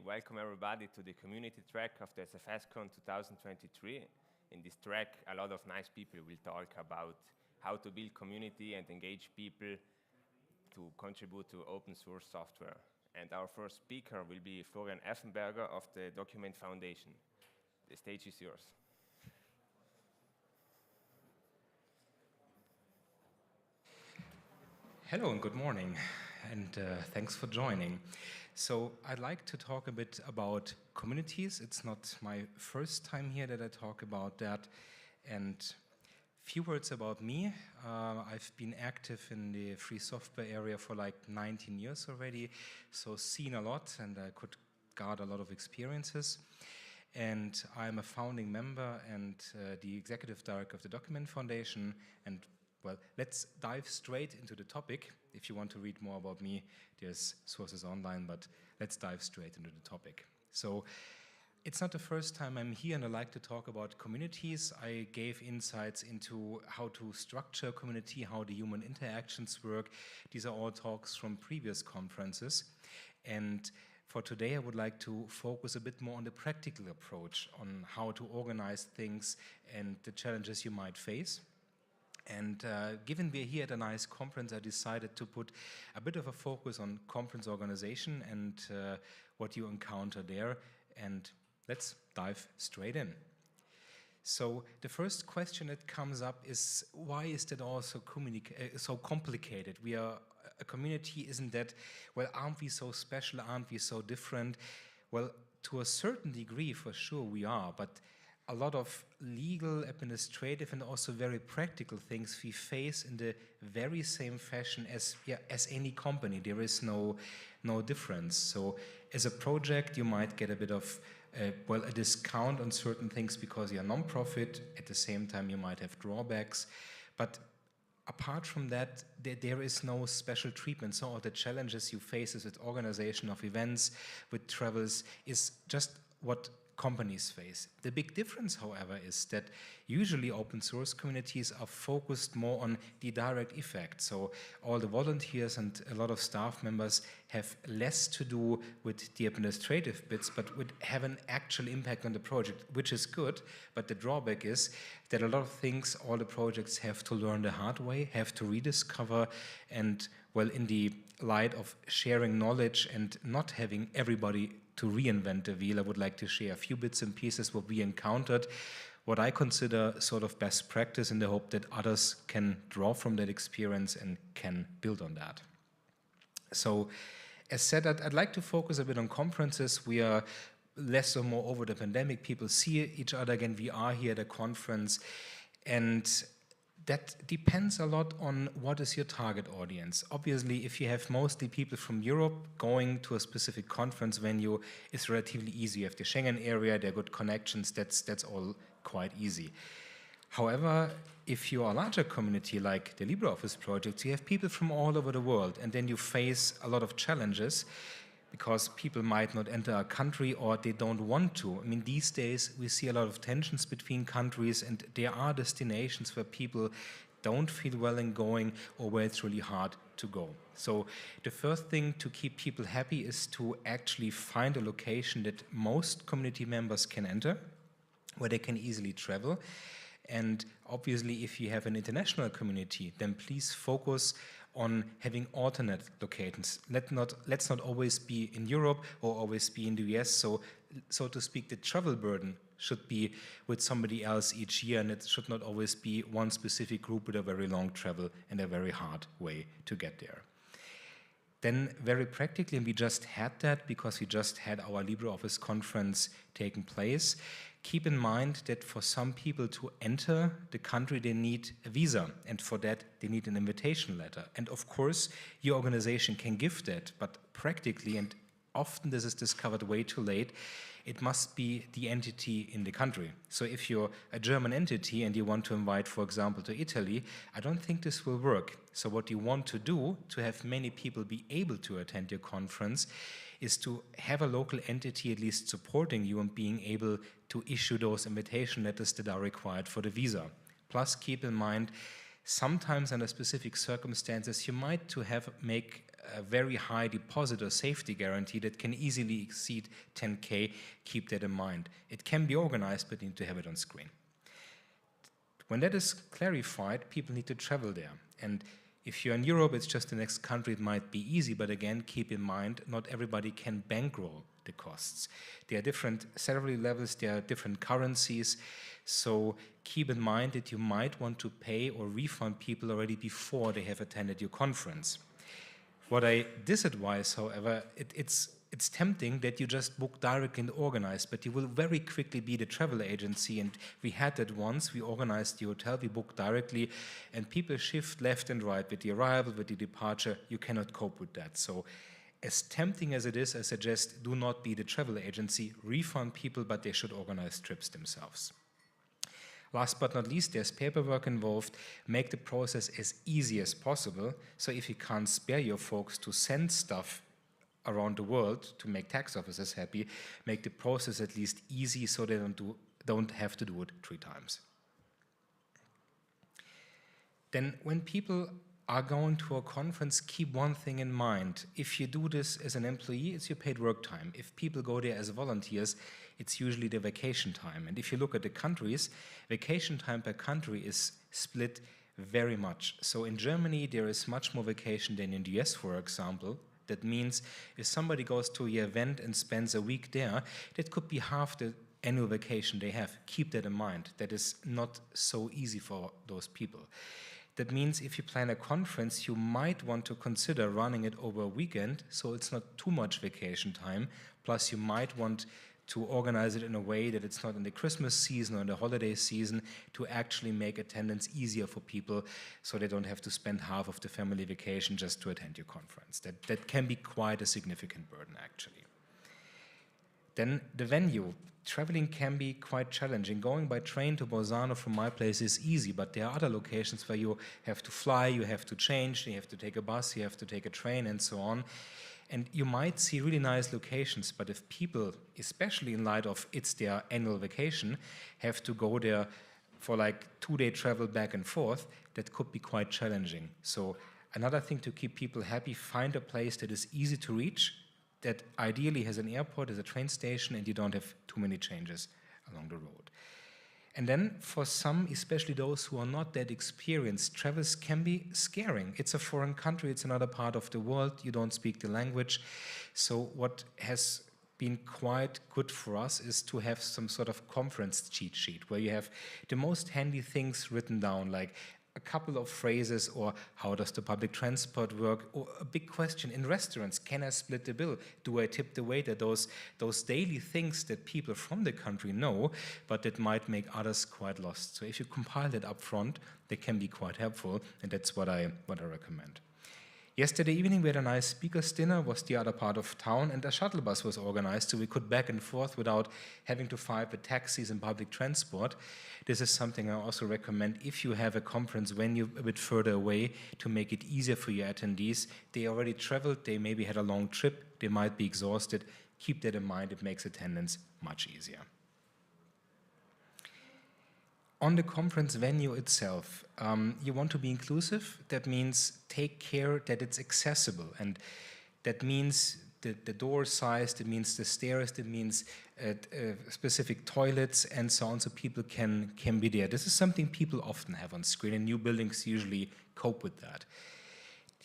welcome everybody to the community track of the SFSCon 2023. In this track, a lot of nice people will talk about how to build community and engage people to contribute to open source software. And our first speaker will be Florian Effenberger of the Document Foundation. The stage is yours. Hello and good morning, and thanks for joining. So I'd like to talk a bit about communities. It's not my first time here that I talk about that. And few words about me. I've been active in the free software area for like 19 years already, so seen a lot, and I could guard a lot of experiences. And I'm a founding member and the executive director of the Document Foundation. And well, let's dive straight into the topic. If you want to read more about me, there's sources online, but let's dive straight into the topic. So it's not the first time I'm here, and I like to talk about communities. I gave insights into how to structure a community, how the human interactions work. These are all talks from previous conferences. And for today, I would like to focus a bit more on the practical approach, on how to organize things and the challenges you might face. And given we're here at a nice conference, I decided to put a bit of a focus on conference organization and what you encounter there. And let's dive straight in. So the first question that comes up is, why is that all so complicated? We are a community, isn't that, well, aren't we so special, aren't we so different? Well, to a certain degree, for sure we are, but a lot of legal, administrative, and also very practical things we face in the very same fashion as any company. There is no difference. So as a project, you might get a bit of a discount on certain things because you're non-profit. At the same time, you might have drawbacks. But apart from that, there is no special treatment. So all the challenges you face with organization of events, with travels, is just what companies face. The big difference, however, is that usually open source communities are focused more on the direct effect. So all the volunteers and a lot of staff members have less to do with the administrative bits, but would have an actual impact on the project, which is good. But the drawback is that a lot of things, all the projects have to learn the hard way, have to rediscover, and well, in the light of sharing knowledge and not having everybody to reinvent the wheel, I would like to share a few bits and pieces what we encountered, what I consider sort of best practice, in the hope that others can draw from that experience and can build on that. So, as said, I'd like to focus a bit on conferences. We are less or more over the pandemic. People see each other again. We are here at a conference, and that depends a lot on what is your target audience. Obviously, if you have mostly people from Europe going to a specific conference venue, it's relatively easy. You have the Schengen area, there are good connections, that's all quite easy. However, if you are a larger community like the LibreOffice projects, you have people from all over the world, and then you face a lot of challenges because people might not enter a country or they don't want to. I mean, these days we see a lot of tensions between countries, and there are destinations where people don't feel well in going or where it's really hard to go. So the first thing to keep people happy is to actually find a location that most community members can enter, where they can easily travel. And obviously, if you have an international community, then please focus on having alternate locations. Let's not always be in Europe or always be in the US. So to speak, the travel burden should be with somebody else each year, and it should not always be one specific group with a very long travel and a very hard way to get there. Then very practically, and we just had that because we just had our LibreOffice conference taking place, keep in mind that for some people to enter the country, they need a visa, and for that they need an invitation letter. And of course, your organization can give that, but practically, and often this is discovered way too late, it must be the entity in the country. So if you're a German entity and you want to invite, for example, to Italy, I don't think this will work. So what you want to do to have many people be able to attend your conference is to have a local entity at least supporting you and being able to issue those invitation letters that are required for the visa. Plus, keep in mind, sometimes under specific circumstances, you might to make a very high deposit or safety guarantee that can easily exceed 10K, keep that in mind. It can be organized, but you need to have it on screen. When that is clarified, people need to travel there. And if you're in Europe, it's just the next country, it might be easy, but again, keep in mind, not everybody can bankroll the costs. There are different salary levels, there are different currencies, so keep in mind that you might want to pay or refund people already before they have attended your conference. What I disadvise, however, it's tempting that you just book directly and organize, but you will very quickly be the travel agency, and we had that once. We organized the hotel, we booked directly, and people shift left and right with the arrival, with the departure. You cannot cope with that. So as tempting as it is, I suggest do not be the travel agency, refund people, but they should organize trips themselves. Last but not least, there's paperwork involved. Make the process as easy as possible. So if you can't spare your folks to send stuff around the world to make tax officers happy, make the process at least easy so they don't have to do it 3 times. Then when people are going to a conference, keep one thing in mind. If you do this as an employee, it's your paid work time. If people go there as volunteers, it's usually their vacation time. And if you look at the countries, vacation time per country is split very much. So in Germany, there is much more vacation than in the US, for example. That means if somebody goes to an event and spends a week there, that could be half the annual vacation they have. Keep that in mind. That is not so easy for those people. That means if you plan a conference, you might want to consider running it over a weekend, so it's not too much vacation time. Plus, you might want to organize it in a way that it's not in the Christmas season or in the holiday season, to actually make attendance easier for people so they don't have to spend half of the family vacation just to attend your conference. That can be quite a significant burden, actually. Then the venue. Traveling can be quite challenging. Going by train to Bolzano from my place is easy, but there are other locations where you have to fly, you have to change, you have to take a bus, you have to take a train, and so on. And you might see really nice locations, but if people, especially in light of it's their annual vacation, have to go there for like 2-day travel back and forth, that could be quite challenging. So another thing to keep people happy, find a place that is easy to reach, that ideally has an airport, has a train station, and you don't have too many changes along the road. And then for some, especially those who are not that experienced, travels can be scaring. It's a foreign country, it's another part of the world, you don't speak the language. So what has been quite good for us is to have some sort of conference cheat sheet where you have the most handy things written down, like a couple of phrases, or how does the public transport work, or a big question in restaurants, can I split the bill, do I tip the waiter, those daily things that people from the country know, but that might make others quite lost. So if you compile that up front, they can be quite helpful, and that's what I recommend. Yesterday evening, we had a nice speakers dinner, was the other part of town, and a shuttle bus was organized, so we could back and forth without having to fight with taxis and public transport. This is something I also recommend if you have a conference venue a bit further away, to make it easier for your attendees. They already traveled, they maybe had a long trip, they might be exhausted. Keep that in mind, it makes attendance much easier. On the conference venue itself, you want to be inclusive. That means take care that it's accessible, and that means the door size, that means the stairs, that means specific toilets and so on, so people can be there. This is something people often have on screen, and new buildings usually cope with that.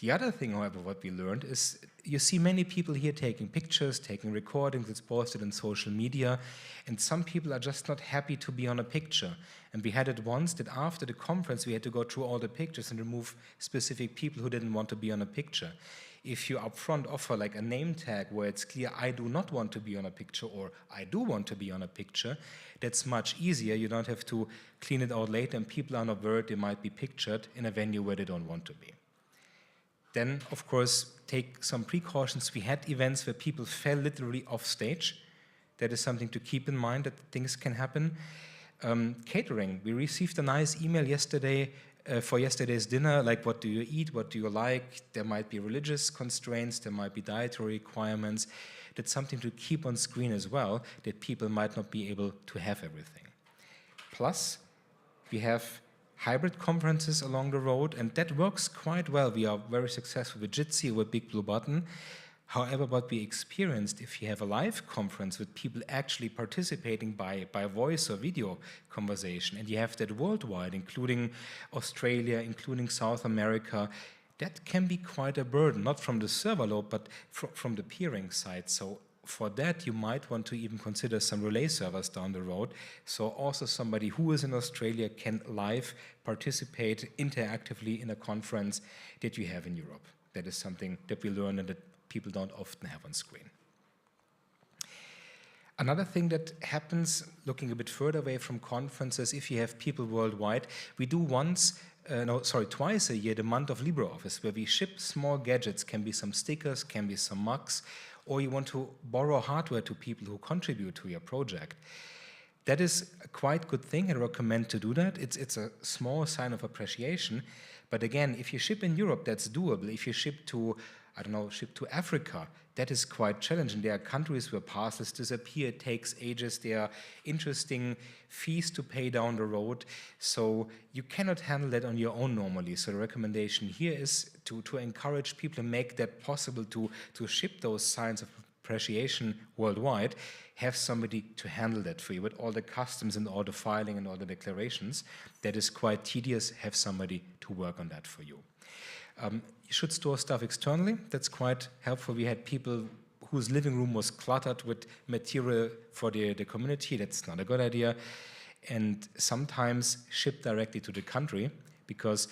The other thing, however, what we learned is you see many people here taking pictures, taking recordings, it's posted on social media, and some people are just not happy to be on a picture. And we had it once that after the conference we had to go through all the pictures and remove specific people who didn't want to be on a picture. If you upfront offer like a name tag where it's clear, I do not want to be on a picture, or I do want to be on a picture, that's much easier. You don't have to clean it out later, and people are not worried they might be pictured in a venue where they don't want to be. Then, of course, take some precautions. We had events where people fell literally off stage. That is something to keep in mind, that things can happen. Catering. We received a nice email yesterday for yesterday's dinner, like what do you eat, what do you like? There might be religious constraints, there might be dietary requirements. That's something to keep on screen as well, that people might not be able to have everything. Plus, we have hybrid conferences along the road, and that works quite well. We are very successful with Jitsi, with Big Blue Button. However, what we experienced, if you have a live conference with people actually participating by voice or video conversation, and you have that worldwide, including Australia, including South America, that can be quite a burden, not from the server load, but from the peering side. So for that, you might want to even consider some relay servers down the road. So also somebody who is in Australia can live participate interactively in a conference that you have in Europe. That is something that we learned and that people don't often have on screen. Another thing that happens, looking a bit further away from conferences, if you have people worldwide, we do twice a year, the month of LibreOffice, where we ship small gadgets, can be some stickers, can be some mugs, or you want to borrow hardware to people who contribute to your project. That is a quite good thing. I recommend to do that. It's a small sign of appreciation. But again, if you ship in Europe, that's doable. If you ship to, ship to Africa, that is quite challenging. There are countries where parcels disappear, it takes ages, there are interesting fees to pay down the road, so you cannot handle that on your own normally. So the recommendation here is to encourage people to make that possible, to ship those signs of appreciation worldwide, have somebody to handle that for you with all the customs and all the filing and all the declarations. That is quite tedious, have somebody to work on that for you. You should store stuff externally. That's quite helpful. We had people whose living room was cluttered with material for the community. That's not a good idea. And sometimes ship directly to the country, because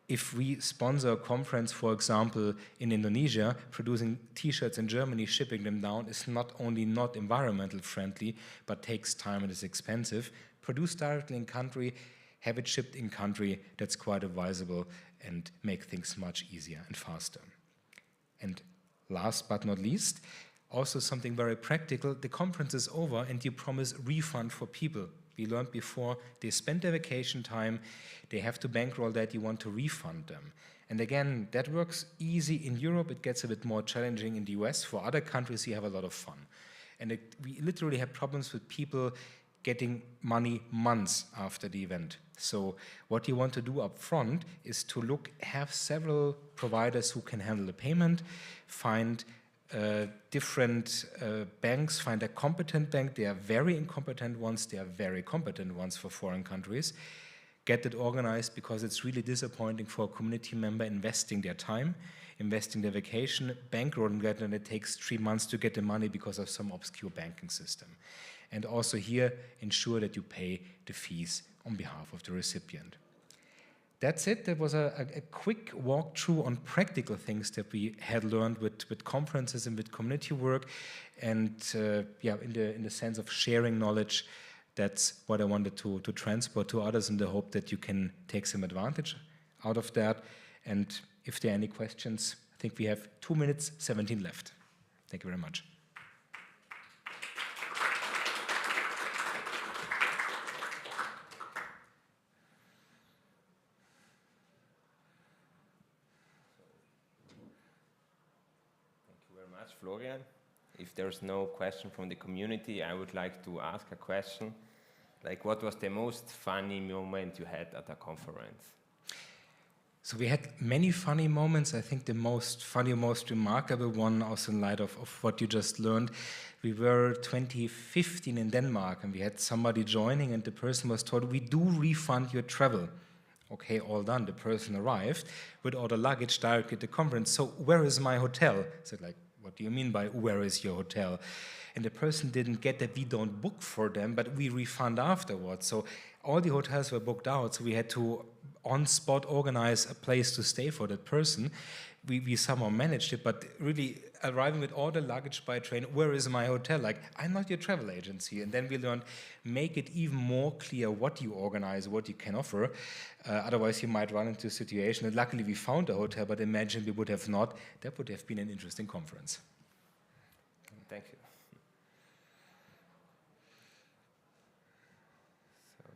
if we sponsor a conference, for example, in Indonesia, producing T-shirts in Germany, shipping them down is not only not environmental friendly, but takes time and is expensive. Produce directly in country, have it shipped in country, that's quite advisable and make things much easier and faster. And last but not least, also something very practical, the conference is over and you promise refund for people. We learned before, they spend their vacation time, they have to bankroll that, you want to refund them. And again, that works easy in Europe, it gets a bit more challenging in the US. For other countries, you have a lot of fun. And we literally have problems with people getting money months after the event. So what you want to do up front is to have several providers who can handle the payment, find different banks, find a competent bank. There are very incompetent ones, there are very competent ones for foreign countries. Get it organized, because it's really disappointing for a community member investing their time, investing their vacation, bankrolling that, and it takes 3 months to get the money because of some obscure banking system. And also here, ensure that you pay the fees on behalf of the recipient. That's it. That was a quick walkthrough on practical things that we had learned with conferences and with community work. And in the sense of sharing knowledge, that's what I wanted to transport to others in the hope that you can take some advantage out of that. And if there are any questions, I think we have 2 minutes, 17 left. Thank you very much. Florian. If there's no question from the community, I would like to ask a question. Like, what was the most funny moment you had at a conference? So we had many funny moments. I think the most funny, most remarkable one, also in light of what you just learned, we were 2015 in Denmark, and we had somebody joining, and the person was told, we do refund your travel. Okay, all done. The person arrived with all the luggage directly at the conference. So where is my hotel? I said, like, what do you mean by where is your hotel? And the person didn't get that we don't book for them, but we refund afterwards. So all the hotels were booked out, so we had to on spot organize a place to stay for that person. We somehow managed it, but really arriving with all the luggage by train, where is my hotel? Like, I'm not your travel agency. And then we learned, make it even more clear what you organize, what you can offer. Otherwise, you might run into a situation, and luckily we found a hotel, but imagine we would have not. That would have been an interesting conference. Thank you. So,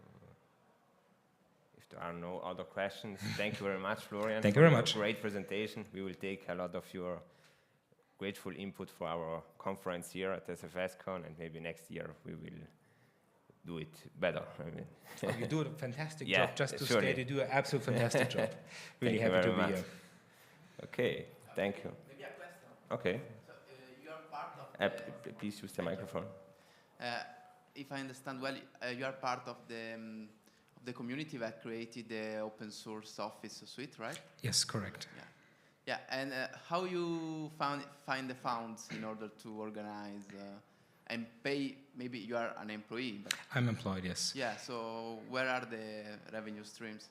if there are no other questions, thank you very much, Florian. Thank you very much. Great presentation. We will take a lot of your grateful input for our conference here at SFSCon, and maybe next year we will do do it better. I mean. Oh, you do a fantastic Yeah, job. Just to surely. state, you do an absolute fantastic job. Really Thank you happy to very be much. here. Okay, thank you. Maybe a question. Okay. So you are part of the. Please use the microphone. If I understand well, you are part of the community that created the open source Office suite, right? Yes, correct. Yeah. Yeah, and how you find the funds in order to organize and pay? Maybe you are an employee. But I'm employed, yes. yeah. So where are the revenue streams?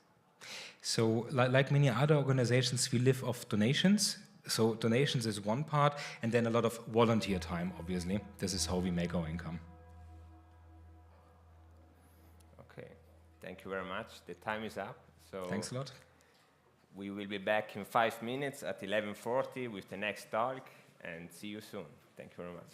So, like many other organizations, we live off donations. So, donations is one part, and then a lot of volunteer time, obviously. This is how we make our income. Okay, thank you very much. The time is up. So Thanks a lot. we will be back in 5 minutes at 11:40 with the next talk, and see you soon. Thank you very much.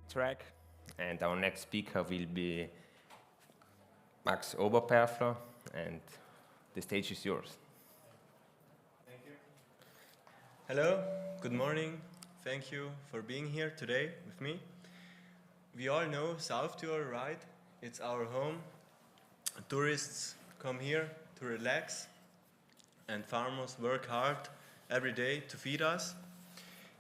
track. And our next speaker will be Max Oberperfler, and the stage is yours. Thank you. Hello, good morning. Thank you for being here today with me. We all know South Tyrol, right? It's our home. Tourists come here to relax, and farmers work hard every day to feed us.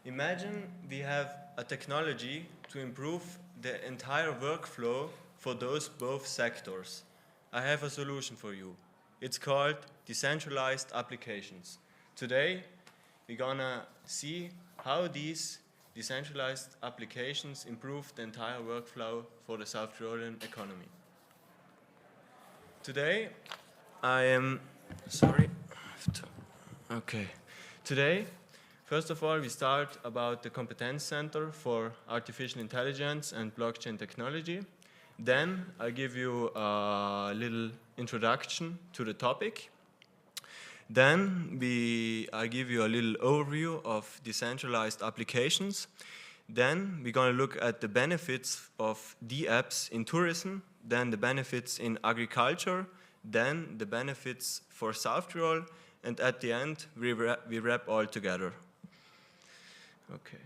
Imagine we have a technology to improve the entire workflow for those both sectors. I have a solution for you. It's called decentralized applications. Today, we're gonna see how these decentralized applications improve the entire workflow for the South Tyrolean economy. Today, Today, first of all, we start about the Competence Center for Artificial Intelligence and Blockchain Technology. Then I'll give you a little introduction to the topic. Then I'll give you a little overview of decentralized applications. Then we're going to look at the benefits of DApps in tourism, then the benefits in agriculture, then the benefits for South Tyrol, and at the end we wrap all together. Okay.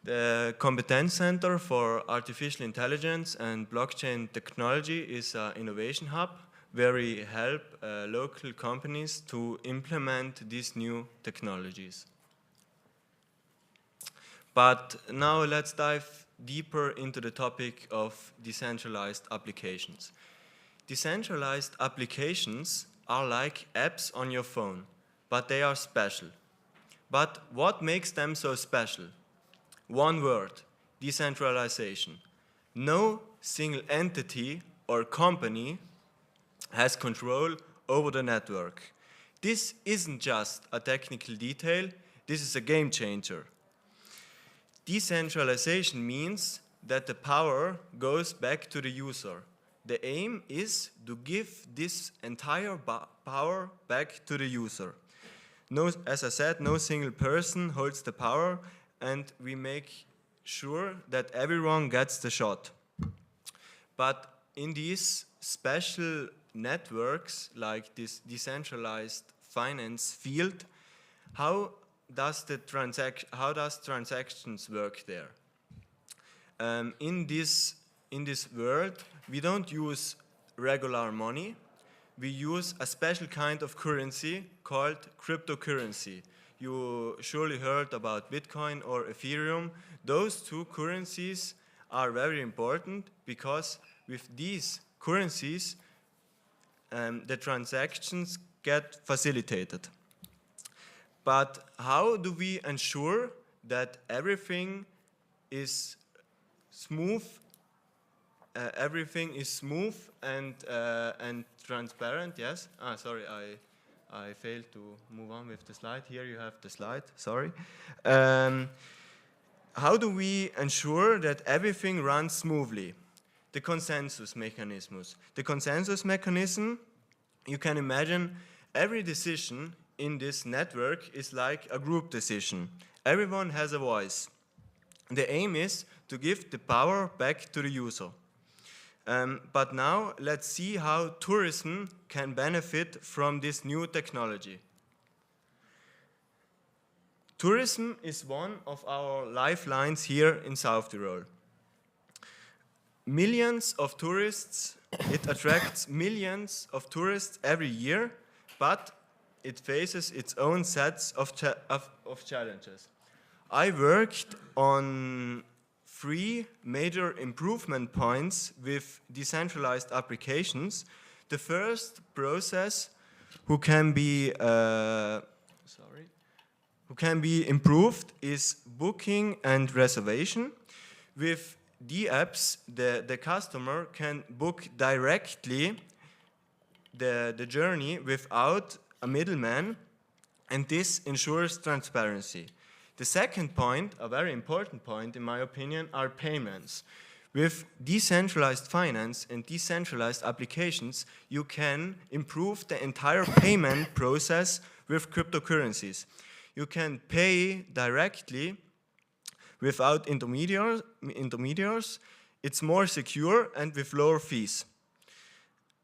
The Competence Center for Artificial Intelligence and Blockchain Technology is an innovation hub where we help local companies to implement these new technologies. But now let's dive deeper into the topic of decentralized applications. Decentralized applications are like apps on your phone, but they are special. But what makes them so special? One word: decentralization. No single entity or company has control over the network. This isn't just a technical detail, this is a game changer. Decentralization means that the power goes back to the user. The aim is to give this entire power back to the user. No, as I said, no single person holds the power, and we make sure that everyone gets the shot. But in these special networks, like this decentralized finance field, how does transactions work there? In this world, we don't use regular money. We use a special kind of currency called cryptocurrency. You surely heard about Bitcoin or Ethereum. Those two currencies are very important because with these currencies, the transactions get facilitated. But how do we ensure that everything is smooth? Everything is smooth and transparent. Yes. Sorry, I failed to move on with the slide. Here you have the slide. Sorry. How do we ensure that everything runs smoothly? The consensus mechanisms. The consensus mechanism, you can imagine every decision in this network is like a group decision. Everyone has a voice. The aim is to give the power back to the user. But now let's see how tourism can benefit from this new technology. Tourism is one of our lifelines here in South Tyrol. Millions of tourists, it attracts millions of tourists every year, but it faces its own sets of challenges. I worked on 3 major improvement points with decentralized applications. The first process who can be improved is booking and reservation. With DApps, the customer can book directly the journey without a middleman, and this ensures transparency. The second point, a very important point in my opinion, are payments. With decentralized finance and decentralized applications, you can improve the entire payment process with cryptocurrencies. You can pay directly without intermediaries. It's more secure and with lower fees.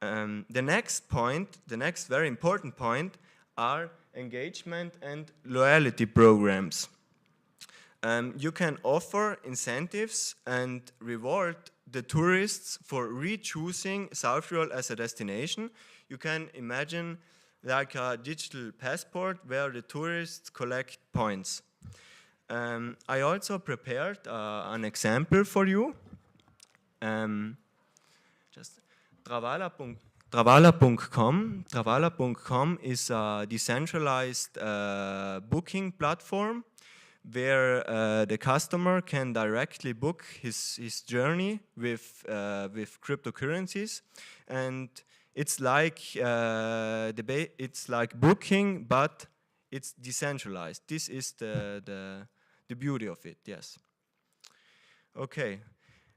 The next point, the next very important point, are engagement and loyalty programs. You can offer incentives and reward the tourists for re-choosing South Tyrol as a destination. You can imagine like a digital passport where the tourists collect points. I also prepared an example for you. Just Travala.com. Travala.com is a decentralized booking platform where the customer can directly book his journey with cryptocurrencies, and it's like it's like booking, but it's decentralized. This is the beauty of it. Yes. Okay,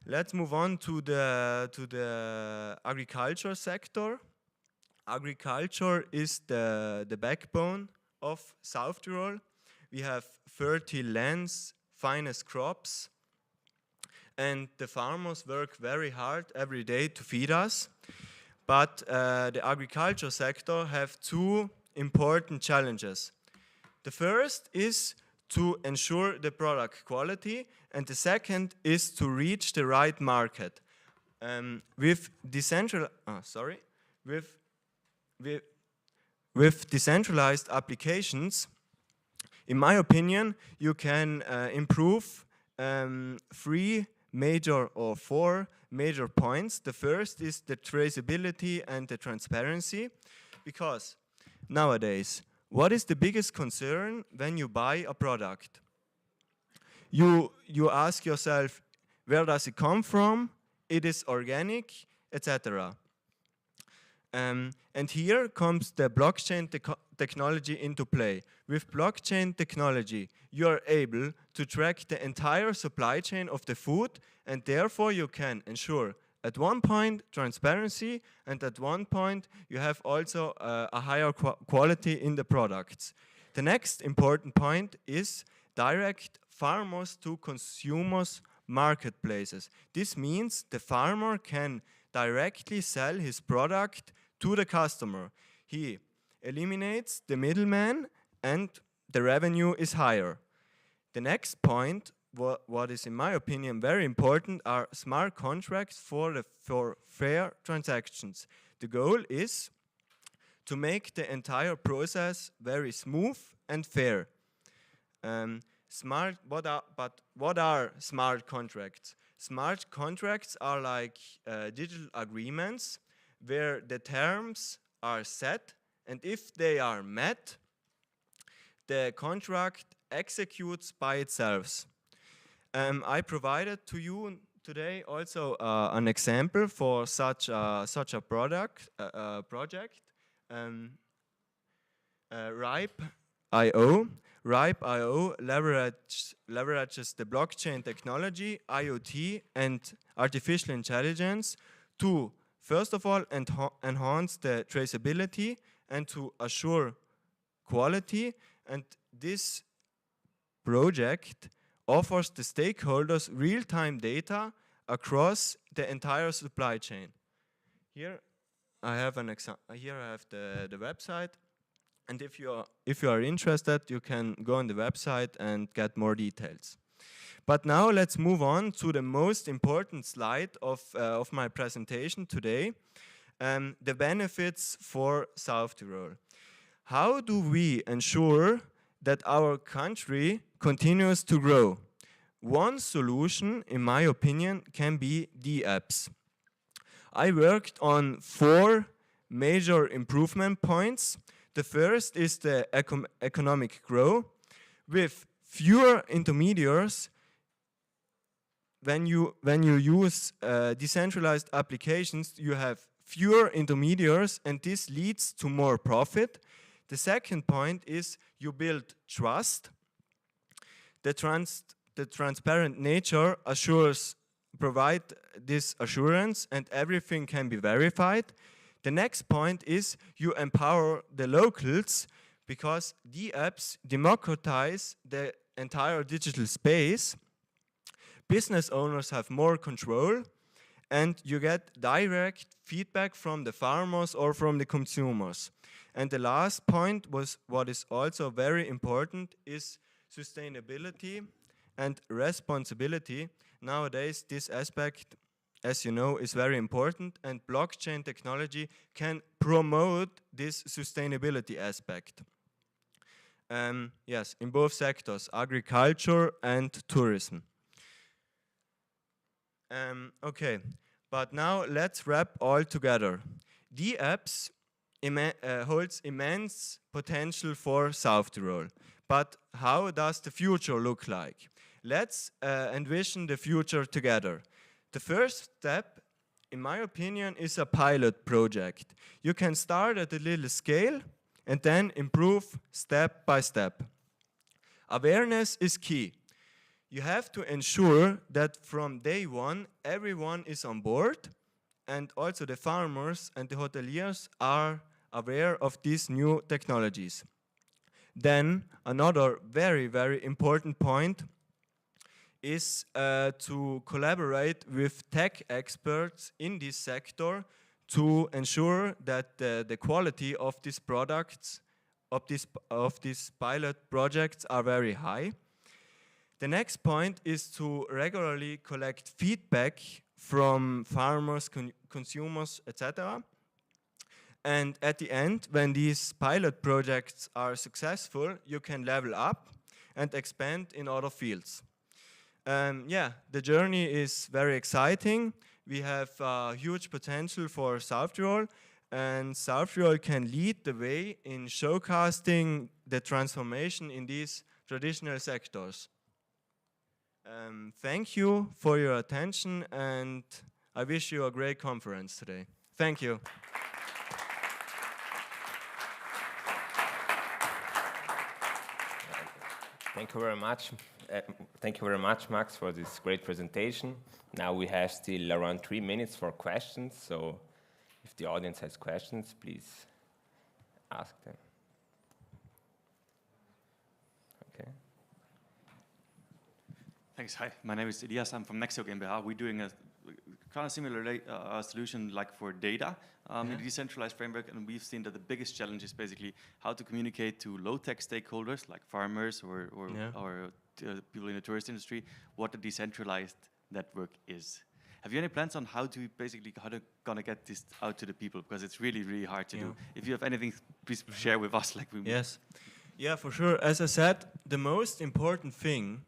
let's move on to the agriculture sector. Agriculture is the backbone of South Tyrol. We have fertile lands, finest crops, and the farmers work very hard every day to feed us. But the agriculture sector have two important challenges. The first is to ensure the product quality, and the second is to reach the right market. With decentralized applications, in my opinion, you can improve four major points. The first is the traceability and the transparency, because nowadays, what is the biggest concern when you buy a product? You ask yourself, where does it come from? It is organic, etc. And here comes the blockchain technology into play. With blockchain technology, you are able to track the entire supply chain of the food, and therefore you can ensure at one point transparency, and at one point you have also a higher quality in the products. The next important point is direct farmers to consumers marketplaces. This means the farmer can directly sell his product to the customer. He eliminates the middleman and the revenue is higher. The next point, what is in my opinion very important, are smart contracts for fair transactions. The goal is to make the entire process very smooth and fair. What are smart contracts? Smart contracts are like digital agreements where the terms are set, and if they are met, the contract executes by itself. I provided to you today also an example for such a project. Ripe.io. Ripe.io leverages the blockchain technology, IoT, and artificial intelligence to, first of all, enhance the traceability and to assure quality. And this project offers the stakeholders real-time data across the entire supply chain. Here I have Here I have the website, and if you are interested, you can go on the website and get more details. But now let's move on to the most important slide of my presentation today, the benefits for South Tyrol. How do we ensure that our country continues to grow? One solution, in my opinion, can be the apps. I worked on 4 major improvement points. The first is the economic growth. With fewer intermediaries, when you use decentralized applications, you have fewer intermediaries, and this leads to more profit. The second point is you build trust. The transparent nature provide this assurance, and everything can be verified. The next point is you empower the locals, because the apps democratize the entire digital space. business owners have more control, and you get direct feedback from the farmers or from the consumers. And the last point was what is also very important is sustainability and responsibility. Nowadays, this aspect, as you know, is very important, and blockchain technology can promote this sustainability aspect. Yes, in both sectors, agriculture and tourism. Okay, but now let's wrap all together. DApps holds immense potential for South Tyrol. But how does the future look like? Let's envision the future together. The first step, in my opinion, is a pilot project. You can start at a little scale and then improve step by step. Awareness is key. You have to ensure that from day one, everyone is on board, and also the farmers and the hoteliers are aware of these new technologies. Then another very, very important point is to collaborate with tech experts in this sector to ensure that the quality of these products, of these pilot projects are very high. The next point is to regularly collect feedback from farmers, consumers, etc. And at the end, when these pilot projects are successful, you can level up and expand in other fields. Yeah, the journey is very exciting. We have huge potential for South Tyrol, and South Tyrol can lead the way in showcasing the transformation in these traditional sectors. Thank you for your attention, and I wish you a great conference today. Thank you. Thank you very much. Thank you very much, Max, for this great presentation. Now we have still around 3 minutes for questions, so if the audience has questions, please ask them. Okay. Thanks. Hi, my name is Elias. I'm from Nexio GmbH. We're doing a kind of similar solution like for data in a decentralized framework, and we've seen that the biggest challenge is basically how to communicate to low-tech stakeholders like farmers or people in the tourist industry what the decentralized network is. Have you any plans on how to gonna get this out to the people? Because it's really, really hard to do. If you have anything, please share with us. Yes. Yeah, for sure. As I said, the most important thing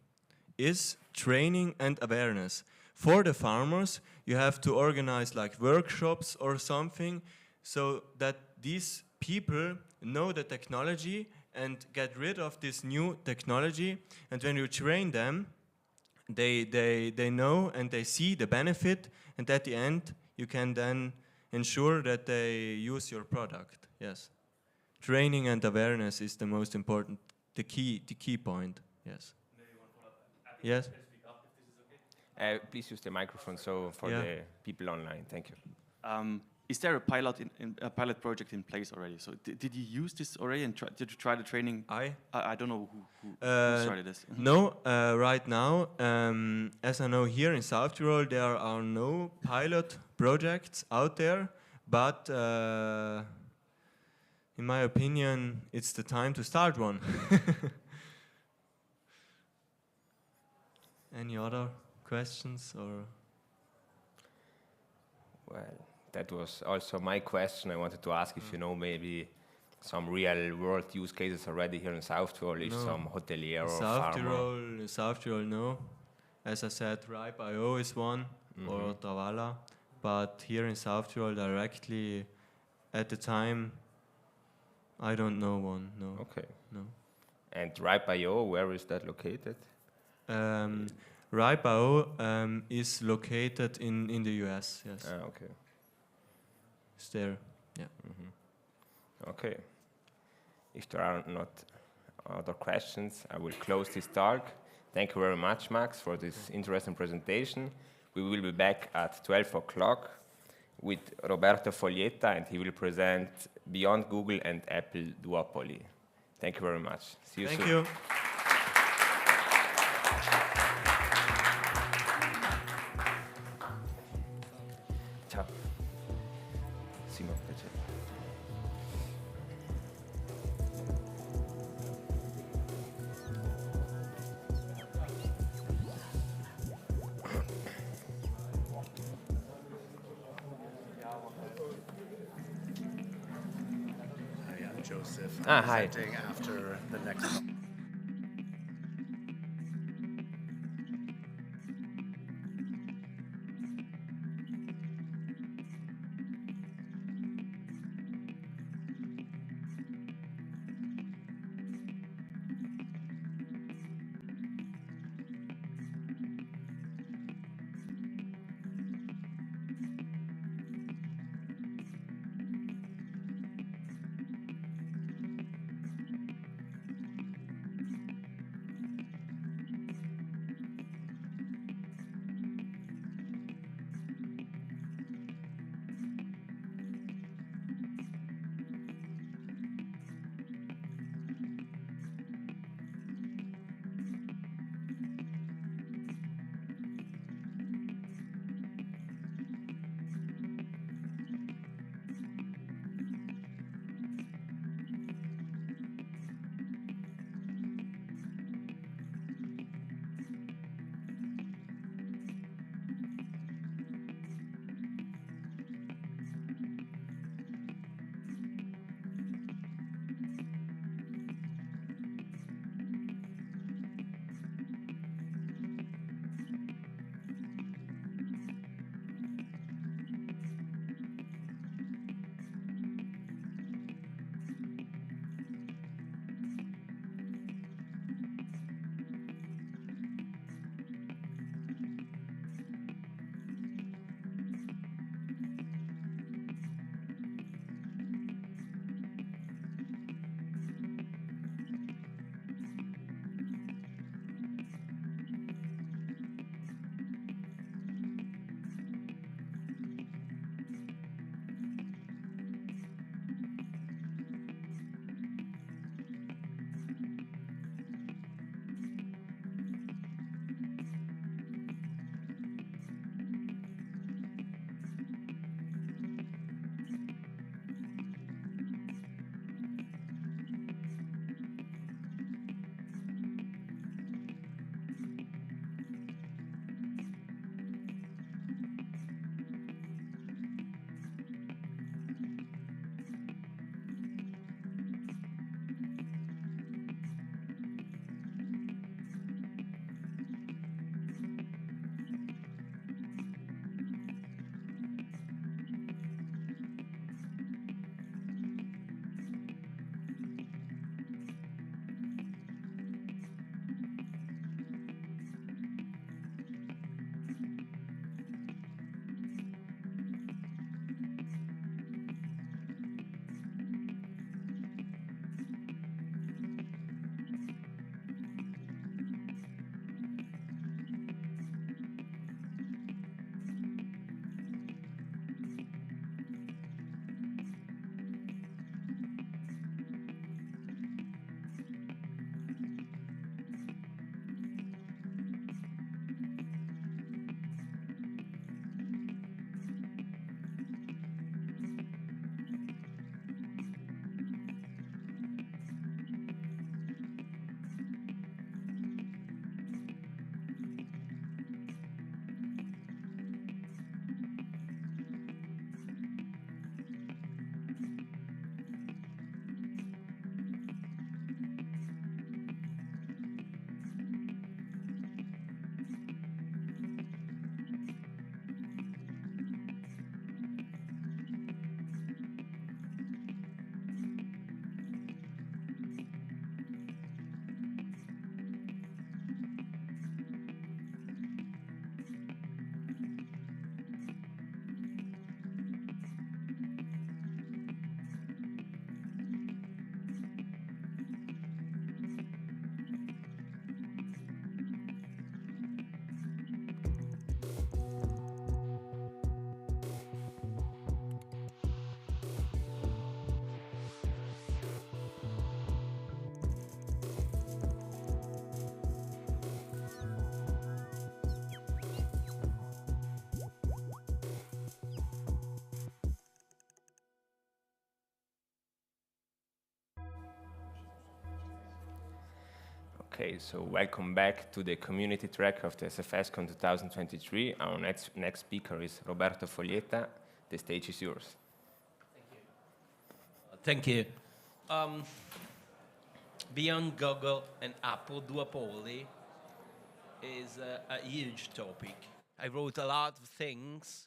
is training and awareness. For the farmers, you have to organize like workshops or something so that these people know the technology and get rid of this new technology. And when you train them, they know and they see the benefit, and at the end, you can then ensure that they use your product. Yes. Training and awareness is the most important, the key point. Yes. Yes. Please use the microphone for the people online. Thank you. Is there a pilot project in place already? So did you use this already and did you try the training? I don't know who started this. No, right now, as I know here in South Tyrol, there are no pilot projects out there, but in my opinion, it's the time to start one. Any other questions or? Well, that was also my question. I wanted to ask if you know maybe some real world use cases already here in South Tyrol, if some hotelier or farmer. South Tyrol, no. As I said, Ripe.io is one, or Travala. But here in South Tyrol directly, at the time, I don't know one, no. Okay. No. And Ripe.io, where is that located? Ripe.io is located in the US, yes. Ah, okay. It's there, yeah. Okay. If there are not other questions, I will close this talk. Thank you very much, Max, for this interesting presentation. We will be back at 12 o'clock with Roberto Foglietta, and he will present Beyond Google and Apple Duopoly. Thank you very much. See you soon. Thank you. Joseph. Hi. Presenting after the next. Okay, so welcome back to the community track of the SFSCon 2023. Our next speaker is Roberto Foglietta. The stage is yours. Thank you. Beyond Google and Apple duopoly is a huge topic. I wrote a lot of things.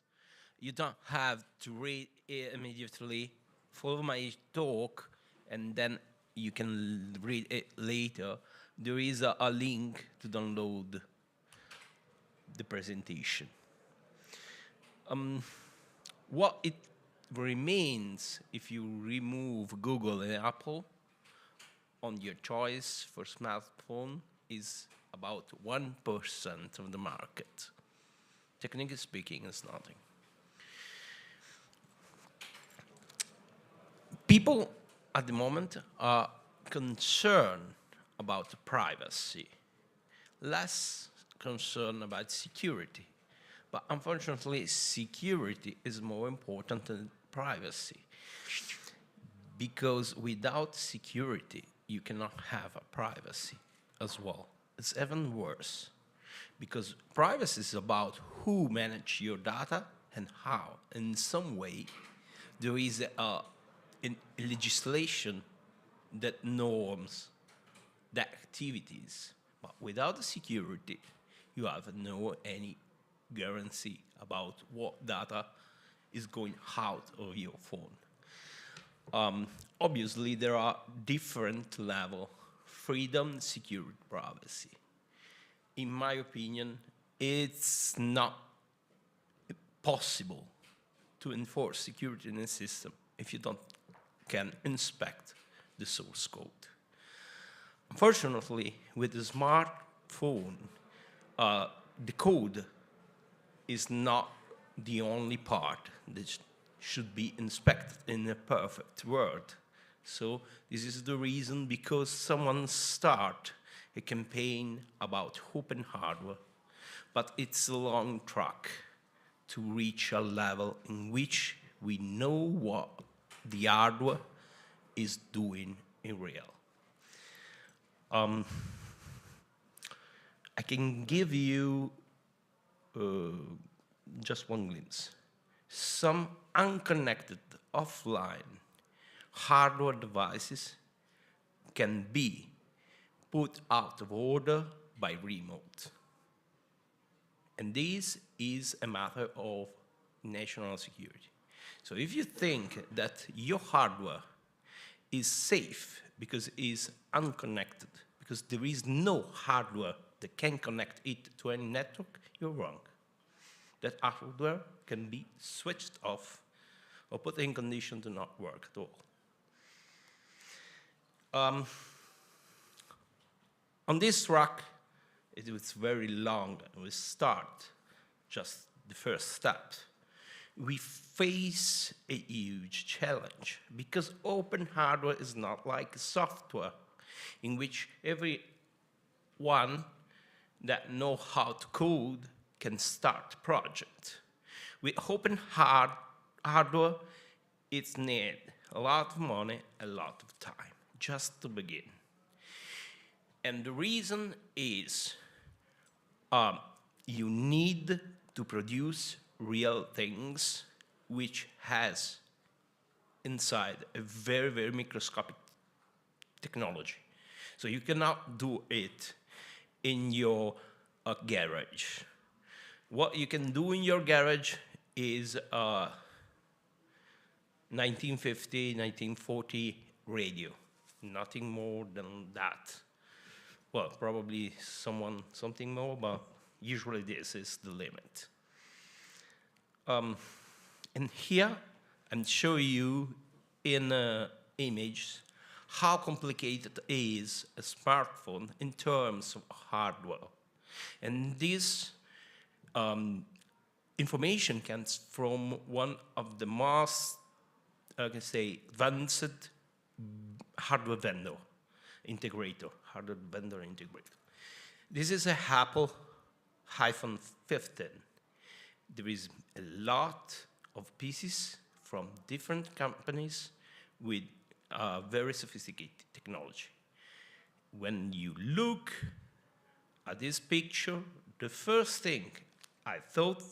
You don't have to read it immediately. Follow my talk, and then you can read it later. There is a link to download the presentation. What it remains if you remove Google and Apple on your choice for smartphone is about 1% of the market. Technically speaking, it's nothing. People at the moment are concerned about privacy, less concerned about security. But unfortunately, security is more important than privacy. Because without security, you cannot have a privacy as well. It's even worse. Because privacy is about who manages your data and how. In some way, there is a legislation that norms the activities. But without the security, you have no any guarantee about what data is going out of your phone. Obviously, there are different levels: freedom, security, privacy. In my opinion, it's not possible to enforce security in a system if you can inspect the source code. Unfortunately, with the smartphone, the code is not the only part that should be inspected in a perfect world. So this is the reason because someone start a campaign about open hardware, but it's a long track to reach a level in which we know what the hardware is doing in real. I can give you just one glimpse. Some unconnected offline hardware devices can be put out of order by remote. And this is a matter of national security. So if you think that your hardware is safe because it is unconnected, because there is no hardware that can connect it to any network, you're wrong. That hardware can be switched off or put in condition to not work at all. On this track, it was very long, and we start just the first step. We face a huge challenge because open hardware is not like software in which everyone that knows how to code can start a project. With open hardware, it's need a lot of money, a lot of time, just to begin. And the reason is you need to produce real things which has inside a very, very microscopic technology. So you cannot do it in your garage. What you can do in your garage is 1950, 1940 radio. Nothing more than that. Well, probably something more, but usually this is the limit. And here I'm showing you in image how complicated is a smartphone in terms of hardware. And this information comes from one of the most, I can say, advanced hardware vendor integrator. This is a Apple iPhone 15. There is a lot of pieces from different companies with very sophisticated technology. When you look at this picture, the first thing I thought,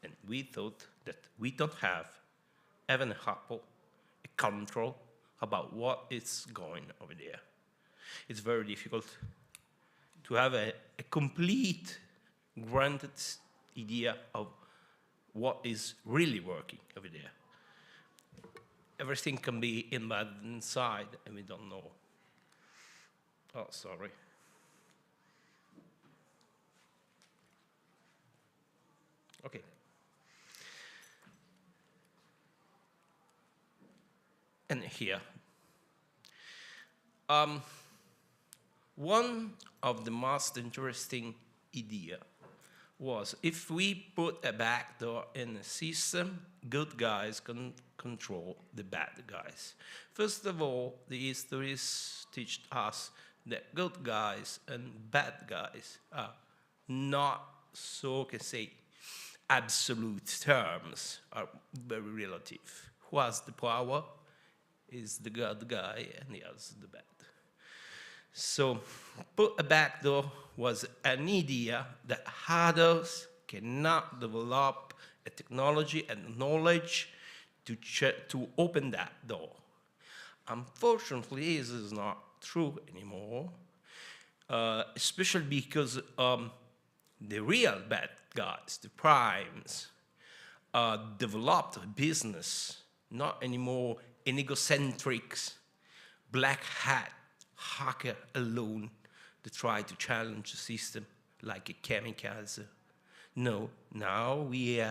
and we thought, that we don't have even Apple, a control about what is going over there. It's very difficult to have a complete, granted idea of what is really working over there. Everything can be embedded inside, and we don't know. Oh, sorry. Okay. And here. One of the most interesting idea was if we put a backdoor in the system, good guys can control the bad guys. First of all, the histories teach us that good guys and bad guys are not so, can say, absolute terms, are very relative. Who has the power is the good guy and the other's the bad. So put a backdoor was an idea that others cannot develop a technology and knowledge to open that door. Unfortunately, this is not true anymore, especially because the real bad guys, the primes, developed a business, not anymore an egocentric black hat hacker alone to try to challenge the system like a kamikaze. No, now we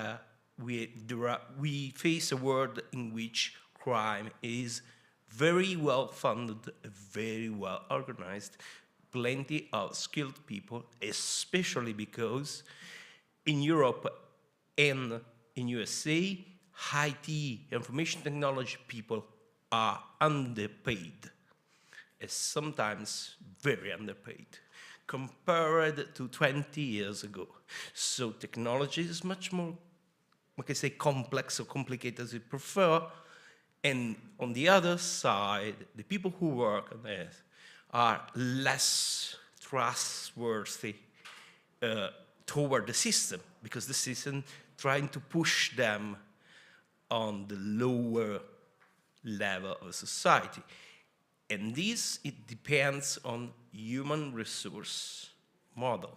face a world in which crime is very well funded, very well organized, plenty of skilled people, especially because in Europe and in USA, IT, information technology people are underpaid. Sometimes very underpaid, compared to 20 years ago. So technology is much more, we can say, complex or complicated as you prefer. And on the other side, the people who work on this are less trustworthy toward the system, because the system trying to push them on the lower level of society. And this, it depends on human resource model.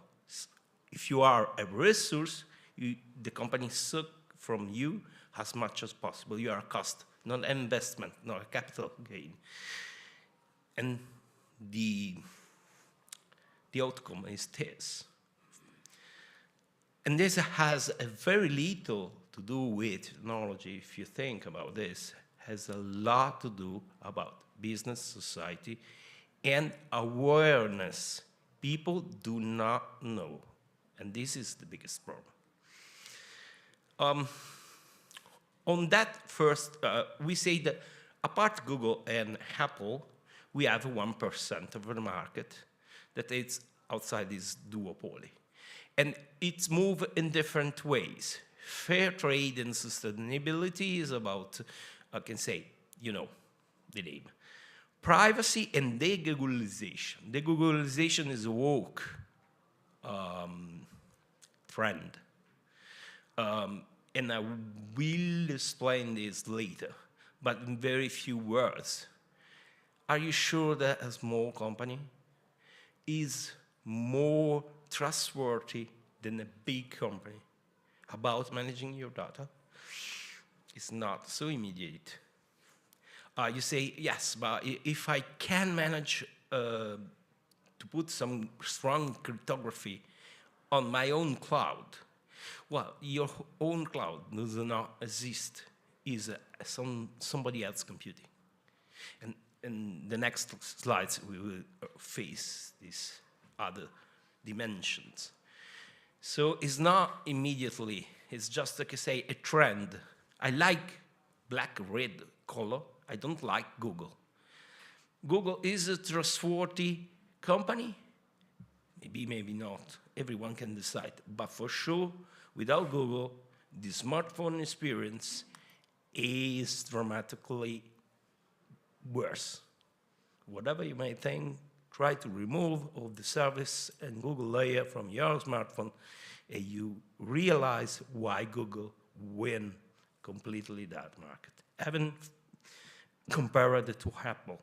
If you are a resource, the company suck from you as much as possible. You are a cost, not an investment, not a capital gain. And the outcome is this. And this has a very little to do with technology, if you think about this. Has a lot to do about business, society, and awareness. People do not know, and this is the biggest problem. On that first, we say that apart Google and Apple, we have 1% of the market that is outside this duopoly. And it's moved in different ways. Fair trade and sustainability is about, I can say, you know, the name. Privacy and de-Googleization. De-Googleization is a woke trend. And I will explain this later, but in very few words. Are you sure that a small company is more trustworthy than a big company about managing your data? It's not so immediate. You say, yes, but if I can manage to put some strong cryptography on my own cloud, well, your own cloud does not exist, is somebody else computing. And in the next slides, we will face these other dimensions. So it's not immediately, it's just like I say, a trend. I like black-red color. I don't like Google. Google is a trustworthy company? Maybe, maybe not. Everyone can decide. But for sure, without Google, the smartphone experience is dramatically worse. Whatever you may think, try to remove all the service and Google layer from your smartphone, and you realize why Google win completely that market. compared to Apple.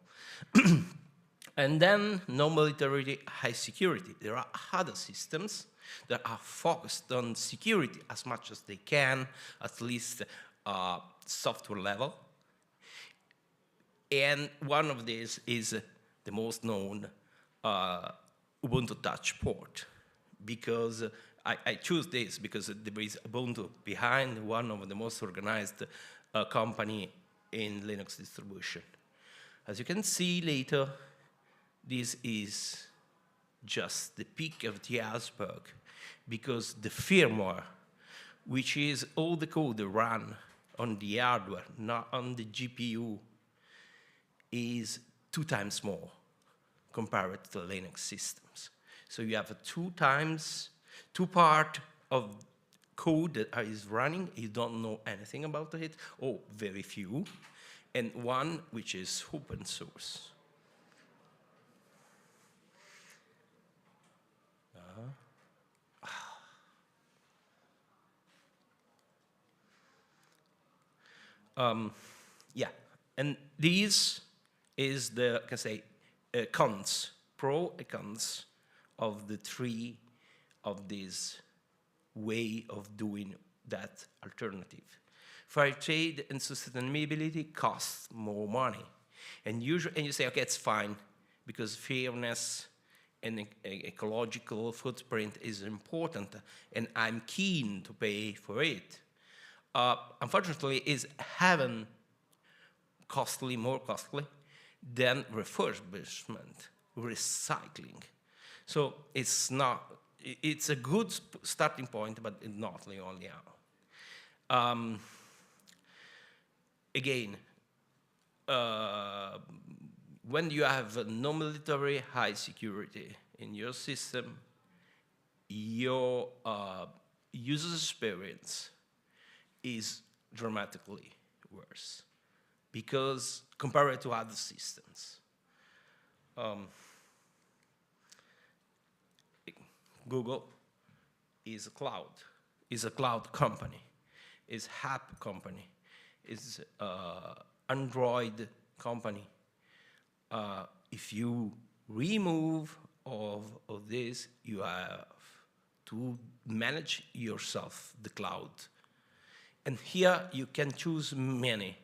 And then non-military high security. There are other systems that are focused on security as much as they can, at least software level. And one of these is the most known Ubuntu Touch port, because I choose this because there is Ubuntu behind, one of the most organized company in Linux distribution. As you can see later, this is just the peak of the iceberg, because the firmware, which is all the code that run on the hardware, not on the GPU, is 2 times more compared to Linux systems. So you have two part of code that is running, you don't know anything about it, or very few, and one which is open source. Yeah, and these is the, can say, cons, pro and cons of the 3 of this way of doing that alternative. Fair trade and sustainability costs more money. And you say, okay, it's fine, because fairness and ecological footprint is important, and I'm keen to pay for it. Unfortunately, it's having more costly than refurbishment, recycling. So it's a good starting point, but not the only one. Again, when you have no military high security in your system, your user experience is dramatically worse, because compared to other systems. Google is a cloud company, is app company, is Android company. If you remove all of this, you have to manage yourself the cloud. And here you can choose many.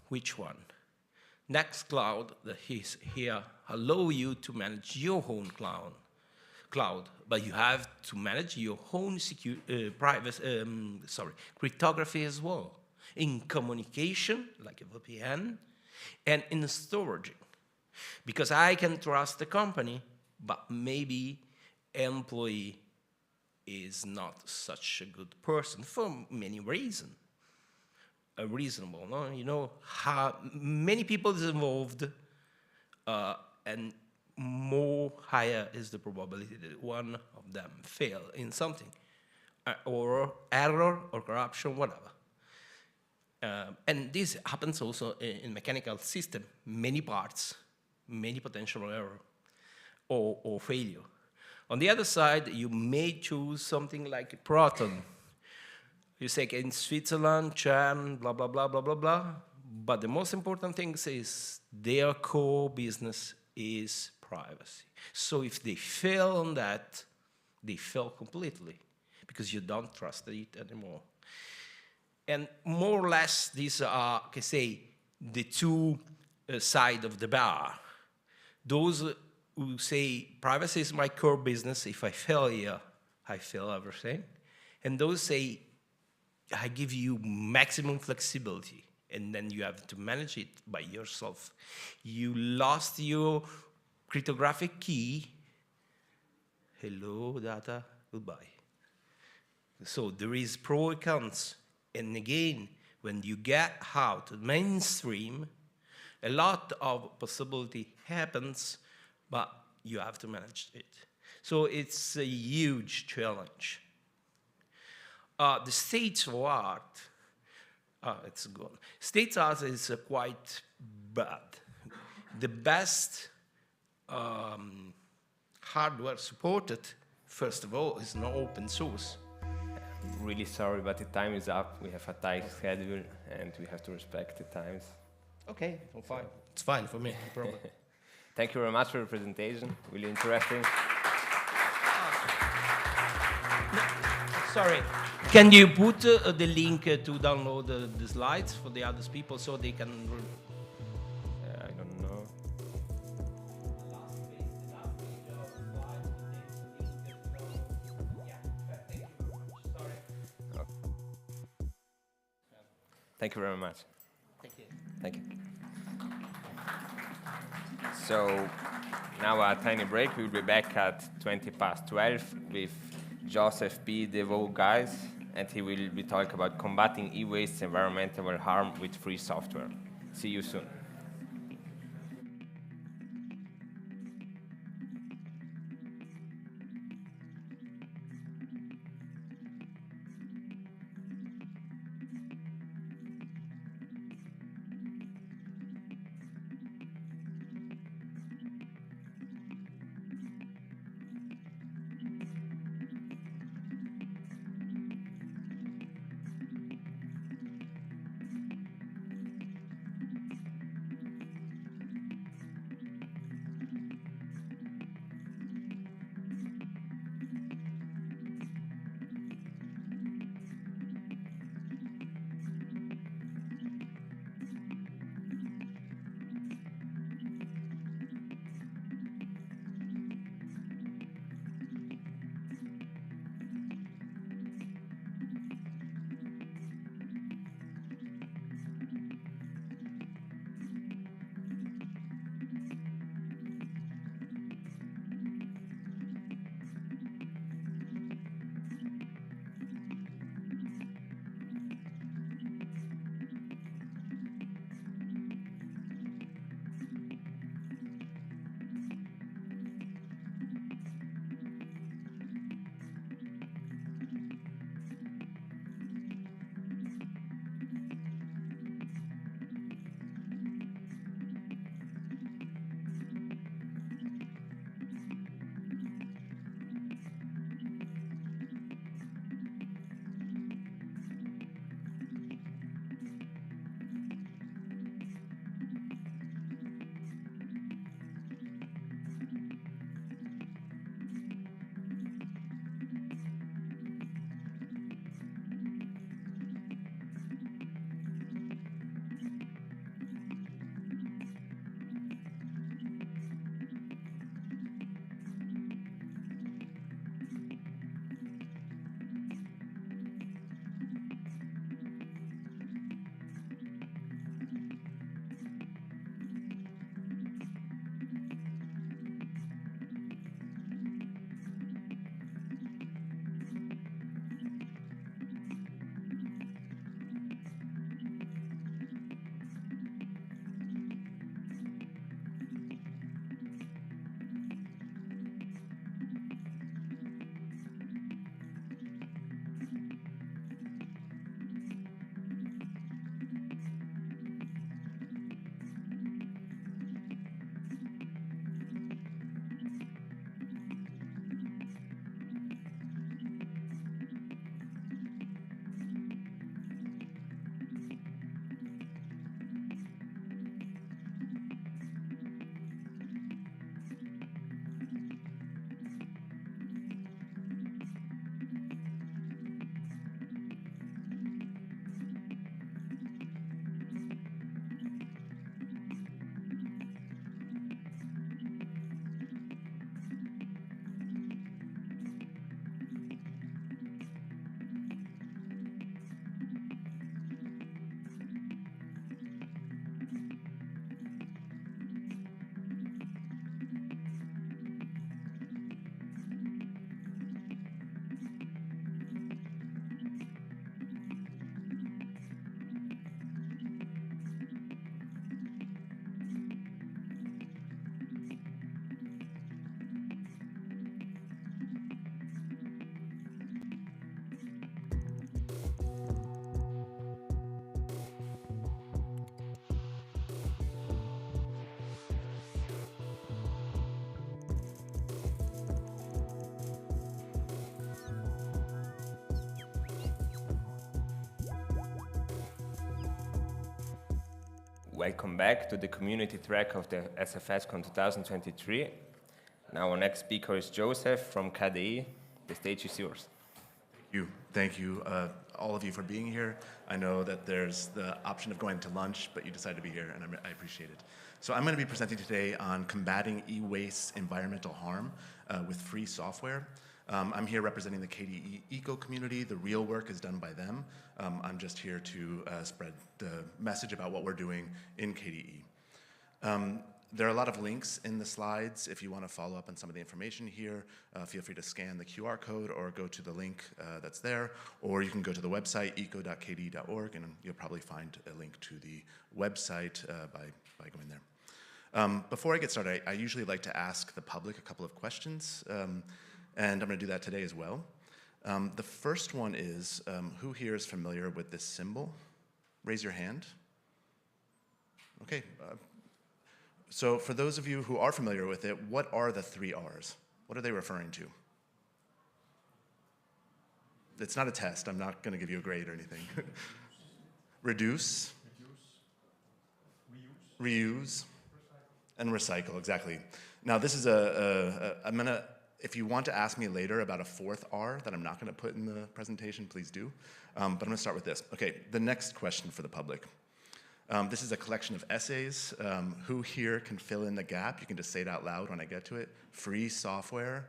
Which one? Nextcloud, that is here, allow you to manage your own cloud, but you have to manage your own cryptography as well, in communication, like a VPN, and in storage. Because I can trust the company, but maybe employee is not such a good person for many reasons. Reasonable, no? You know, how many people is involved, and more higher is the probability that one of them fail in something, or error, or corruption, whatever. And this happens also in mechanical system, many parts, many potential error, or failure. On the other side, you may choose something like Proton. You say in Switzerland, CERN, blah, blah, blah, blah, blah, blah. But the most important thing is their core business is privacy. So if they fail on that, they fail completely, because you don't trust it anymore. And more or less, these are, can say, the two sides of the bar. Those who say privacy is my core business, if I fail here, I fail everything. And those say, I give you maximum flexibility, and then you have to manage it by yourself. You lost your cryptographic key. Hello, data, goodbye. So there is pro and cons. And again, when you get out to mainstream, a lot of possibility happens, but you have to manage it. So it's a huge challenge. The state of art, it's gone. State art is quite bad. The best hardware supported, first of all, is not open source. really sorry, but the time is up. We have a tight schedule, and we have to respect the times. Okay, well, fine. It's fine for me, no problem. Thank you very much for your presentation. Really interesting. Sorry. Can you put the link to download the slides for the other people so they can... I don't know. Thank you very much. Thank you. Thank you. So now a tiny break. We'll be back at 12:20 with Joseph B. DeVoe, guys, and he will be talking about combating e-waste environmental harm with free software. See you soon. Welcome back to the community track of the SFSCon 2023. Now our next speaker is Joseph from KDE. The stage is yours. Thank you, all of you for being here. I know that there's the option of going to lunch, but you decided to be here, and I appreciate it. So I'm going to be presenting today on combating e-waste environmental harm with free software. I'm here representing the KDE eco community. The real work is done by them. I'm just here to spread the message about what we're doing in KDE. There are a lot of links in the slides. If you want to follow up on some of the information here, feel free to scan the QR code or go to the link that's there, or you can go to the website eco.kde.org, and you'll probably find a link to the website by going there. Before I get started, I usually like to ask the public a couple of questions, and I'm going to do that today as well. The first one is, who here is familiar with this symbol? Raise your hand. Okay. So for those of you who are familiar with it, what are the 3 R's? What are they referring to? It's not a test. I'm not going to give you a grade or anything. Reduce, reuse, and recycle, exactly. Now this is I'm going to, if you want to ask me later about a 4th R that I'm not going to put in the presentation, please do. But I'm going to start with this. Okay, the next question for the public. This is a collection of essays. Who here can fill in the gap? You can just say it out loud when I get to it. Free software,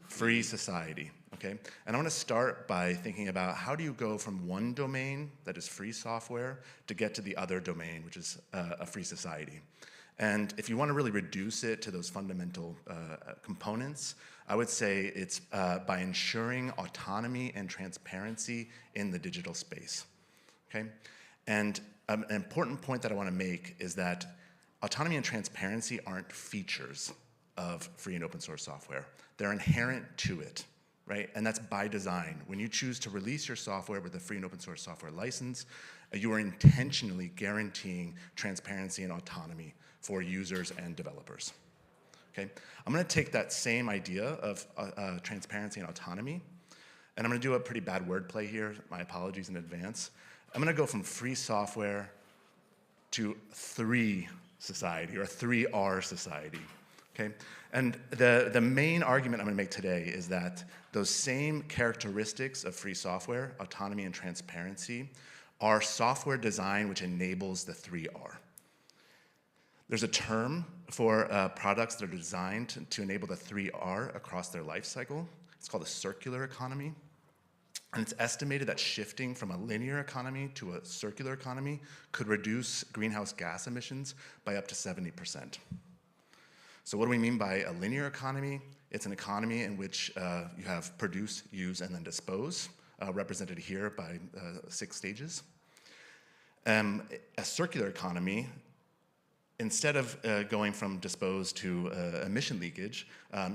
free society, okay? And I want to start by thinking about how do you go from one domain that is free software to get to the other domain, which is a free society. And if you want to really reduce it to those fundamental components, I would say it's by ensuring autonomy and transparency in the digital space, okay? And an important point that I want to make is that autonomy and transparency aren't features of free and open source software. They're inherent to it, right? And that's by design. When you choose to release your software with a free and open source software license, you are intentionally guaranteeing transparency and autonomy for users and developers, okay? I'm going to take that same idea of transparency and autonomy, and I'm going to do a pretty bad wordplay here. My apologies in advance. I'm going to go from free software to 3 society, or 3R society, okay? And the main argument I'm going to make today is that those same characteristics of free software, autonomy and transparency, are software design which enables the 3R. There's a term for products that are designed to enable the 3R across their life cycle. It's called a circular economy. And it's estimated that shifting from a linear economy to a circular economy could reduce greenhouse gas emissions by up to 70%. So what do we mean by a linear economy? It's an economy in which you have produce, use, and then dispose, represented here by 6 stages. A circular economy, instead of going from dispose to emission leakage,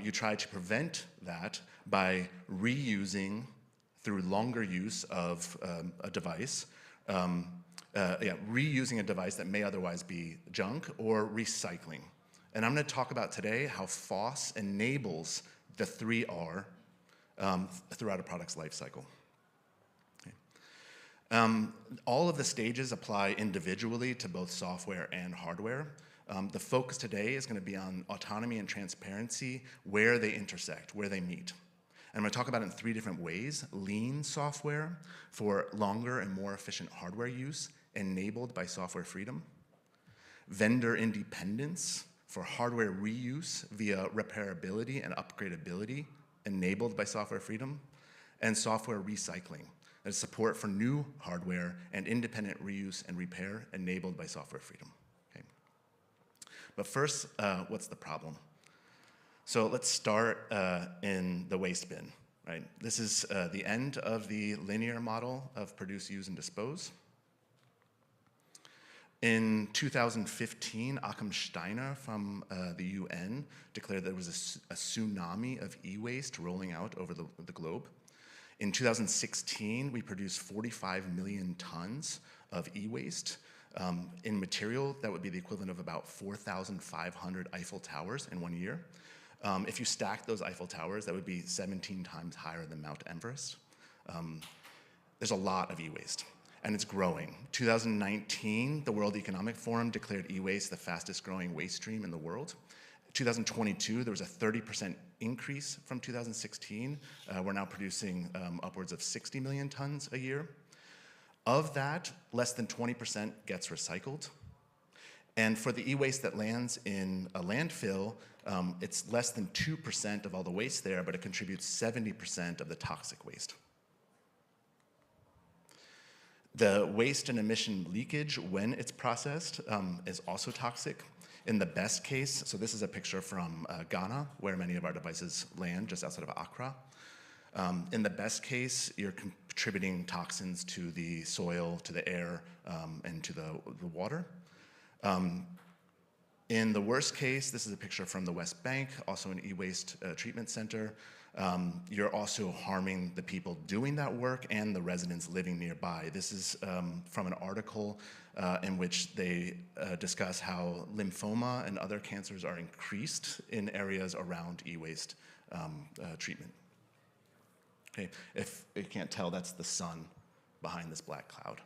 you try to prevent that by reusing through longer use of a device, reusing a device that may otherwise be junk, or recycling. And I'm going to talk about today how FOSS enables the 3R throughout a product's life cycle. Okay. All of the stages apply individually to both software and hardware. The focus today is going to be on autonomy and transparency, where they intersect, where they meet. And I'm going to talk about it in 3 different ways. Lean software for longer and more efficient hardware use enabled by software freedom. Vendor independence for hardware reuse via repairability and upgradability enabled by software freedom. And software recycling, that is support for new hardware and independent reuse and repair enabled by software freedom. Okay. But first, what's the problem? So let's start in the waste bin, right? This is the end of the linear model of produce, use, and dispose. In 2015, Achim Steiner from the UN declared there was a tsunami of e-waste rolling out over the globe. In 2016, we produced 45 million tons of e-waste. In material, that would be the equivalent of about 4,500 Eiffel Towers in 1 year. If you stack those Eiffel Towers, that would be 17 times higher than Mount Everest. There's a lot of e-waste. and it's growing. 2019, the World Economic Forum declared e-waste the fastest growing waste stream in the world. 2022, there was a 30% increase from 2016. We're now producing upwards of 60 million tons a year. Of that, less than 20% gets recycled. And for the e-waste that lands in a landfill, it's less than 2% of all the waste there, but it contributes 70% of the toxic waste. The waste and emission leakage when it's processed is also toxic. In the best case, so this is a picture from Ghana, where many of our devices land, just outside of Accra. In the best case, you're contributing toxins to the soil, to the air, and to the water. In the worst case, this is a picture from the West Bank, also an e-waste treatment center. You're also harming the people doing that work and the residents living nearby. This is from an article in which they discuss how lymphoma and other cancers are increased in areas around e-waste treatment. Okay, if you can't tell, that's the sun behind this black cloud.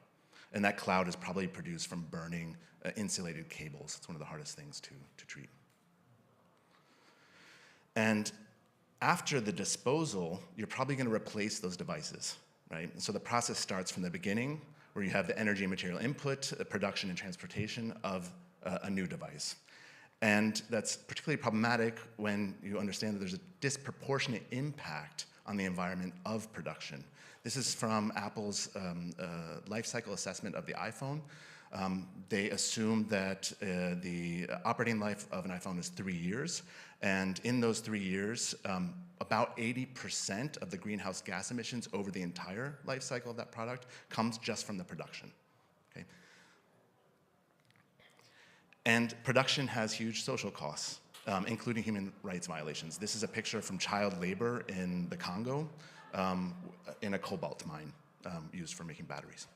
And that cloud is probably produced from burning insulated cables. It's one of the hardest things to treat. And after the disposal, you're probably going to replace those devices, right? And so the process starts from the beginning, where you have the energy and material input, production and transportation of a new device. And that's particularly problematic when you understand that there's a disproportionate impact on the environment of production. This is from Apple's life cycle assessment of the iPhone. They assume that the operating life of an iPhone is 3 years, and in those 3 years, about 80% of the greenhouse gas emissions over the entire life cycle of that product comes just from the production. Okay? And production has huge social costs, including human rights violations. This is a picture from child labor in the Congo, in a cobalt mine used for making batteries.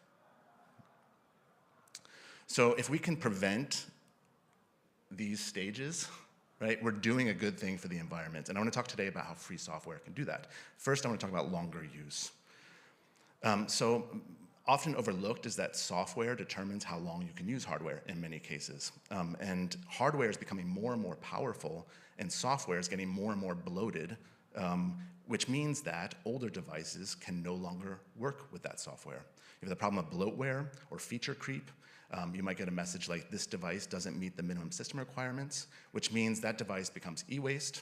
So if we can prevent these stages, right, we're doing a good thing for the environment. And I want to talk today about how free software can do that. First, I want to talk about longer use. So often overlooked is that software determines how long you can use hardware in many cases. And hardware is becoming more and more powerful, and software is getting more and more bloated, which means that older devices can no longer work with that software. You have the problem of bloatware or feature creep. You might get a message like, this device doesn't meet the minimum system requirements, which means that device becomes e-waste,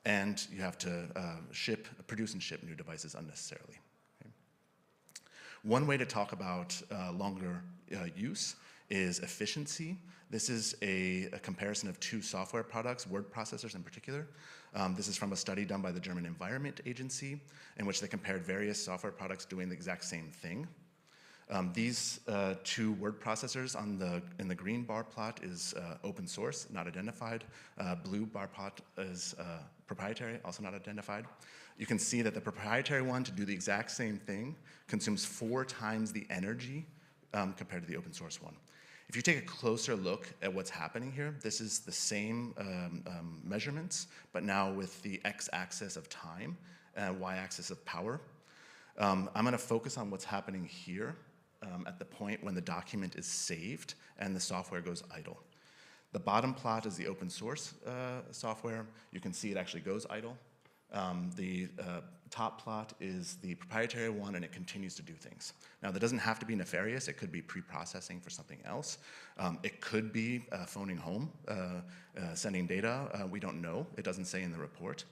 and you have to produce and ship new devices unnecessarily. Okay? One way to talk about longer use is efficiency. This is a comparison of two software products, word processors in particular. This is from a study done by the German Environment Agency, in which they compared various software products doing the exact same thing. These two word processors in the green bar plot is open source, not identified. Blue bar plot is proprietary, also not identified. You can see that the proprietary one, to do the exact same thing, consumes 4 times the energy compared to the open source one. If you take a closer look at what's happening here, this is the same measurements, but now with the x-axis of time and y-axis of power. I'm going to focus on what's happening here at the point when the document is saved and the software goes idle. The bottom plot is the open source software. You can see it actually goes idle. The top plot is the proprietary one, and it continues to do things. Now, that doesn't have to be nefarious. It could be pre-processing for something else. It could be phoning home, sending data. We don't know. It doesn't say in the report.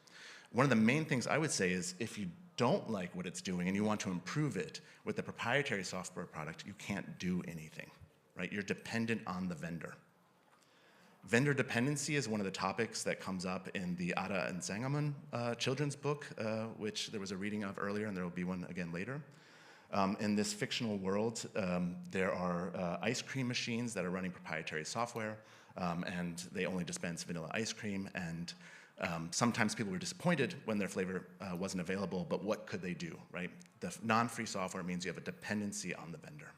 One of the main things I would say is if you don't like what it's doing and you want to improve it, with the proprietary software product, you can't do anything, right? You're dependent on the vendor. Vendor dependency is one of the topics that comes up in the Ada and Sangamon children's book, which there was a reading of earlier, and there will be one again later. In this fictional world, there are ice cream machines that are running proprietary software, and they only dispense vanilla ice cream, and sometimes people were disappointed when their flavor wasn't available, but what could they do, right? The non-free software means you have a dependency on the vendor.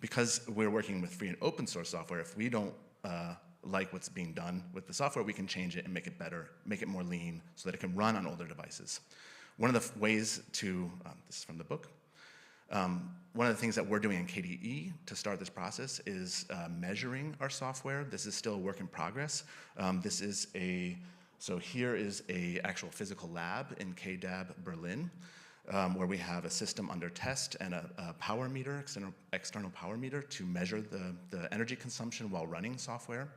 Because we're working with free and open source software, if we don't like what's being done with the software, we can change it and make it better, make it more lean, so that it can run on older devices. One of the ways to, this is from the book, One of the things that we're doing in KDE to start this process is measuring our software. This is still a work in progress. So here is a actual physical lab in KDAB Berlin, where we have a system under test and a power meter, external power meter, to measure the energy consumption while running software.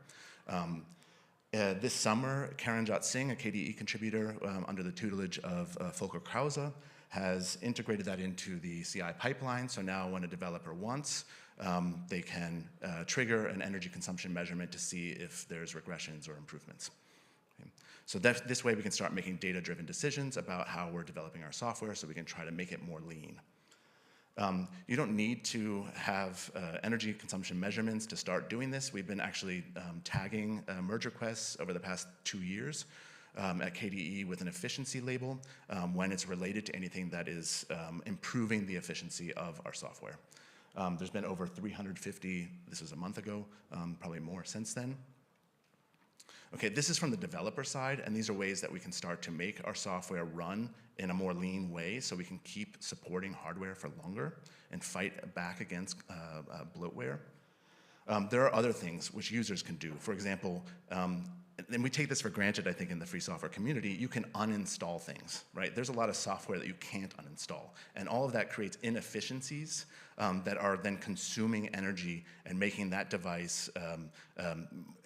This summer, Karanjot Singh, a KDE contributor under the tutelage of Volker Krause, has integrated that into the CI pipeline. So now when a developer wants, they can trigger an energy consumption measurement to see if there's regressions or improvements. Okay. So this way we can start making data-driven decisions about how we're developing our software so we can try to make it more lean. You don't need to have energy consumption measurements to start doing this. We've been actually tagging merge requests over the past 2 years at KDE with an efficiency label when it's related to anything that is improving the efficiency of our software. There's been over 350, this was a month ago, probably more since then. Okay, this is from the developer side, and these are ways that we can start to make our software run in a more lean way so we can keep supporting hardware for longer and fight back against bloatware. There are other things which users can do. For example, and we take this for granted, I think, in the free software community, you can uninstall things, right? There's a lot of software that you can't uninstall, and all of that creates inefficiencies that are then consuming energy and making that device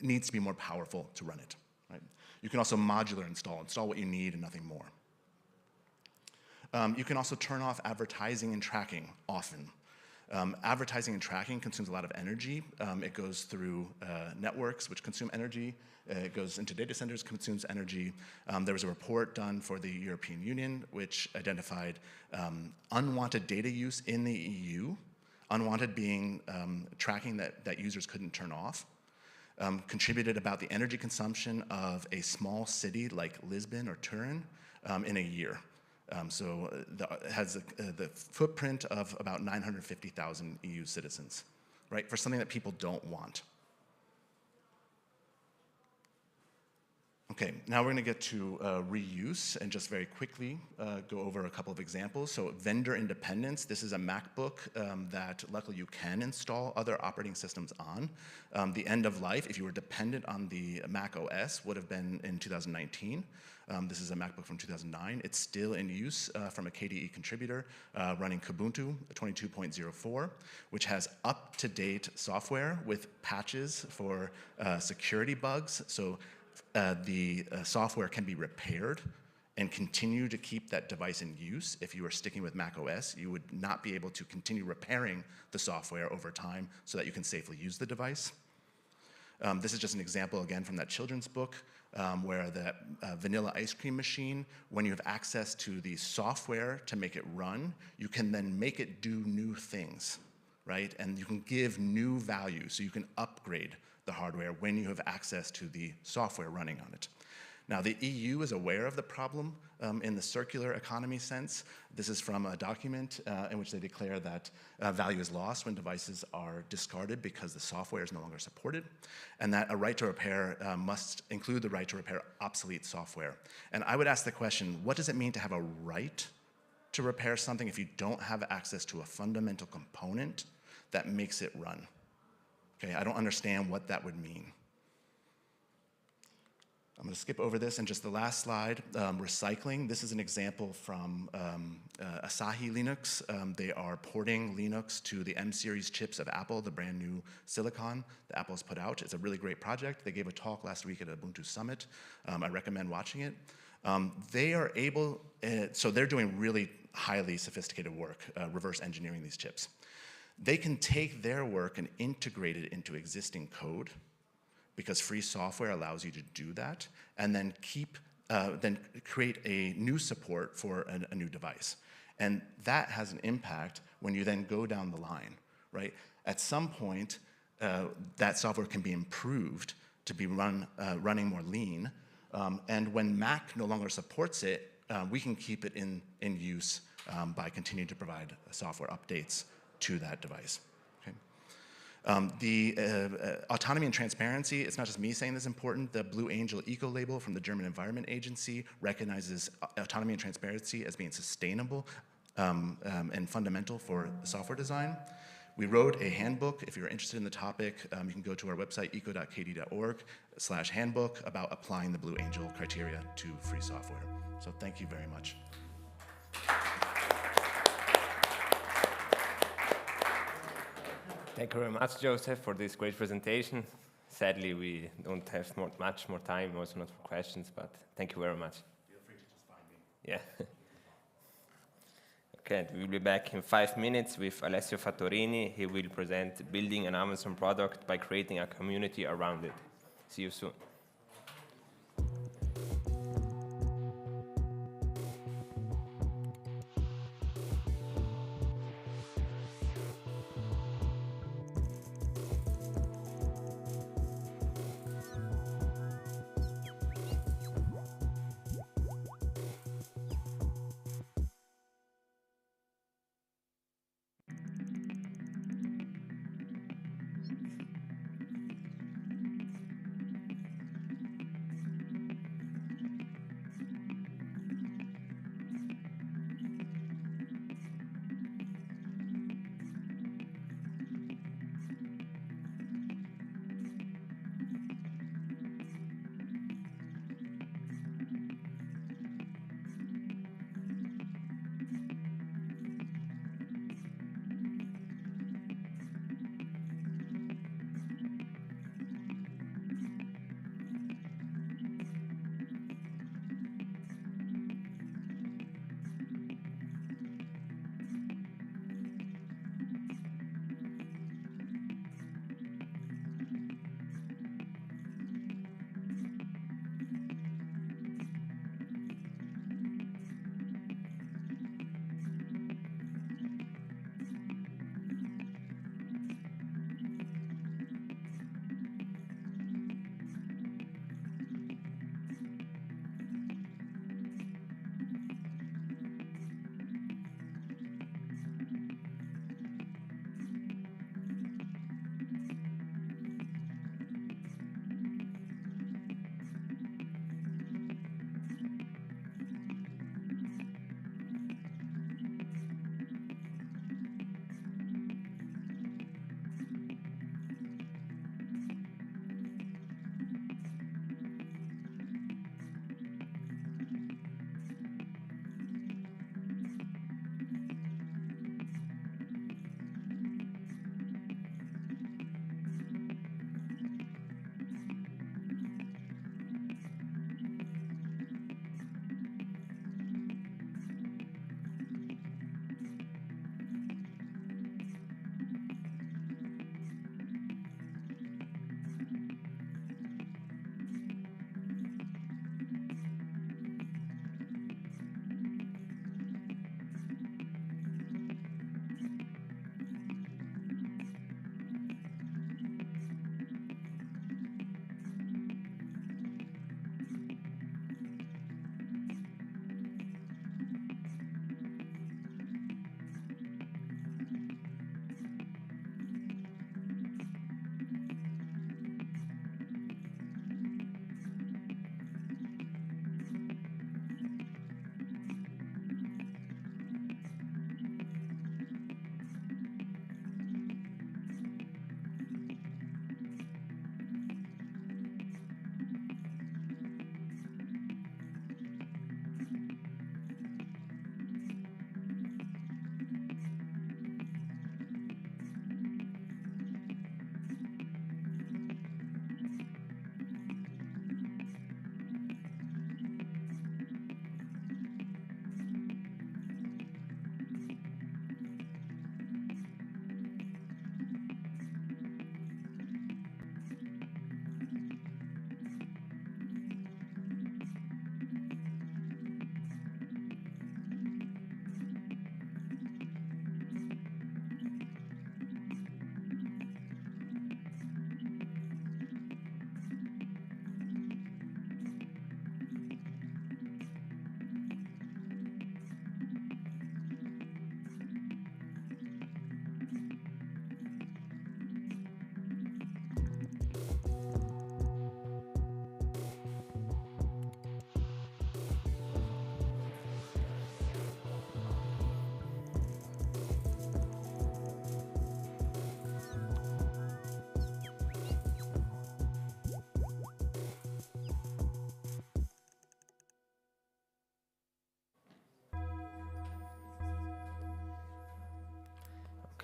needs to be more powerful to run it, right? You can also modular install what you need and nothing more. You can also turn off advertising and tracking often. Advertising and tracking consumes a lot of energy. It goes through networks, which consume energy. It goes into data centers, consumes energy. There was a report done for the European Union, which identified unwanted data use in the EU, unwanted being tracking that users couldn't turn off, contributed about the energy consumption of a small city like Lisbon or Turin in a year. So it has the footprint of about 950,000 EU citizens, right, for something that people don't want. Okay, now we're going to get to reuse and just very quickly go over a couple of examples. So vendor independence, this is a MacBook that luckily you can install other operating systems on. The end of life, if you were dependent on the Mac OS, would have been in 2019. This is a MacBook from 2009. It's still in use from a KDE contributor running Kubuntu 22.04, which has up-to-date software with patches for security bugs. So the software can be repaired and continue to keep that device in use. If you were sticking with Mac OS, you would not be able to continue repairing the software over time so that you can safely use the device. This is just an example, again, from that children's book where the vanilla ice cream machine, when you have access to the software to make it run, you can then make it do new things, right? And you can give new value, so you can upgrade the hardware when you have access to the software running on it. Now, the EU is aware of the problem in the circular economy sense. This is from a document in which they declare that value is lost when devices are discarded because the software is no longer supported, and that a right to repair must include the right to repair obsolete software. And I would ask the question, what does it mean to have a right to repair something if you don't have access to a fundamental component that makes it run? Okay, I don't understand what that would mean. I'm going to skip over this, and just the last slide, recycling. This is an example from Asahi Linux. They are porting Linux to the M-series chips of Apple, the brand new silicon that Apple's put out. It's a really great project. They gave a talk last week at Ubuntu Summit. I recommend watching it. They are able, so they're doing really highly sophisticated work, reverse engineering these chips. They can take their work and integrate it into existing code, because free software allows you to do that, and then create a new support for a new device. And that has an impact when you then go down the line, right? At some point, that software can be improved to be running more lean, and when Mac no longer supports it, we can keep it in use by continuing to provide software updates to that device. The autonomy and transparency, it's not just me saying this is important. The Blue Angel Eco label from the German Environment Agency recognizes autonomy and transparency as being sustainable. and fundamental for software design. We wrote a handbook. If you're interested in the topic, you can go to our website, eco.kd.org/handbook, about applying the Blue Angel criteria to free software. So thank you very much. Thank you very much, Joseph, for this great presentation. Sadly, we don't have much more time, also not for questions, but thank you very much. Feel free to just find me. Yeah. Okay, we'll be back in 5 minutes with Alessio Fattorini. He will present building an Amazon product by creating a community around it. See you soon.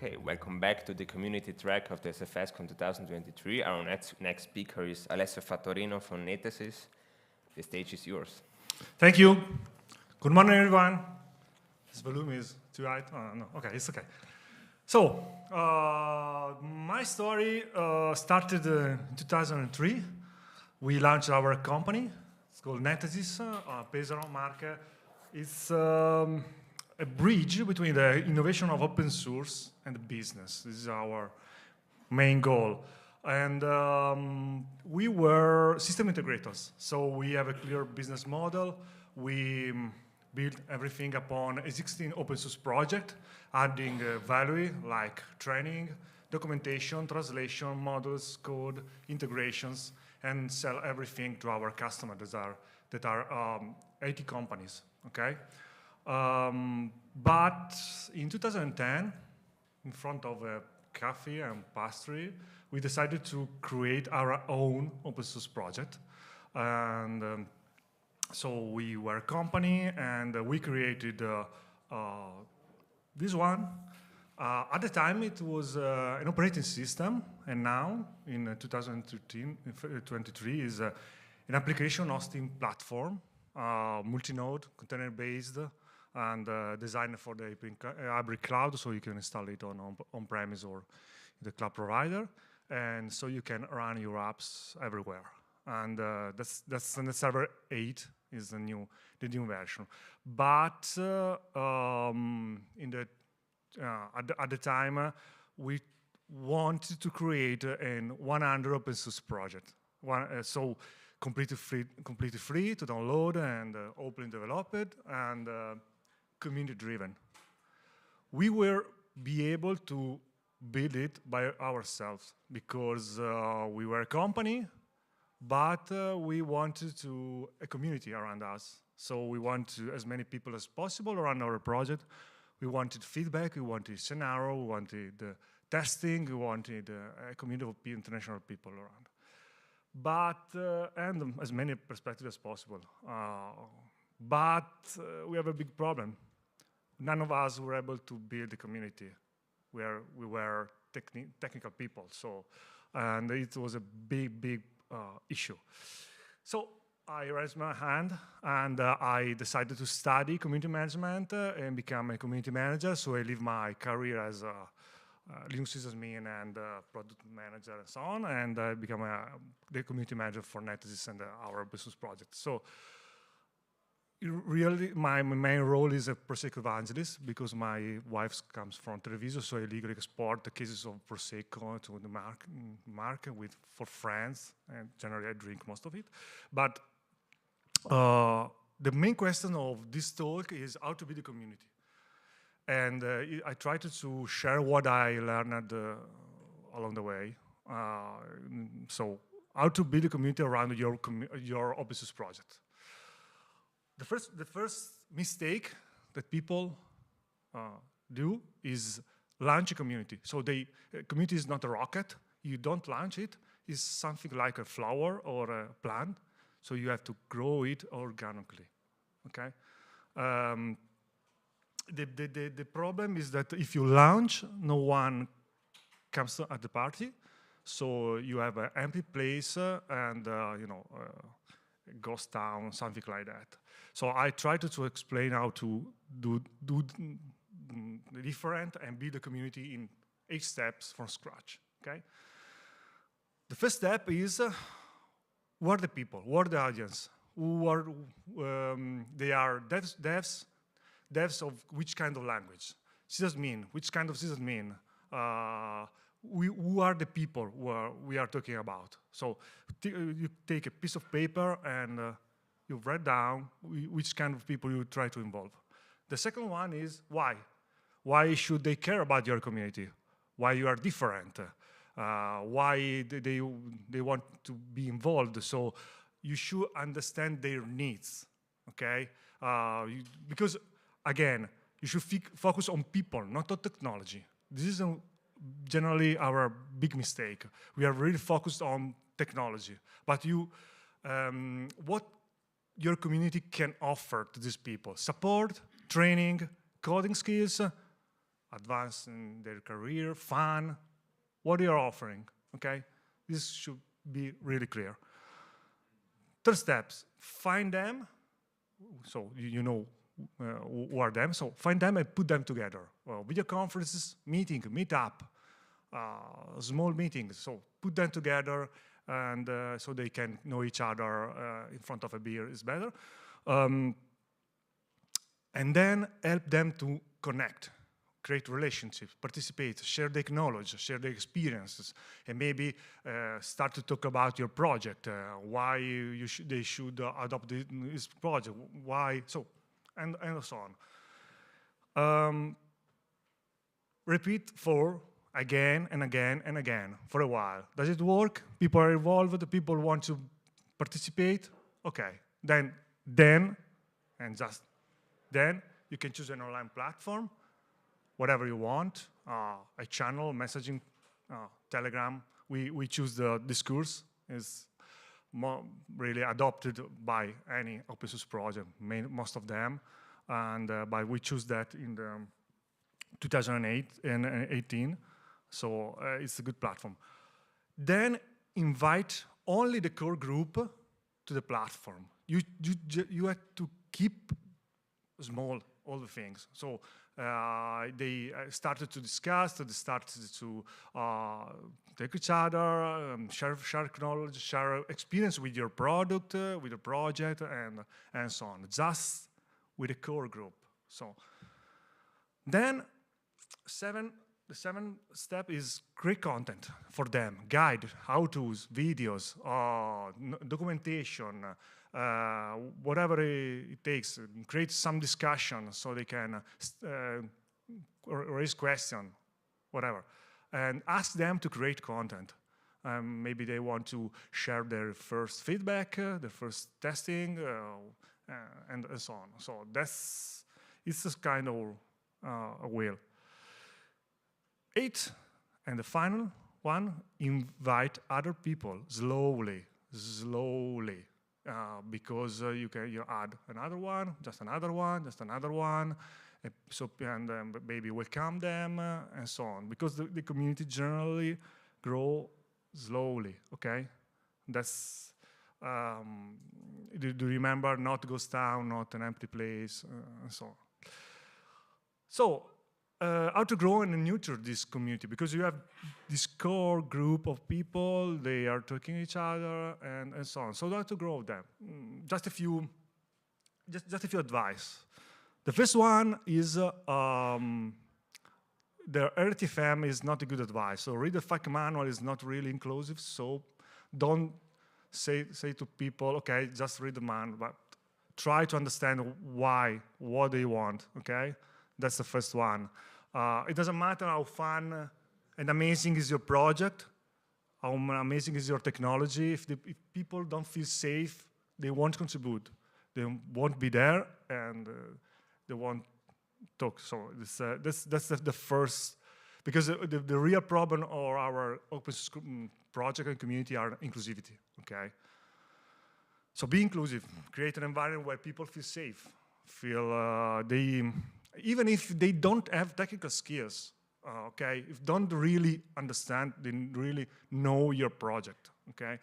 Okay, welcome back to the community track of the SFSCon 2023. Our next speaker is Alessio Fattorino from Netesis. The stage is yours. Thank you. Good morning, everyone. This volume is too high. Oh, no, okay, it's okay. So, my story started in 2003. We launched our company. It's called Netesis, based around Marke. It's a bridge between the innovation of open source and the business. This is our main goal. And we were system integrators. So we have a clear business model. We built everything upon existing open source project, adding value like training, documentation, translation, models, code, integrations, and sell everything to our customers that are IT companies, okay? But in 2010, in front of a cafe and pastry, we decided to create our own open source project. And so we were a company, and we created this one. At the time, it was an operating system, and now, in 2023, is an application hosting platform, multi-node, container-based, and designed for the hybrid cloud, so you can install it on-premise or the cloud provider, and so you can run your apps everywhere. And that's the server 8 is the new version. But at the time, we wanted to create a 100 open source project. So completely free to download and openly developed and community-driven. We will be able to build it by ourselves because we were a company, but we wanted a community around us. So we wanted as many people as possible around our project. We wanted feedback, we wanted scenario, we wanted testing, we wanted a community of international people around. But, and as many perspectives as possible. But we have a big problem. None of us were able to build a community where we were technical people. So, and it was a big issue. So I raised my hand and I decided to study community management and become a community manager. So I live my career as a Linux sysadmin and product manager and so on, and I become the community manager for Netesis and our business project. So really, my main role is a Prosecco evangelist because my wife comes from Treviso, so I legally export the cases of Prosecco to the market for friends, and generally I drink most of it. But the main question of this talk is how to build a community. And I tried to share what I learned along the way. So how to build a community around your open source project. The first mistake that people do is launch a community. So community is not a rocket. You don't launch it. It's something like a flower or a plant. So you have to grow it organically, okay? The problem is that if you launch, no one comes at the party. So you have an empty place and, ghost town, something like that. So I tried to explain how to do different and build a community in 8 steps from scratch, okay? The first step is, who are the people? Who are the audience? They are devs of which kind of language? Sysadmin, which kind of sysadmin? Who are the people we are talking about? So you take a piece of paper and you write down which kind of people you try to involve. The second one is why? Why should they care about your community? Why you are different? Why they want to be involved? So you should understand their needs, okay? Because again, you should focus on people, not on technology. This is generally our big mistake. We are really focused on technology, but what your community can offer to these people: support, training, coding skills, advance in their career, fun, what you're offering, okay? This should be really clear. Third steps, find them. So you know who are them. So find them and put them together. Well, video conferences, meeting, meetup, small meetings. So put them together, and so they can know each other in front of a beer is better. And then help them to connect, create relationships, participate, share their knowledge, share their experiences, and maybe start to talk about your project, why they should adopt this project, why, so, and so on. Repeat for again and again and again for a while. Does it work? People are involved, people want to participate? Okay, then, and just then, you can choose an online platform, whatever you want, a channel, messaging, Telegram. We choose the Discourse. It's really adopted by any open source project, most of them. And but we choose that in the 2008 and 18. So it's a good platform. Then invite only the core group to the platform. You have to keep small, all the things. So they started to discuss, they started to take each other, share knowledge, share experience with your product, with your project, and so on, just with a core group. So then the seventh step is create content for them, guide, how-tos, videos, documentation, whatever it takes, create some discussion so they can raise questions, whatever. And ask them to create content. Maybe they want to share their first feedback, their first testing, and so on. So it's a kind of a wheel. 8, and the final one, invite other people slowly, because you add another one, just another one, just another one, and maybe welcome them, and so on, because the community generally grow slowly, okay? That's, do you remember, not ghost town, not an empty place, and so on. So, how to grow and nurture this community, because you have this core group of people, they are talking to each other, and so on. So how to grow them? Just a few advice. The first one is the RTFM is not a good advice. So read the FAQ manual is not really inclusive, so don't say to people, okay, just read the manual, but try to understand what they want, okay? That's the first one. It doesn't matter how fun and amazing is your project, how amazing is your technology. If people don't feel safe, they won't contribute. They won't be there, and they won't talk. So that's the first, because the real problem of our open source project and community are inclusivity, okay? So be inclusive, create an environment where people feel safe, feel even if they don't have technical skills, okay, if don't really understand, they really know your project, okay,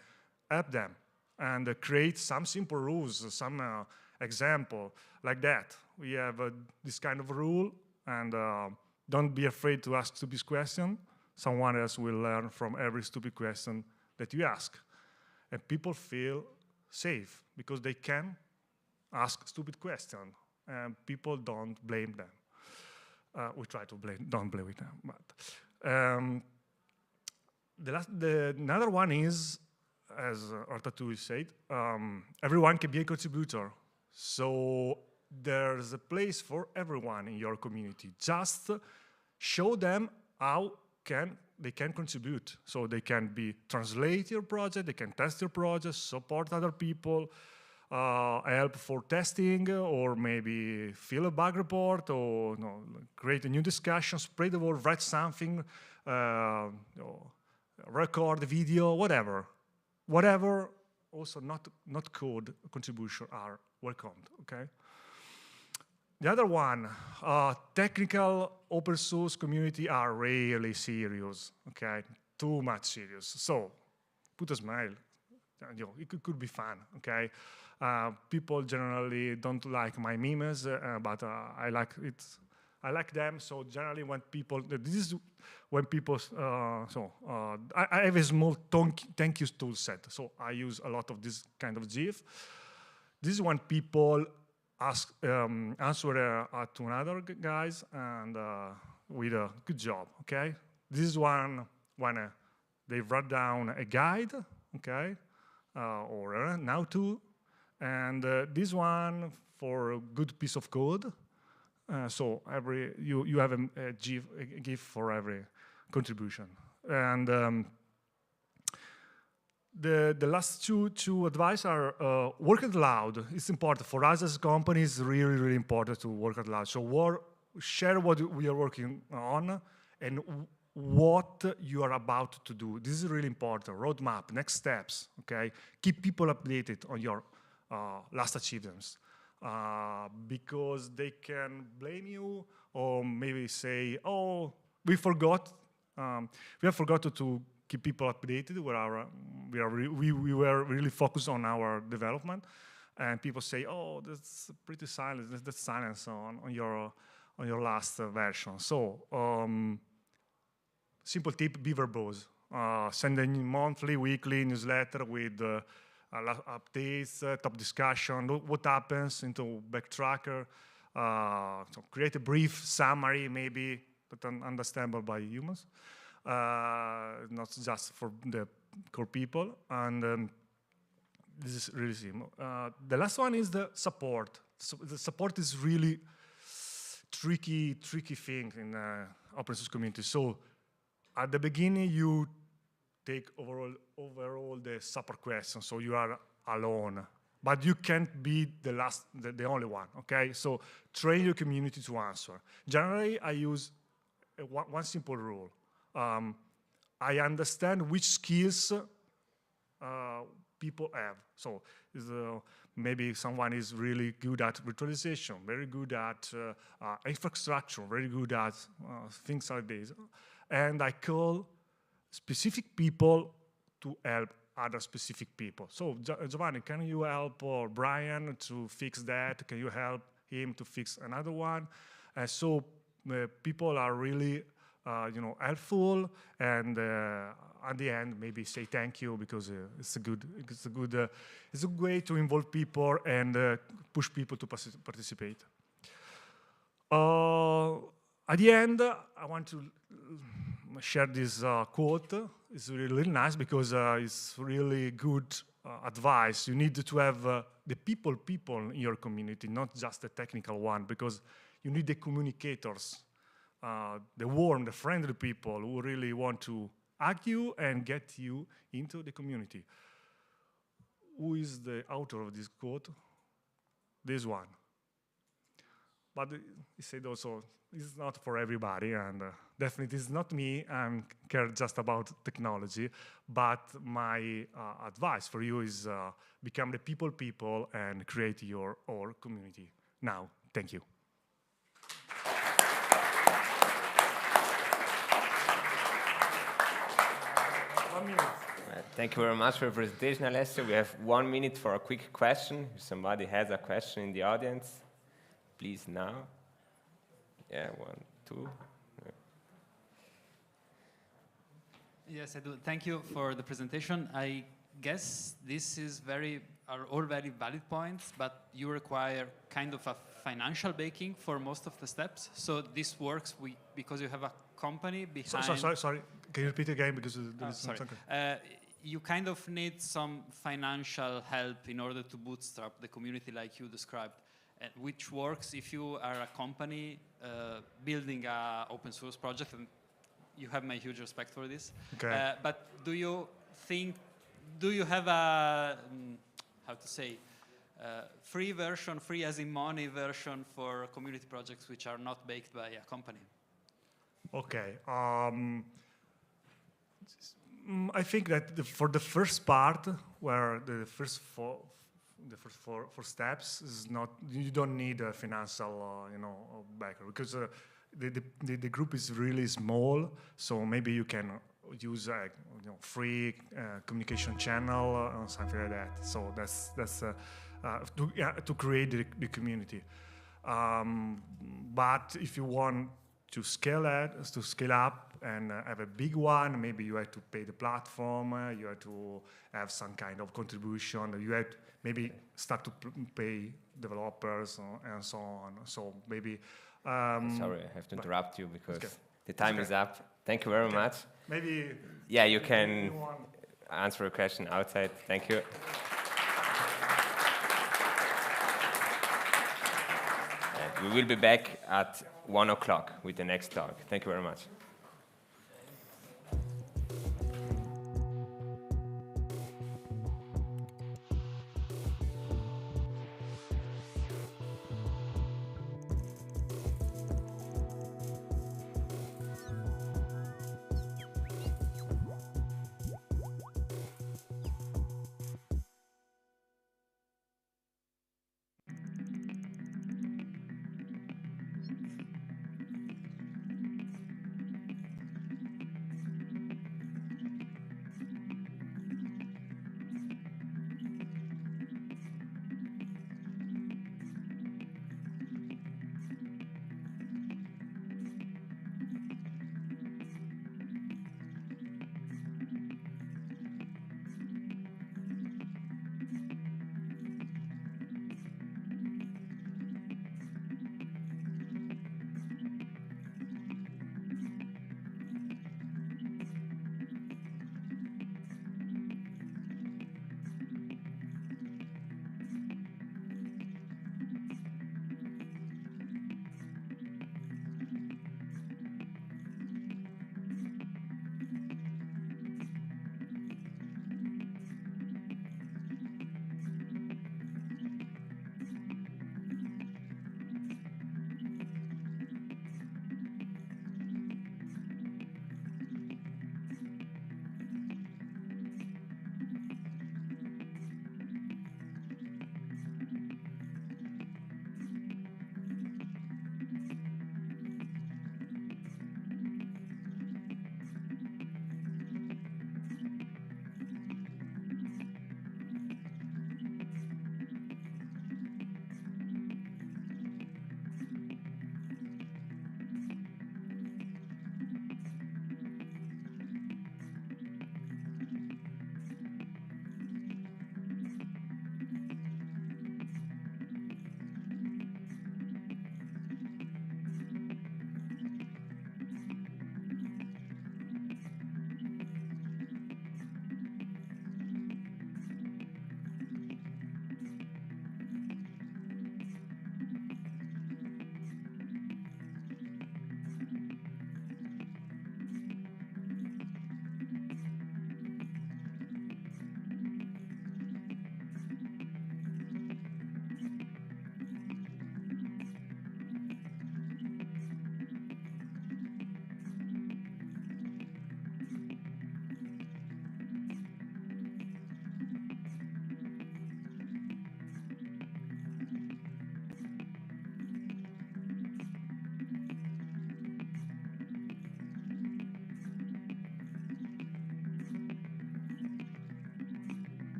help them and create some simple rules, some example like that. We have this kind of rule, and don't be afraid to ask stupid question. Someone else will learn from every stupid question that you ask. And people feel safe because they can ask stupid questions. And people don't blame them. We try to don't blame them. But another one is, as OW2 said, everyone can be a contributor. So there's a place for everyone in your community. Just show them how they can contribute. So they can translate your project, they can test your project, support other people, help for testing, or maybe fill a bug report, or create a new discussion, spread the word, write something, record a video, whatever. Whatever, also not code contribution are welcomed, okay? The other one, technical open source community are really serious, okay? Too much serious. So, put a smile. It could be fun, okay? People generally don't like my memes, but I like it. I like them. So generally, when people, this is when people. I have a small thank you tool set. So I use a lot of this kind of GIF. This is when people answer to another guys and with a good job. Okay. This is one when they write down a guide. Okay. Or an how-to, and this one for a good piece of code. So you have a GIF for every contribution. And the last two advice are work out loud. It's important for us as a company. It's really important to work out loud. So share what we are working on and what you are about to do. This is really important. Roadmap, next steps, okay? Keep people updated on your last achievements because they can blame you or maybe say, oh, we forgot. We have forgotten to keep people updated. We were really focused on our development. And people say, oh, that's pretty silent. That's silence on your last version. So, simple tip, be verbose. Send a monthly, weekly newsletter with updates, top discussion, what happens into Backtracker. So create a brief summary, maybe, but understandable by humans, not just for the core people. And this is really simple. The last one is the support. So the support is really tricky thing in open source community. So at the beginning, you take overall the support question, so you are alone. But you can't be the only one, okay? So train your community to answer. Generally, I use one simple rule. I understand which skills people have. So maybe someone is really good at virtualization, very good at infrastructure, very good at things like this. And I call specific people to help other specific people. So Giovanni, can you help Brian to fix that? Can you help him to fix another one? So people are really helpful, and at the end maybe say thank you because it's a good way to involve people and push people to participate. At the end, I want to share this quote. It's really nice because it's really good advice. You need to have the people in your community, not just the technical one, because you need the communicators, the warm, the friendly people who really want to hug you and get you into the community. Who is the author of this quote? This one. But he said also, it's not for everybody, and definitely it's not me. I care just about technology, but my advice for you is become the people and create your own community. Now, thank you. Thank you very much for your presentation, Alessio. We have 1 minute for a quick question. If somebody has a question in the audience, please now. Yeah, 1, 2. Yes, I do. Thank you for the presentation. I guess this are all very valid points, but you require kind of a financial backing for most of the steps. So this works because you have a company behind. Sorry. Can you repeat again because there is sorry. some. You kind of need some financial help in order to bootstrap the community like you described, which works if you are a company building an open source project, and you have my huge respect for this. Okay. But do you have a, free version, free as in money version for community projects which are not baked by a company? Okay. I think that for the first part, where the first the first four steps is not. You don't need a financial, backer, because the group is really small. So maybe you can use free communication channel or something like that. So that's to create the community. But if you want to scale up and have a big one, maybe you have to pay the platform, you have to have some kind of contribution, you have to maybe start to pay developers and so on. So maybe... Sorry, I have to interrupt you because okay. the time is up. Thank you very much. Maybe... Yeah, you can answer a question outside. Thank you. We will be back at 1 o'clock with the next talk. Thank you very much.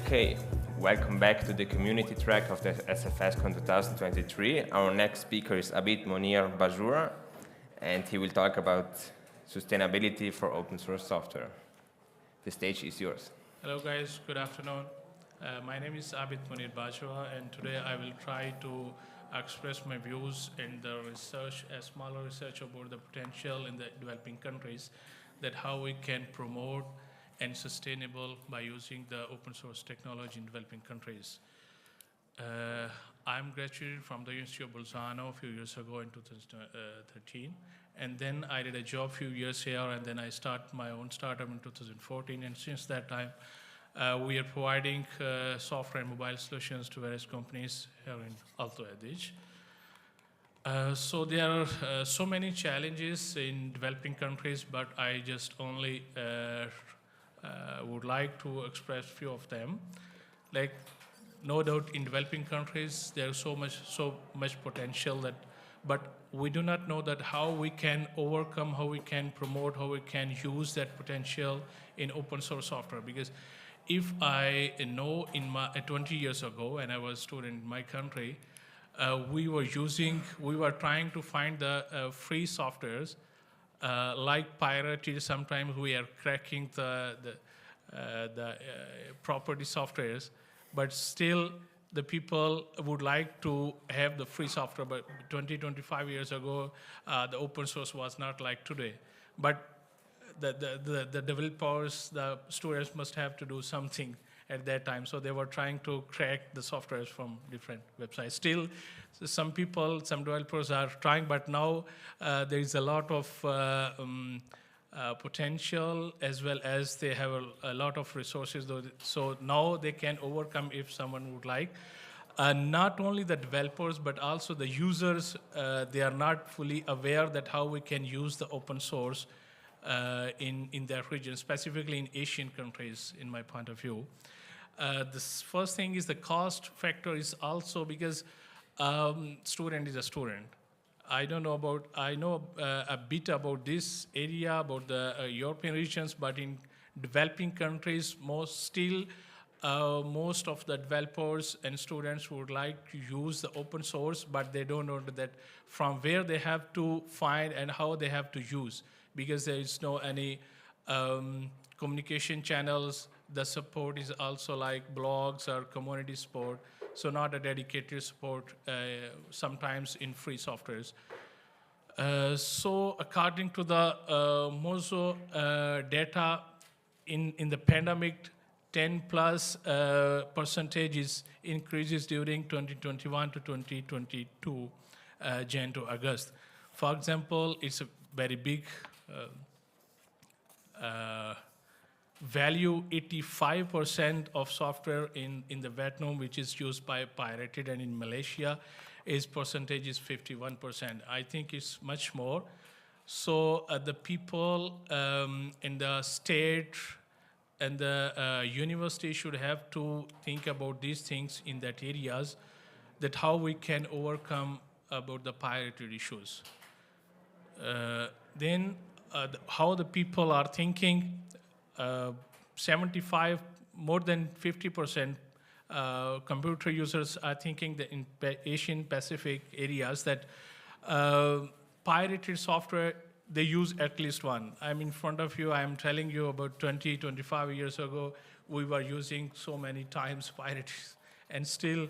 Okay, welcome back to the community track of the SFSCon 2023. Our next speaker is Abid Monir Bajoura, and he will talk about sustainability for open source software. The stage is yours. Hello guys, good afternoon. My name is Abid Monir Bajoura, and today I will try to express my views in the research, a smaller research about the potential in the developing countries, that how we can promote and sustainable by using the open source technology in developing countries. I'm graduated from the University of Bolzano a few years ago in 2013, and then I did a job few years here, and then I started my own startup in 2014, and since that time we are providing software and mobile solutions to various companies here in Alto Adige. So there are so many challenges in developing countries, but I just only would like to express few of them. Like, no doubt in developing countries there's so much potential, that but we do not know that how we can overcome, how we can promote, how we can use that potential in open source software. Because if I know in my 20 years ago when I was a student in my country, we were trying to find the free softwares, like pirated. Sometimes we are cracking the property softwares, but still the people would like to have the free software. But 25 years ago, the open source was not like today. But the developers, the students must have to do something at that time. So they were trying to crack the softwares from different websites. Still, some developers are trying, but now there is a lot of potential, as well as they have a lot of resources. So now they can overcome if someone would like. Not only the developers, but also the users, they are not fully aware that how we can use the open source in their region, specifically in Asian countries, in my point of view. The first thing is the cost factor is also because student is a student. I know a bit about this area, about the European regions, but in developing countries, most of the developers and students would like to use the open source, but they don't know that from where they have to find and how they have to use, because there is no any communication channels. The support is also like blogs or community support, so not a dedicated support sometimes in free softwares. So according to the Mozo data, in the pandemic, 10+ % increases during 2021 to 2022, Jan to August. For example, it's a very big value. 85% of software in the Vietnam, which is used by pirated, and in Malaysia, percentage is 51%. I think it's much more. So the people in the state and the university should have to think about these things in that areas, that how we can overcome about the pirated issues. Then how the people are thinking, 75, more than 50% computer users are thinking that in Asian Pacific areas that pirated software, they use at least one. I'm in front of you, I'm telling you about 25 years ago, we were using so many times pirated, and still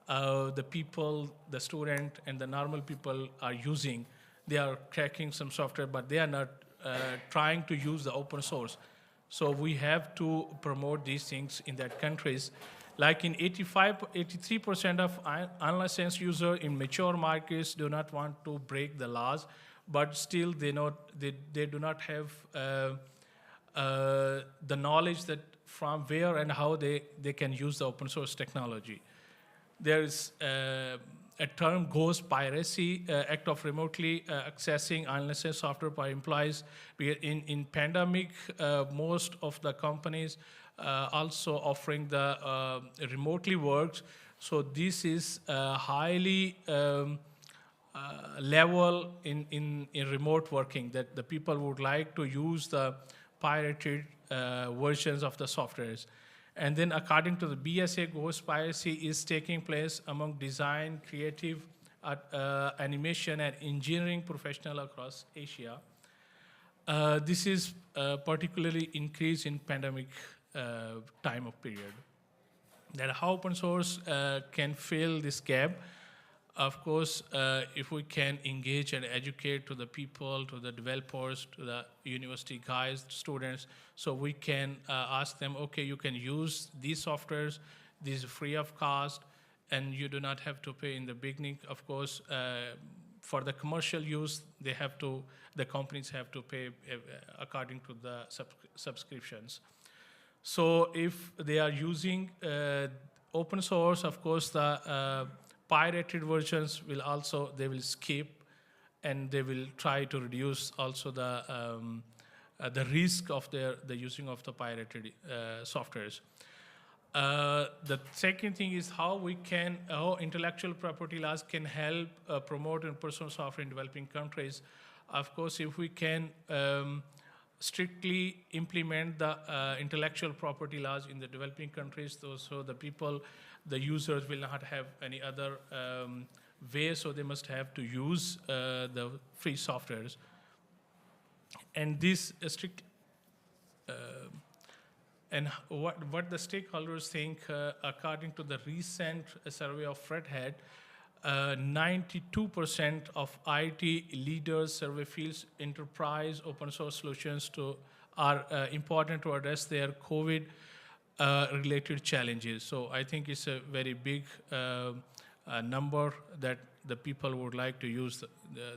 the people, the student and the normal people are using. They are cracking some software, but they are not trying to use the open source. So we have to promote these things in that countries. Like in 83% of unlicensed users in mature markets do not want to break the laws, but still they do not have the knowledge that from where and how they can use the open source technology. There is a term goes piracy, act of remotely accessing unlicensed software by implies. In pandemic, most of the companies also offering the remotely works. So this is highly level in remote working, that the people would like to use the pirated versions of the softwares. And then according to the BSA, ghost piracy is taking place among design, creative, animation, and engineering professionals across Asia. This is particularly increased in pandemic time of period. That how open source can fill this gap. Of course, if we can engage and educate to the people, to the developers, to the university guys, students, so we can ask them, okay, you can use these softwares, these are free of cost, and you do not have to pay in the beginning. Of course, for the commercial use, the companies have to pay according to the subscriptions. So if they are using open source, of course, the pirated versions they will skip, and they will try to reduce also the risk of the using of the pirated softwares. The second thing is how intellectual property laws can help promote and personal software in developing countries. Of course, if we can strictly implement the intellectual property laws in the developing countries, so the users will not have any other way, so they must have to use the free softwares. And this strict, and what the stakeholders think, according to the recent survey of Red Hat, 92% of IT leaders survey feels enterprise open source solutions are important to address their COVID related challenges. So I think it's a very big number that the people would like to use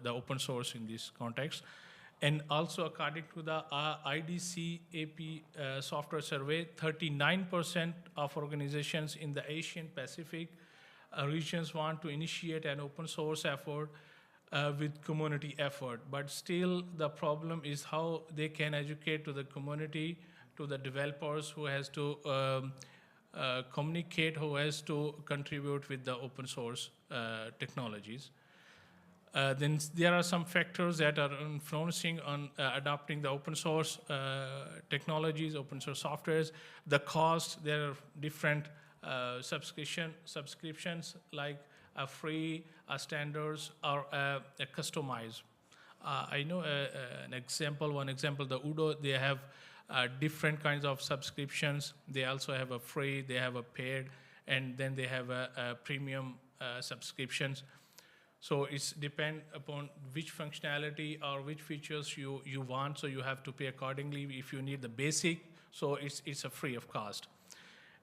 the open source in this context. And also according to the IDC AP software survey, 39% of organizations in the Asian Pacific regions want to initiate an open source effort with community effort. But still the problem is how they can educate to the community, to the developers who has to communicate, who has to contribute with the open source technologies. Then there are some factors that are influencing on adopting the open source technologies, open source softwares. The cost, there are different subscriptions like a free, standards, or a customized. I know one example, the OW2, they have different kinds of subscriptions. They also have a free, they have a paid, and then they have a premium subscriptions. So it's depend upon which functionality or which features you want, so you have to pay accordingly. If you need the basic, so it's a free of cost.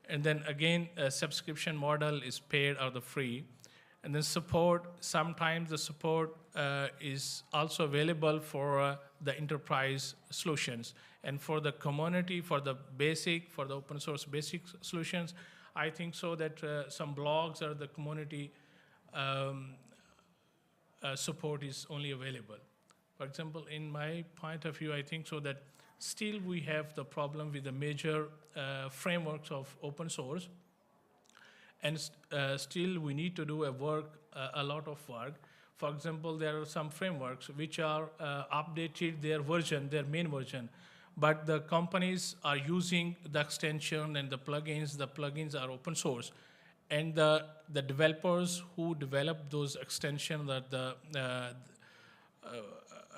And then again, a subscription model is paid or the free. And then support, sometimes the support is also available for the enterprise solutions. And for the community, for the open source basic solutions, I think so that some blogs or the community support is only available. For example, in my point of view, I think so that still we have the problem with the major frameworks of open source, and still we need to do a lot of work. For example, there are some frameworks which are updated their main version, but the companies are using the extension and the plugins are open source. And the developers who develop those extensions, the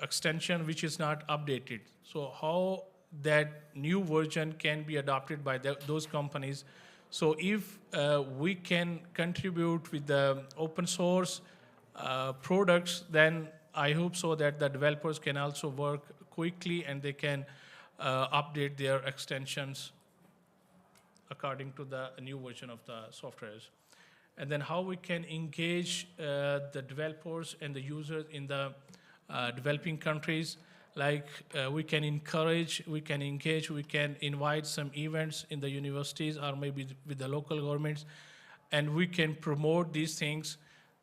extension which is not updated. So how that new version can be adopted by those companies. So if we can contribute with the open source products, then I hope so that the developers can also work quickly and they can update their extensions according to the new version of the softwares. And then how we can engage the developers and the users in the developing countries. Like we can encourage, we can engage, we can invite some events in the universities or maybe with the local governments, and we can promote these things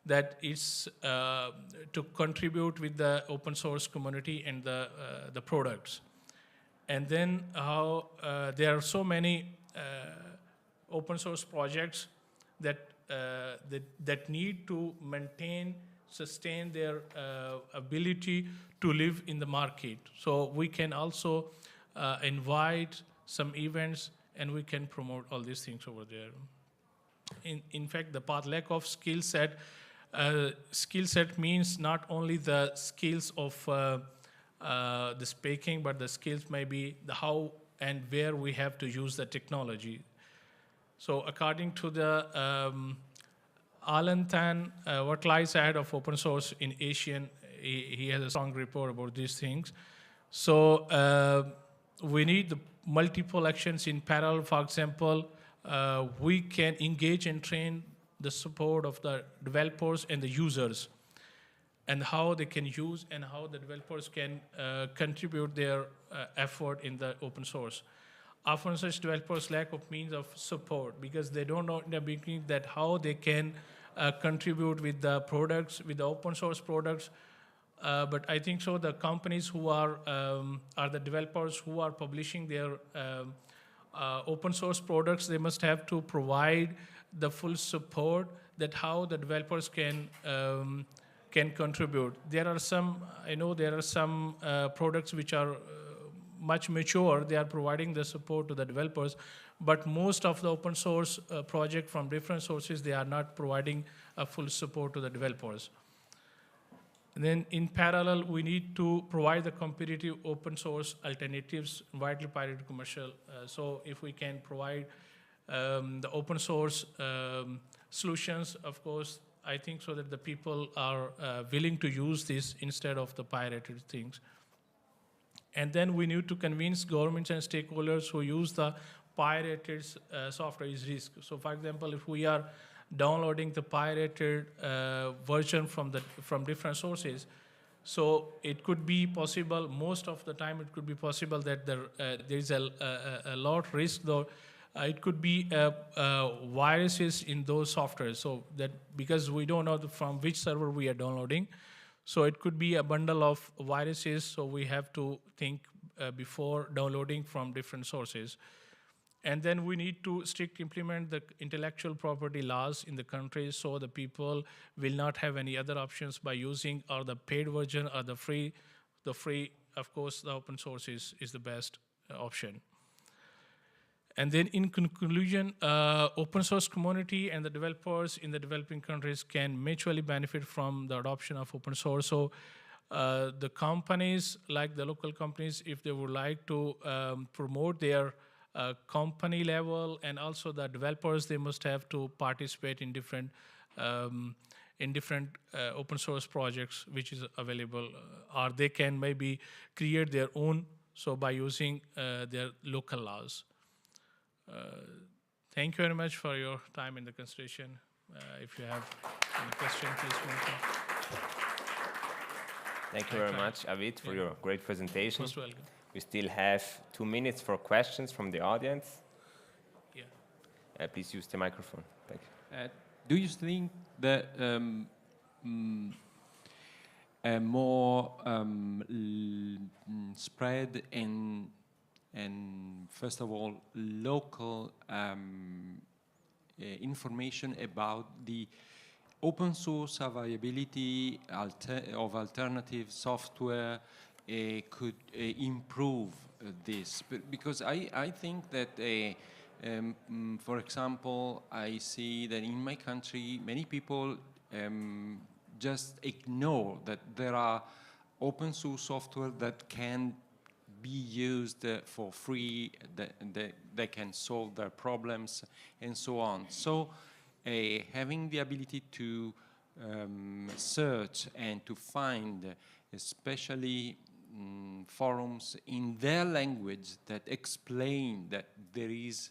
that is to contribute with the open source community and the products. And then how there are so many open source projects that need to sustain their ability to live in the market. So we can also invite some events and we can promote all these things over there. In fact, the lack of skill set means not only the skills of the speaking, but the skills may be the how and where we have to use the technology. So according to the Alan Tan, what lies ahead of open source in Asian, he has a strong report about these things. So we need the multiple actions in parallel. For example, we can engage and train the support of the developers and the users, and how they can use and how the developers can contribute their effort in the open source. Often such developers lack of means of support because they don't know in the beginning that how they can contribute with the products, with the open source products. But I think so the companies who are the developers who are publishing their open source products, they must have to provide the full support that how the developers can contribute. There are some, I know there are some products which are much mature, they are providing the support to the developers, but most of the open source project from different sources, they are not providing a full support to the developers. And then in parallel, we need to provide the competitive open source alternatives, widely pirated commercial. So if we can provide the open source solutions, of course, I think so that the people are willing to use this instead of the pirated things. And then we need to convince governments and stakeholders who use the pirated software is risk. So for example, if we are downloading the pirated version from different sources, so it could be possible, most of the time it could be possible that there is a lot risk though. It could be viruses in those softwares, so that because we don't know from which server we are downloading, so it could be a bundle of viruses, so we have to think before downloading from different sources. And then we need to strictly implement the intellectual property laws in the country so the people will not have any other options by using or the paid version or the free. The free, of course, the open source is the best option. And then in conclusion, open source community and the developers in the developing countries can mutually benefit from the adoption of open source. So the companies, like the local companies, if they would like to promote their company level, and also the developers, they must have to participate in different open source projects which is available, or they can maybe create their own, so by using their local laws. Thank you very much for your time and the consideration. If you have any question, please welcome. Thank you very much, Avid, for your great presentation. Most welcome. We still have 2 minutes for questions from the audience. Yeah. Please use the microphone. Thank you. Do you think that a more spread and first of all local information about the open source availability of alternative software could improve this? Because I think that for example, I see that in my country many people just ignore that there are open source software that can be used for free, that they can solve their problems and so on. So having the ability to search and to find especially forums in their language that explain that there is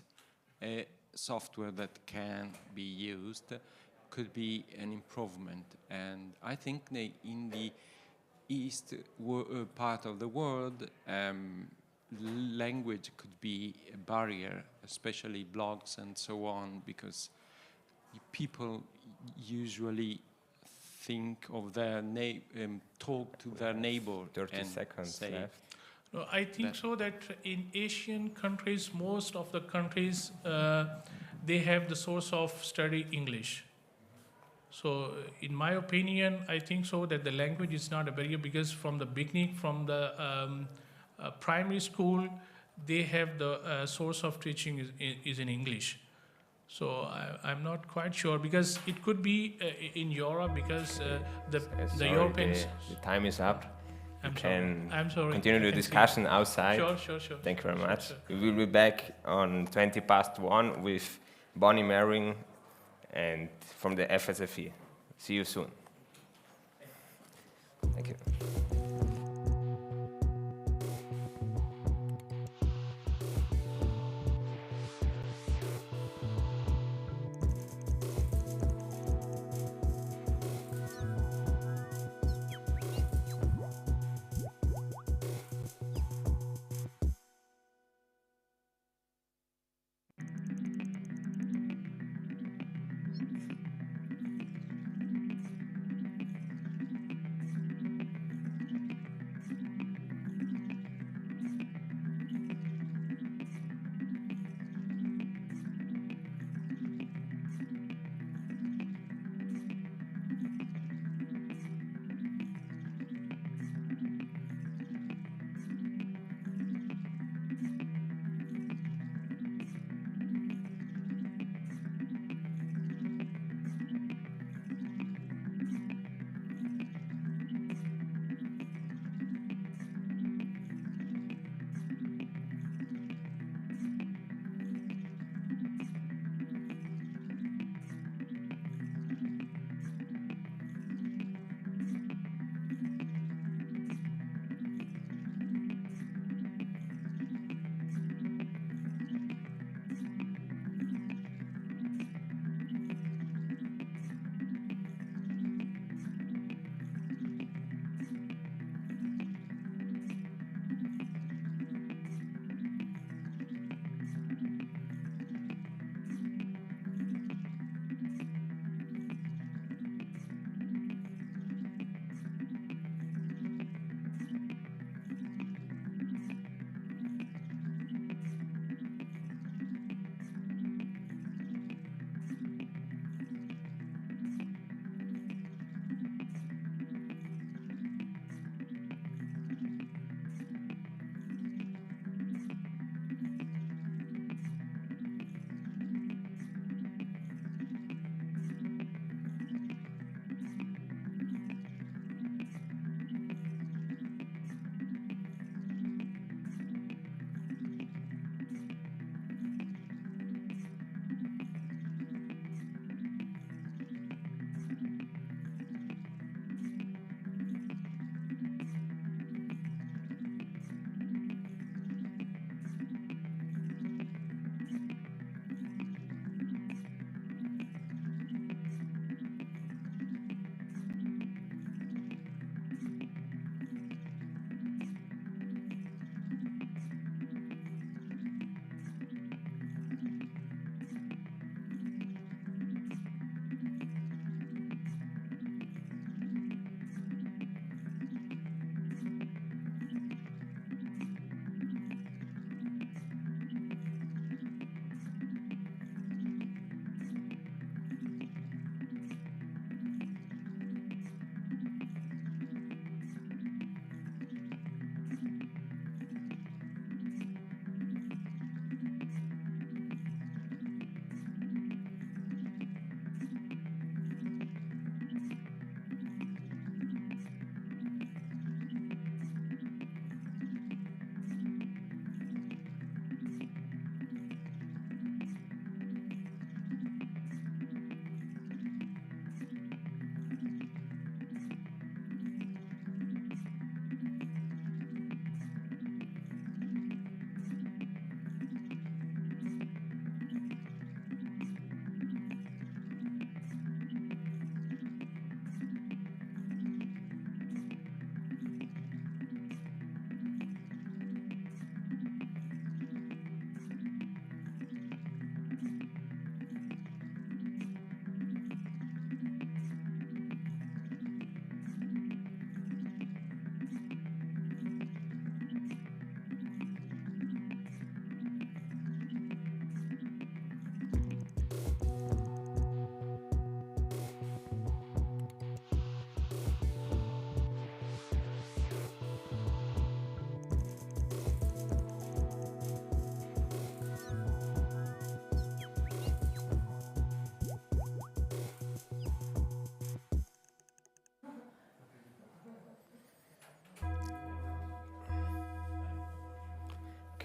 a software that can be used could be an improvement. And I think that in the east part of the world, language could be a barrier, especially blogs and so on, because people usually think of their talk to their neighbor. 30 seconds left. No, I think so that in Asian countries, most of the countries, they have the source of study English. So in my opinion, I think so that the language is not a barrier, because from the beginning, from the primary school, they have the source of teaching is in English. So I'm not quite sure, because it could be in Europe, because the Sorry, Europeans. the time is up. I'm sorry. Continue the discussion outside. Sure. Thank you very much. Sure. We will be back on 1:20 with Bonnie Mering and from the FSFE. See you soon. Thank you.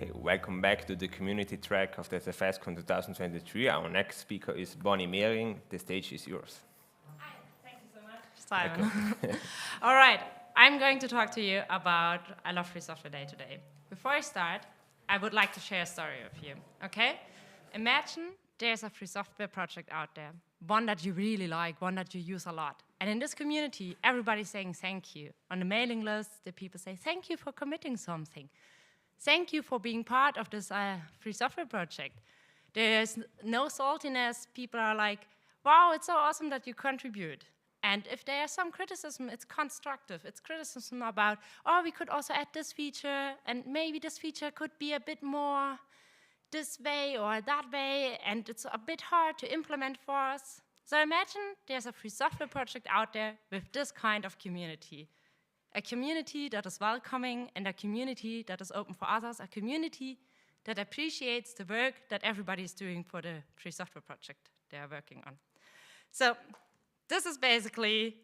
Okay, welcome back to the community track of the SFSCon 2023. Our next speaker is Bonnie Mehring. The stage is yours. Hi, thank you so much, Simon. All right, I'm going to talk to you about I Love Free Software Day today. Before I start, I would like to share a story with you, okay? Imagine there's a free software project out there, one that you really like, one that you use a lot. And in this community, everybody's saying thank you. On the mailing list, the people say, thank you for committing something. Thank you for being part of this free software project. There's no saltiness. People are like, wow, it's so awesome that you contribute. And if there's some criticism, it's constructive. It's criticism about, oh, we could also add this feature, and maybe this feature could be a bit more this way or that way, and it's a bit hard to implement for us. So imagine there's a free software project out there with this kind of community. A community that is welcoming and a community that is open for others, a community that appreciates the work that everybody is doing for the free software project they are working on. So this is basically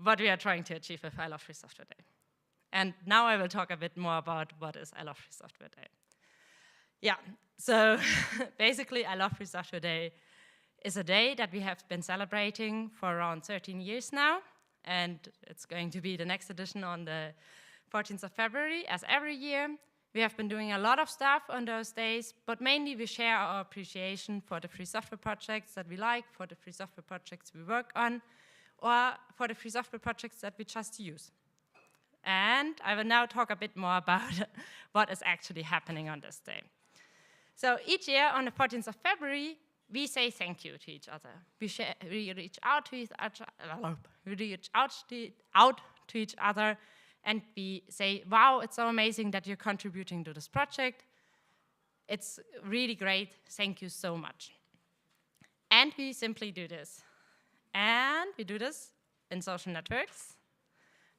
what we are trying to achieve with I Love Free Software Day. And now I will talk a bit more about what is I Love Free Software Day. Yeah, so basically I Love Free Software Day is a day that we have been celebrating for around 13 years now. And it's going to be the next edition on the 14th of February, as every year. We have been doing a lot of stuff on those days, but mainly we share our appreciation for the free software projects that we like, for the free software projects we work on, or for the free software projects that we just use. And I will now talk a bit more about what is actually happening on this day. So each year on the 14th of February, we say thank you to each other. We reach out to each other, and we say, wow, it's so amazing that you're contributing to this project. It's really great. Thank you so much. And we simply do this. And we do this in social networks,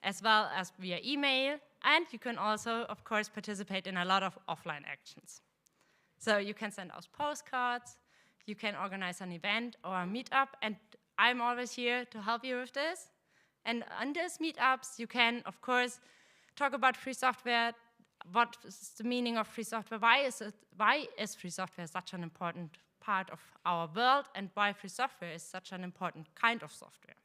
as well as via email. And you can also, of course, participate in a lot of offline actions. So you can send out postcards. You can organize an event or a meetup, and I'm always here to help you with this. And on these meetups, you can, of course, talk about free software. What is the meaning of free software? Why is free software such an important part of our world, and why free software is such an important kind of software?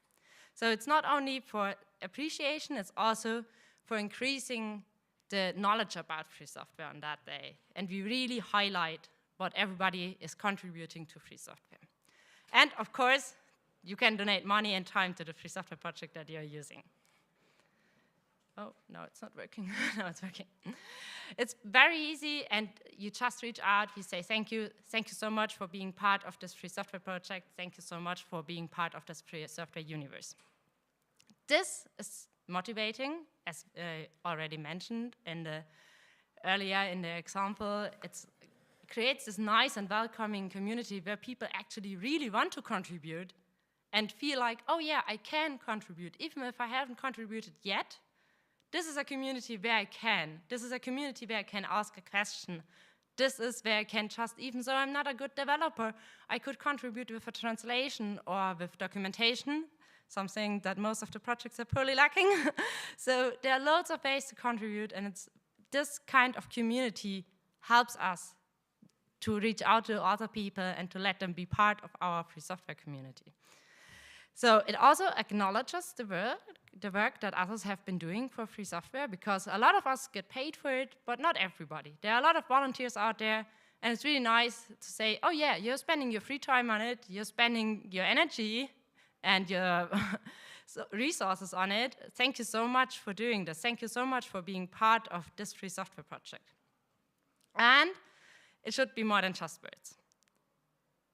So it's not only for appreciation, it's also for increasing the knowledge about free software on that day. And we really highlight what everybody is contributing to free software. And of course, you can donate money and time to the free software project that you're using. Oh, no, it's not working. No, it's working. It's very easy, and you just reach out, you say thank you so much for being part of this free software project, thank you so much for being part of this free software universe. This is motivating, as already mentioned earlier in the example. It creates this nice and welcoming community where people actually really want to contribute and feel like, oh yeah, I can contribute. Even if I haven't contributed yet, this is a community where I can. This is a community where I can ask a question. This is where I can just, even though I'm not a good developer, I could contribute with a translation or with documentation, something that most of the projects are poorly lacking. So there are loads of ways to contribute, and it's this kind of community helps us to reach out to other people and to let them be part of our free software community. So it also acknowledges the work that others have been doing for free software, because a lot of us get paid for it, but not everybody. There are a lot of volunteers out there, and it's really nice to say, oh yeah, you're spending your free time on it, you're spending your energy and your resources on it. Thank you so much for doing this. Thank you so much for being part of this free software project. And it should be more than just words.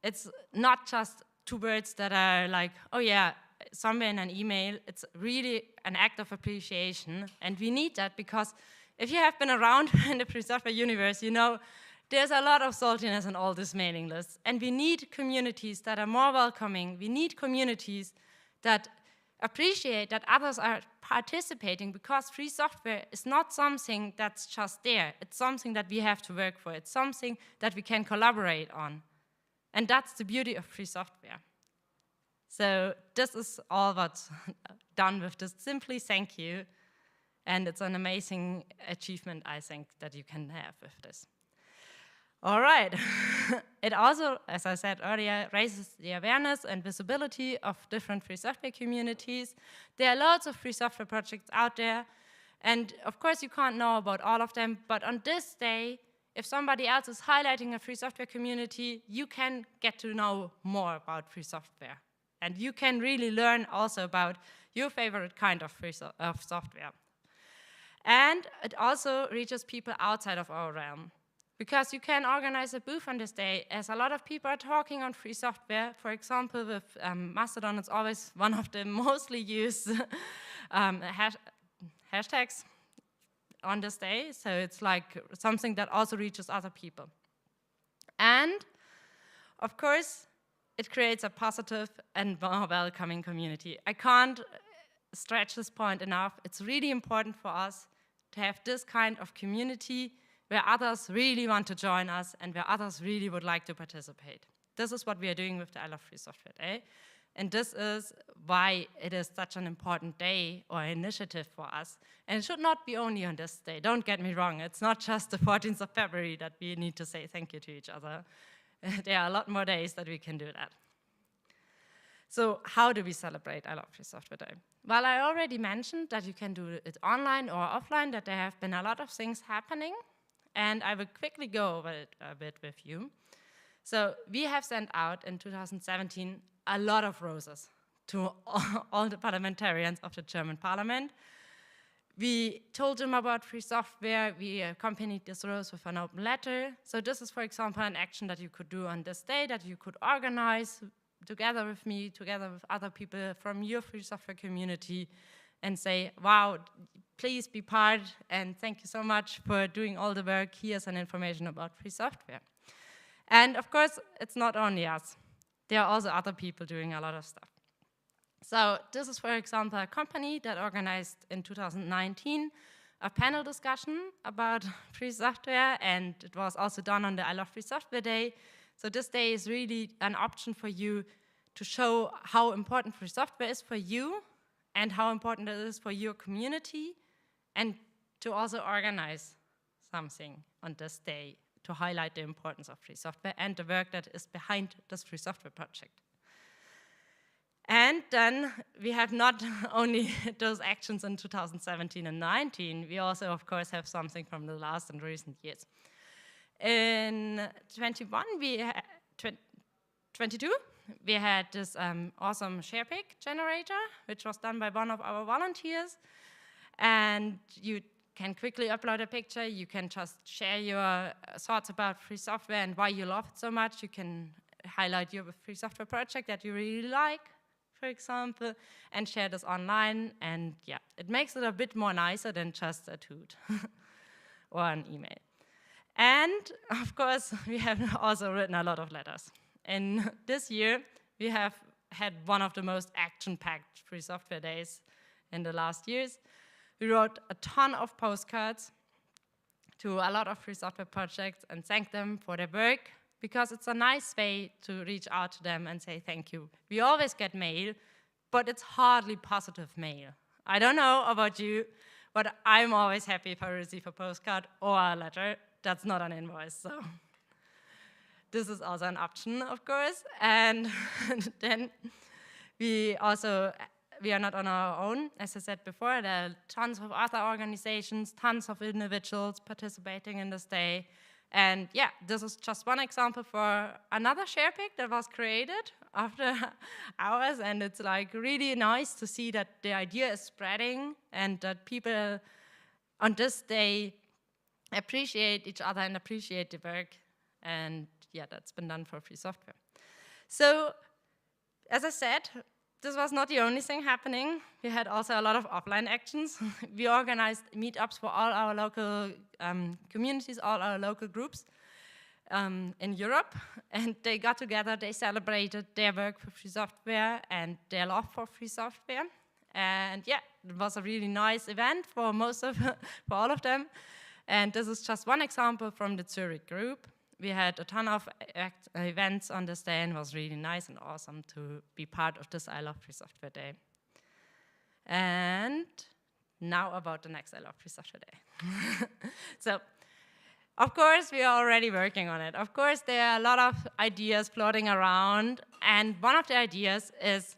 It's not just two words that are like, oh yeah, somewhere in an email. It's really an act of appreciation, and we need that, because if you have been around in the free software universe, you know there's a lot of saltiness in all these mailing lists, and we need communities that are more welcoming. We need communities that appreciate that others are participating, because free software is not something that's just there. It's something that we have to work for. It's something that we can collaborate on. And that's the beauty of free software. So this is all what's done with this. Simply thank you. And it's an amazing achievement, I think, that you can have with this. All right. It also, as I said earlier, raises the awareness and visibility of different free software communities. There are lots of free software projects out there, and of course you can't know about all of them, but on this day, if somebody else is highlighting a free software community, you can get to know more about free software. And you can really learn also about your favorite kind of software. And it also reaches people outside of our realm. Because you can organize a booth on this day, as a lot of people are talking on free software. For example, with Mastodon, it's always one of the mostly used hashtags on this day. So it's like something that also reaches other people. And of course, it creates a positive and more welcoming community. I can't stretch this point enough. It's really important for us to have this kind of community where others really want to join us and where others really would like to participate. This is what we are doing with the I Love Free Software Day. And this is why it is such an important day or initiative for us. And it should not be only on this day. Don't get me wrong. It's not just the 14th of February that we need to say thank you to each other. There are a lot more days that we can do that. So how do we celebrate I Love Free Software Day? Well, I already mentioned that you can do it online or offline, that there have been a lot of things happening. And I will quickly go over it a bit with you. So we have sent out in 2017 a lot of roses to all the parliamentarians of the German parliament. We told them about free software. We accompanied this rose with an open letter. So this is, for example, an action that you could do on this day, that you could organize together with me, together with other people from your free software community, and say, wow, please be part, and thank you so much for doing all the work. Here's some information about free software. And of course, it's not only us. There are also other people doing a lot of stuff. So this is, for example, a company that organized in 2019 a panel discussion about free software, and it was also done on the I Love Free Software Day. So this day is really an option for you to show how important free software is for you and how important it is for your community, and to also organize something on this day to highlight the importance of free software and the work that is behind this free software project. And then we have not only those actions in 2017 and 19, we also, of course, have something from the last and recent years. In 22, we had this awesome SharePic generator, which was done by one of our volunteers. And you can quickly upload a picture. You can just share your thoughts about free software and why you love it so much. You can highlight your free software project that you really like, for example, and share this online. And yeah, it makes it a bit more nicer than just a tweet or an email. And of course, we have also written a lot of letters. And this year, we have had one of the most action-packed free software days in the last years. We wrote a ton of postcards to a lot of free software projects and thanked them for their work, because it's a nice way to reach out to them and say thank you. We always get mail, but it's hardly positive mail. I don't know about you, but I'm always happy if I receive a postcard or a letter. That's not an invoice, so this is also an option, of course. And then we are not on our own. As I said before, there are tons of other organizations, tons of individuals participating in this day. And yeah, this is just one example for another SharePic that was created after hours. And it's like really nice to see that the idea is spreading and that people on this day appreciate each other and appreciate the work. And yeah, that's been done for free software. So, as I said, this was not the only thing happening. We had also a lot of offline actions. We organized meetups for all our local communities, all our local groups in Europe. And they got together, they celebrated their work for free software and their love for free software. And yeah, it was a really nice event for for all of them. And this is just one example from the Zurich group. We had a ton of events on this day, and it was really nice and awesome to be part of this I Love Free Software Day. And now about the next I Love Free Software Day. So Of course, we are already working on it. Of course, there are a lot of ideas floating around, and one of the ideas is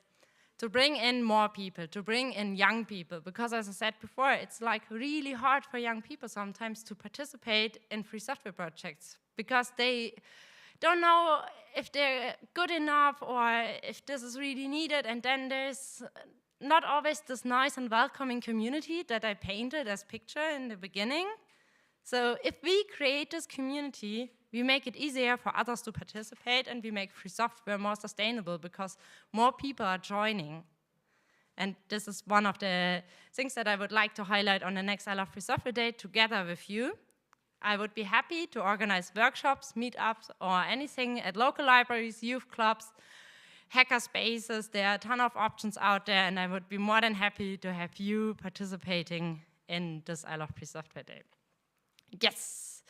to bring in more people, to bring in young people, because as I said before, it's like really hard for young people sometimes to participate in free software projects because they don't know if they're good enough or if this is really needed, and then there's not always this nice and welcoming community that I painted as picture in the beginning. So if we create this community, we make it easier for others to participate, and we make free software more sustainable because more people are joining. And this is one of the things that I would like to highlight on the next I Love Free Software Day together with you. I would be happy to organize workshops, meetups, or anything at local libraries, youth clubs, hacker spaces. There are a ton of options out there, and I would be more than happy to have you participating in this I Love Free Software Day. Yes.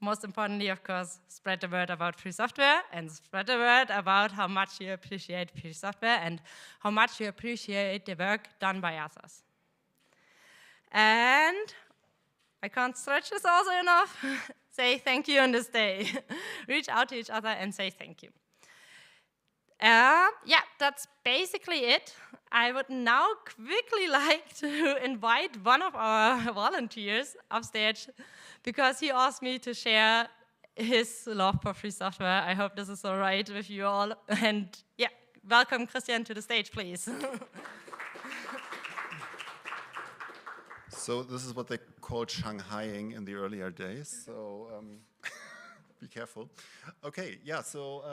Most importantly, of course, spread the word about free software and spread the word about how much you appreciate free software and how much you appreciate the work done by others. And I can't stretch this also enough. Say thank you on this day. Reach out to each other and say thank you. Yeah, that's basically it. I would now quickly like to invite one of our volunteers upstage because he asked me to share his love for free software. I hope this is all right with you all. And yeah, welcome Christian to the stage, please. So this is what they called Shanghaiing in the earlier days. So be careful. Okay, yeah, so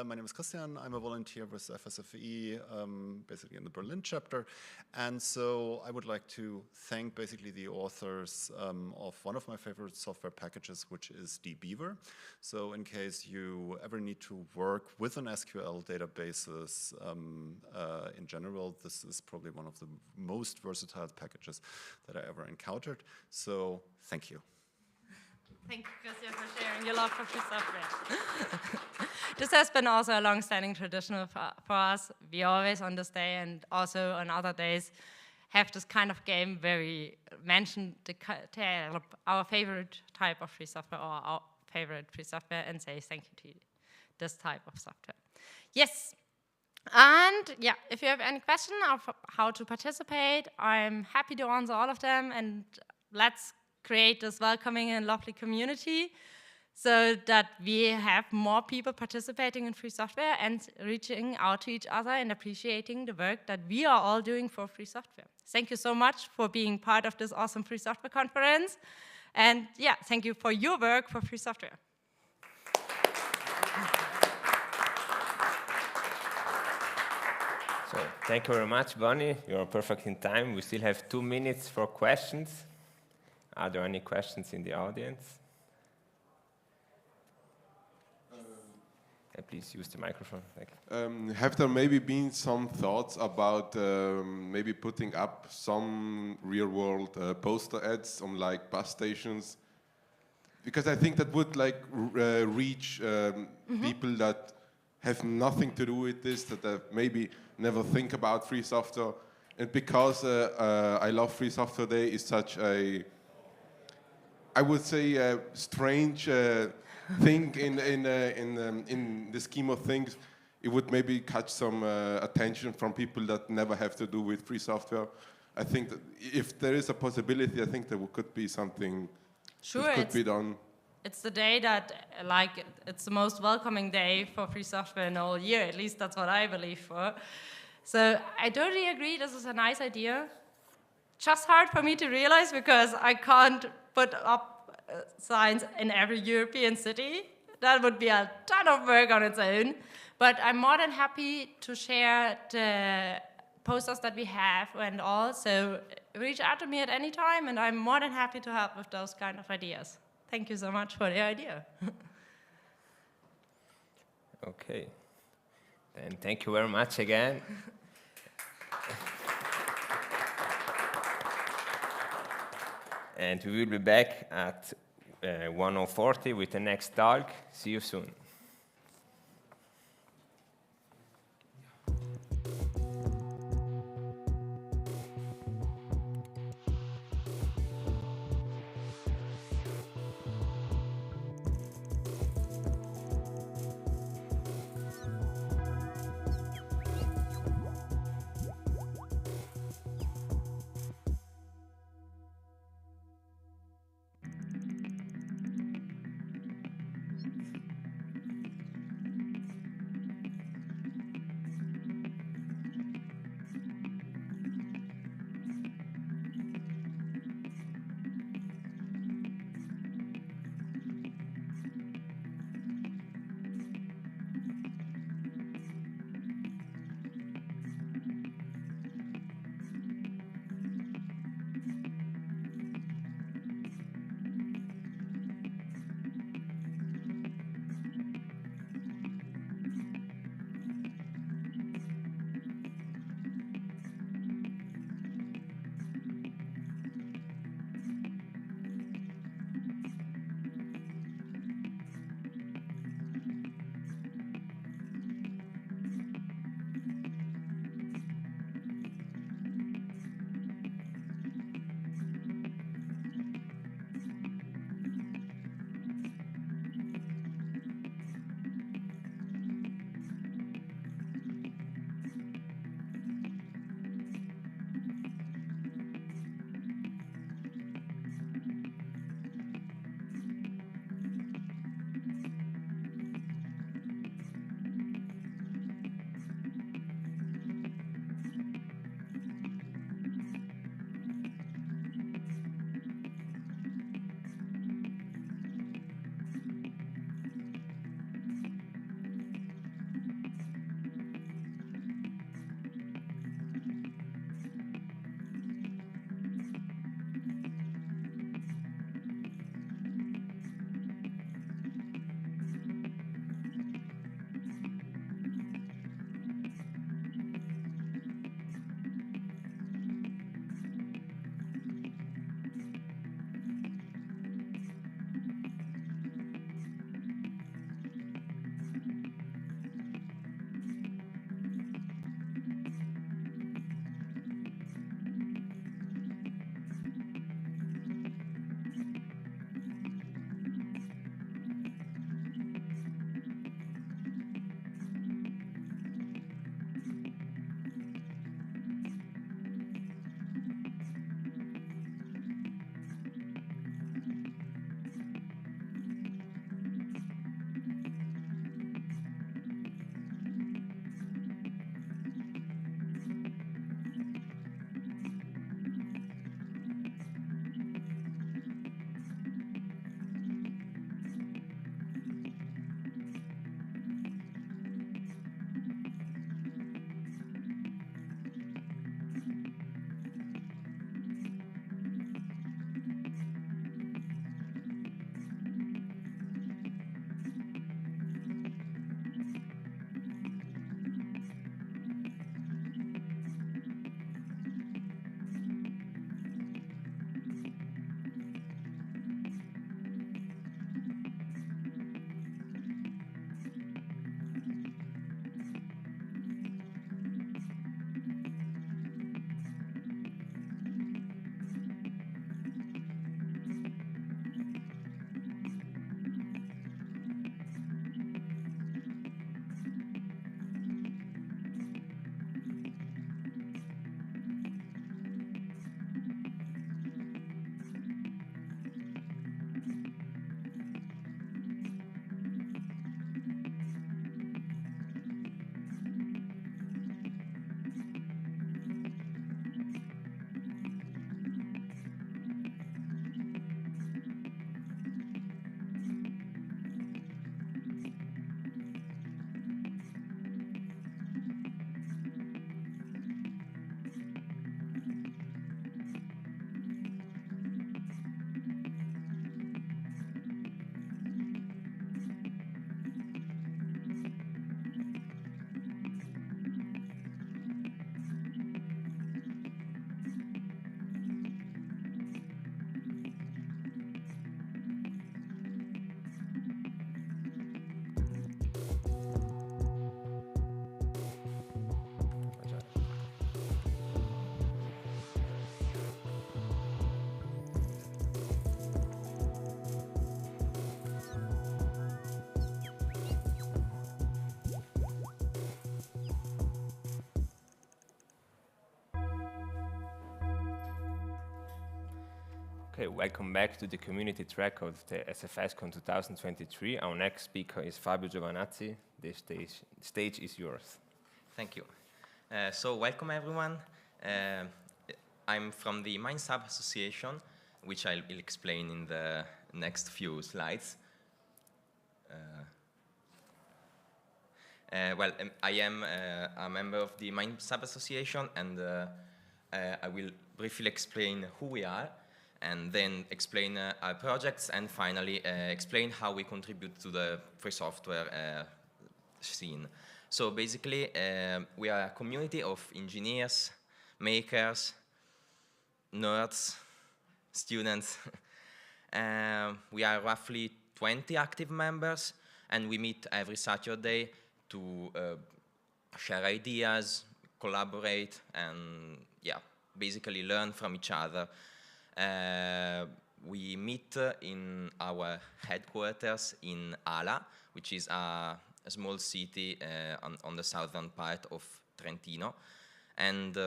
my name is Christian. I'm a volunteer with FSFE, basically in the Berlin chapter. And so I would like to thank basically the authors of one of my favorite software packages, which is dbeaver. So in case you ever need to work with an SQL databases in general, this is probably one of the most versatile packages that I ever encountered. So thank you. Thank you, Christian, for sharing your love for free software. This has been also a long-standing tradition for us. We always on this day and also on other days have this kind of game where we mention our favorite type of free software or our favorite free software and say thank you to this type of software. Yes, and yeah, if you have any question of how to participate, I'm happy to answer all of them, and let's create this welcoming and lovely community so that we have more people participating in free software and reaching out to each other and appreciating the work that we are all doing for free software. Thank you so much for being part of this awesome free software conference. And yeah, thank you for your work for free software. So thank you very much, Bonnie. You're perfect in time. We still have 2 minutes for questions. Are there any questions in the audience? Please use the microphone. Thank you. Have there maybe been some thoughts about maybe putting up some real-world poster ads on like bus stations? Because I think that would like reach people that have nothing to do with this, that maybe never think about free software. And because I Love Free Software Day is such a, I would say, a strange thing in the scheme of things, it would maybe catch some attention from people that never have to do with free software. I think that if there is a possibility, I think there could be something that could be done. It's the day that, like, it's the most welcoming day for free software in the whole year. At least that's what I believe for. So I totally agree. This is a nice idea. Just hard for me to realize because I can't put up signs in every European city. That would be a ton of work on its own. But I'm more than happy to share the posters that we have and all. So reach out to me at any time, and I'm more than happy to help with those kind of ideas. Thank you so much for the idea. Okay. And thank you very much again. And we will be back at 10:40 with the next talk. See you soon. Okay, welcome back to the community track of the SFSCon 2023. Our next speaker is Fabio Giovanazzi. The stage is yours. Thank you. So welcome everyone. I'm from the MindSub Association, which I'll explain in the next few slides. I am a member of the MindSub Association, and I will briefly explain who we are, and then explain our projects, and finally explain how we contribute to the free software scene. So basically, we are a community of engineers, makers, nerds, students. We are roughly 20 active members, and we meet every Saturday to share ideas, collaborate, and basically learn from each other. We meet in our headquarters in Ala, which is a small city on the southern part of Trentino. And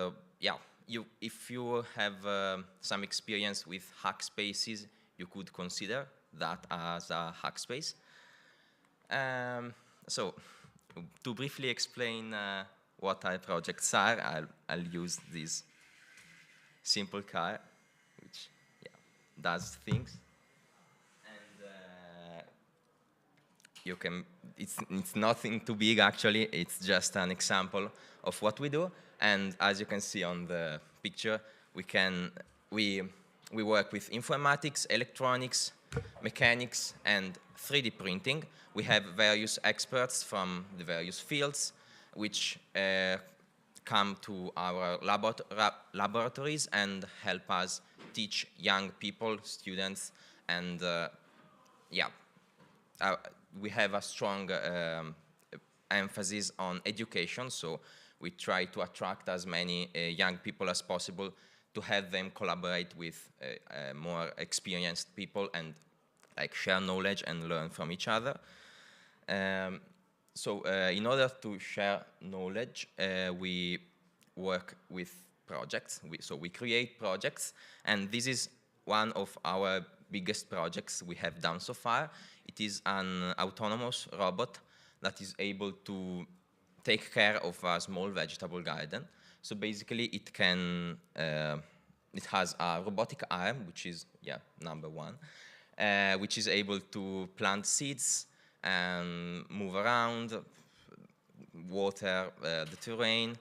if you have some experience with hack spaces, you could consider that as a hack space. So to briefly explain what our projects are, I'll use this simple car, which does things. And you can, it's nothing too big actually, it's just an example of what we do. And as you can see on the picture, we work with informatics, electronics, mechanics, and 3D printing. We have various experts from the various fields, which come to our laboratories and help us teach young people, students, and we have a strong emphasis on education, so we try to attract as many young people as possible to have them collaborate with more experienced people and share knowledge and learn from each other. In order to share knowledge, we work with projects. So we create projects, and this is one of our biggest projects we have done so far. It is an autonomous robot that is able to take care of a small vegetable garden. So basically, it has a robotic arm, which is number one, which is able to plant seeds and move around, water the terrain,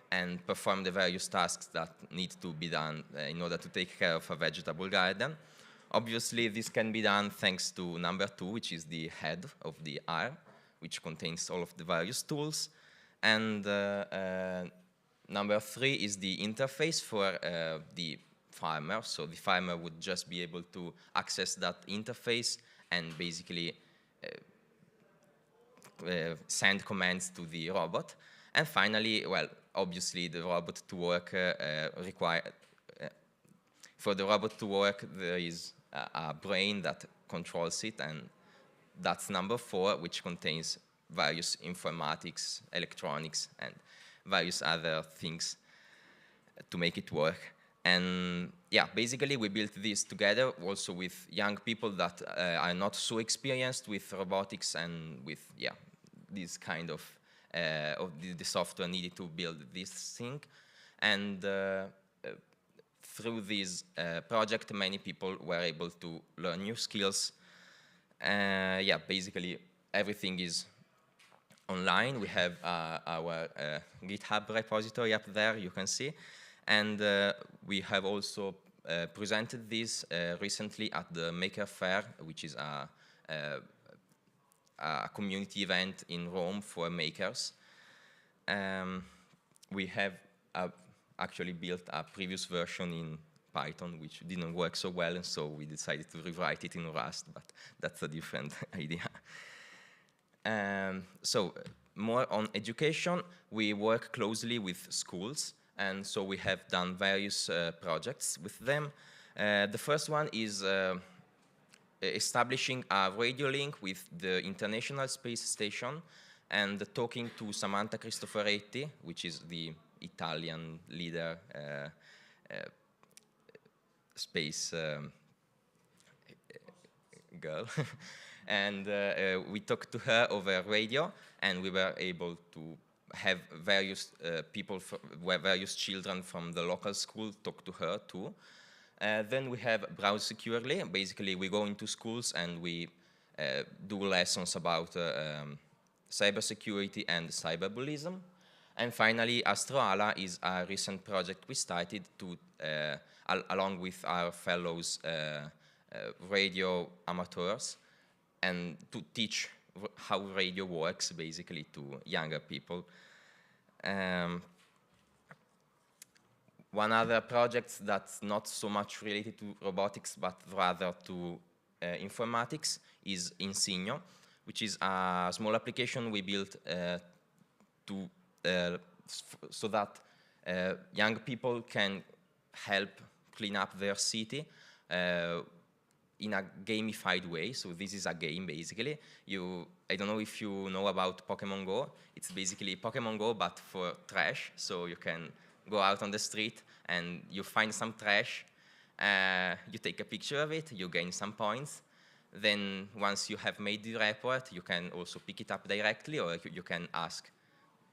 and perform the various tasks that need to be done in order to take care of a vegetable garden. Obviously, this can be done thanks to number 2, which is the head of the arm, which contains all of the various tools. And number 3 is the interface for the farmer. So the farmer would just be able to access that interface and basically send commands to the robot. And finally, well, obviously the robot to work for the robot to work, there is a brain that controls it, and that's number 4, which contains various informatics, electronics, and various other things to make it work. And basically we built this together also with young people that are not so experienced with robotics and with this kind of the software needed to build this thing. And through this project, many people were able to learn new skills. Basically everything is online. We have our GitHub repository up there, you can see. And we have also presented this recently at the Maker Faire, which is a community event in Rome for makers. We have actually built a previous version in Python, which didn't work so well, and so we decided to rewrite it in Rust, but that's a different idea. So more on education, we work closely with schools, and so we have done various projects with them. The first one is establishing a radio link with the International Space Station and talking to Samantha Cristoforetti, which is the Italian leader space girl. And we talked to her over radio, and we were able to have various various children from the local school talk to her too. Then we have Browse Securely. Basically, we go into schools and we do lessons about cybersecurity and cyberbullying. And finally, AstroAla is a recent project we started to, along with our fellows radio amateurs, and to teach how radio works, basically, to younger people. One other project that's not so much related to robotics, but rather to informatics is Insigno, which is a small application we built so that young people can help clean up their city in a gamified way. So this is a game, basically. I don't know if you know about Pokemon Go. It's basically Pokemon Go, but for trash. So you can go out on the street and you find some trash. You take a picture of it, you gain some points. Then once you have made the report, you can also pick it up directly, or you can ask.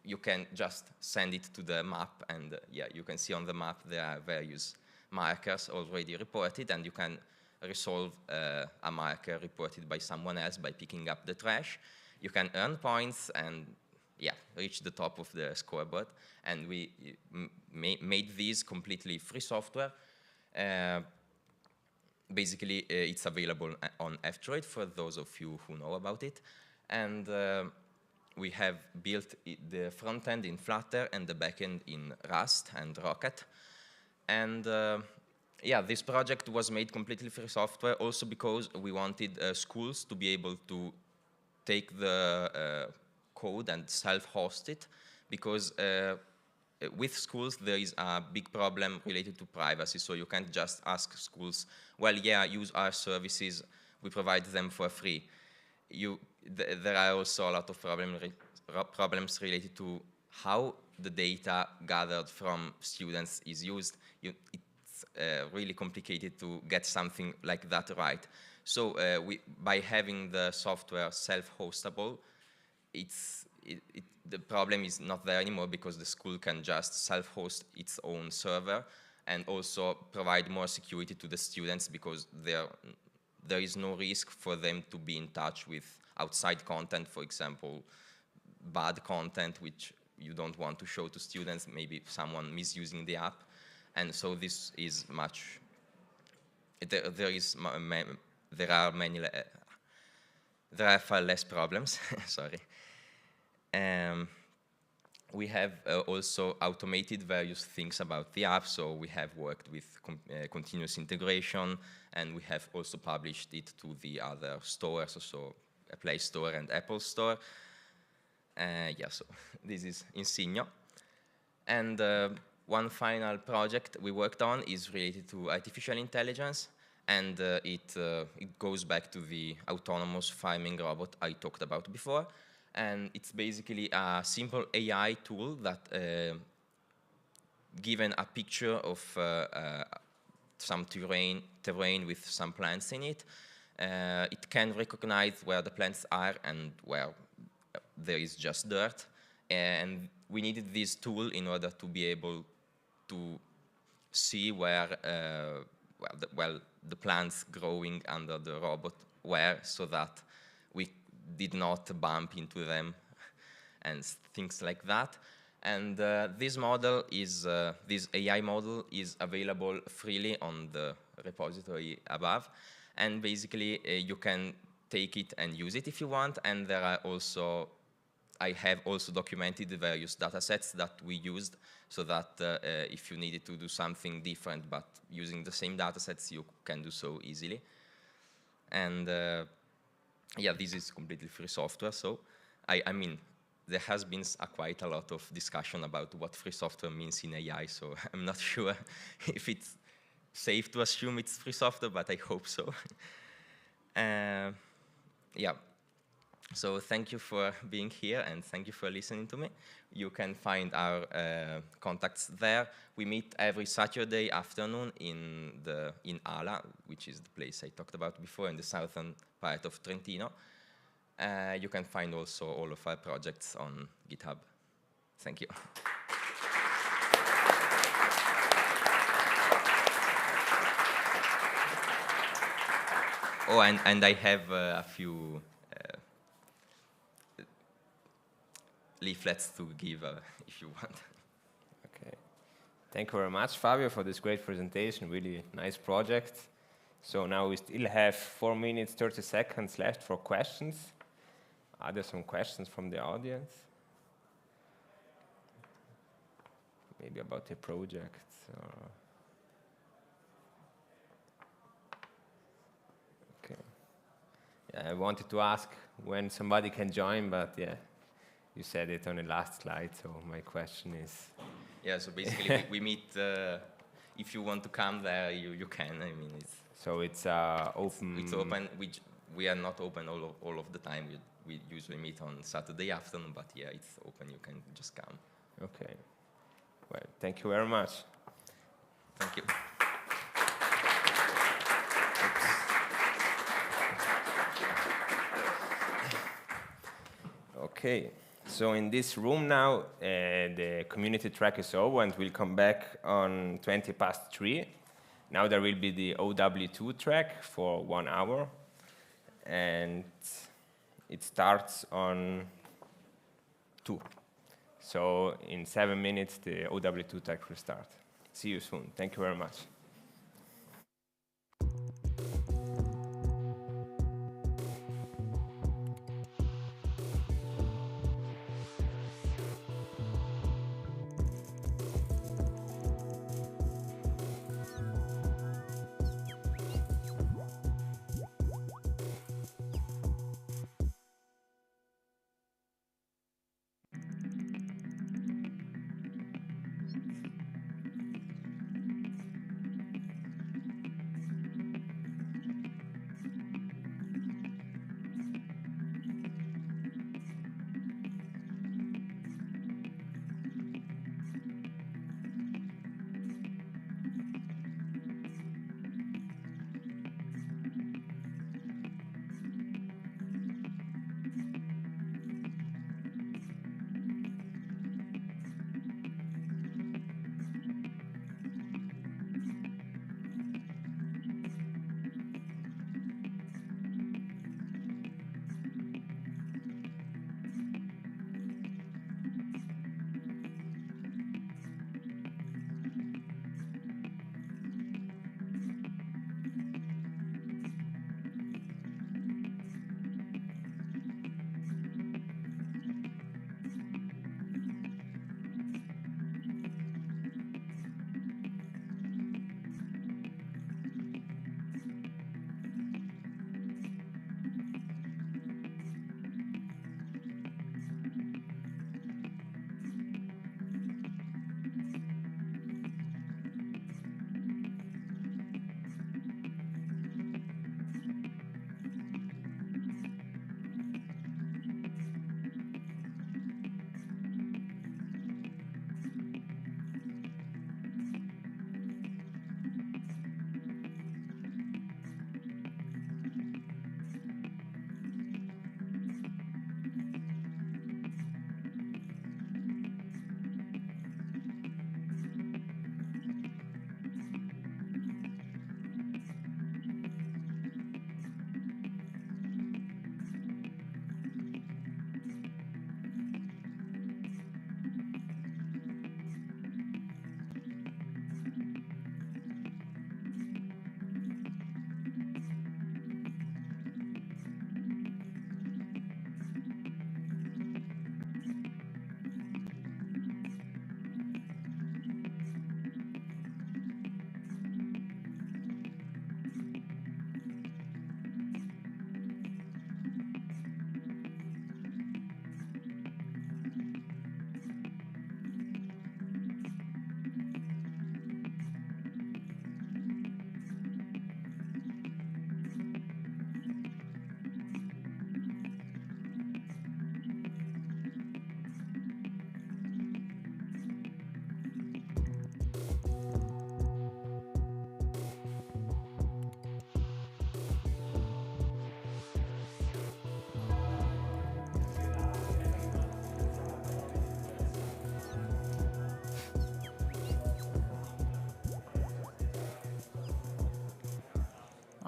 You can just send it to the map, and yeah, you can see on the map there are various markers already reported, and you can resolve a marker reported by someone else by picking up the trash. You can earn points and reach the top of the scoreboard. And we made this completely free software. Basically, it's available on F-Droid for those of you who know about it. And we have built the front end in Flutter and the back end in Rust and Rocket. And this project was made completely free software also because we wanted schools to be able to take the code and self-host it, because with schools there is a big problem related to privacy. So you can't just ask schools, well, yeah, use our services, we provide them for free. There are also a lot of problems related to how the data gathered from students is used. It's really complicated to get something like that right. So by having the software self-hostable, the problem is not there anymore, because the school can just self-host its own server and also provide more security to the students, because there is no risk for them to be in touch with outside content, for example, bad content which you don't want to show to students, maybe someone misusing the app. And so this is much, there are far less problems, sorry. We have also automated various things about the app. So we have worked with continuous integration, and we have also published it to the other stores, so Play Store and Apple Store. So this is Insigno. And one final project we worked on is related to artificial intelligence, and it goes back to the autonomous farming robot I talked about before. And it's basically a simple AI tool that, given a picture of some terrain with some plants in it, it can recognize where the plants are and where there is just dirt. And we needed this tool in order to be able to see where the plants growing under the robot were, so that we did not bump into them and things like that. And this AI model is available freely on the repository above. And basically, you can take it and use it if you want. And I have also documented the various data sets that we used, so that if you needed to do something different but using the same data sets, you can do so easily. And this is completely free software. So I mean, there has been quite a lot of discussion about what free software means in AI. So I'm not sure if it's safe to assume it's free software, but I hope so. So thank you for being here and thank you for listening to me. You can find our contacts there. We meet every Saturday afternoon in Ala, which is the place I talked about before in the southern part of Trentino. You can find also all of our projects on GitHub. Thank you. Oh, and I have a few leaflets to give if you want. Okay. Thank you very much, Fabio, for this great presentation. Really nice project. So now we still have 4 minutes, 30 seconds left for questions. Are there some questions from the audience? Maybe about the project. Or okay. Yeah, I wanted to ask when somebody can join, but yeah, you said it on the last slide, so my question is... Yeah, so basically we meet, if you want to come there, you can. I mean, so it's open. It's open. We are not open all of the time. We usually meet on Saturday afternoon, but yeah, it's open. You can just come. Okay. Well, thank you very much. Thank you. Okay. So in this room now, the community track is over and we'll come back on 3:20. Now there will be the OW2 track for 1 hour. And it starts on 2. So in 7 minutes, the OW2 track will start. See you soon. Thank you very much.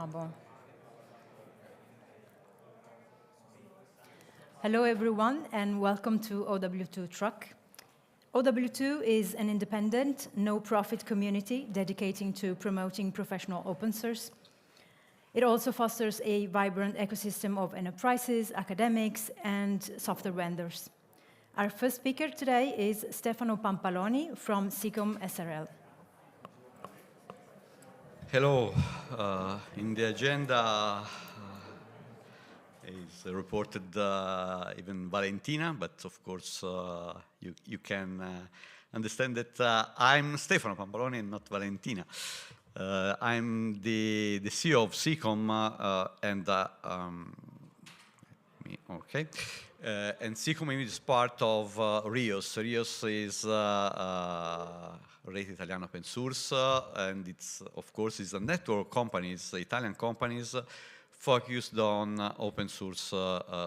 bon. Hello, everyone, and welcome to OW2 Truck. OW2 is an independent, no-profit community dedicating to promoting professional open source. It also fosters a vibrant ecosystem of enterprises, academics, and software vendors. Our first speaker today is Stefano Pampaloni from SICOM SRL. Hello. In the agenda is reported even Valentina, but of course you can understand that I'm Stefano Pampaloni and not Valentina. I'm the CEO of SICOM and SICOM is part of RIOS. RIOS is Rete Italiana Open Source, and it's, of course, is a network of companies, Italian companies, focused on open source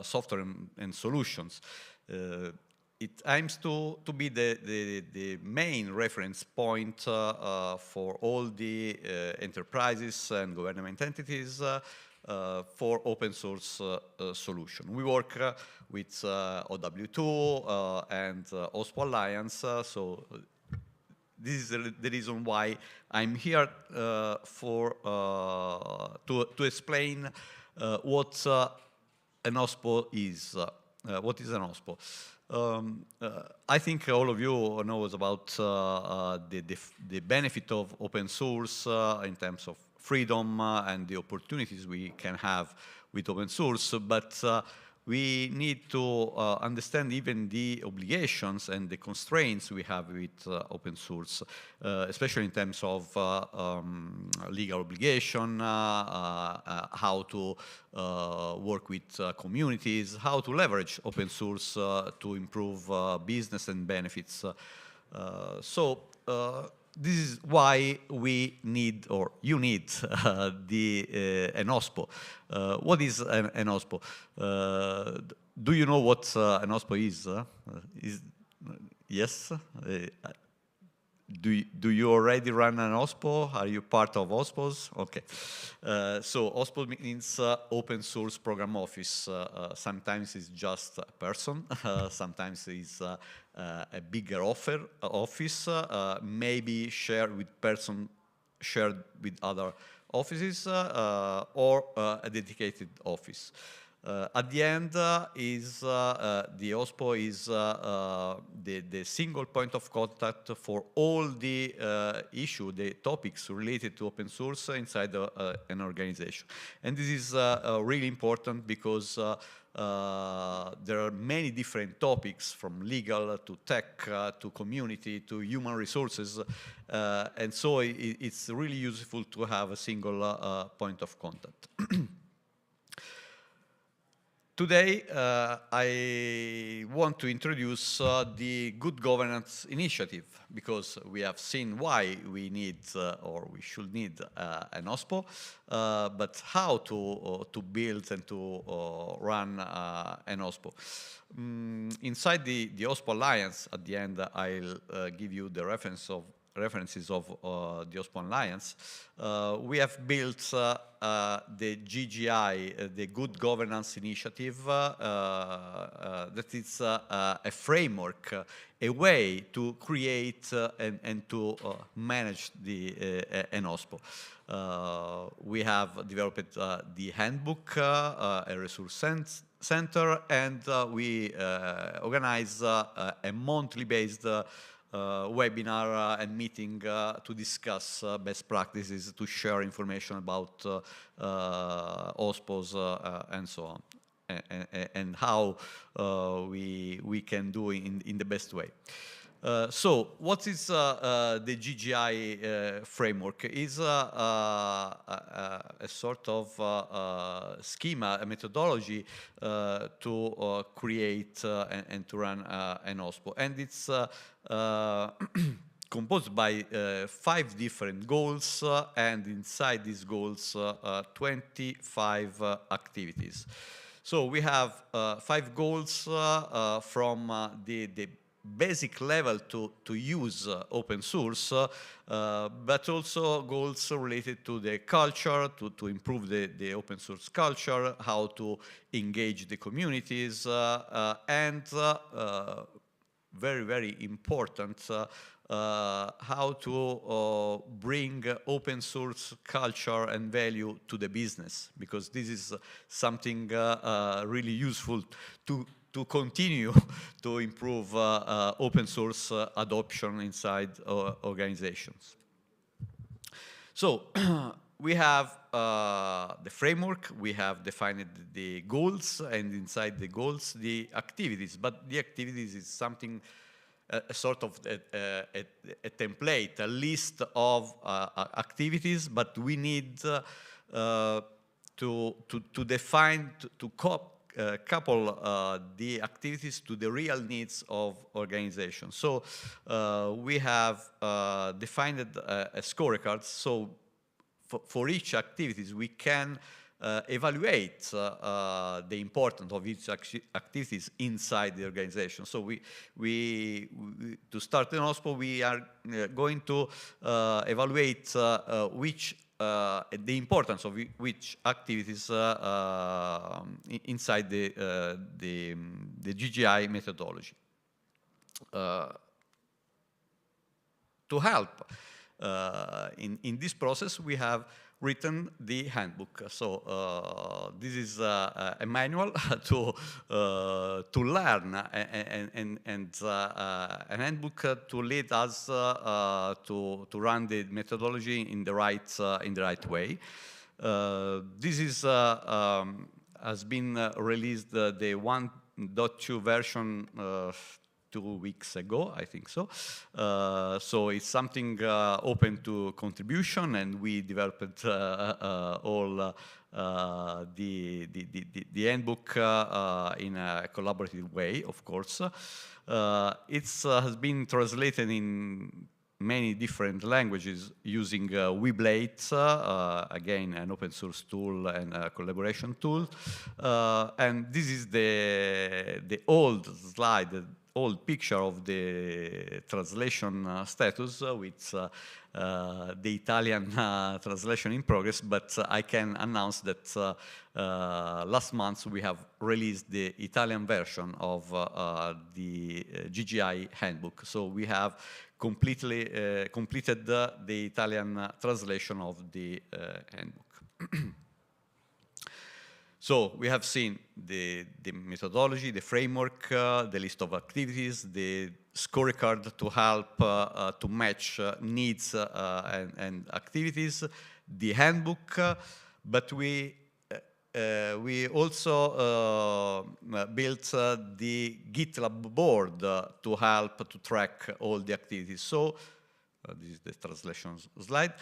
software and solutions. It aims to be the main reference point for all the enterprises and government entities for open source solution. We work with OW2 and OSPO Alliance, so this is the reason why I'm here to explain what an OSPO is. What is an OSPO? I think all of you knows about the benefit of open source in terms of freedom and the opportunities we can have with open source, but we need to understand even the obligations and the constraints we have with open source, especially in terms of legal obligation, how to work with communities, how to leverage open source to improve business and benefits. This is why we need, or you need, an OSPO. What is an OSPO? Do you know what an OSPO is? Yes? Do you already run an OSPO? Are you part of OSPOs? Okay. So OSPO means Open Source Program Office. Sometimes it's just a person. Sometimes it's a bigger office, maybe shared with other offices, or a dedicated office. At the end, the OSPO is the single point of contact for all the the topics related to open source inside an organization. And this is really important because there are many different topics, from legal to tech to community to human resources, and so it's really useful to have a single point of contact. Today, I want to introduce the Good Governance Initiative, because we have seen why we need or we should need an OSPO, but how to build and to run an OSPO. Inside the OSPO Alliance, at the end, I'll give you the references of the OSPO Alliance. We have built the GGI, the Good Governance Initiative, that is a framework, a way to create and to manage an OSPO. We have developed the handbook, a resource center, and we organize a monthly based webinar and meeting to discuss best practices, to share information about OSPOs and so on, and how we can do in the best way. So what is the GGI framework? It's a sort of schema, a methodology to create and to run an OSPO. And it's composed by 5 different goals, and inside these goals, 25 activities. So we have 5 goals from the basic level to use open source, but also goals related to the culture, to improve the open source culture, how to engage the communities, and very, very important, how to bring open source culture and value to the business, because this is something really useful to continue to improve open source adoption inside organizations. So we have the framework, we have defined the goals, and inside the goals, the activities. But the activities is something, a sort of a template, a list of activities, but we need to define, to couple the activities to the real needs of organizations. So we have defined a scorecard. So for each activities, we can evaluate the importance of each activities inside the organization. So to start in OSPO, we are going to evaluate the importance of which activities inside the GGI methodology. To help in this process, we have written the handbook. So this is a manual to learn and an handbook to lead us to run the methodology in the right way. This is has been released the 1.2 version 2 weeks ago, I think so. So it's something open to contribution, and we developed all the handbook in a collaborative way, of course. It has been translated in many different languages using Weblate, again, an open source tool and a collaboration tool. And this is the old slide, the old picture of the translation status with the Italian translation in progress, but I can announce that last month we have released the Italian version of the GGI handbook. So we have completed the Italian translation of the handbook. So we have seen the methodology, the framework, the list of activities, the scorecard to help to match needs and activities, the handbook, but we also built the GitLab board to help to track all the activities. So this is the translation slide.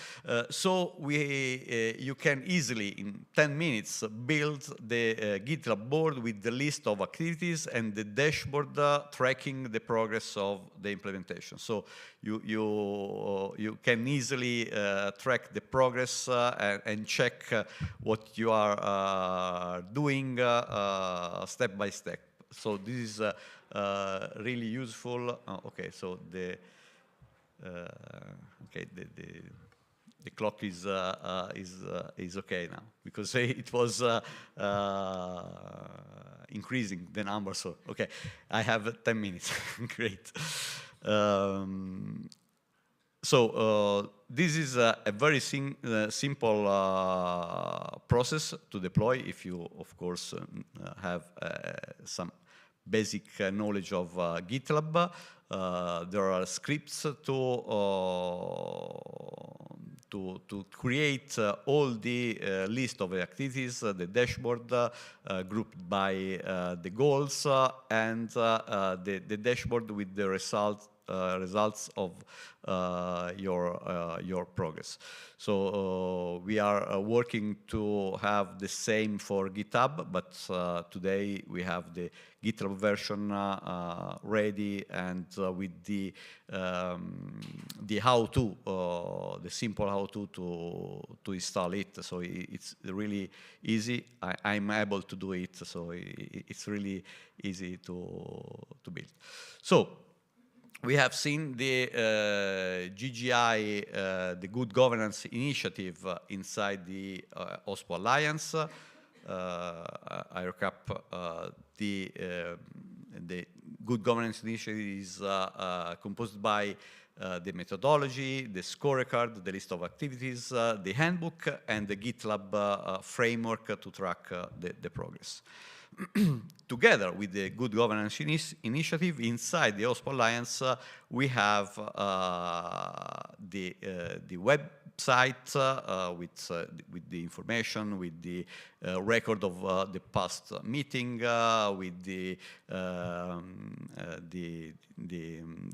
So you can easily, in 10 minutes, build the GitLab board with the list of activities and the dashboard tracking the progress of the implementation. So you can easily track the progress and check what you are doing step by step. So this is really useful. Okay, so okay, the clock is okay now, because it was increasing the number. So okay, I have 10 minutes. Great. So this is a very simple process to deploy if you, of course, have some basic knowledge of GitLab. There are scripts to create all the list of activities, the dashboard grouped by the goals, and the dashboard with the results of your progress. So we are working to have the same for GitHub, but today we have the GitHub version ready, and with the how-to, the simple how-to to install it. So it's really easy. I'm able to do it, so it's really easy to build. So we have seen the GGI, the Good Governance Initiative inside the OSPO Alliance. I recap the Good Governance Initiative is composed by the methodology, the scorecard, the list of activities, the handbook, and the GitLab framework to track the progress. Together with the Good Governance Initiative, inside the OSPO Alliance, we have the website with the information, with the record of the past meeting, with the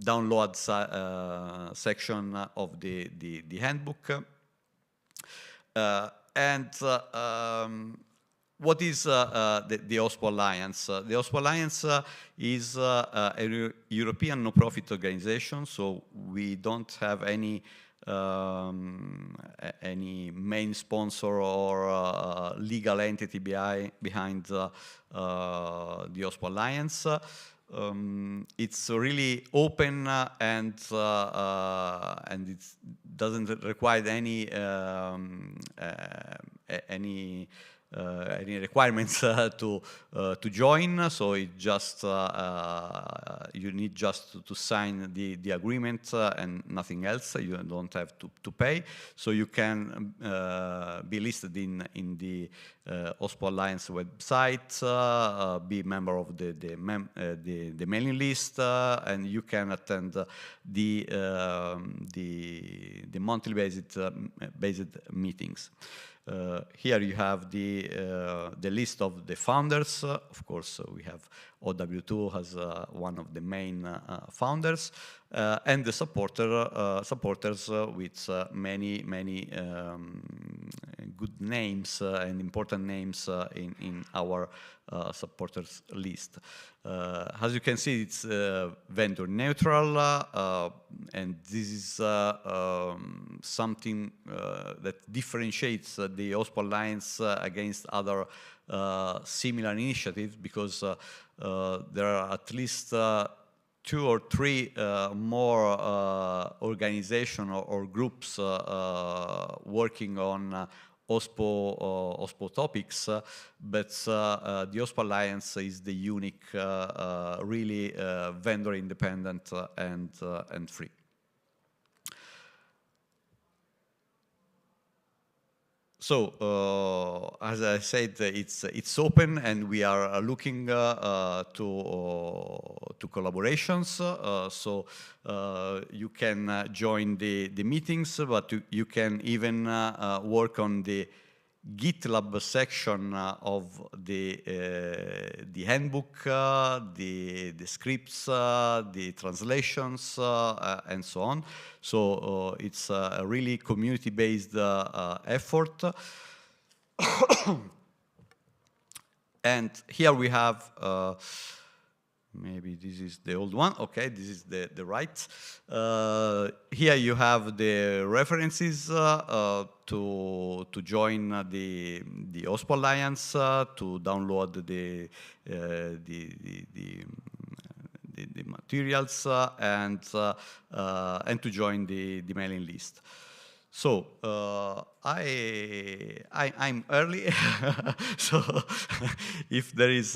download section of the handbook. What is the OSPO Alliance? The OSPO Alliance is a European no-profit organization, so we don't have any main sponsor or legal entity behind the OSPO Alliance. It's really open and it doesn't require any requirements to join, so it just you need just to sign the agreement and nothing else. You don't have to pay, so you can be listed in the OSPO Alliance website, be a member of the mailing list, and you can attend the monthly based meetings. Here you have the list of the founders. Of course, we have OW2 as one of the main founders, and the supporters with many good names and important names in our supporters list. As you can see, it's vendor neutral, and this is something that differentiates the OSPO Alliance against other similar initiatives, because there are at least 2 or 3 more organizations or groups working on OSPO topics, but the OSPO Alliance is the unique, really vendor independent and free. So, as I said, it's open, and we are looking to collaborations. So you can join the meetings, but you can even work on the GitLab section of the handbook, the scripts, the translations, and so on. So it's a really community-based effort. And here we have, maybe this is the old one. Okay, this is the right. Here you have the references to join the OSPO Alliance, to download the materials, and to join the mailing list. So I'm early, so if there is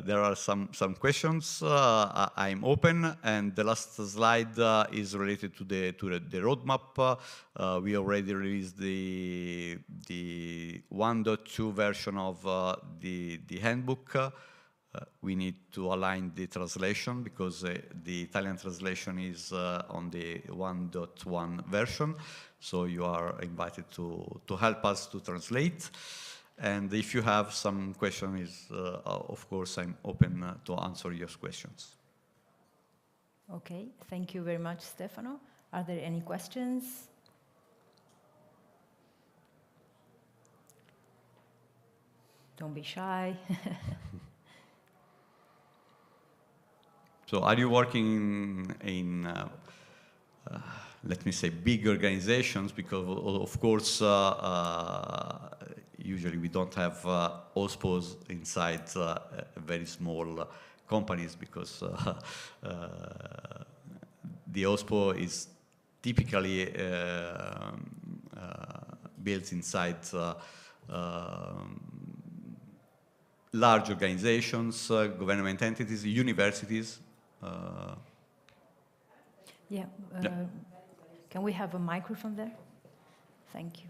there are some questions, I'm open, and the last slide is related to the roadmap. We already released the 1.2 version of the handbook. We need to align the translation, because the Italian translation is on the 1.1 version. So you are invited to help us to translate. And if you have some questions, of course, I'm open to answer your questions. Okay, thank you very much, Stefano. Are there any questions? Don't be shy. So are you working in, let me say, big organizations? Because, of course, usually we don't have OSPOs inside a very small companies, because the OSPO is typically built inside large organizations, government entities, universities. Yeah. Can we have a microphone there? Thank you.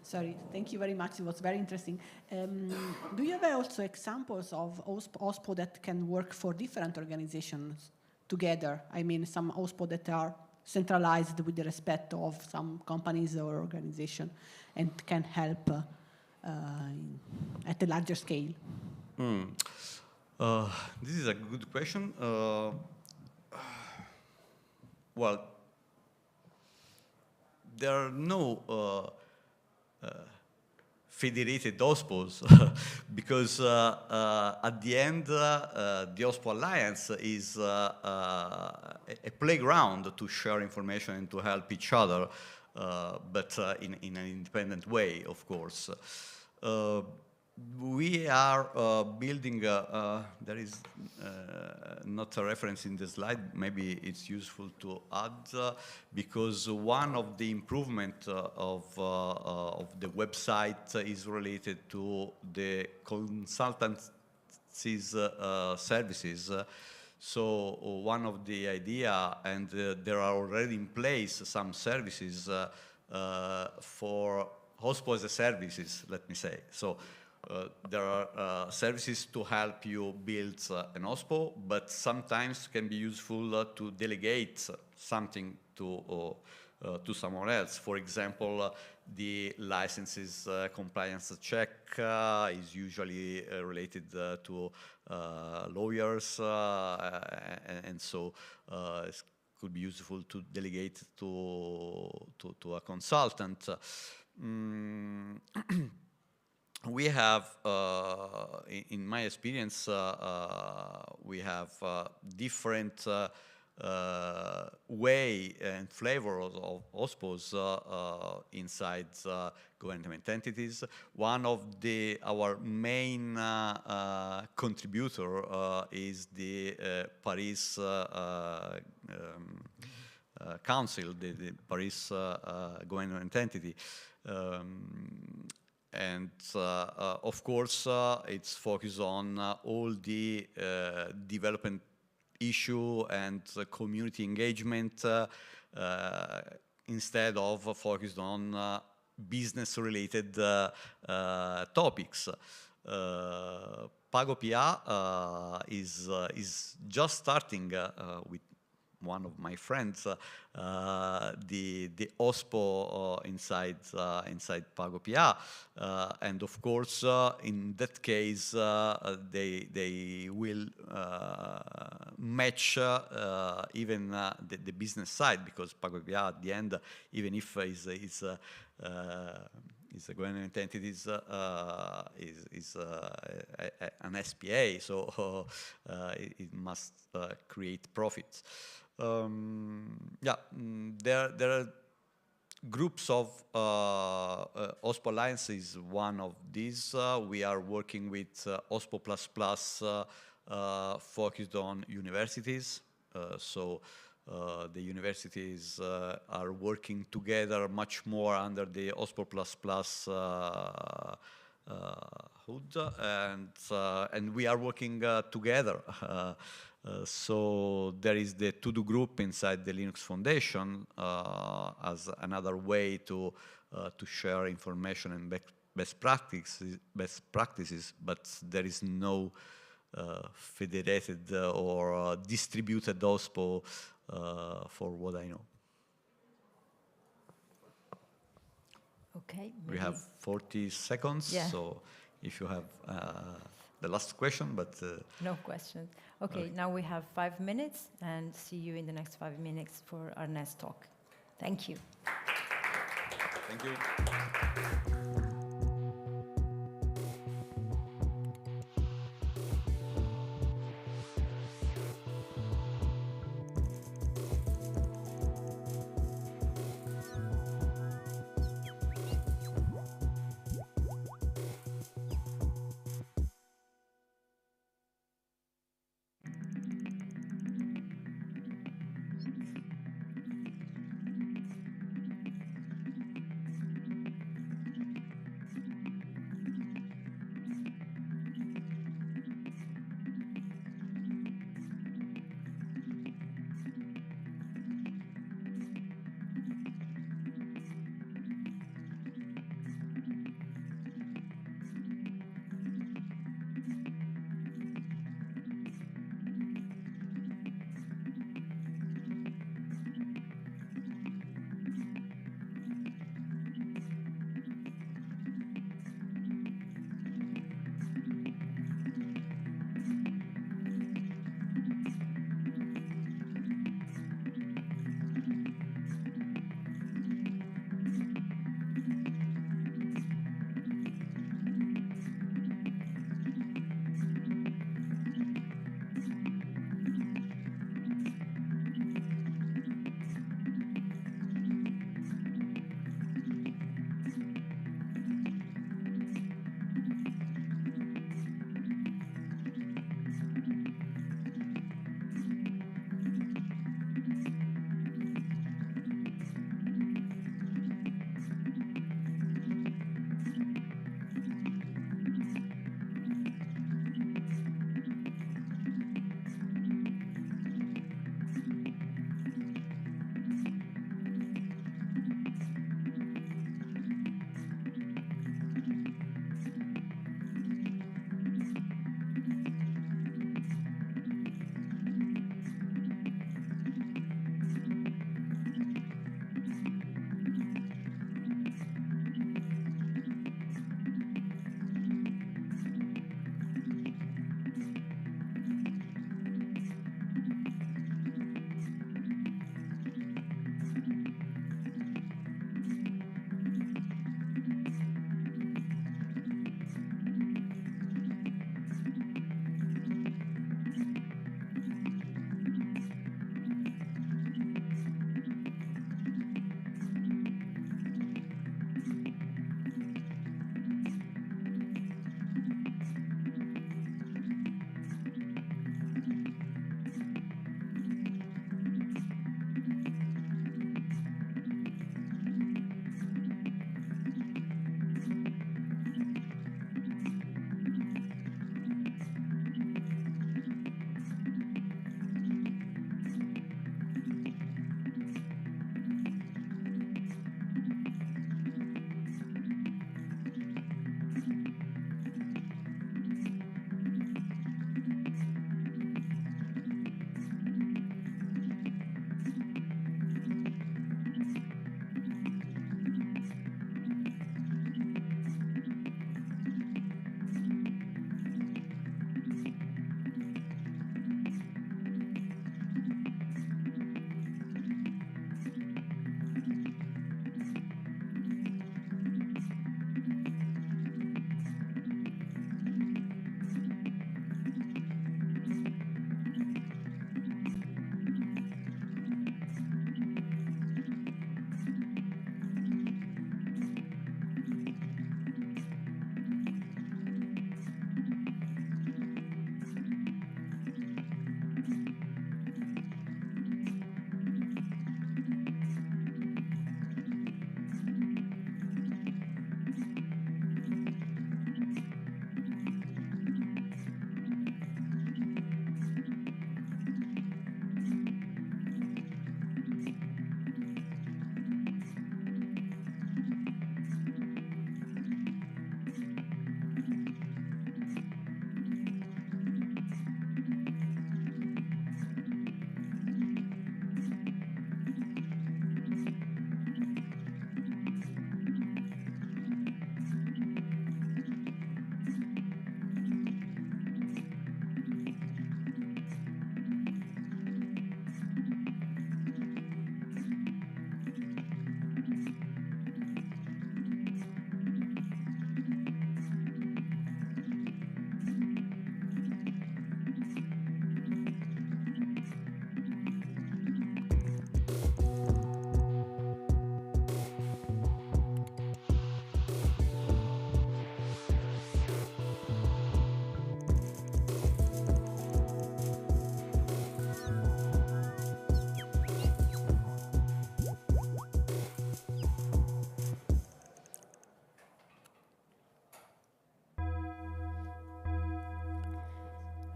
Sorry, thank you very much. It was very interesting. Do you have also examples of OSPO that can work for different organizations together? I mean, some OSPO that are centralized with the respect of some companies or organization and can help at a larger scale? This is a good question. Well, there are no federated OSPOs because at the end the OSPO Alliance is a playground to share information and to help each other, but in an independent way, of course. We are building, there is not a reference in the slide, maybe it's useful to add, because one of the improvement of the website is related to the consultancies services. So one of the idea, and there are already in place some services for OSPO as a services, let me say. So there are services to help you build an OSPO, but sometimes can be useful to delegate something to someone else. For example, the licenses compliance check is usually related to lawyers, and so it could be useful to delegate to a consultant. We have, in my experience, we have different way and flavors of OSPOs inside government entities. One of our main contributor is the Paris Council, the Paris government entity. And of course, it's focused on all the development issue and community engagement instead of focused on business-related topics. PagoPA is just starting with one of my friends, the OSPO inside PagoPA, and of course, in that case, they will match even the business side, because PagoPA at the end, even if it's a government entity, is an SPA, so it must create profits. Yeah, there are groups of OSPO Alliance is one of these. We are working with OSPO++, focused on universities. So the universities are working together much more under the OSPO++ hood, and we are working together. So there is the To-Do group inside the Linux Foundation as another way to share information and best practices, but there is no federated or distributed OSPO for what I know. Okay. We have 40 seconds, yeah. So if you have the last question, but... No questions. Okay, now we have 5 minutes, and see you in the next 5 minutes for our next talk. Thank you. Thank you.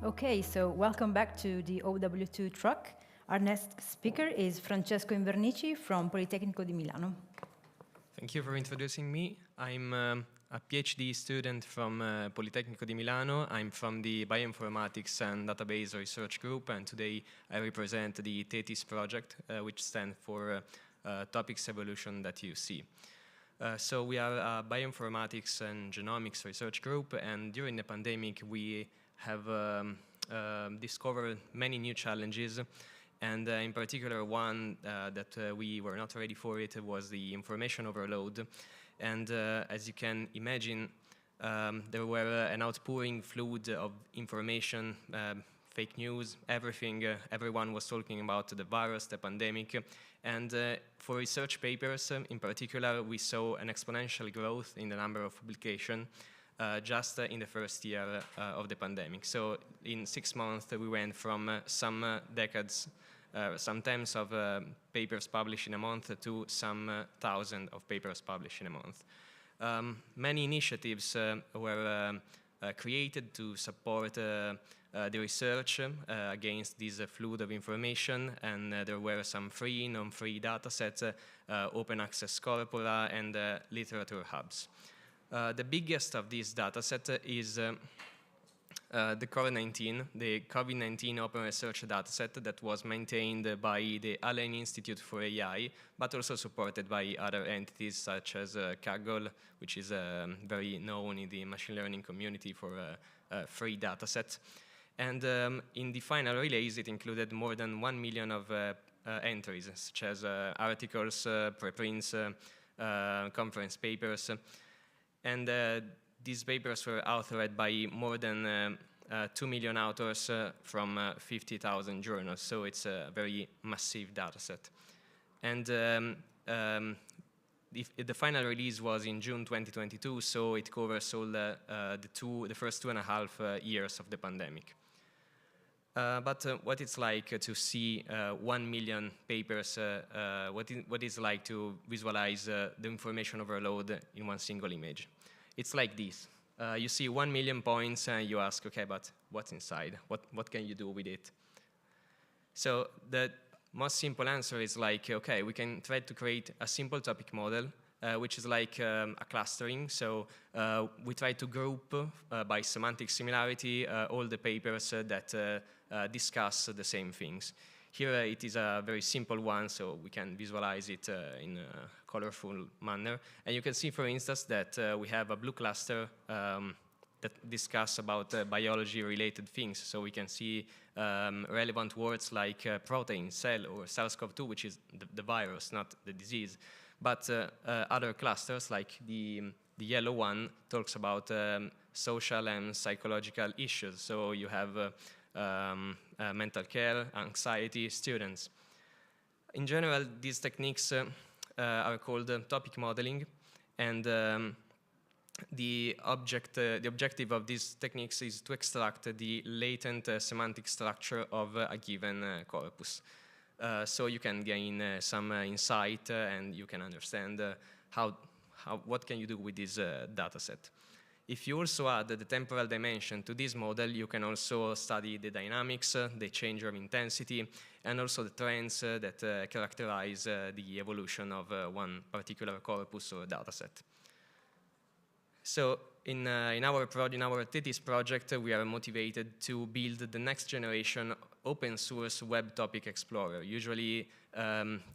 Okay, so welcome back to the OW2 truck. Our next speaker is Francesco Invernici from Politecnico di Milano. Thank you for introducing me. I'm a PhD student from Politecnico di Milano. I'm from the Bioinformatics and Database Research Group, and today I represent the TETIS project, which stands for Topics Evolution That You See. So we are a Bioinformatics and Genomics Research Group, and during the pandemic we have discovered many new challenges. And in particular, one that we were not ready for it was the information overload. And as you can imagine, there were an outpouring flood of information, fake news, everything. Everyone was talking about the virus, the pandemic. And for research papers, in particular, we saw an exponential growth in the number of publications just in the first year of the pandemic. So in 6 months, we went from some decades sometimes of papers published in a month to some thousand of papers published in a month. Many initiatives were created to support the research against this flood of information, and there were some free, non-free data sets, open access corpora, and literature hubs. The biggest of these data sets is the COVID-19 Open Research Dataset that was maintained by the Allen Institute for AI, but also supported by other entities such as Kaggle, which is very known in the machine learning community for free datasets. And in the final release, it included more than 1 million of entries, such as articles, preprints, conference papers. And these papers were authored by more than 2 million authors from 50,000 journals, so it's a very massive data set. And the final release was in June 2022, so it covers all the first 2.5 years of the pandemic. But what it's like to see 1 million papers, what it's like to visualize the information overload in one single image. It's like this. You see 1 million points and you ask, okay, but what's inside? What can you do with it? So the most simple answer is like, okay, we can try to create a simple topic model, which is like a clustering. So we try to group by semantic similarity all the papers that discuss the same things. Here it is a very simple one, so we can visualize it in a colorful manner. And you can see, for instance, that we have a blue cluster that discuss about biology-related things. So we can see relevant words like protein, cell, or SARS-CoV-2, which is the virus, not the disease. But other clusters, like the yellow one, talks about social and psychological issues. So you have mental care, anxiety, students. In general, these techniques are called topic modeling, and the objective of these techniques is to extract the latent semantic structure of a given corpus. So you can gain some insight and you can understand what can you do with this data set. If you also add the temporal dimension to this model, you can also study the dynamics, the change of intensity, and also the trends that characterize the evolution of one particular corpus or dataset. So in our TETIS project, we are motivated to build the next generation open source web topic explorer. Usually,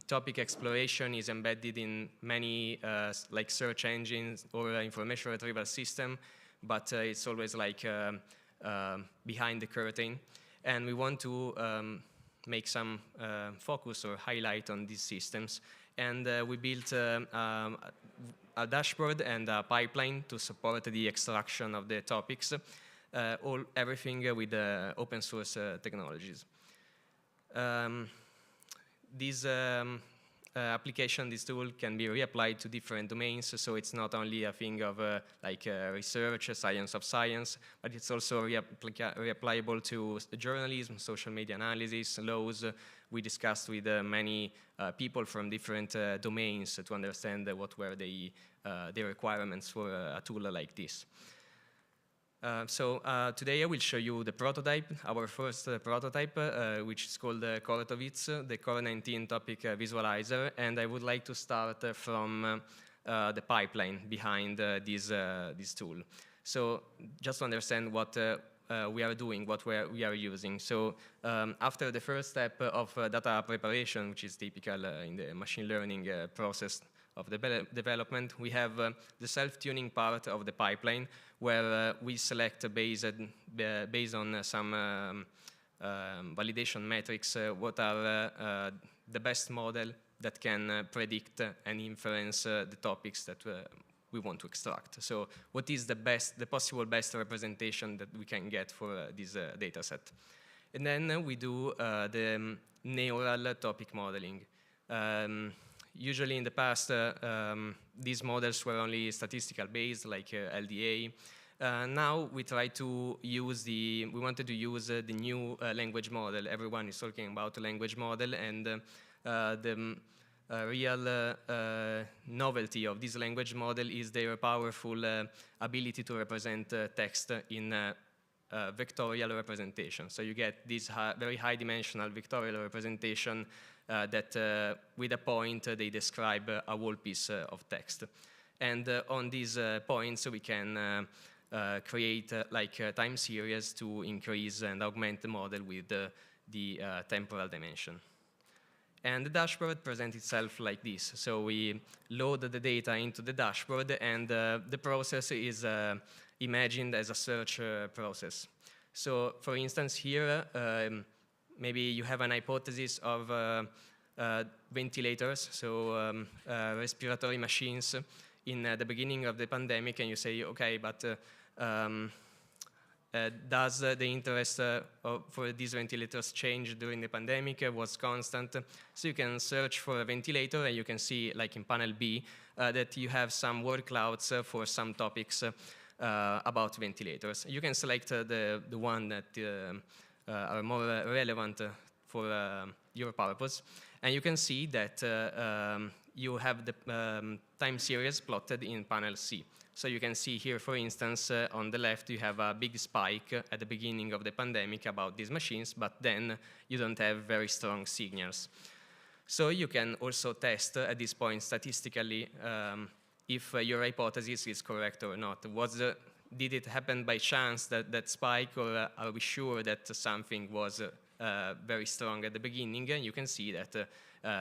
topic exploration is embedded in many like search engines or information retrieval system, but it's always like behind the curtain. And we want to make some focus or highlight on these systems. And we built a dashboard and a pipeline to support the extraction of the topics, everything with open source technologies. This application, this tool, can be reapplied to different domains, so it's not only a thing of research, science of science, but it's also reapplicable to journalism, social media analysis, laws. We discussed with many people from different domains to understand what were the requirements for a tool like this. Today I will show you the prototype, our first prototype, which is called Kortovitz, the Core-19 topic visualizer, and I would like to start from the pipeline behind this tool. So just to understand what we are doing, what we are using. So after the first step of data preparation, which is typical in the machine learning process of the development, we have the self-tuning part of the pipeline, where we select based on some validation metrics what are the best model that can predict and influence the topics that we want to extract. So what is the possible best representation that we can get for this data set? And then we do the neural topic modeling. Usually in the past, these models were only statistical based, like LDA. Now we try to use we wanted to use the new language model. Everyone is talking about a language model, and the real novelty of this language model is their powerful ability to represent text in vectorial representation. So you get this very high dimensional vectorial representation that with a point they describe a whole piece of text. And on these points we can create like a time series to increase and augment the model with the temporal dimension. And the dashboard presents itself like this. So we load the data into the dashboard, and the process is imagined as a search process. So for instance here, maybe you have an hypothesis of ventilators, so respiratory machines in the beginning of the pandemic, and you say, okay, but does the interest for these ventilators change during the pandemic? Was constant. So you can search for a ventilator, and you can see, like in panel B, that you have some word clouds for some topics about ventilators. You can select the one that are more relevant for your purpose, and you can see that you have the time series plotted in panel C. So you can see here, for instance, on the left, you have a big spike at the beginning of the pandemic about these machines, but then you don't have very strong signals. So you can also test at this point statistically if your hypothesis is correct or not. Did it happen by chance, that spike, or are we sure that something was very strong at the beginning? And you can see that,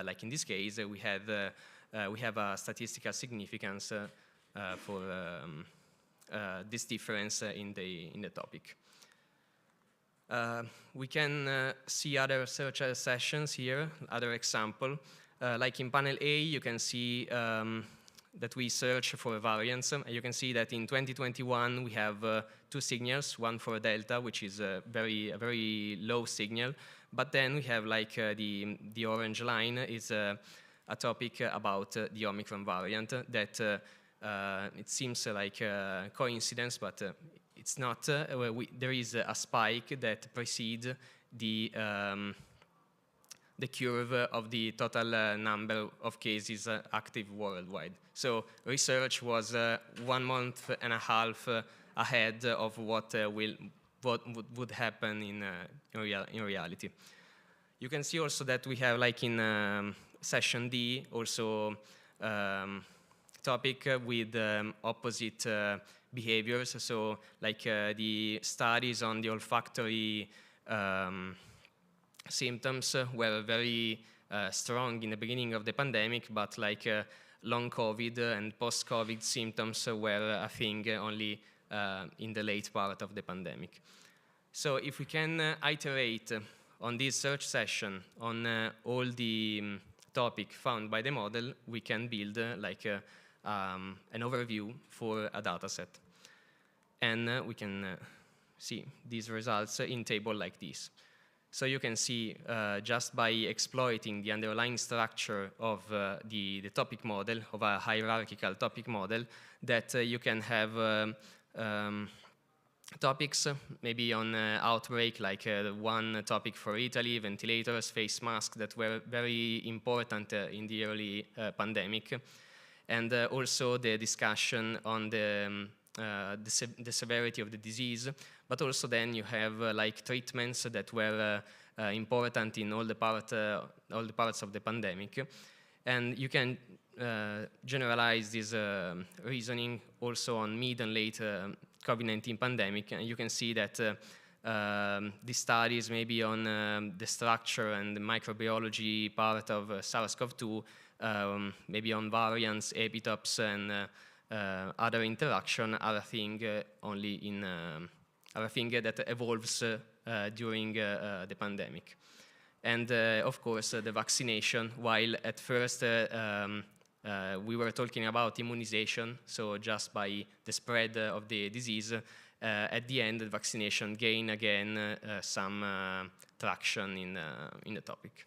like in this case, we have a statistical significance for this difference in the topic. We can see other search sessions here, other example. Like in panel A, you can see that we search for variants. You can see that in 2021, we have two signals, one for Delta, which is a very low signal. But then we have like the orange line is a topic about the Omicron variant that it seems like a coincidence, but it's not. There is a spike that precedes the curve of the total number of cases active worldwide. So research was 1.5 months ahead of what would happen in reality. You can see also that we have, like in session D, also topic with opposite behaviors. So like the studies on the olfactory symptoms were very strong in the beginning of the pandemic, but like long COVID and post-COVID symptoms were a thing only in the late part of the pandemic. So if we can iterate on this search session on all the topic found by the model, we can build like an overview for a data set. And we can see these results in table like this. So you can see just by exploiting the underlying structure of the topic model, of a hierarchical topic model, that you can have topics maybe on outbreak, like one topic for Italy, ventilators, face masks, that were very important in the early pandemic. And also the discussion on the the severity of the disease, but also then you have like treatments that were important in all the parts of the pandemic, and you can generalize this reasoning also on mid and late COVID-19 pandemic, and you can see that these studies maybe on the structure and the microbiology part of SARS-CoV-2, maybe on variants, epitopes, and other interaction are a thing are a thing that evolves during the pandemic. And of course, the vaccination, while at first we were talking about immunization, so just by the spread of the disease, at the end, the vaccination gained again some traction in the topic.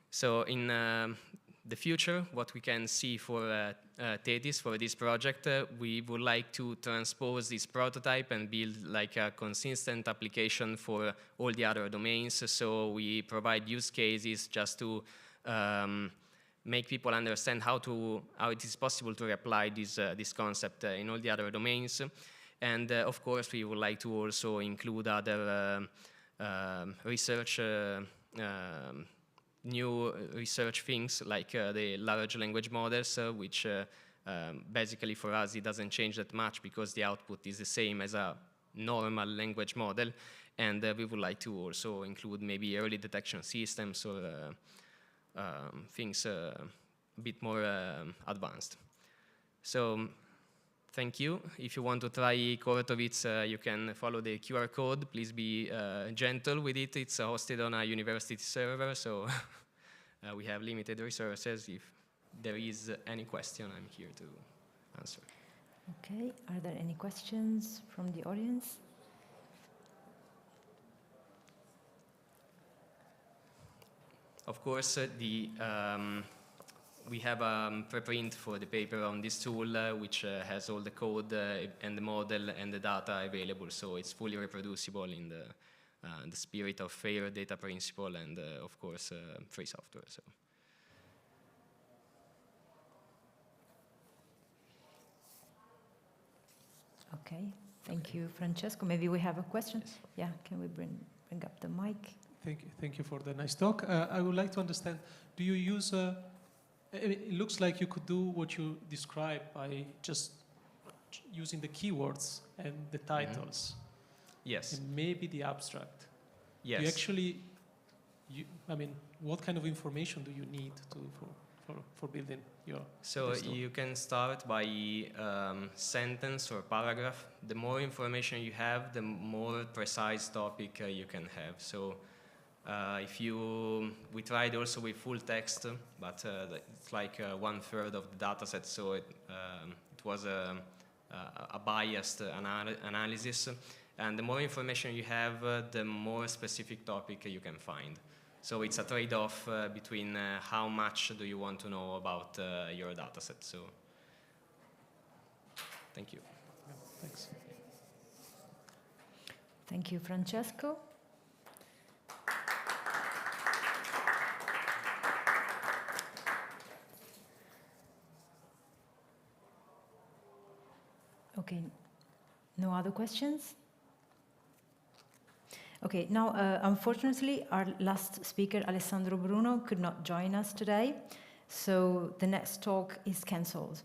So in the future, what we can see for TETIS, for this project, we would like to transpose this prototype and build like a consistent application for all the other domains. So we provide use cases just to make people understand how it is possible to apply this concept in all the other domains. And of course, we would like to also include other research, new research things like the large language models, which basically for us it doesn't change that much because the output is the same as a normal language model. And we would like to also include maybe early detection systems or things a bit more advanced. So thank you. If you want to try Kortovitz, you can follow the QR code. Please be gentle with it. It's hosted on a university server, so we have limited resources. If there is any question, I'm here to answer. Okay, are there any questions from the audience? Of course, we have a preprint for the paper on this tool, which has all the code and the model and the data available, so it's fully reproducible in the spirit of fair data principle and, of course, free software. So. Okay, thank you, Francesco. Maybe we have a question. Yes. Yeah, can we bring up the mic? Thank you for the nice talk. I would like to understand, do you use, it looks like you could do what you described by just using the keywords and the titles. Yes. And maybe the abstract. Yes. You actually, I mean, what kind of information do you need for building your So you can start by sentence or paragraph. The more information you have, the more precise topic you can have. So we tried also with full text, but it's like 1/3 of the data set, so it was a biased analysis. And the more information you have, the more specific topic you can find. So it's a trade-off between how much do you want to know about your data set. So thank you. Yeah, thanks. Thank you, Francesco. Okay, no other questions? Okay, now unfortunately our last speaker, Alessandro Bruno, could not join us today, so the next talk is cancelled.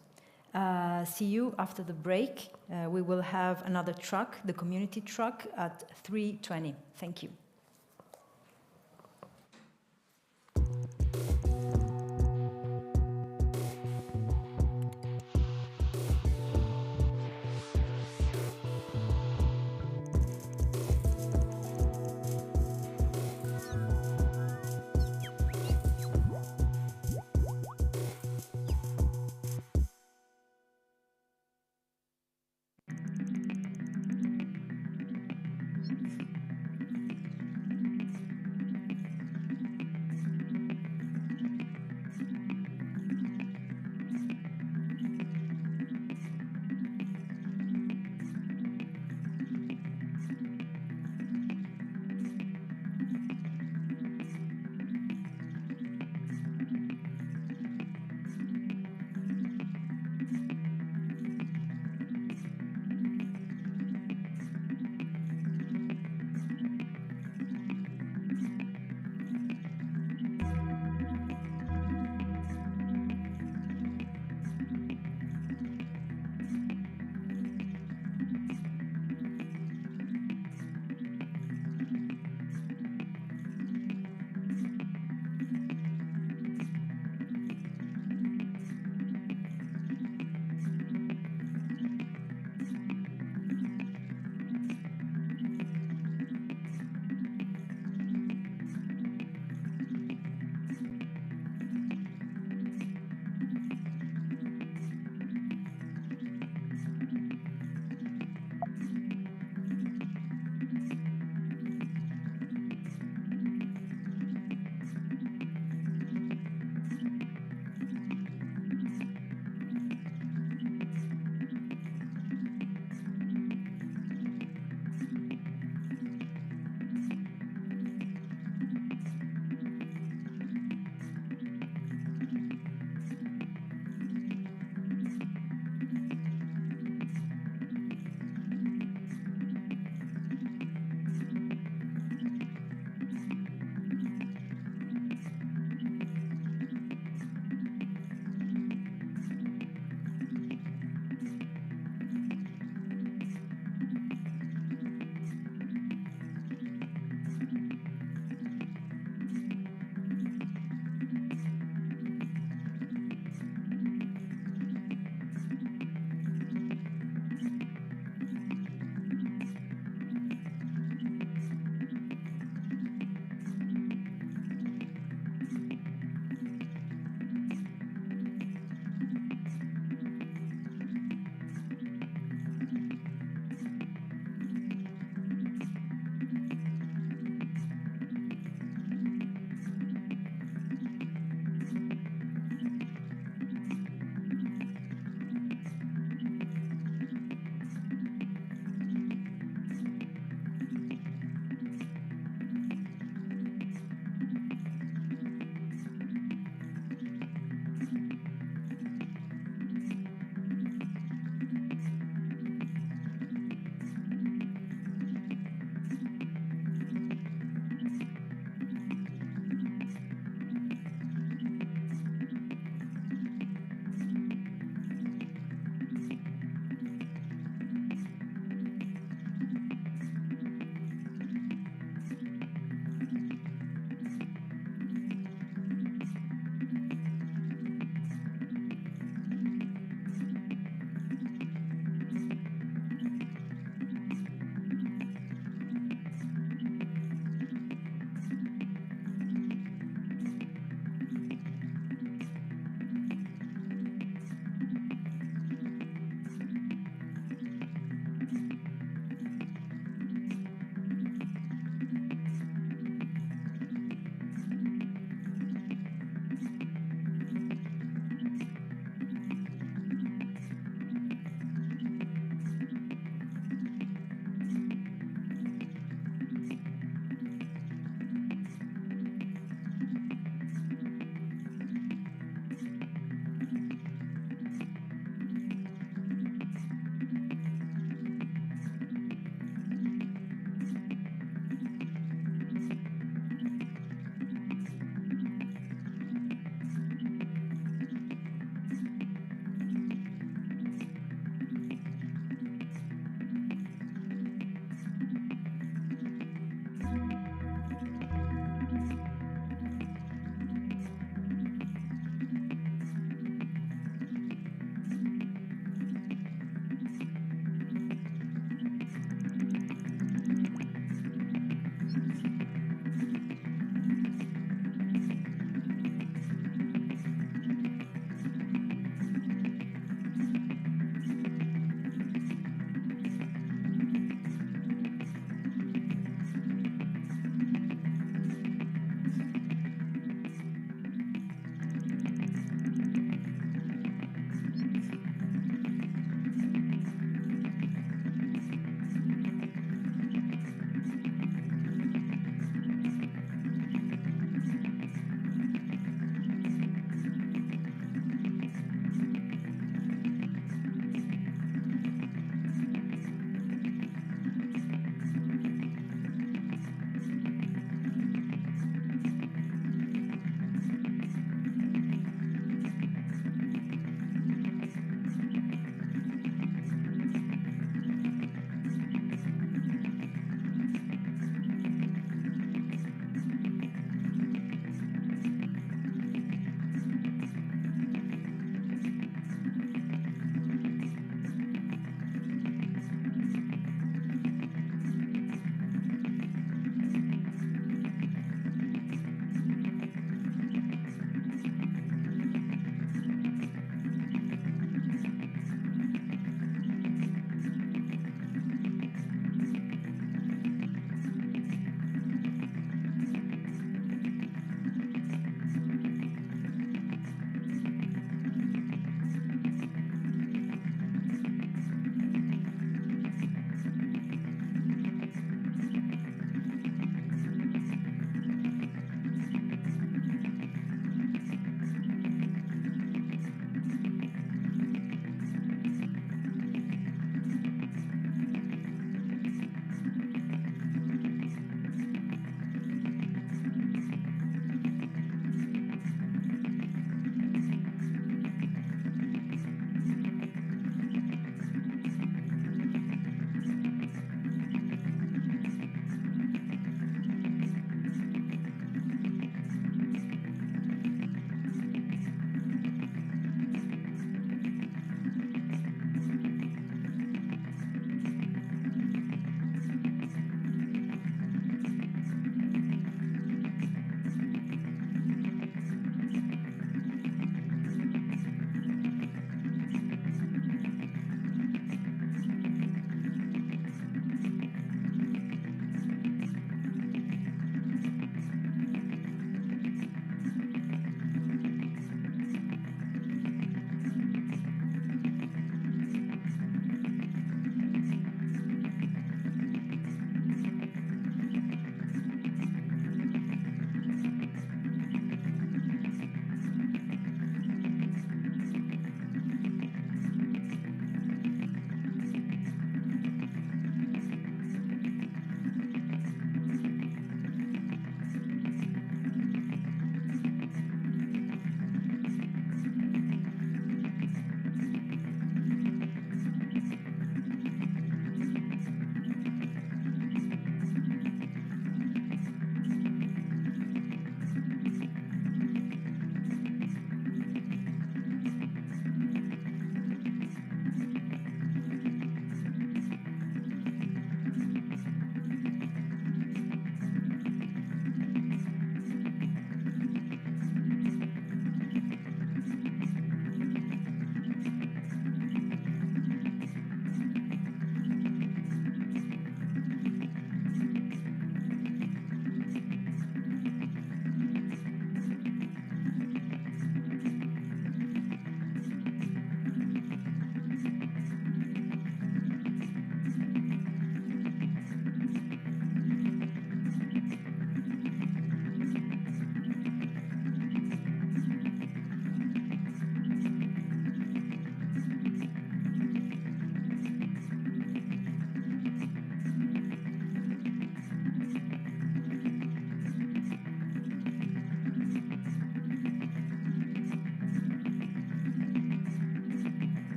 See you after the break. We will have another truck, the community truck, at 3:20. Thank you.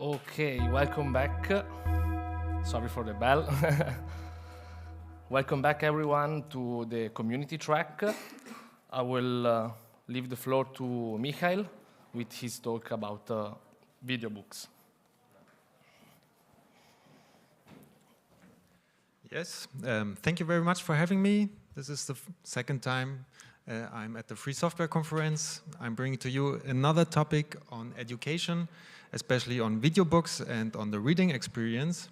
Okay, welcome back. Sorry for the bell. Welcome back, everyone, to the community track. I will leave the floor to Michael with his talk about video books. Yes, thank you very much for having me. This is the second time I'm at the Free Software Conference. I'm bringing to you another topic on education, especially on video books and on the reading experience.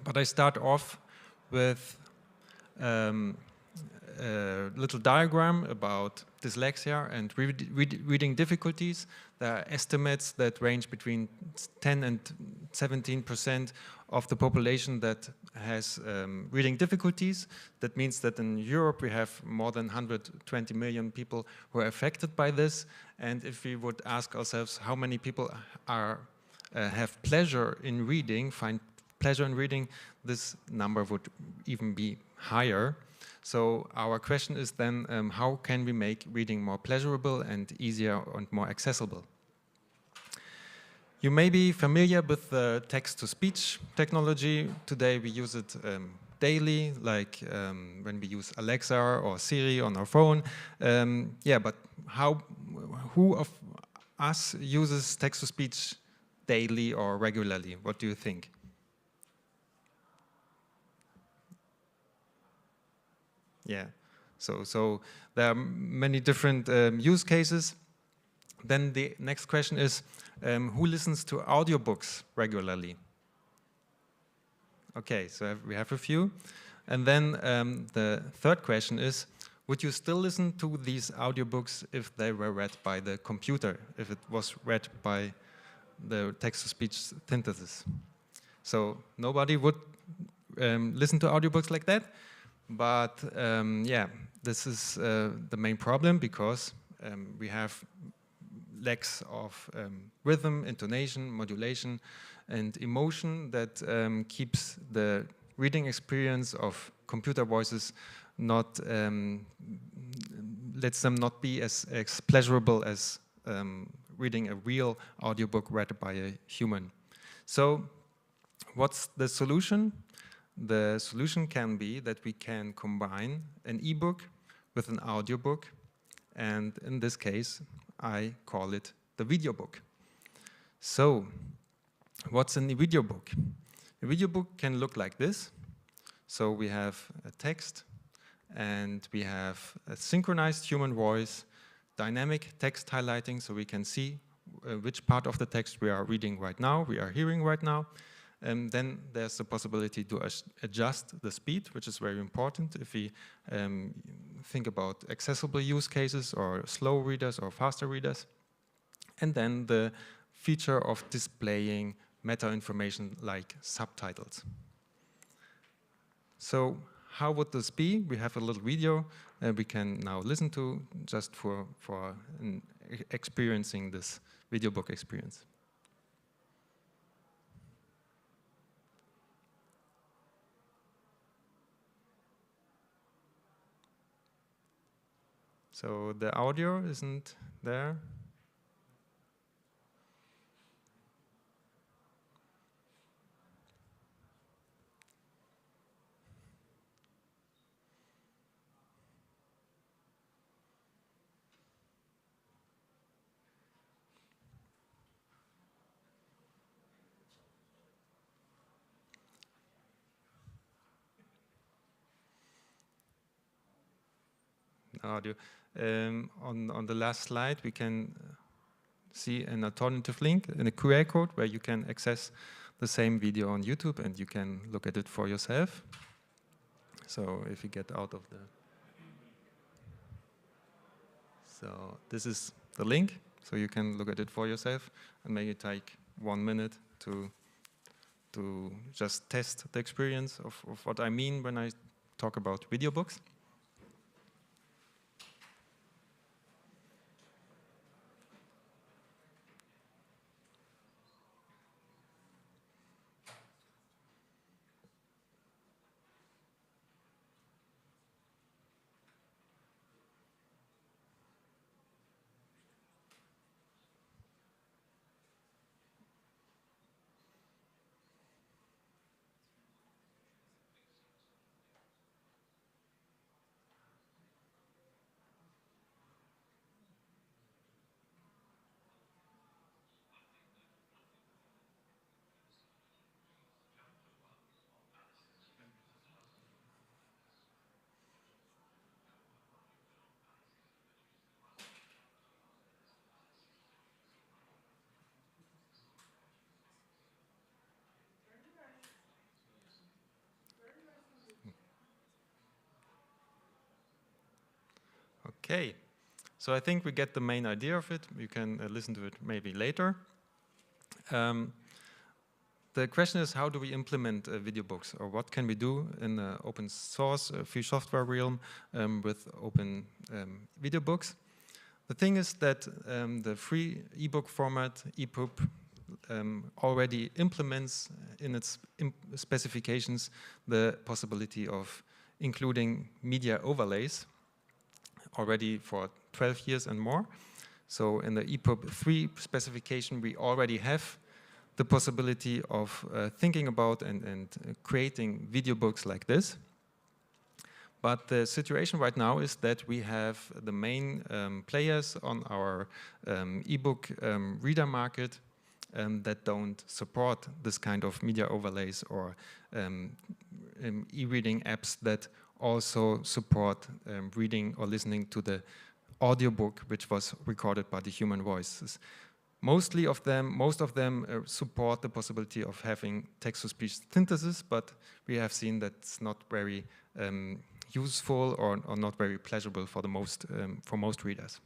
But I start off with a little diagram about dyslexia and reading difficulties. There are estimates that range between 10 and 17% of the population that has reading difficulties. That means that in Europe we have more than 120 million people who are affected by this. And if we would ask ourselves how many people have pleasure in reading, find pleasure in reading, this number would even be higher. So our question is then, how can we make reading more pleasurable and easier and more accessible? You may be familiar with the text-to-speech technology. Today we use it daily, like when we use Alexa or Siri on our phone. Yeah, but who of us uses text-to-speech daily or regularly? What do you think? Yeah, so there are many different use cases. Then the next question is, who listens to audiobooks regularly? Okay, so we have a few. And then the third question is, would you still listen to these audiobooks if they were read by the computer, if it was read by the text-to-speech synthesis? So nobody would listen to audiobooks like that. But yeah, this is the main problem, because we have lacks of rhythm, intonation, modulation, and emotion that keeps the reading experience of computer voices not, lets them not be as pleasurable as reading a real audiobook read by a human. So what's the solution? The solution can be that we can combine an ebook with an audiobook, and in this case, I call it the video book. So, what's in the video book? A video book can look like this. So we have a text, and we have a synchronized human voice, dynamic text highlighting, so we can see which part of the text we are reading right now, we are hearing right now. Then there's the possibility to adjust the speed, which is very important if we think about accessible use cases or slow readers or faster readers. And then the feature of displaying meta information like subtitles. So how would this be? We have a little video we can now listen to just for experiencing this video book experience. So the audio isn't there. Audio. On the last slide, we can see an alternative link in a QR code where you can access the same video on YouTube and you can look at it for yourself. So if you get out of the... So this is the link, so you can look at it for yourself, and maybe take 1 minute to just test the experience of what I mean when I talk about video books. Okay, so I think we get the main idea of it. You can listen to it maybe later. The question is, how do we implement video books, or what can we do in the open source free software realm with open video books? The thing is that the free ebook format, EPUB, already implements in its specifications the possibility of including media overlays already for 12 years and more. So in the EPUB 3 specification, we already have the possibility of thinking about and creating video books like this. But the situation right now is that we have the main players on our ebook reader market that don't support this kind of media overlays or e-reading apps that also support reading or listening to the audiobook which was recorded by the human voices. Most of them support the possibility of having text-to-speech synthesis, but we have seen that's not very useful or not very pleasurable for most readers.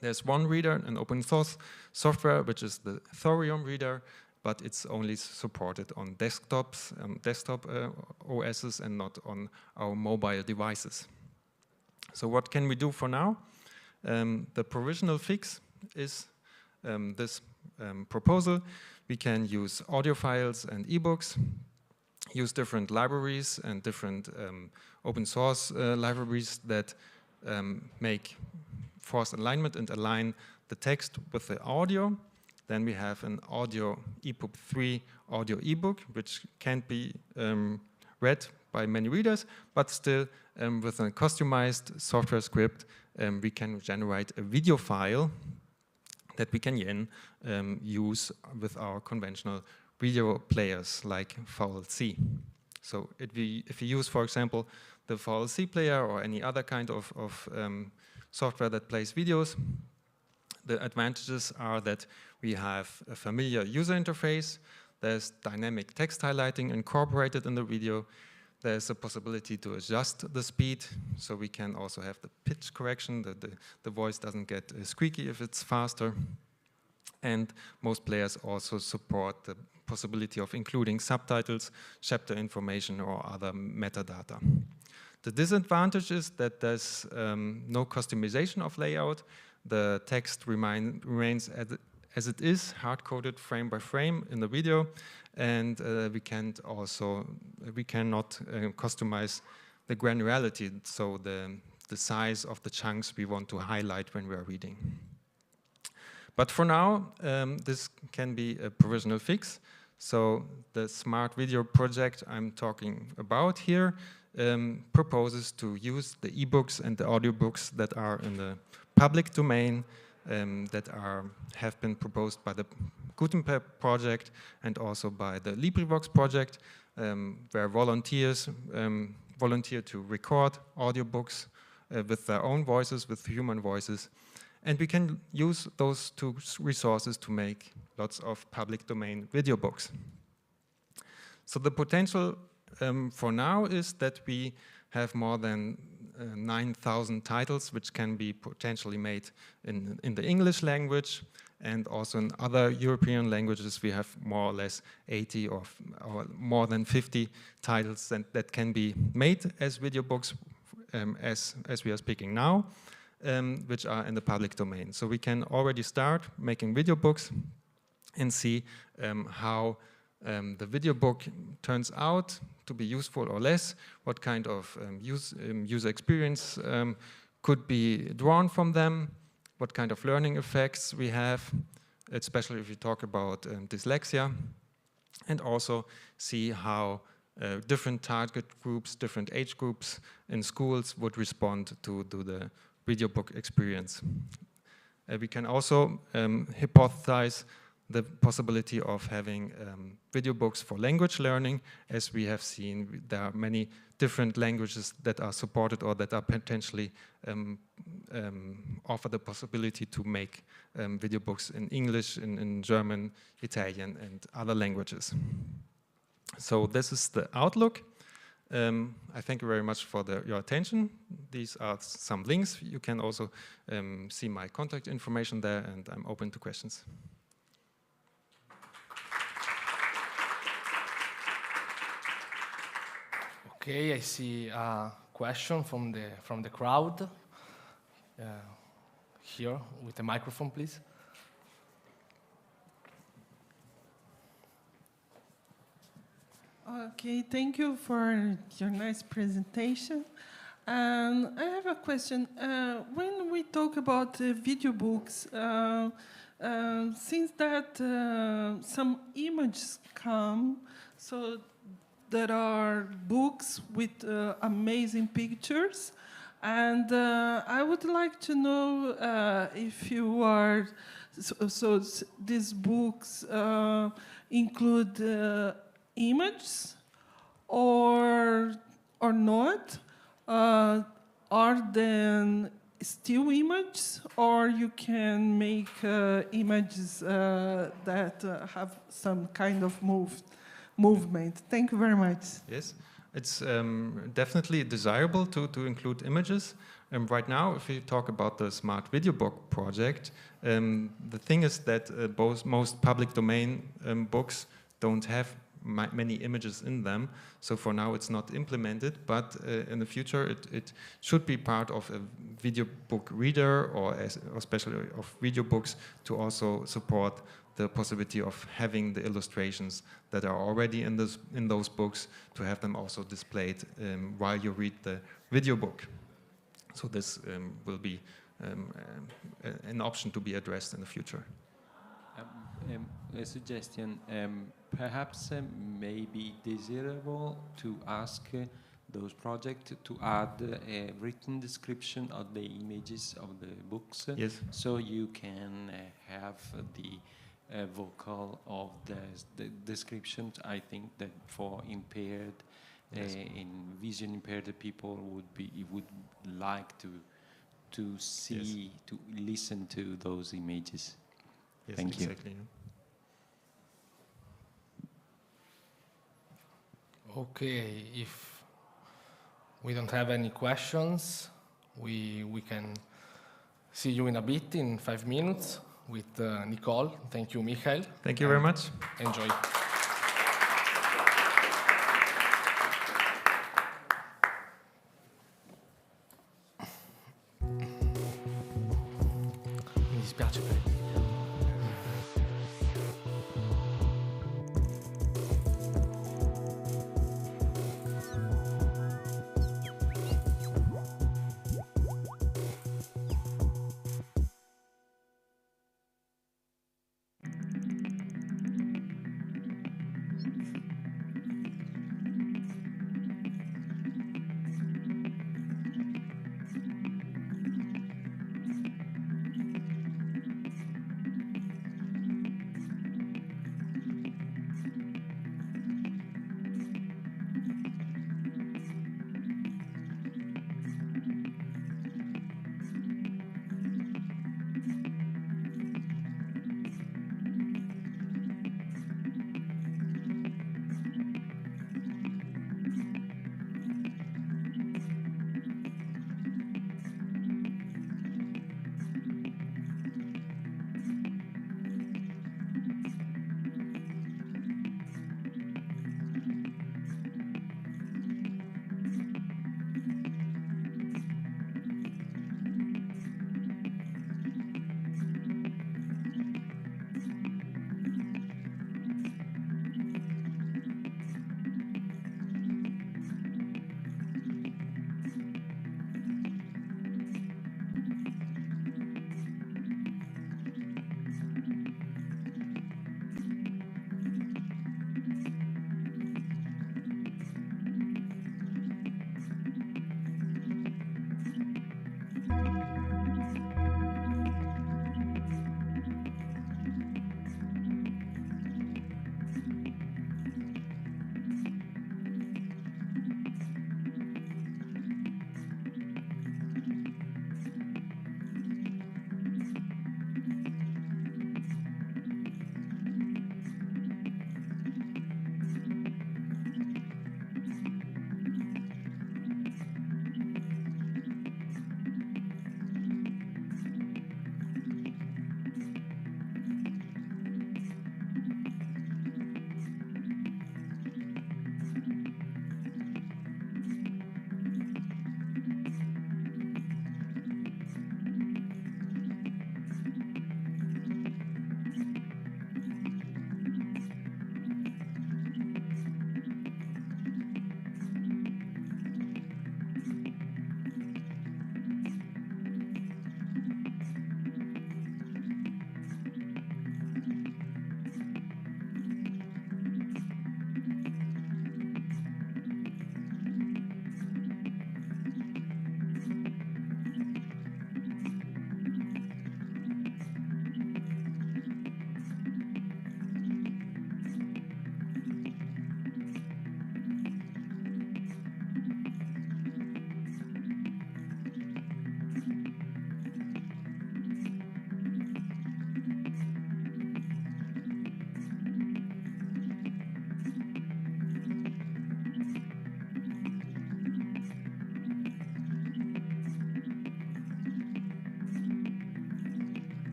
There's one reader, an open source software, which is the Thorium reader, but it's only supported on desktops, desktop OSs, and not on our mobile devices. So what can we do for now? The provisional fix is this proposal. We can use audio files and ebooks, use different libraries and different open source libraries that make forced alignment and align the text with the audio. Then we have an audio EPUB 3 audio ebook, which can't be read by many readers, but still with a customized software script, we can generate a video file that we can then use with our conventional video players like VLC. So if we use, for example, the VLC player or any other kind of software that plays videos, the advantages are that we have a familiar user interface, there's dynamic text highlighting incorporated in the video, there's a possibility to adjust the speed, so we can also have the pitch correction, the voice doesn't get squeaky if it's faster. And most players also support the possibility of including subtitles, chapter information, or other metadata. The disadvantage is that there's no customization of layout. The text remains as it is, hard-coded frame by frame in the video, and we cannot customize the granularity, so the size of the chunks we want to highlight when we are reading. But for now, this can be a provisional fix. So the smart video project I'm talking about here proposes to use the ebooks and the audiobooks that are in the public domain that have been proposed by the Gutenberg project and also by the LibriVox project, where volunteers volunteer to record audiobooks with their own voices, with human voices. And we can use those two resources to make lots of public domain video books. So the potential for now is that we have more than 9,000 titles which can be potentially made in the English language, and also in other European languages we have more or less 80 or more than 50 titles that can be made as video books as we are speaking now, which are in the public domain. So we can already start making video books and see how the video book turns out to be useful or less, what kind of user experience could be drawn from them, what kind of learning effects we have, especially if you talk about dyslexia, and also see how different target groups, different age groups in schools would respond to the video book experience. We can also hypothesize the possibility of having video books for language learning. As we have seen, there are many different languages that are supported or that are potentially offer the possibility to make video books in English, in German, Italian, and other languages. So this is the outlook. I thank you very much for your attention. These are some links. You can also see my contact information there, and I'm open to questions. Okay, I see a question from the crowd. Here, with the microphone, please. Okay, thank you for your nice presentation. I have a question. When we talk about video books, since that some images come, so there are books with amazing pictures, and I would like to know if you are, so these books include images or not? Are then still images, or you can make images that have some kind of movement? Thank you very much. Yes, it's definitely desirable to include images. Right now, if we talk about the Smart Video Book project, the thing is that most public domain books don't have many images in them. So for now, it's not implemented, but in the future, it should be part of a video book reader, or especially of video books, to also support the possibility of having the illustrations that are already in those books, to have them also displayed while you read the video book. So this will be an option to be addressed in the future. A suggestion, perhaps maybe desirable to ask those projects to add a written description of the images of the books. Yes. So you can have the vocal of the descriptions. I think that for impaired, yes, in vision impaired people would like to see, yes, to listen to those images. Yes, Thank you. exactly. Okay, if we don't have any questions, we can see you in a bit, in 5 minutes, with Nicole. Thank you, Michael. Thank you very much. Enjoy. Mi dispiace per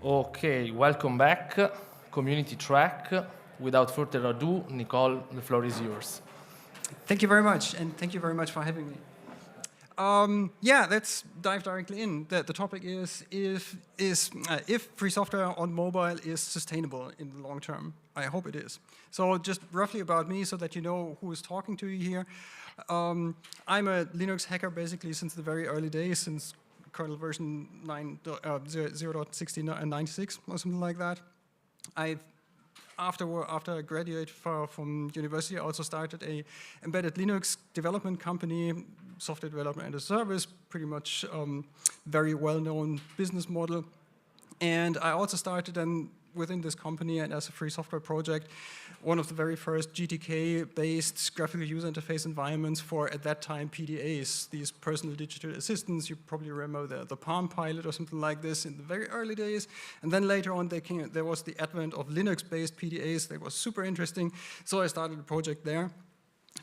Okay, welcome back. Community track. Without further ado, Nicole, the floor is yours. Thank you very much, and thank you very much for having me. Yeah, let's dive directly in. The topic is if free software on mobile is sustainable in the long term. I hope it is. So just roughly about me so that you know who is talking to you here. I'm a Linux hacker basically since the very early days, since kernel version 0.96 or something like that. After I graduated from university, I also started a embedded Linux development company, software development as a service, pretty much very well-known business model. And I also started then within this company and as a free software project, one of the very first GTK-based graphical user interface environments for, at that time, PDAs, these personal digital assistants. You probably remember the Palm Pilot or something like this in the very early days. And then later on, there was the advent of Linux-based PDAs. That was super interesting. So I started a project there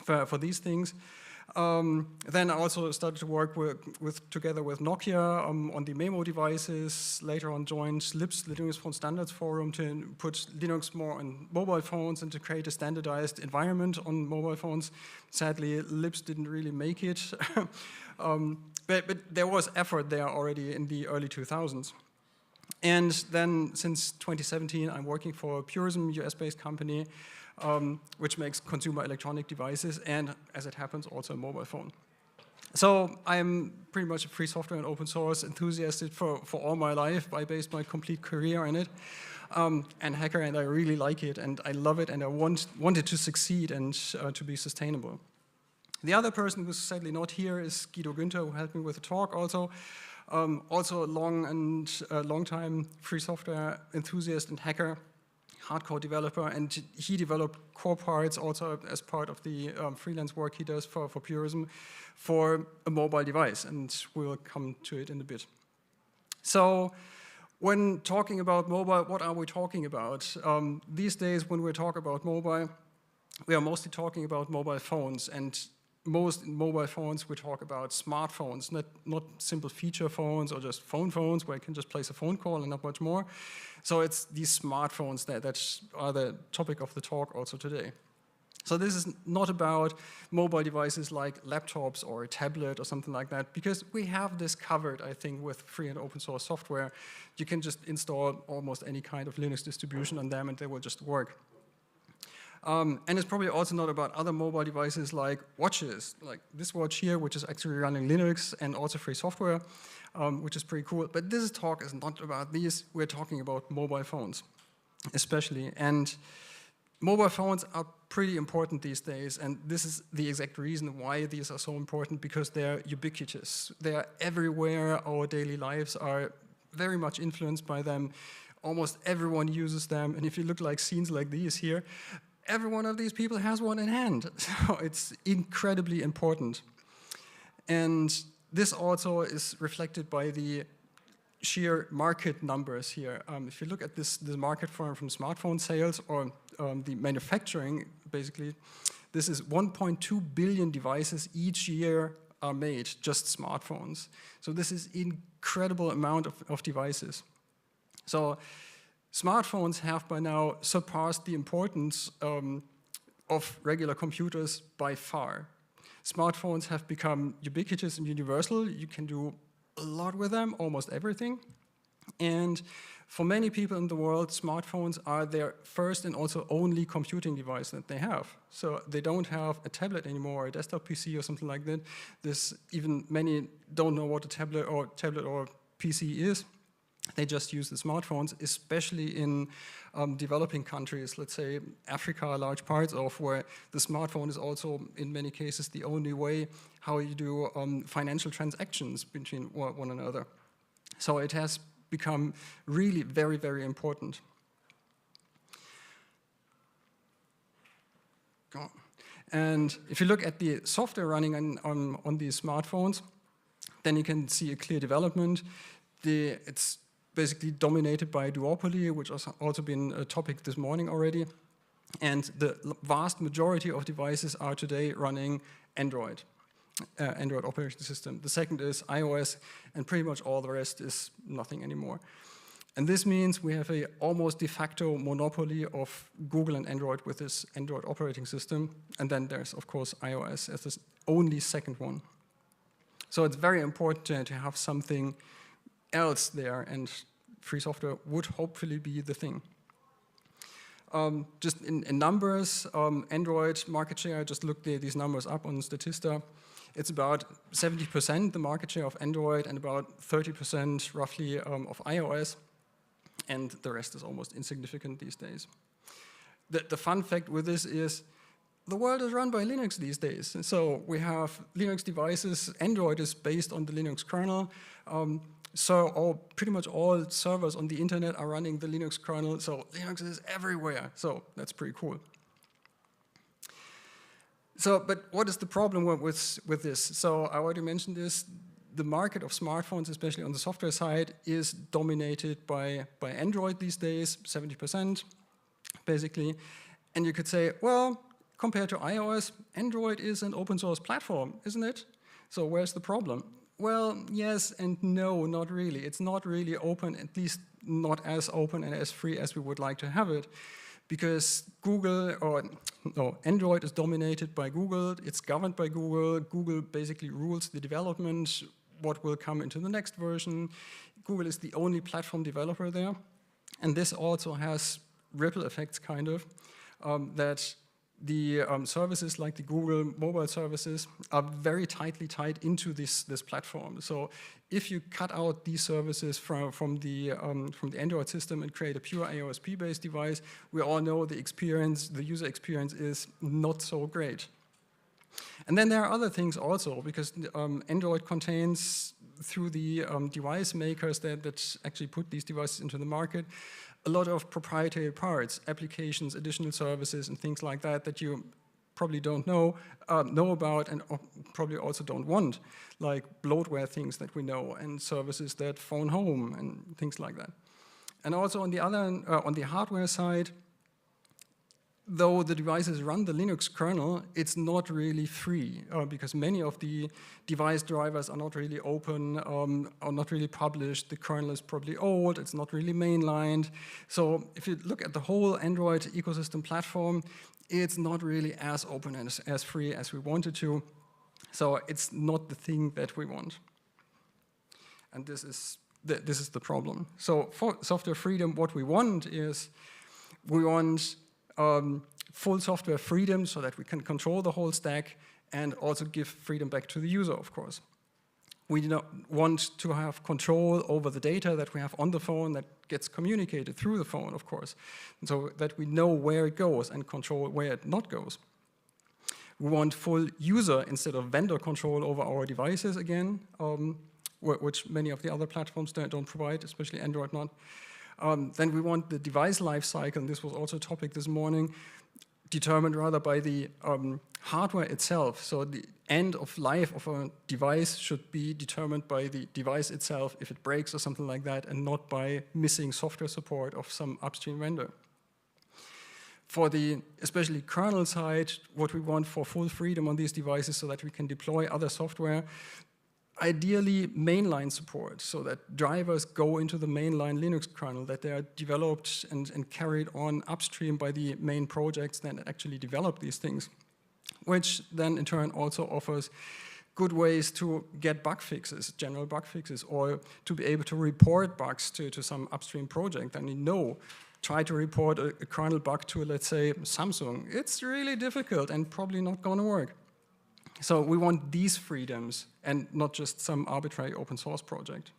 for these things. Then I also started to work together with Nokia on the Memo devices. Later on joined LIPS, the Linux Phone Standards Forum, to put Linux more on mobile phones and to create a standardized environment on mobile phones. Sadly, LIPS didn't really make it. But there was effort there already in the early 2000s. And then since 2017, I'm working for Purism, US-based company, which makes consumer electronic devices and, as it happens, also a mobile phone. So I'm pretty much a free software and open source enthusiast for all my life. I based my complete career in it. And hacker, and I really like it, and I love it, and I want it to succeed and to be sustainable. The other person who's sadly not here is Guido Günther, who helped me with the talk also. Also a long time free software enthusiast and hacker, hardcore developer, and he developed core parts also as part of the freelance work he does for Purism for a mobile device, and we'll come to it in a bit. So when talking about mobile, what are we talking about? These days when we talk about mobile, we are mostly talking about mobile phones, and most mobile phones we talk about smartphones, not simple feature phones or just phones where you can just place a phone call and not much more. So it's these smartphones that are the topic of the talk also today. So this is not about mobile devices like laptops or a tablet or something like that, because we have this covered, I think, with free and open source software. You can just install almost any kind of Linux distribution on them and they will just work. And it's probably also not about other mobile devices like watches, like this watch here, which is actually running Linux and also free software, which is pretty cool. But this talk is not about these. We're talking about mobile phones, especially. And mobile phones are pretty important these days, and this is the exact reason why these are so important, because they're ubiquitous. They are everywhere. Our daily lives are very much influenced by them. Almost everyone uses them, and if you look like scenes like these here, every one of these people has one in hand. So it's incredibly important. And this also is reflected by the sheer market numbers here. If you look at the market from smartphone sales or the manufacturing, basically, this is 1.2 billion devices each year are made, just smartphones. So this is incredible amount of devices. So smartphones have by now surpassed the importance of regular computers by far. Smartphones have become ubiquitous and universal. You can do a lot with them, almost everything. And for many people in the world, smartphones are their first and also only computing device that they have. So they don't have a tablet anymore, or a desktop PC or something like that. Even many don't know what a tablet or PC is. They just use the smartphones, especially in developing countries, let's say Africa, large parts of, where the smartphone is also, in many cases, the only way how you do financial transactions between one another. So it has become really very, very important. And if you look at the software running on these smartphones, then you can see a clear development. It's basically dominated by a duopoly, which has also been a topic this morning already. And the vast majority of devices are today running Android operating system. The second is iOS, and pretty much all the rest is nothing anymore. And this means we have a almost de facto monopoly of Google and Android with this Android operating system. And then there's, of course, iOS as the only second one. So it's very important to have something else there, and free software would hopefully be the thing. Just in numbers, Android market share, I just looked these numbers up on Statista. It's about 70% the market share of Android and about 30% roughly of iOS. And the rest is almost insignificant these days. The fun fact with this is the world is run by Linux these days. And so we have Linux devices. Android is based on the Linux kernel. So pretty much all servers on the internet are running the Linux kernel. So Linux is everywhere. So that's pretty cool. So, but what is the problem with this? So I already mentioned this. The market of smartphones, especially on the software side, is dominated by Android these days, 70%, basically. And you could say, well, compared to iOS, Android is an open source platform, isn't it? So where's the problem? Well, yes and no, not really. It's not really open, at least not as open and as free as we would like to have it. Because Android is dominated by Google, it's governed by Google. Google basically rules the development, what will come into the next version. Google is the only platform developer there. And this also has ripple effects, kind of, that the services like the Google mobile services are very tightly tied into this platform. So if you cut out these services from the Android system and create a pure iOS-based device, we all know the user experience is not so great. And then there are other things also, because Android contains, through the device makers that actually put these devices into the market, a lot of proprietary parts, applications, additional services, and things like that that you probably don't know about and probably also don't want, like bloatware things that we know and services that phone home and things like that. And also on the hardware side, though the devices run the Linux kernel, it's not really free because many of the device drivers are not really open, are not really published. The kernel is probably old, it's not really mainlined. So if you look at the whole Android ecosystem platform, it's not really as open and as free as we wanted to. So it's not the thing that we want. And this is the problem. So for software freedom, what we want is we want full software freedom so that we can control the whole stack and also give freedom back to the user, of course. We do not want to have control over the data that we have on the phone that gets communicated through the phone, of course, and so that we know where it goes and control where it not goes. We want full user instead of vendor control over our devices again, which many of the other platforms don't provide, especially Android not. Then we want the device life cycle, and this was also a topic this morning, determined rather by the hardware itself. So the end of life of a device should be determined by the device itself if it breaks or something like that, and not by missing software support of some upstream vendor. For the especially kernel side, what we want for full freedom on these devices so that we can deploy other software, ideally mainline support, so that drivers go into the mainline Linux kernel, that they are developed and carried on upstream by the main projects that actually develop these things, which then in turn also offers good ways to get bug fixes, general bug fixes, or to be able to report bugs to some upstream project. And you know, try to report a kernel bug to, let's say, Samsung. It's really difficult and probably not going to work. So we want these freedoms and not just some arbitrary open source project.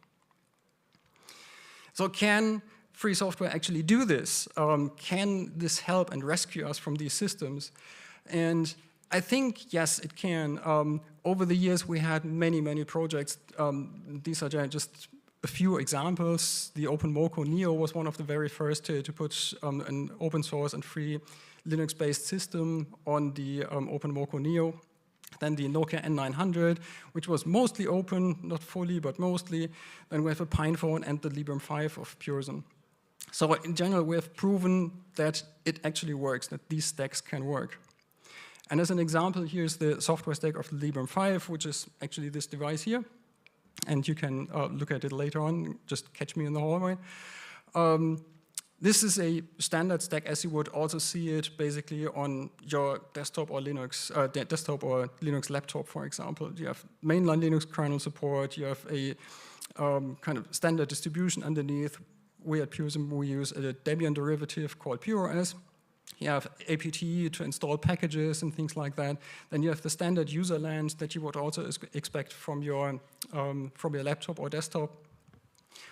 So can free software actually do this? Can this help and rescue us from these systems? And I think, yes, it can. Over the years, we had many, many projects. These are just a few examples. The OpenMoko Neo was one of the very first to put an open source and free Linux-based system on the OpenMoko Neo. Then the Nokia N900, which was mostly open, not fully, but mostly. Then we have a PinePhone and the Librem 5 of Purson. So in general, we have proven that it actually works, that these stacks can work. And as an example, here's the software stack of the Librem 5, which is actually this device here. And you can look at it later on, just catch me in the hallway. This is a standard stack as you would also see it basically on your desktop or Linux laptop, for example. You have mainline Linux kernel support, you have a kind of standard distribution underneath. We at Purism, we use a Debian derivative called PureOS. You have apt to install packages and things like that. Then you have the standard user land that you would also expect from your laptop or desktop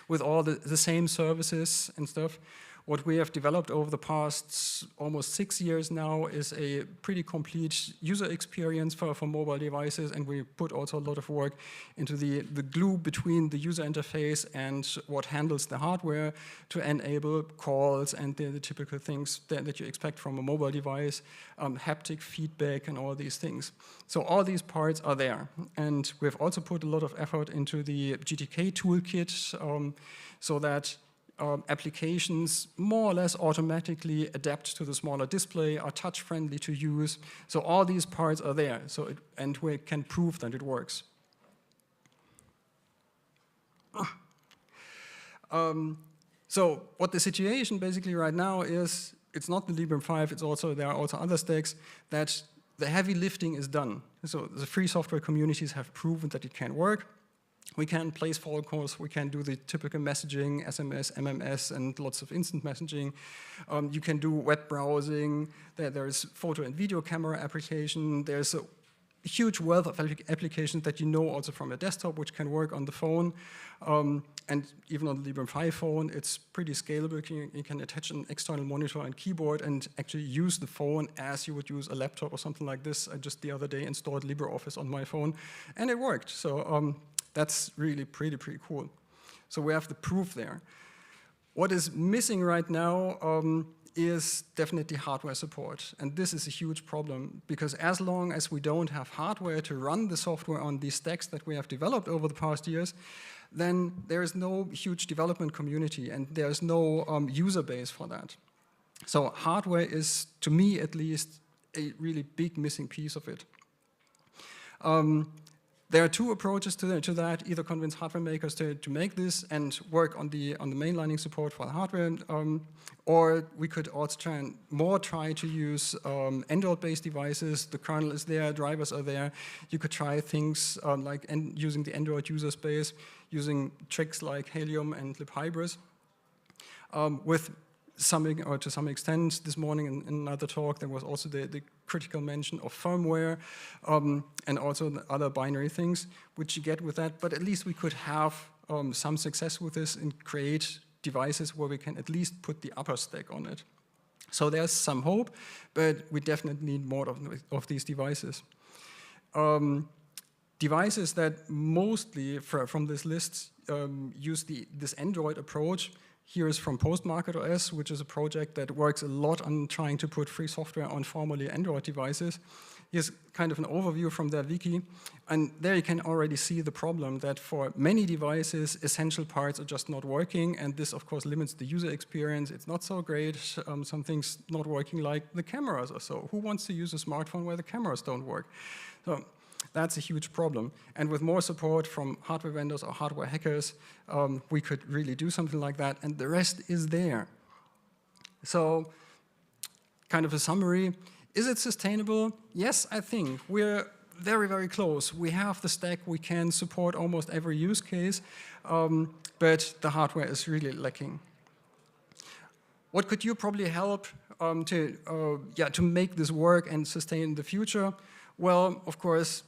with all the same services and stuff. What we have developed over the past almost 6 years now is a pretty complete user experience for mobile devices, and we put also a lot of work into the glue between the user interface and what handles the hardware to enable calls and the typical things that you expect from a mobile device, haptic feedback and all these things. So all these parts are there. And we've also put a lot of effort into the GTK toolkit so that applications more or less automatically adapt to the smaller display, are touch-friendly to use. So all these parts are there, and we can prove that it works. So what the situation basically right now is, it's not the Librem 5, there are also other stacks, that the heavy lifting is done. So the free software communities have proven that it can work. We can place phone calls, we can do the typical messaging, SMS, MMS, and lots of instant messaging. You can do web browsing, there's photo and video camera application, there's a huge wealth of applications that you know also from a desktop, which can work on the phone. And even on the Librem 5 phone, it's pretty scalable. You can attach an external monitor and keyboard and actually use the phone as you would use a laptop or something like this. I just the other day installed LibreOffice on my phone, and it worked. So that's really pretty cool. So we have the proof there. What is missing right now is definitely hardware support. And this is a huge problem, because as long as we don't have hardware to run the software on these stacks that we have developed over the past years, then there is no huge development community and there's no user base for that. So hardware is, to me at least, a really big missing piece of it. There are two approaches to that. Either convince hardware makers to make this and work on the mainlining support for the hardware, or we could also try to use Android-based devices. The kernel is there, drivers are there. You could try things like using the Android user space, using tricks like Helium and libhybris. With to some extent, this morning in another talk, there was also the critical mention of firmware and also the other binary things, which you get with that. But at least we could have some success with this and create devices where we can at least put the upper stack on it. So there's some hope, but we definitely need more of these devices. Devices that mostly, from this list, use this Android approach. Here is from PostMarket.os, which is a project that works a lot on trying to put free software on formerly Android devices. Here's kind of an overview from their wiki. And there you can already see the problem that for many devices, essential parts are just not working. And this, of course, limits the user experience. It's not so great. Some things not working, like the cameras or so. Who wants to use a smartphone where the cameras don't work? So that's a huge problem. And with more support from hardware vendors or hardware hackers, we could really do something like that, and the rest is there. So, kind of a summary. Is it sustainable? Yes, I think. We're very, very close. We have the stack, we can support almost every use case, but the hardware is really lacking. What could you probably help to make this work and sustain in the future? Well, of course,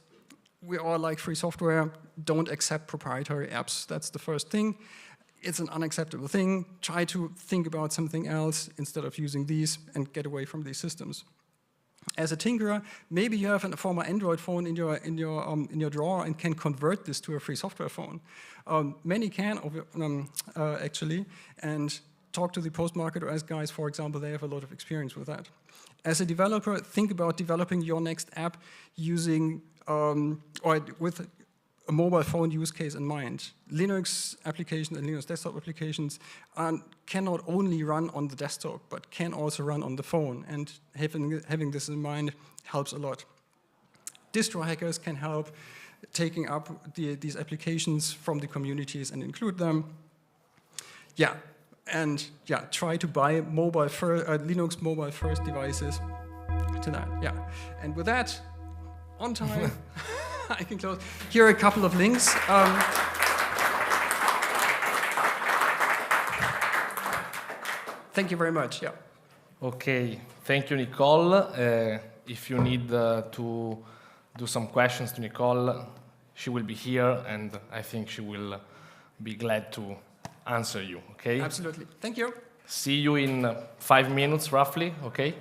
we all like free software. Don't accept proprietary apps. That's the first thing. It's an unacceptable thing. Try to think about something else instead of using these and get away from these systems. As a tinkerer, maybe you have a former Android phone in your drawer and can convert this to a free software phone. Many can, actually, and talk to the PostMarket.os guys, for example. They have a lot of experience with that. As a developer, think about developing your next app using or with a mobile phone use case in mind. Linux applications and Linux desktop applications cannot only run on the desktop, but can also run on the phone. And having this in mind helps a lot. Distro hackers can help taking up these applications from the communities and include them. Yeah, and yeah, try to buy Linux mobile first devices tonight. Yeah, and with that, on time, I can close. Here are a couple of links. Thank you very much. Yeah. Okay, thank you, Nicole. If you need to do some questions to Nicole, she will be here, and I think she will be glad to answer you, okay? Absolutely. Thank you. See you in 5 minutes, roughly, okay?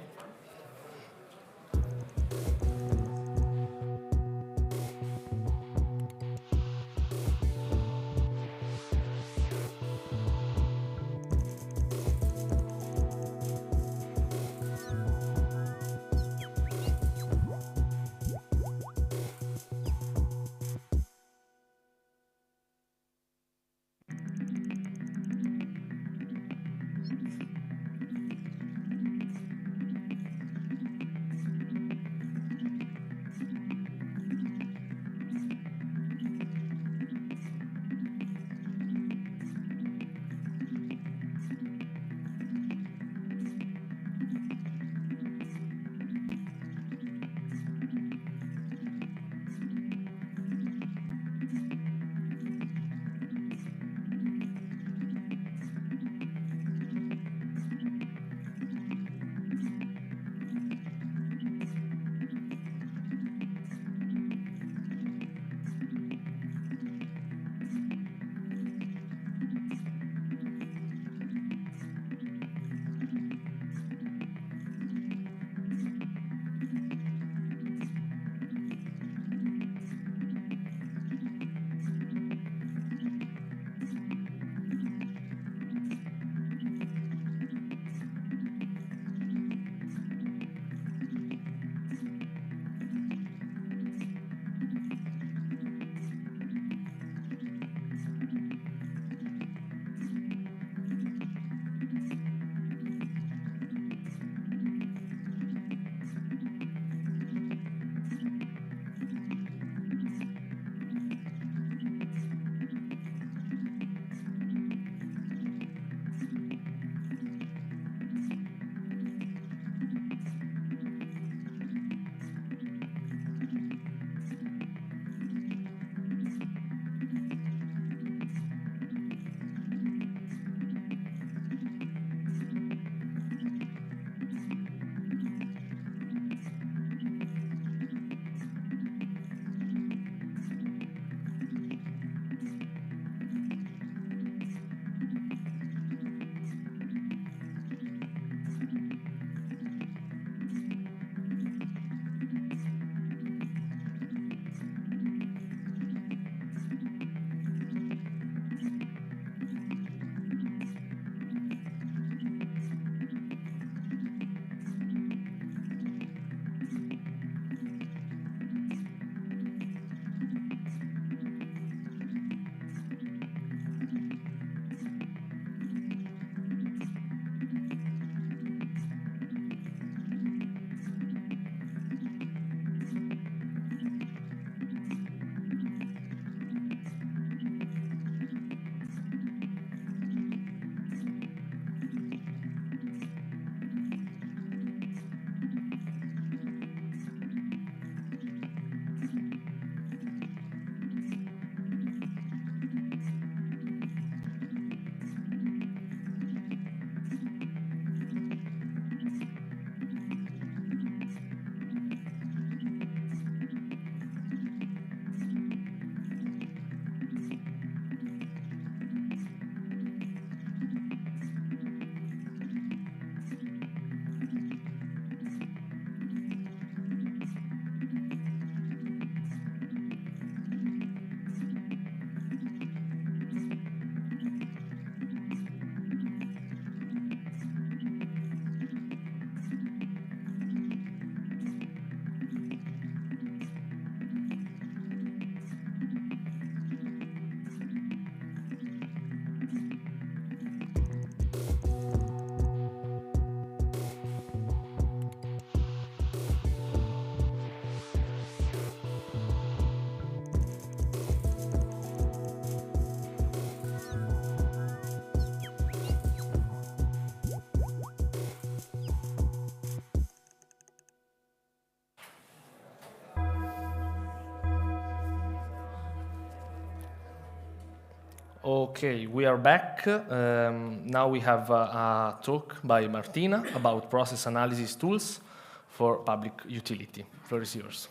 Okay, we are back. Now we have a talk by Martina about process analysis tools for public utility. The floor is yours.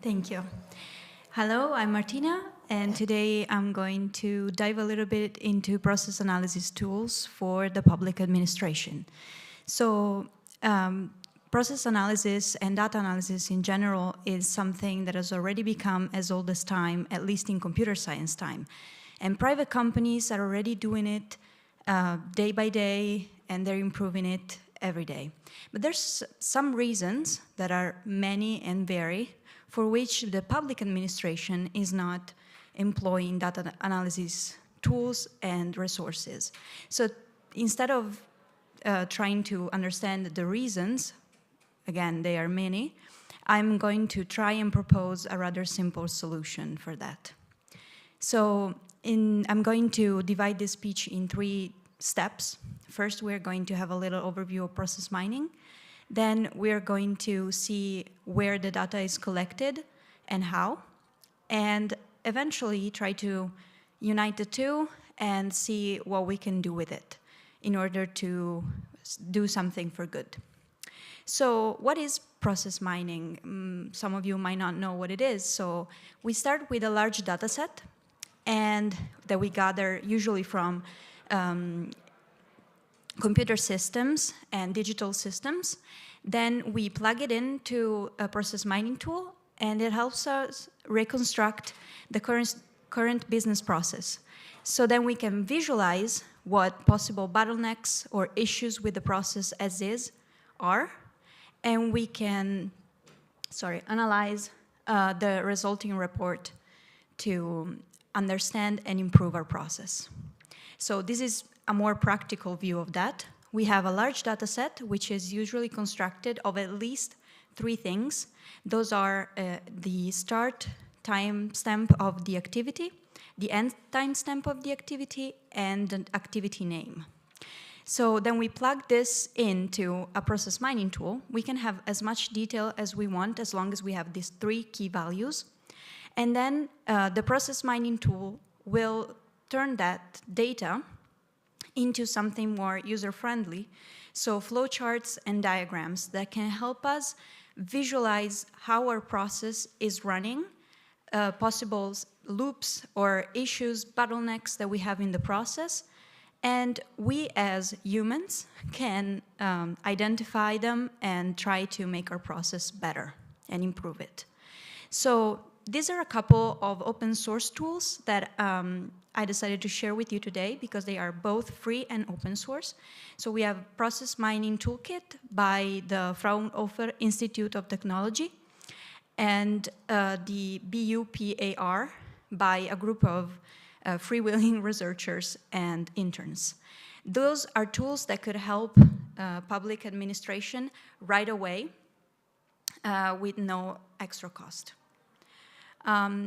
Thank you. Hello, I'm Martina, and today I'm going to dive a little bit into process analysis tools for the public administration. So, process analysis and data analysis in general is something that has already become as old as time, at least in computer science time. And private companies are already doing it day by day, and they're improving it every day. But there's some reasons that are many and vary for which the public administration is not employing data analysis tools and resources. So instead of trying to understand the reasons, again, they are many, I'm going to try and propose a rather simple solution for that. So I'm going to divide this speech in 3 steps. First, we're going to have a little overview of process mining. Then we're going to see where the data is collected and how, and eventually try to unite the two and see what we can do with it in order to do something for good. So what is process mining? Some of you might not know what it is. So we start with a large data set and that we gather usually from computer systems and digital systems. Then we plug it into a process mining tool, and it helps us reconstruct the current business process. So then we can visualize what possible bottlenecks or issues with the process as is are, and we can, analyze the resulting report to understand and improve our process. So this is a more practical view of that. We have a large data set, which is usually constructed of at least 3 things. Those are the start timestamp of the activity, the end timestamp of the activity, and an activity name. So then we plug this into a process mining tool. We can have as much detail as we want as long as we have these 3 key values. And then the process mining tool will turn that data into something more user-friendly. So flowcharts and diagrams that can help us visualize how our process is running, possible loops or issues, bottlenecks that we have in the process. And we as humans can identify them and try to make our process better and improve it. So these are a couple of open source tools that I decided to share with you today because they are both free and open source. So we have Process Mining Toolkit by the Fraunhofer Institute of Technology and the BUPAR by a group of freewheeling researchers and interns. Those are tools that could help public administration right away with no extra cost.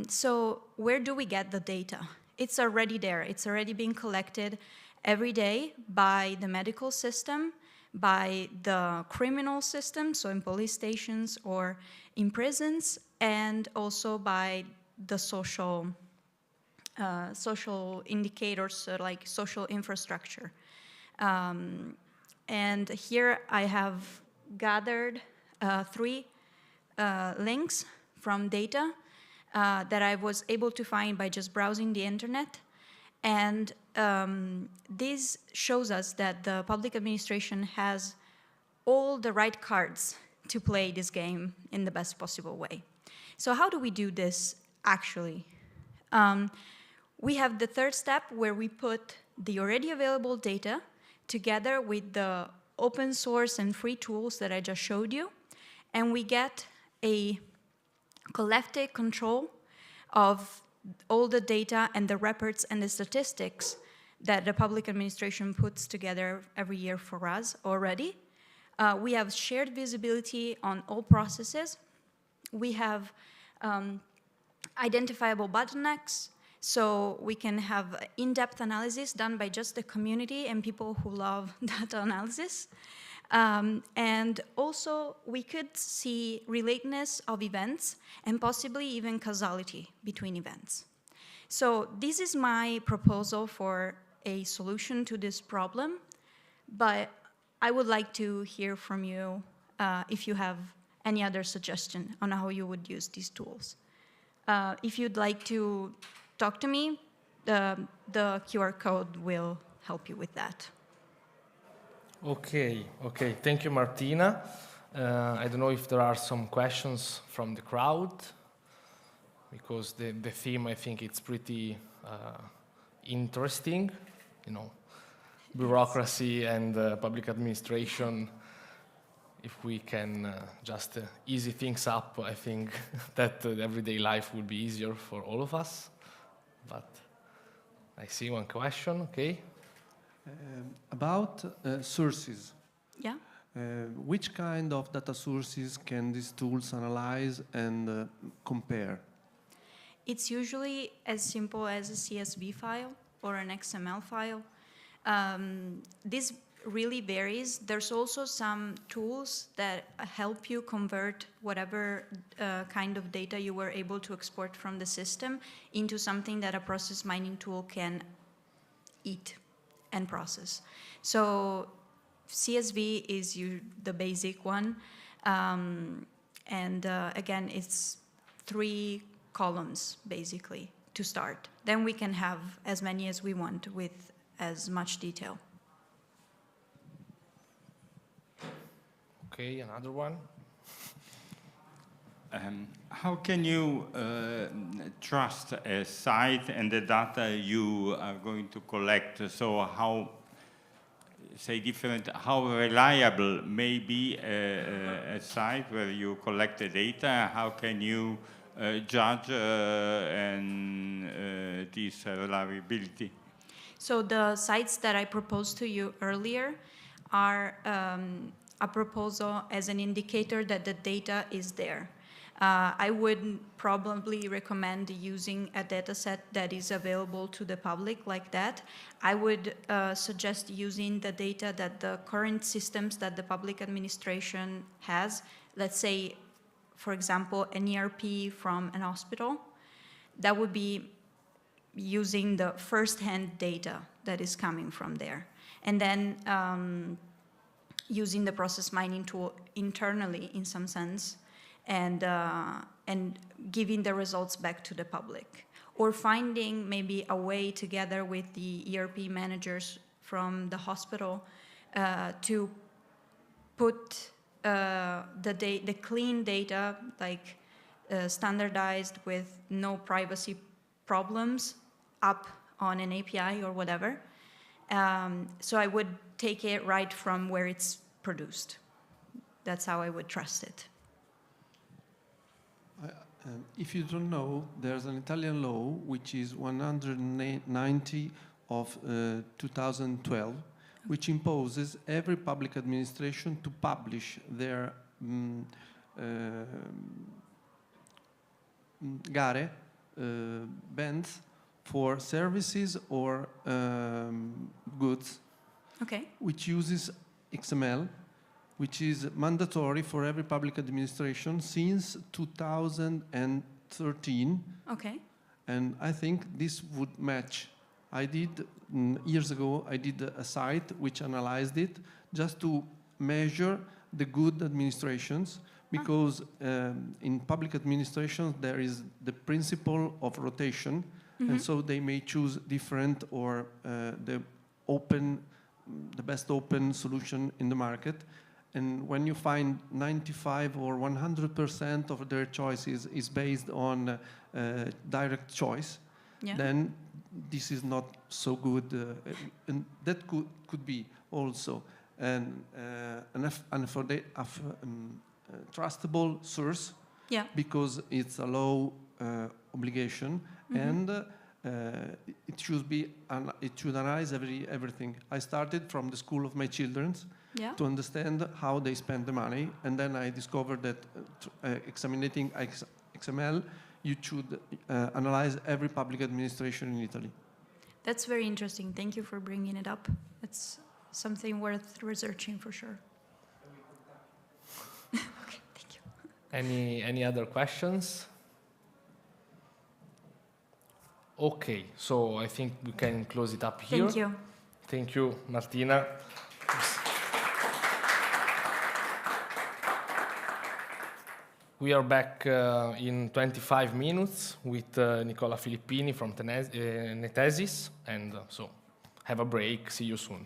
So where do we get the data? It's already there. It's already being collected every day by the medical system, by the criminal system, so in police stations or in prisons, and also by the social indicators, like social infrastructure. And here I have gathered 3 links from data that I was able to find by just browsing the internet. And this shows us that the public administration has all the right cards to play this game in the best possible way. So how do we do this actually? We have the 3rd step where we put the already available data together with the open source and free tools that I just showed you, and we get a collective control of all the data and the reports and the statistics that the public administration puts together every year for us already. We have shared visibility on all processes. We have identifiable bottlenecks, so we can have in-depth analysis done by just the community and people who love data analysis. And also, we could see relatedness of events and possibly even causality between events. So this is my proposal for a solution to this problem, but I would like to hear from you if you have any other suggestion on how you would use these tools. If you'd like to talk to me, the QR code will help you with that. Okay. Thank you, Martina. I don't know if there are some questions from the crowd, because the theme, I think it's pretty interesting, bureaucracy and public administration. If we can just easy things up, I think that everyday life will be easier for all of us. But I see one question, okay. About sources. Yeah. Which kind of data sources can these tools analyze and compare? It's usually as simple as a CSV file or an XML file. This really varies. There's also some tools that help you convert whatever kind of data you were able to export from the system into something that a process mining tool can eat and process. So CSV is the basic one. Again, it's 3 columns, basically, to start. Then we can have as many as we want with as much detail. Okay, another one. How can you trust a site and the data you are going to collect? So how reliable may be a site where you collect the data? How can you judge this reliability? So the sites that I proposed to you earlier are a proposal as an indicator that the data is there. I would probably recommend using a data set that is available to the public like that. I would suggest using the data that the current systems that the public administration has. Let's say, for example, an ERP from an hospital. That would be using the first-hand data that is coming from there. And then using the process mining tool internally in some sense, and giving the results back to the public. Or finding maybe a way together with the ERP managers from the hospital to put the clean data, like standardized with no privacy problems, up on an API or whatever. So I would take it right from where it's produced. That's how I would trust it. If you don't know, there's an Italian law which is 190 of 2012, which imposes every public administration to publish their gare, bands for services or goods, which uses XML, which is mandatory for every public administration since 2013. Okay. And I think this would match. I did, years ago, I did a site which analyzed it just to measure the good administrations, because in public administration there is the principle of rotation, and so they may choose different or the best open solution in the market. And when you find 95 or 100% of their choices is based on direct choice, then this is not so good. And that could be also a trustable source, because it's a low obligation, and it should analyze everything. I started from the school of my children to understand how they spend the money, and then I discovered that examining XML, you should analyze every public administration in Italy. That's very interesting. Thank you for bringing it up. It's something worth researching for sure. Okay, thank you. Any other questions? Okay, so I think we can close it up here. Thank you. Thank you, Martina. We are back in 25 minutes with Nicola Filippini from Netesis, and so have a break. See you soon.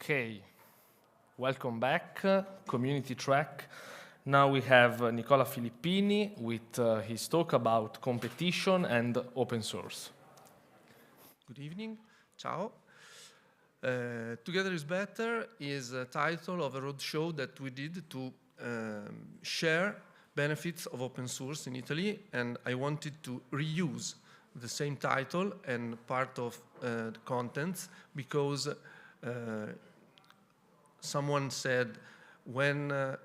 Okay, welcome back, community track. Now we have Nicola Filippini with his talk about competition and open source. Good evening, ciao. Together is Better is a title of a roadshow that we did to share benefits of open source in Italy, and I wanted to reuse the same title and part of the contents because someone said when a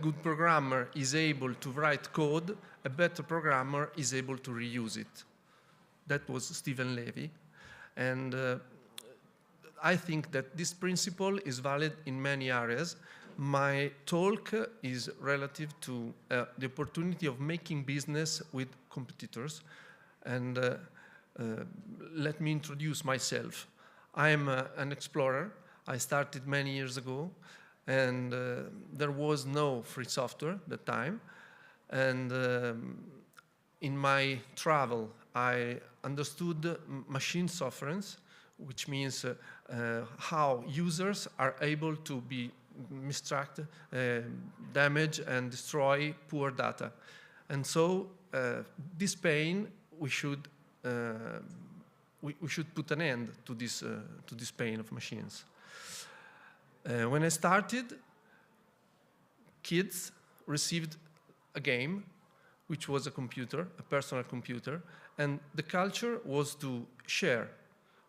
good programmer is able to write code, a better programmer is able to reuse it. That was Stephen Levy. And I think that this principle is valid in many areas. My talk is relative to the opportunity of making business with competitors. And let me introduce myself. I am an explorer. I started many years ago, and there was no free software at the time. And in my travel, I understood machine sufferance, which means how users are able to be mistracked, damage, and destroy poor data. And so this pain, we should put an end to this pain of machines. When I started, kids received a game, which was a computer, a personal computer, and the culture was to share,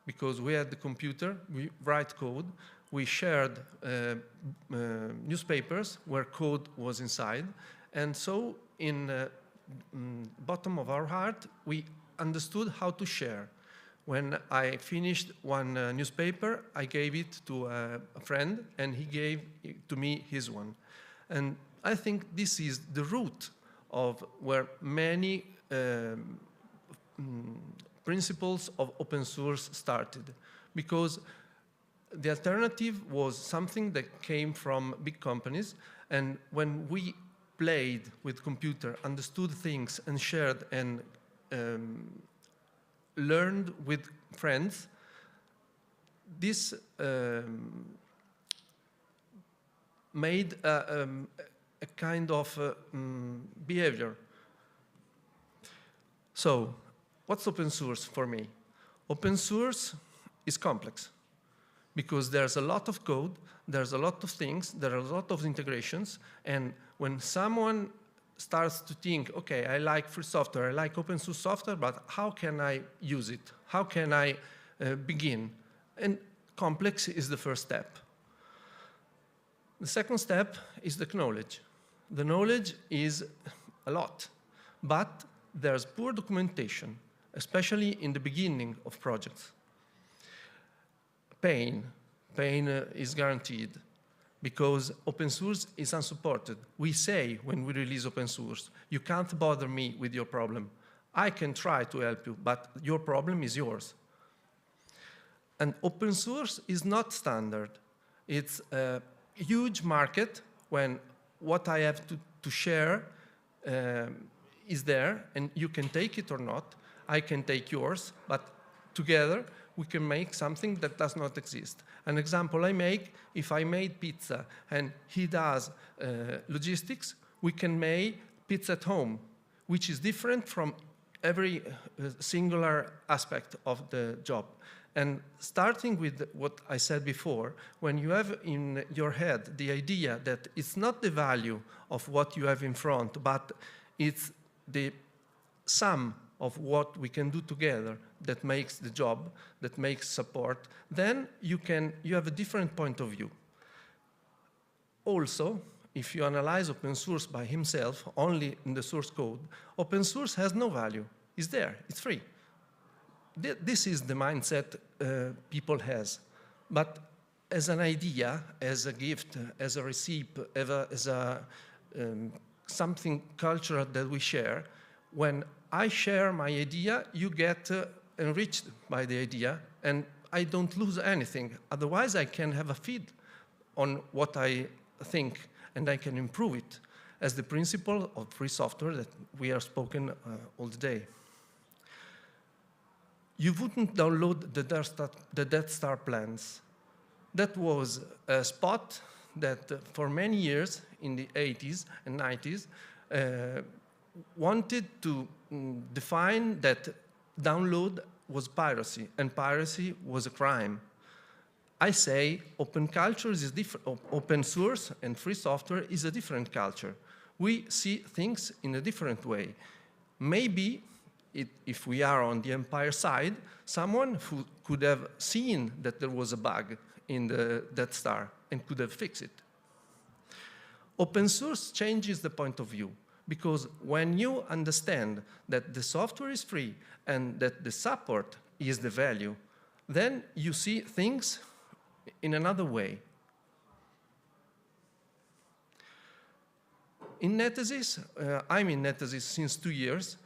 because we had the computer, we write code, we shared newspapers where code was inside, and so in bottom of our heart, we understood how to share. When I finished one newspaper, I gave it to a friend, and he gave to me his one. And I think this is the root of where many principles of open source started, because the alternative was something that came from big companies, and when we played with computer, understood things, and shared and learned with friends, this made a kind of behavior. So, what's open source for me? Open source is complex because there's a lot of code, there's a lot of things, there are a lot of integrations, and when someone starts to think, okay, I like free software, I like open source software, but how can I use it? How can I begin? And complex is the first step. The second step is the knowledge. The knowledge is a lot, but there's poor documentation, especially in the beginning of projects. Pain is guaranteed because open source is unsupported. We say when we release open source, you can't bother me with your problem. I can try to help you, but your problem is yours. And open source is not standard. It's a huge market when what I have to share is there, and you can take it or not. I can take yours, but together we can make something that does not exist. An example I make, if I made pizza and he does logistics, we can make pizza at home, which is different from every singular aspect of the job. And starting with what I said before, when you have in your head the idea that it's not the value of what you have in front, but it's the sum of what we can do together that makes the job, that makes support, then you have a different point of view. Also, if you analyze open source by himself, only in the source code, open source has no value. It's there, it's free. This is the mindset people has. But as an idea, as a gift, as a receipt, as a something cultural that we share, when I share my idea, you get enriched by the idea, and I don't lose anything. Otherwise, I can have a feed on what I think, and I can improve it, as the principle of free software that we are spoken all the day. you wouldn't download the Death Star plans. That was a spot that for many years in the 80s and 90s wanted to define that download was piracy and piracy was a crime. I say open culture is different. Open source and free software is a different culture. We see things in a different way. Maybe if we are on the Empire side, someone who could have seen that there was a bug in the Death Star and could have fixed it. Open source changes the point of view, because when you understand that the software is free and that the support is the value, then you see things in another way. In Netesis, I'm in Netesis since 2 years.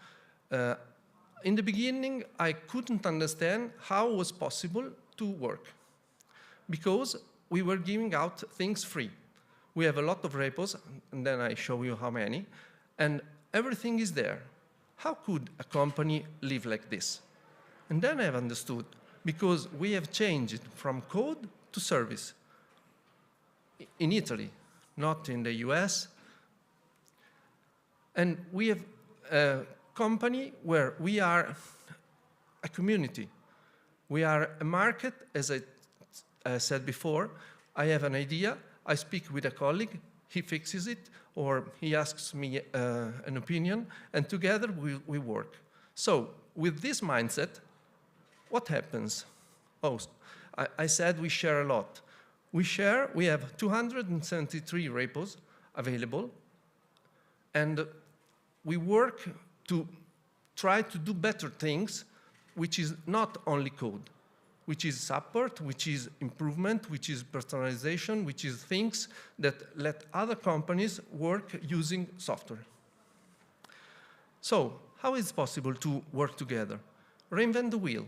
In the beginning, I couldn't understand how it was possible to work, because we were giving out things free. We have a lot of repos, and then I show you how many, and everything is there. How could a company live like this? And then I've understood, because we have changed from code to service in Italy, not in the US. And we have a company where we are a community. We are a market, as I said before. I have an idea, I speak with a colleague, he fixes it, or he asks me an opinion, and together we work. So with this mindset, what happens? Oh, I said we share a lot. We have 273 repos available, and we work to try to do better things, which is not only code, which is support, which is improvement, which is personalization, which is things that let other companies work using software. So, how is it possible to work together? Reinvent the wheel.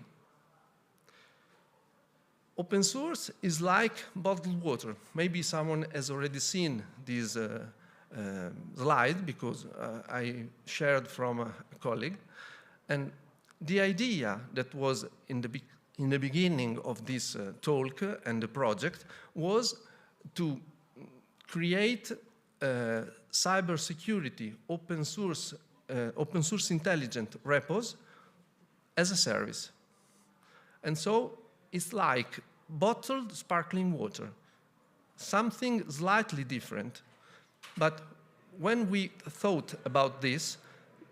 Open source is like bottled water. Maybe someone has already seen this slide, because I shared from a colleague. And the idea that was in the beginning of this talk and the project was to create cybersecurity, open source intelligent repos as a service. And so it's like bottled sparkling water, something slightly different. But when we thought about this,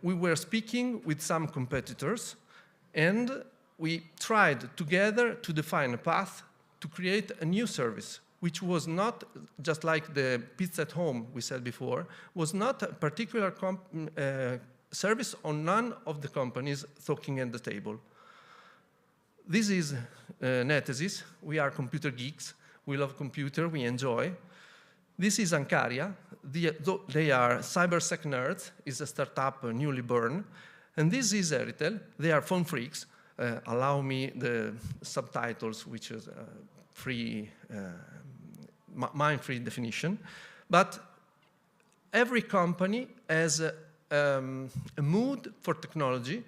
we were speaking with some competitors, and we tried together to define a path to create a new service, which was not just like the pizza at home we said before, was not a particular service on none of the companies talking at the table. This is Netesis. We are computer geeks. We love computer. We enjoy. This is Ancaria. They are cybersec nerds. It's a startup newly born. And this is Eritel. They are phone freaks. Allow me the subtitles, which is free, mind-free definition. But every company has a mood for technology,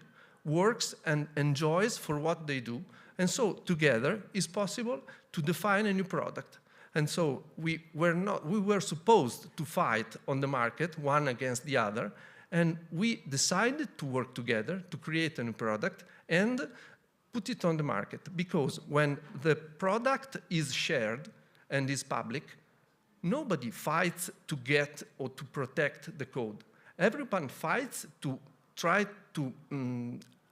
works and enjoys for what they do. And so together it's possible to define a new product. And so we were supposed to fight on the market, one against the other, and we decided to work together to create a new product and put it on the market. Because when the product is shared and is public, nobody fights to get or to protect the code. Everyone fights to try to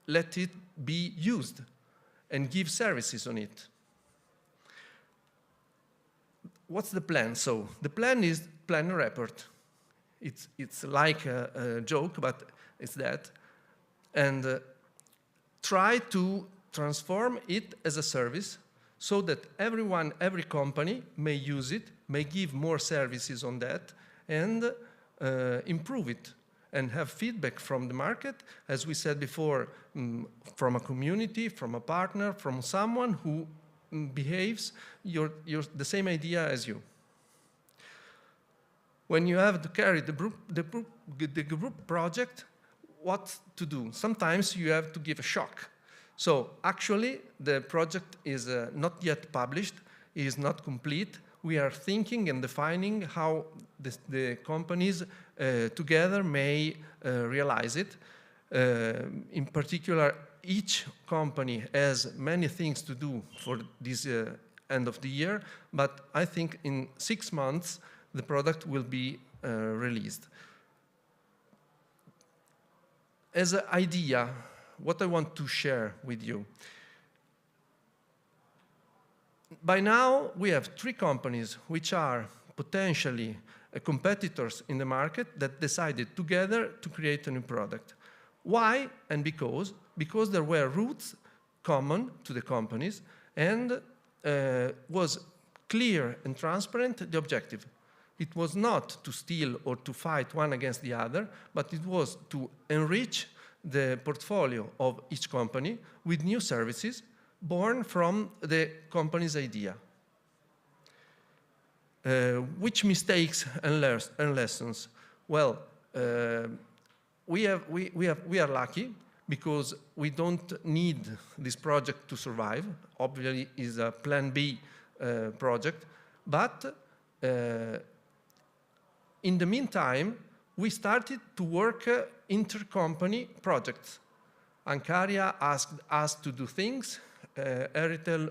let it be used and give services on it. What's the plan? So the plan is plan a report. It's like a joke, but it's that. And try to transform it as a service so that every company may use it, may give more services on that, and improve it and have feedback from the market, as we said before, from a community, from a partner, from someone who behaves the same idea as you. When you have to carry the group project, what to do? Sometimes you have to give a shock. So actually, the project is not yet published, is not complete. We are thinking and defining how the companies together may realize it. In particular, each company has many things to do for this end of the year, but I think in 6 months, the product will be released. As an idea, what I want to share with you. By now, we have 3 companies which are potentially competitors in the market that decided together to create a new product. Why? And because there were roots common to the companies and was clear and transparent the objective. It was not to steal or to fight one against the other, but it was to enrich the portfolio of each company with new services born from the company's idea. Which mistakes and lessons? Well, we are lucky because we don't need this project to survive. Obviously, it's a Plan B project, but in the meantime, we started to work intercompany projects. Ancaria asked us to do things, Eritel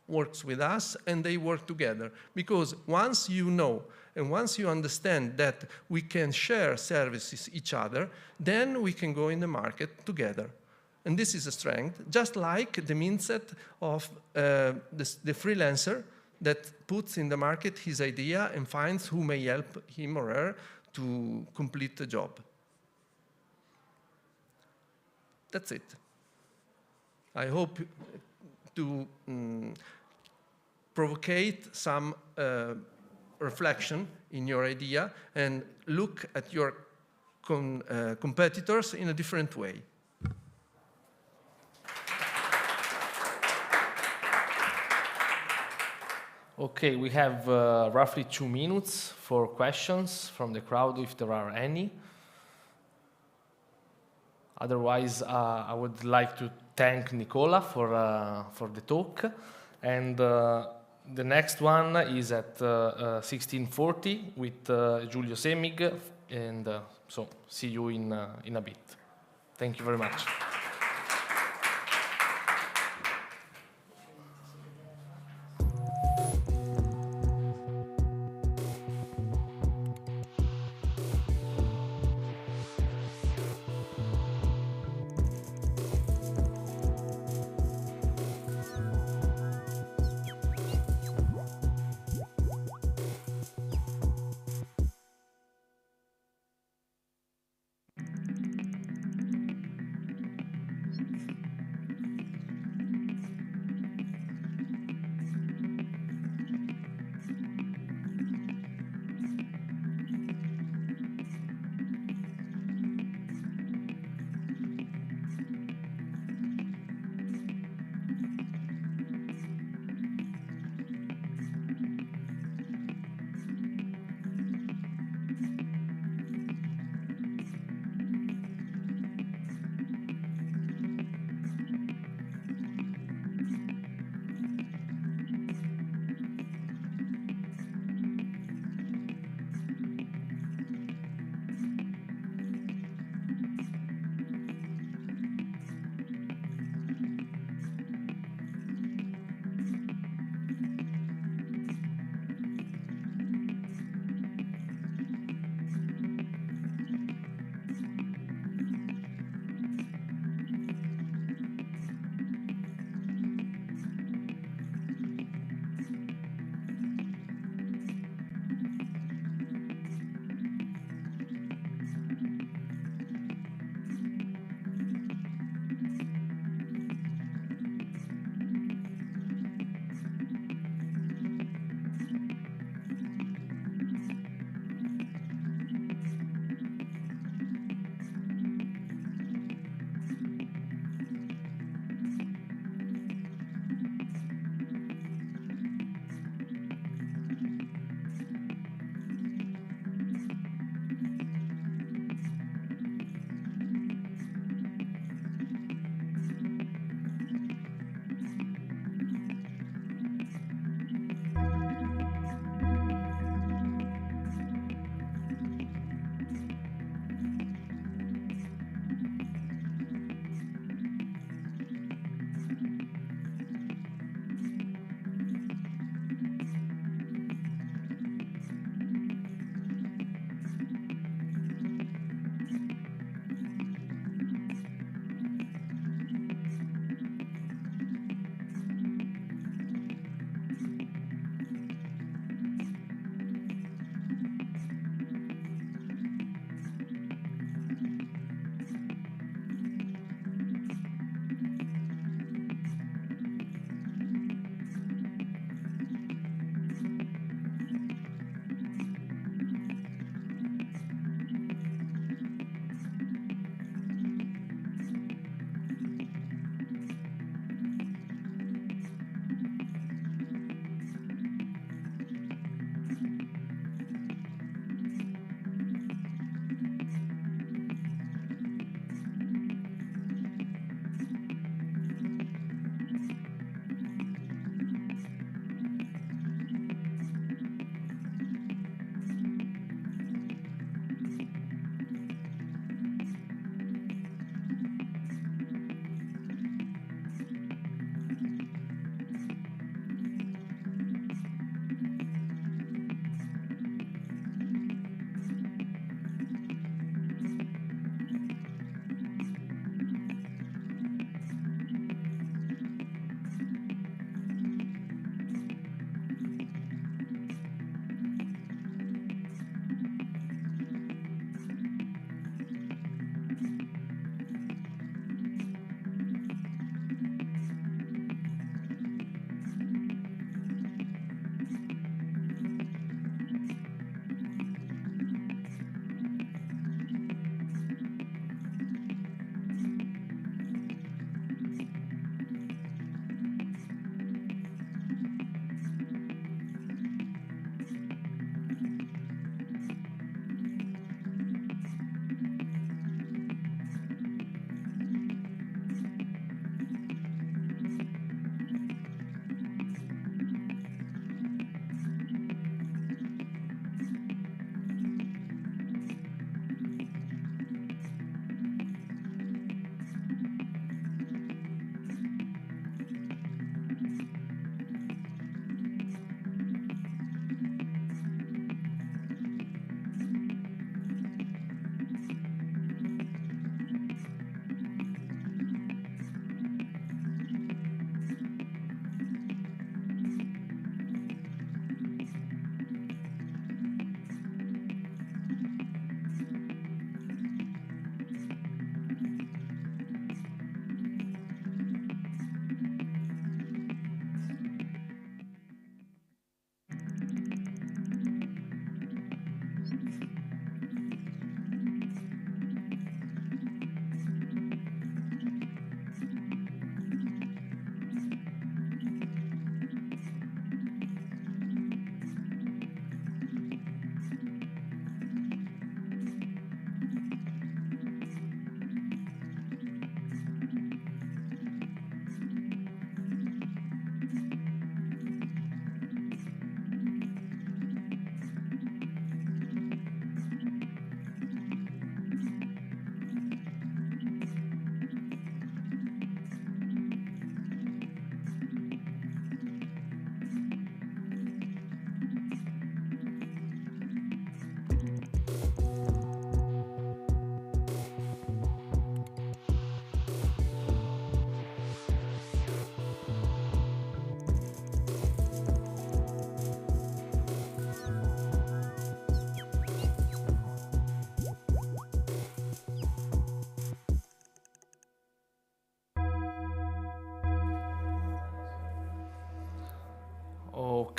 works with us, and they work together. Because once you know and once you understand that we can share services each other, then we can go in the market together. And this is a strength, just like the mindset of the freelancer that puts in the market his idea and finds who may help him or her to complete the job. That's it. I hope to provocate some reflection in your idea and look at your competitors in a different way. Okay, we have roughly 2 minutes for questions from the crowd, if there are any. Otherwise, I would like to thank Nicola for the talk. And the next one is at 16:40 with Giulio Semig. And so, see you in a bit. Thank you very much.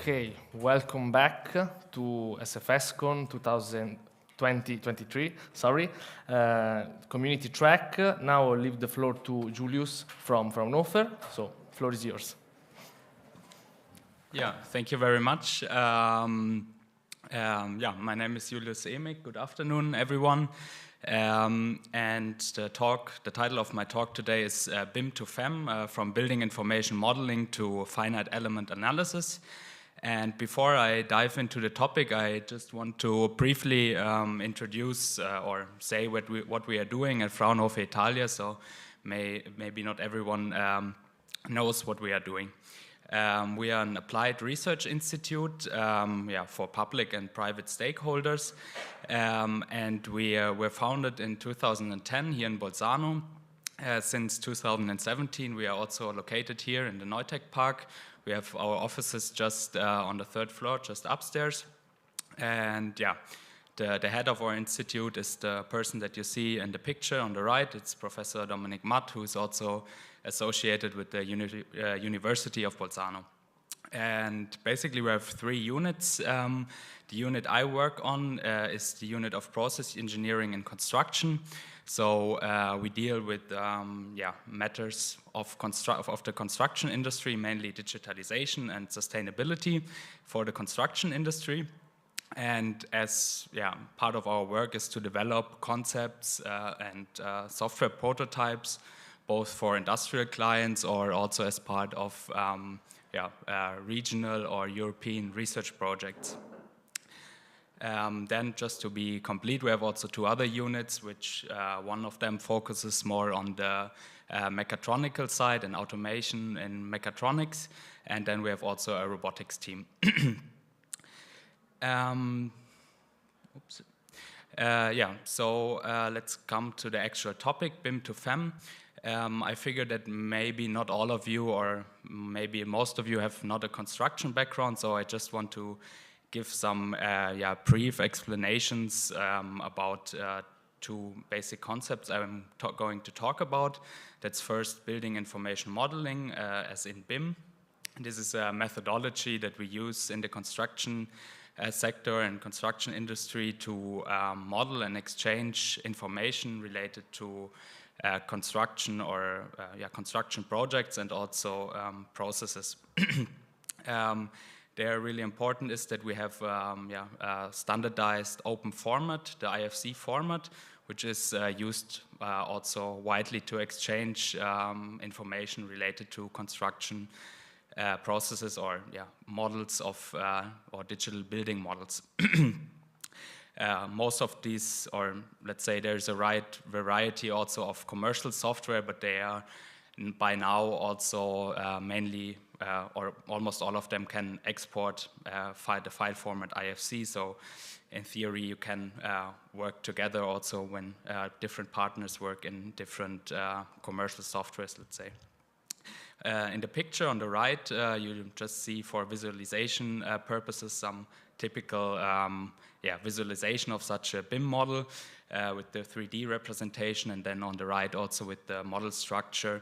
Okay, welcome back to SFSCon 2023, sorry, community track. Now I'll leave the floor to Julius from Fraunhofer, so floor is yours. Yeah, thank you very much. Yeah, my name is Julius Emig. Good afternoon, everyone. And the title of my talk today is BIM to FEM, from Building Information Modeling to Finite Element Analysis. And before I dive into the topic, I just want to briefly introduce or say what we are doing at Fraunhofer Italia, so maybe not everyone knows what we are doing. We are an applied research institute for public and private stakeholders, and we were founded in 2010 here in Bolzano. Since 2017, we are also located here in the Neutech Park. We have our offices just on the 3rd floor, just upstairs. And yeah, the head of our institute is the person that you see in the picture on the right. It's Professor Dominic Matt, who is also associated with the University of Bolzano. And basically we have 3 units. The unit I work on is the unit of process engineering and construction. So we deal with matters of the construction industry, mainly digitalization and sustainability for the construction industry. And as part of our work is to develop concepts and software prototypes, both for industrial clients or also as part of regional or European research projects. Then just to be complete, we have also 2 other units, which one of them focuses more on the mechatronical side and automation in mechatronics, and then we have also a robotics team. So let's come to the actual topic, BIM to FEM. I figured that maybe not all of you, or maybe most of you, have not a construction background, so I just want to give some brief explanations about 2 basic concepts I'm going to talk about. That's first building information modeling, as in BIM. This is a methodology that we use in the construction sector and construction industry to model and exchange information related to construction or construction projects and also processes. They're really important is that we have a standardized open format, the IFC format, which is used also widely to exchange information related to construction processes or models of or digital building models. Most of these, or let's say there's a right variety also of commercial software, but they are by now also mainly or almost all of them can export the file format IFC. So in theory, you can work together also when different partners work in different commercial softwares, let's say. In the picture on the right, you just see for visualization purposes some typical visualization of such a BIM model with the 3D representation, and then on the right also with the model structure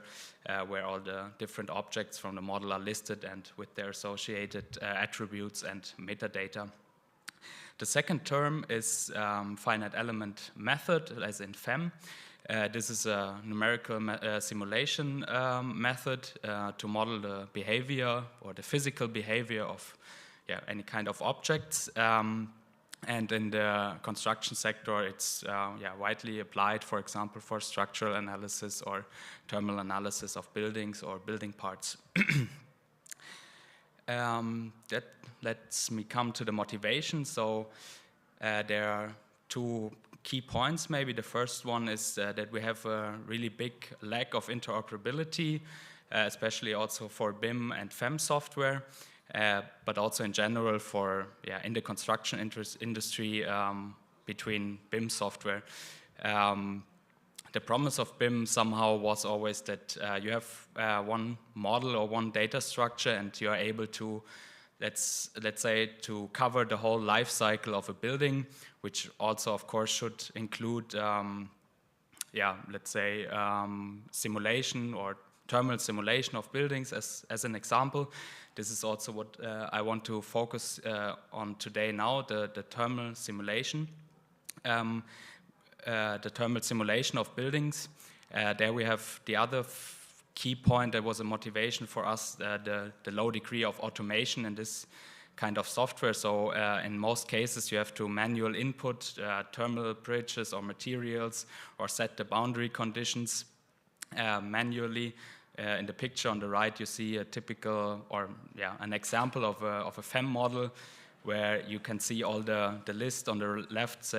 where all the different objects from the model are listed and with their associated attributes and metadata. The second term is finite element method, as in FEM. This is a numerical simulation method to model the behavior or the physical behavior of any kind of objects. And in the construction sector, it's widely applied, for example, for structural analysis or thermal analysis of buildings or building parts. That lets me come to the motivation. So there are 2 key points maybe. The first one is that we have a really big lack of interoperability, especially also for BIM and FEM software. But also in general for in the construction industry between BIM software. The promise of BIM somehow was always that you have one model or one data structure, and you are able to, let's say, to cover the whole life cycle of a building, which also of course should include let's say simulation or thermal simulation of buildings as an example. This is also what I want to focus on today now, the thermal simulation. The thermal simulation of buildings. There we have the other key point that was a motivation for us, the low degree of automation in this kind of software. So in most cases you have to manual input thermal bridges or materials or set the boundary conditions manually. In the picture on the right you see a typical, or an example of a FEM model, where you can see all the list on the left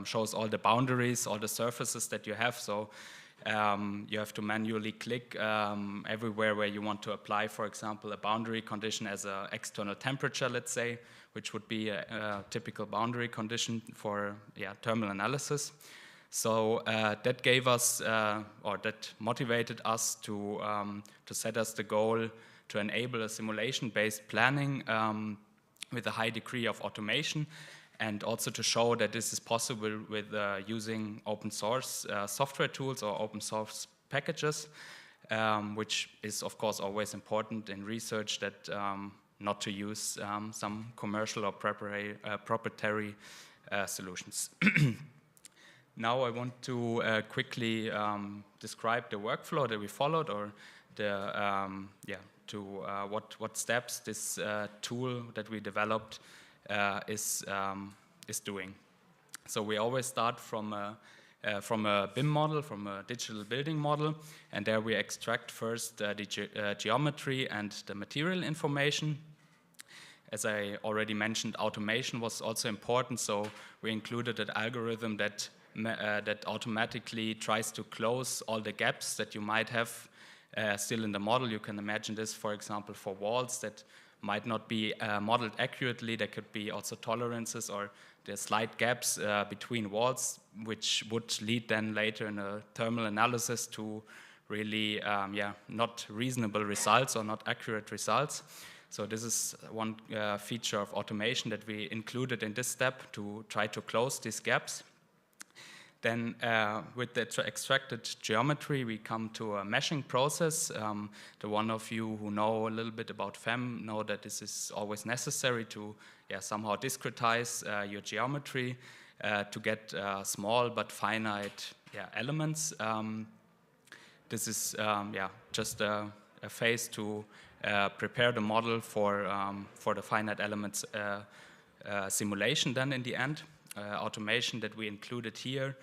shows all the boundaries, all the surfaces that you have. So you have to manually click everywhere where you want to apply, for example, a boundary condition as an external temperature, let's say, which would be a typical boundary condition for thermal analysis. So that gave us, or that motivated us to set us the goal to enable a simulation-based planning with a high degree of automation, and also to show that this is possible with using open source software tools or open source packages, which is of course always important in research, that not to use some commercial or proprietary solutions. Now I want to quickly describe the workflow that we followed, or the what steps this tool that we developed is doing. So we always start from a BIM model, from a digital building model, and there we extract first the geometry and the material information. As I already mentioned, automation was also important, so we included an algorithm that automatically tries to close all the gaps that you might have still in the model. You can imagine this, for example, for walls that might not be modeled accurately. There could be also tolerances, or there's slight gaps between walls, which would lead then later in a thermal analysis to really not reasonable results or not accurate results. So this is one feature of automation that we included in this step to try to close these gaps. Then with the extracted geometry, we come to a meshing process. The one of you who know a little bit about FEM know that this is always necessary to somehow discretize your geometry to get small but finite elements. This is just a phase to prepare the model for the finite elements simulation then in the end. Automation that we included here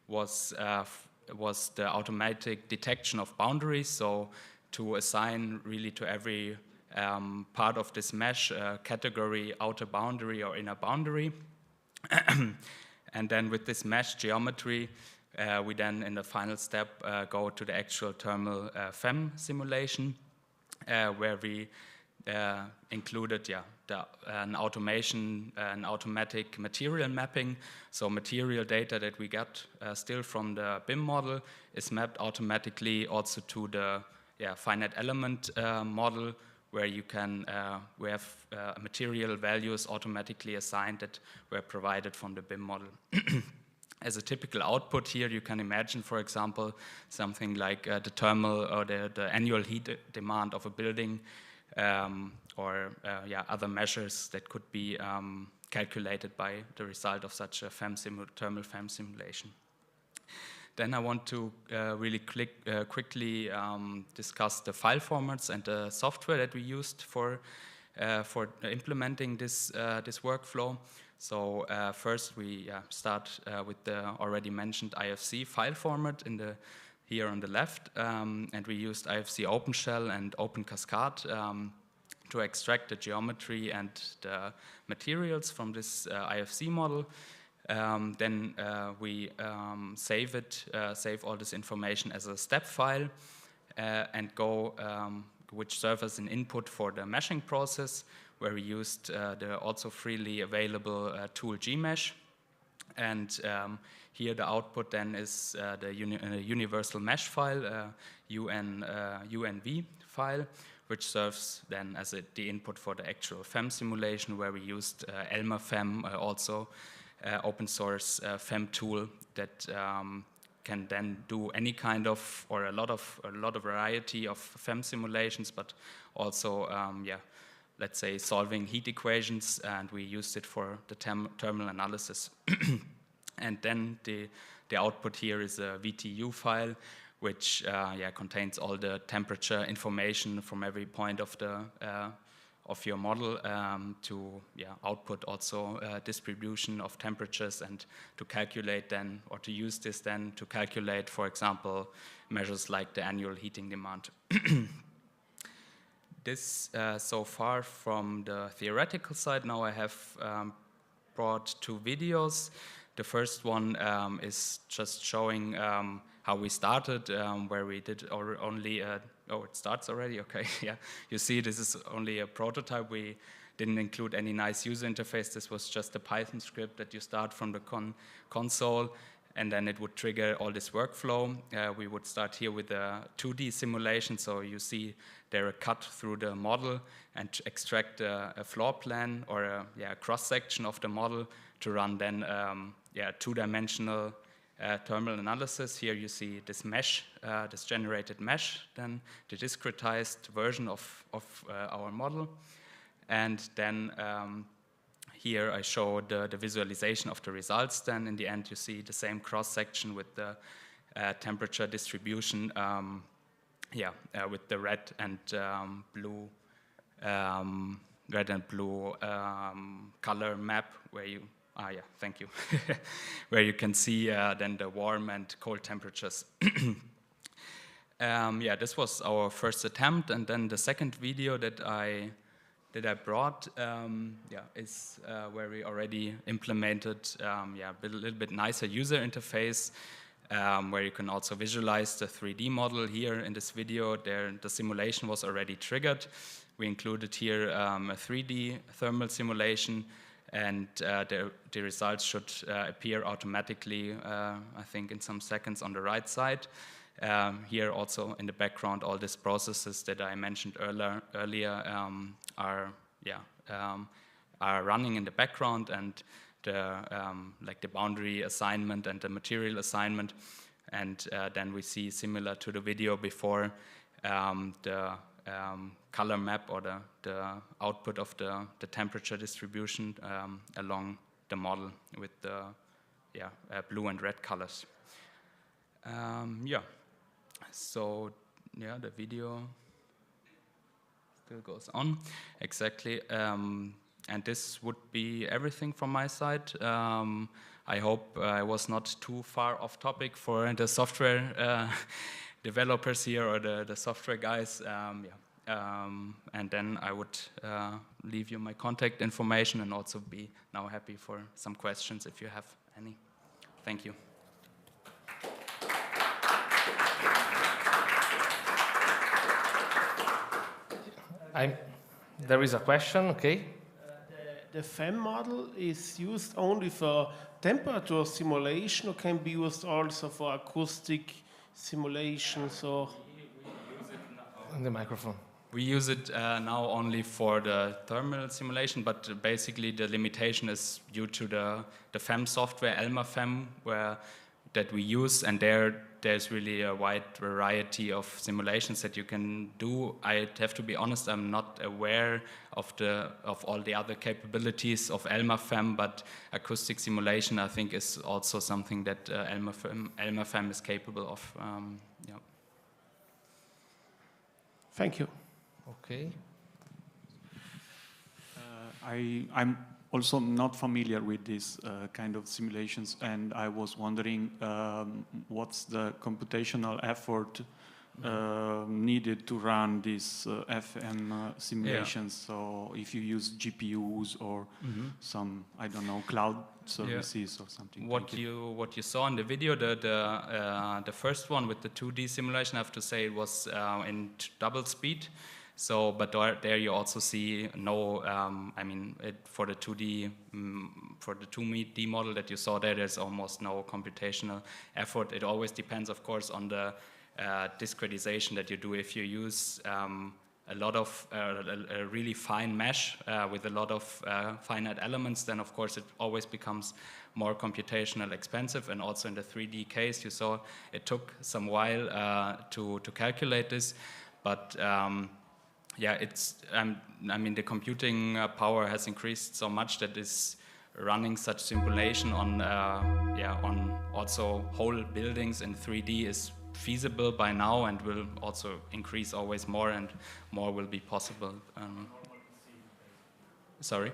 was the automatic detection of boundaries, so to assign really to every part of this mesh category, outer boundary or inner boundary. And then with this mesh geometry, we then in the final step go to the actual thermal FEM simulation, where we included an automatic material mapping. So material data that we get still from the BIM model is mapped automatically also to the finite element model, where you can we have material values automatically assigned that were provided from the BIM model. As a typical output here, you can imagine, for example, something like the thermal or the annual heat demand of a building, or other measures that could be calculated by the result of such a thermal FEM simulation. Then I want to really quickly discuss the file formats and the software that we used for implementing this workflow. So first we start with the already mentioned IFC file format here on the left, and we used IFC OpenShell and OpenCascade to extract the geometry and the materials from this IFC model. Then we save all this information as a step file and which serves as an input for the meshing process, where we used the also freely available tool Gmesh. And here the output then is the universal mesh file, UNV file, which serves then as the input for the actual FEM simulation, where we used Elmer FEM, also open source FEM tool that can then do any kind of, or a lot of variety of FEM simulations, but also, let's say solving heat equations, and we used it for the thermal analysis. And then the output here is a VTU file, which contains all the temperature information from every point of the of your model to output also distribution of temperatures, and to calculate then, or to use this then to calculate, for example, measures like the annual heating demand. This so far from the theoretical side. Now I have brought 2 videos. The first one is just showing how we started, where we did only, oh, it starts already, okay, yeah. You see, this is only a prototype. We didn't include any nice user interface. This was just a Python script that you start from the console, and then it would trigger all this workflow. We would start here with a 2D simulation, so you see there a cut through the model and extract a floor plan or a cross-section of the model to run then 2-dimensional thermal analysis. Here you see this mesh, this generated mesh, then the discretized version of our model. And then here I show the visualization of the results. Then in the end you see the same cross-section with the temperature distribution, with the red and blue color map where you, thank you, where you can see then the warm and cold temperatures. This was our first attempt, and then the second video that I brought is where we already implemented a little bit nicer user interface, where you can also visualize the 3D model. Here in this video, the simulation was already triggered. We included here a 3D thermal simulation, and the results should appear automatically, I think in some seconds on the right side. Here also in the background, all these processes that I mentioned earlier are running in the background, and like the boundary assignment and the material assignment. And then we see, similar to the video before, the color map or the output of the temperature distribution along the model with the blue and red colors. So the video still goes on. Exactly. And this would be everything from my side. I hope I was not too far off topic for the software developers here, or the software guys. And then I would leave you my contact information, and also be now happy for some questions if you have any. Thank you. There is a question, okay? The FEM model is used only for temperature simulation, or can be used also for acoustic simulations, or? The microphone. We use it now only for the thermal simulation, but basically the limitation is due to the FEM software, Elma FEM, that we use, and there's really a wide variety of simulations that you can do. I have to be honest, I'm not aware of all the other capabilities of Elma FEM, but acoustic simulation, I think, is also something that Elma FEM is capable of. Thank you. Okay. I'm also not familiar with this kind of simulations, and I was wondering what's the computational effort needed to run these FM simulations. So if you use GPUs or some, I don't know, cloud services or something. What you saw in the video, the first one with the 2D simulation, I have to say it was in double speed. So, but there you also see no, for the 2D, for the 2D model that you saw there's almost no computational effort. It always depends, of course, on the discretization that you do. If you use a lot of a really fine mesh with a lot of finite elements, then of course it always becomes more computational expensive. And also in the 3D case, you saw it took some while to calculate this, but yeah, it's I mean the computing power has increased so much that is running such simulation on on also whole buildings in 3D is feasible by now, and will also increase always more, and more will be possible. Sorry?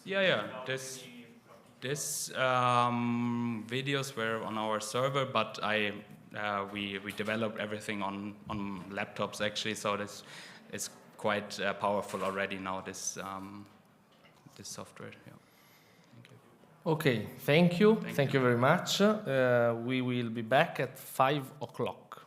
Yeah. This videos were on our server, but we developed everything on laptops actually, so this is quite powerful already now. This software. Yeah. Okay, thank you. Thank you very much. We will be back at 5 o'clock.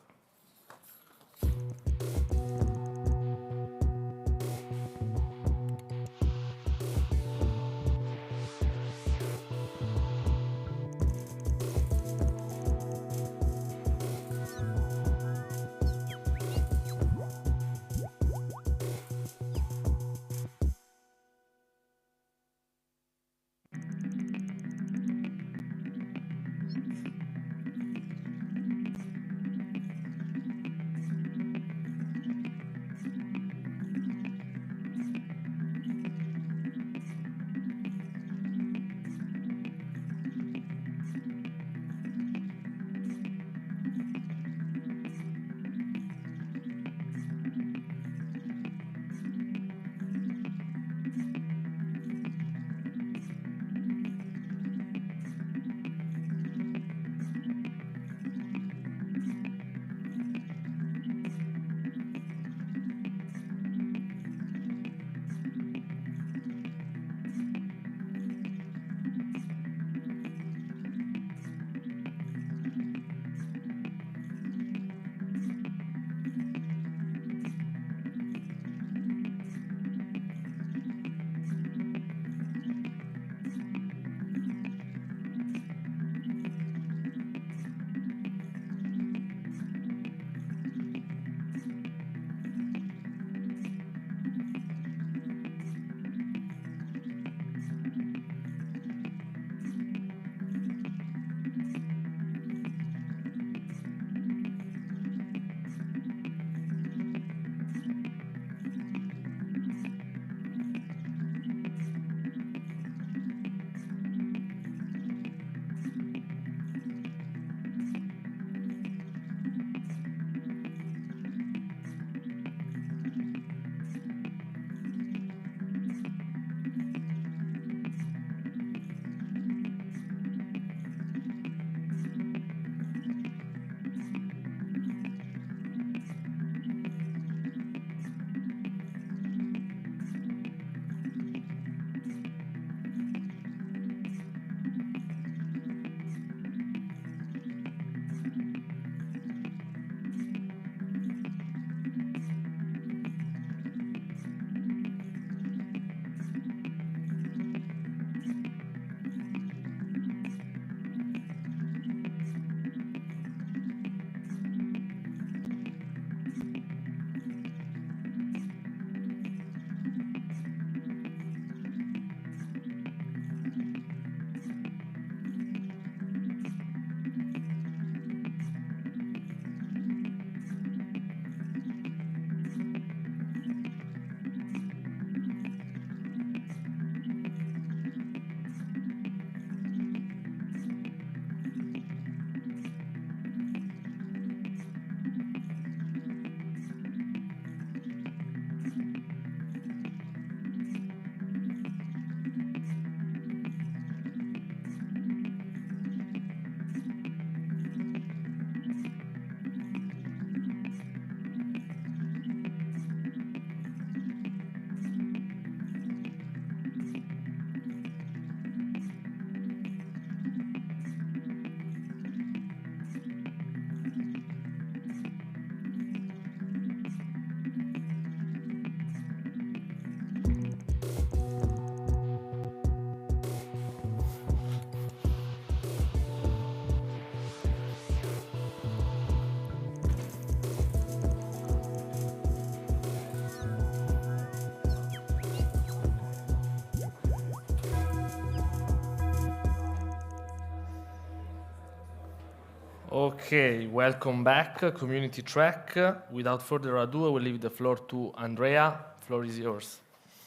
Okay, welcome back, community track. Without further ado, I will leave the floor to Andrea. The floor is yours.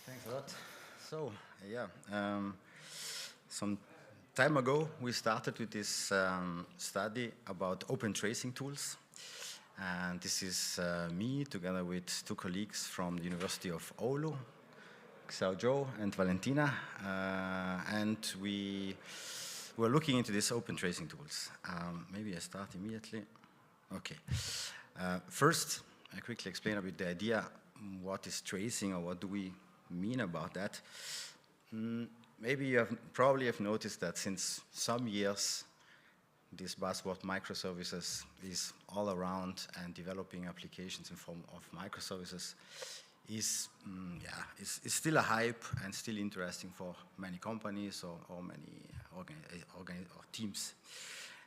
Thanks a lot. So, yeah, some time ago we started with this study about open tracing tools. And this is me together with two colleagues from the University of Oulu, Sergio and Valentina. And we were looking into these open tracing tools. Maybe I start immediately. Okay. First, I quickly explain a bit the idea, what is tracing or what do we mean about that. Maybe you probably have noticed that since some years, this buzzword microservices is all around, and developing applications in form of microservices is still a hype and still interesting for many companies or many or teams.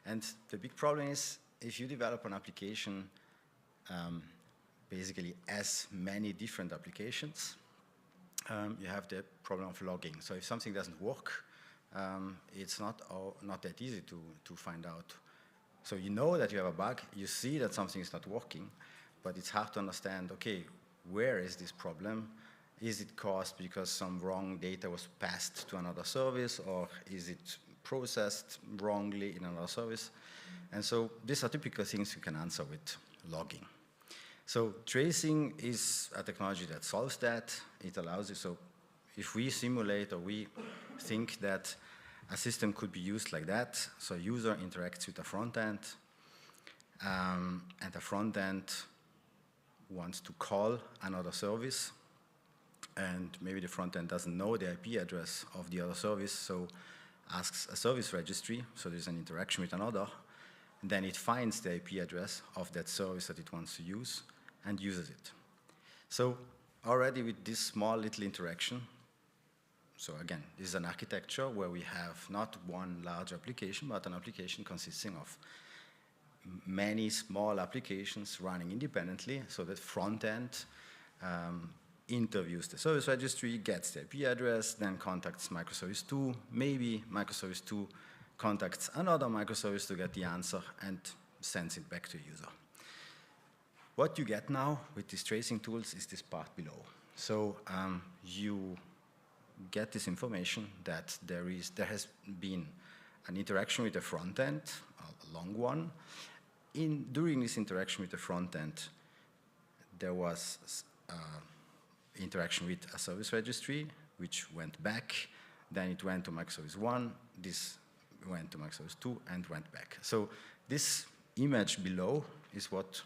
And the big problem is, if you develop an application, basically as many different applications, you have the problem of logging. So if something doesn't work, it's not that easy to find out. So you know that you have a bug, you see that something is not working, but it's hard to understand, okay, where is this problem? Is it caused because some wrong data was passed to another service, or is it processed wrongly in another service? And so these are typical things you can answer with logging. So tracing is a technology that solves that. It allows you, so if we simulate or we think that a system could be used like that, so a user interacts with a front end, and the front end wants to call another service, and maybe the front end doesn't know the IP address of the other service, so asks a service registry, so there's an interaction with another, and then it finds the IP address of that service that it wants to use and uses it. So already with this small little interaction, so again, this is an architecture where we have not one large application, but an application consisting of many small applications running independently, so that front end interviews the service registry, gets the IP address, then contacts microservice 2. Maybe microservice 2 contacts another microservice to get the answer and sends it back to the user. What you get now with these tracing tools is this part below. So you get this information that there has been an interaction with the front end, a long one. During this interaction with the front end, there was interaction with a service registry, which went back. Then it went to microservice 1. This went to microservice 2 and went back. So this image below is what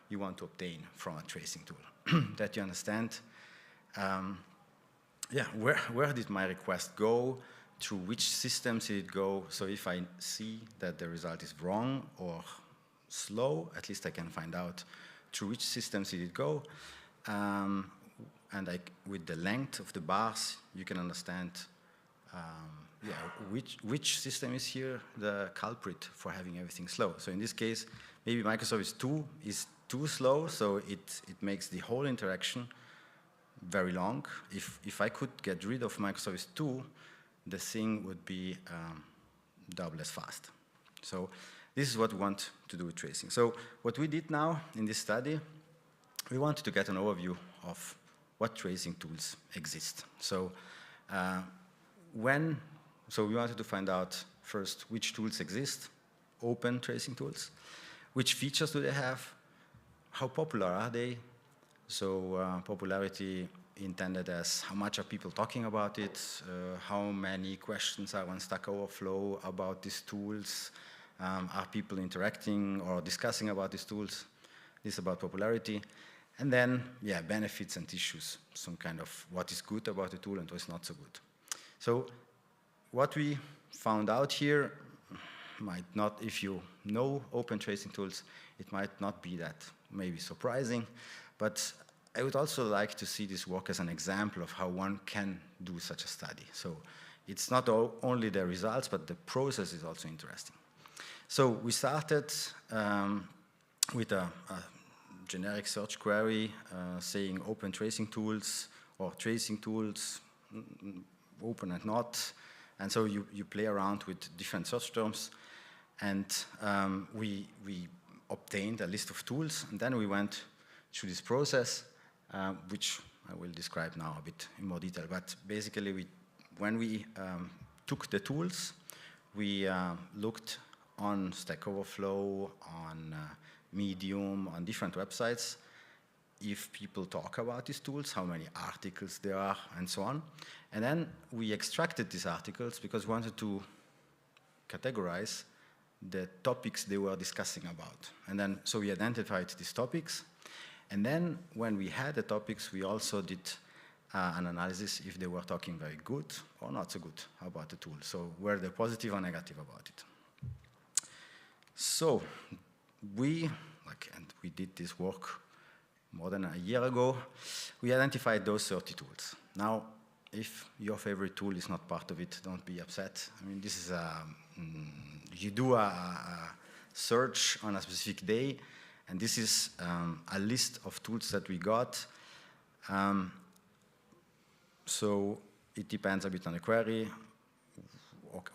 you want to obtain from a tracing tool, that you understand, where did my request go, through which systems did it go. So if I see that the result is wrong or slow, at least I can find out through which systems did it go. And with the length of the bars, you can understand which system is here the culprit for having everything slow. So in this case, maybe microservice 2 is too slow, so it makes the whole interaction very long. If I could get rid of microservice 2, the thing would be double as fast. So this is what we want to do with tracing. So what we did now in this study, we wanted to get an overview of what tracing tools exist. So we wanted to find out first which tools exist, open tracing tools, which features do they have, how popular are they? So popularity intended as how much are people talking about it, how many questions are on Stack Overflow about these tools, are people interacting or discussing about these tools? This is about popularity. And then, benefits and issues, some kind of what is good about the tool and what is not so good. So what we found out here might not, if you know open tracing tools, it might not be that maybe surprising, but I would also like to see this work as an example of how one can do such a study. So it's not only the results, but the process is also interesting. So we started with a generic search query saying open tracing tools or tracing tools, open and not. And so you play around with different search terms. And we obtained a list of tools, and then we went through this process, which I will describe now a bit in more detail. But basically, when we took the tools, we looked on Stack Overflow, on Medium, on different websites, if people talk about these tools, how many articles there are, and so on. And then we extracted these articles because we wanted to categorize the topics they were discussing about. And then, so we identified these topics. And then when we had the topics, we also did an analysis if they were talking very good or not so good about the tool. So were they positive or negative about it? So we did this work more than a year ago. We identified those 30 tools. Now, if your favorite tool is not part of it, don't be upset. I mean, this is you do a search on a specific day, and this is a list of tools that we got. So it depends a bit on the query.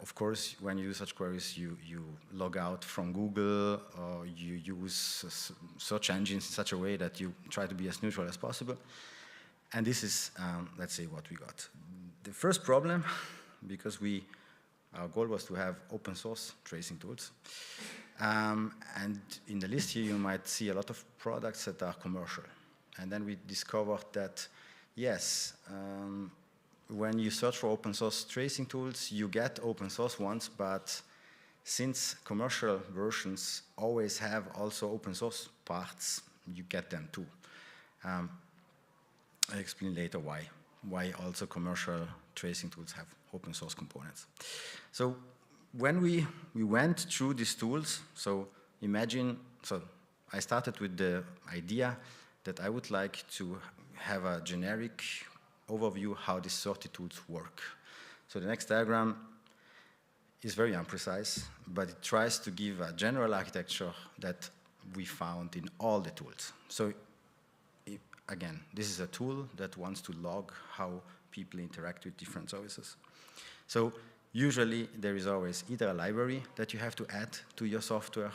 Of course, when you do such queries, you log out from Google, or you use search engines in such a way that you try to be as neutral as possible. And this is, let's say, what we got. The first problem, because our goal was to have open source tracing tools. And in the list here, you might see a lot of products that are commercial. And then we discovered that, yes, when you search for open source tracing tools, you get open source ones, but since commercial versions always have also open source parts, you get them too. I'll explain later why also commercial tracing tools have open source components. So when we went through these tools, so I started with the idea that I would like to have a generic overview how these 30 tools work. So the next diagram is very imprecise, but it tries to give a general architecture that we found in all the tools. So again, this is a tool that wants to log how people interact with different services. So usually there is always either a library that you have to add to your software,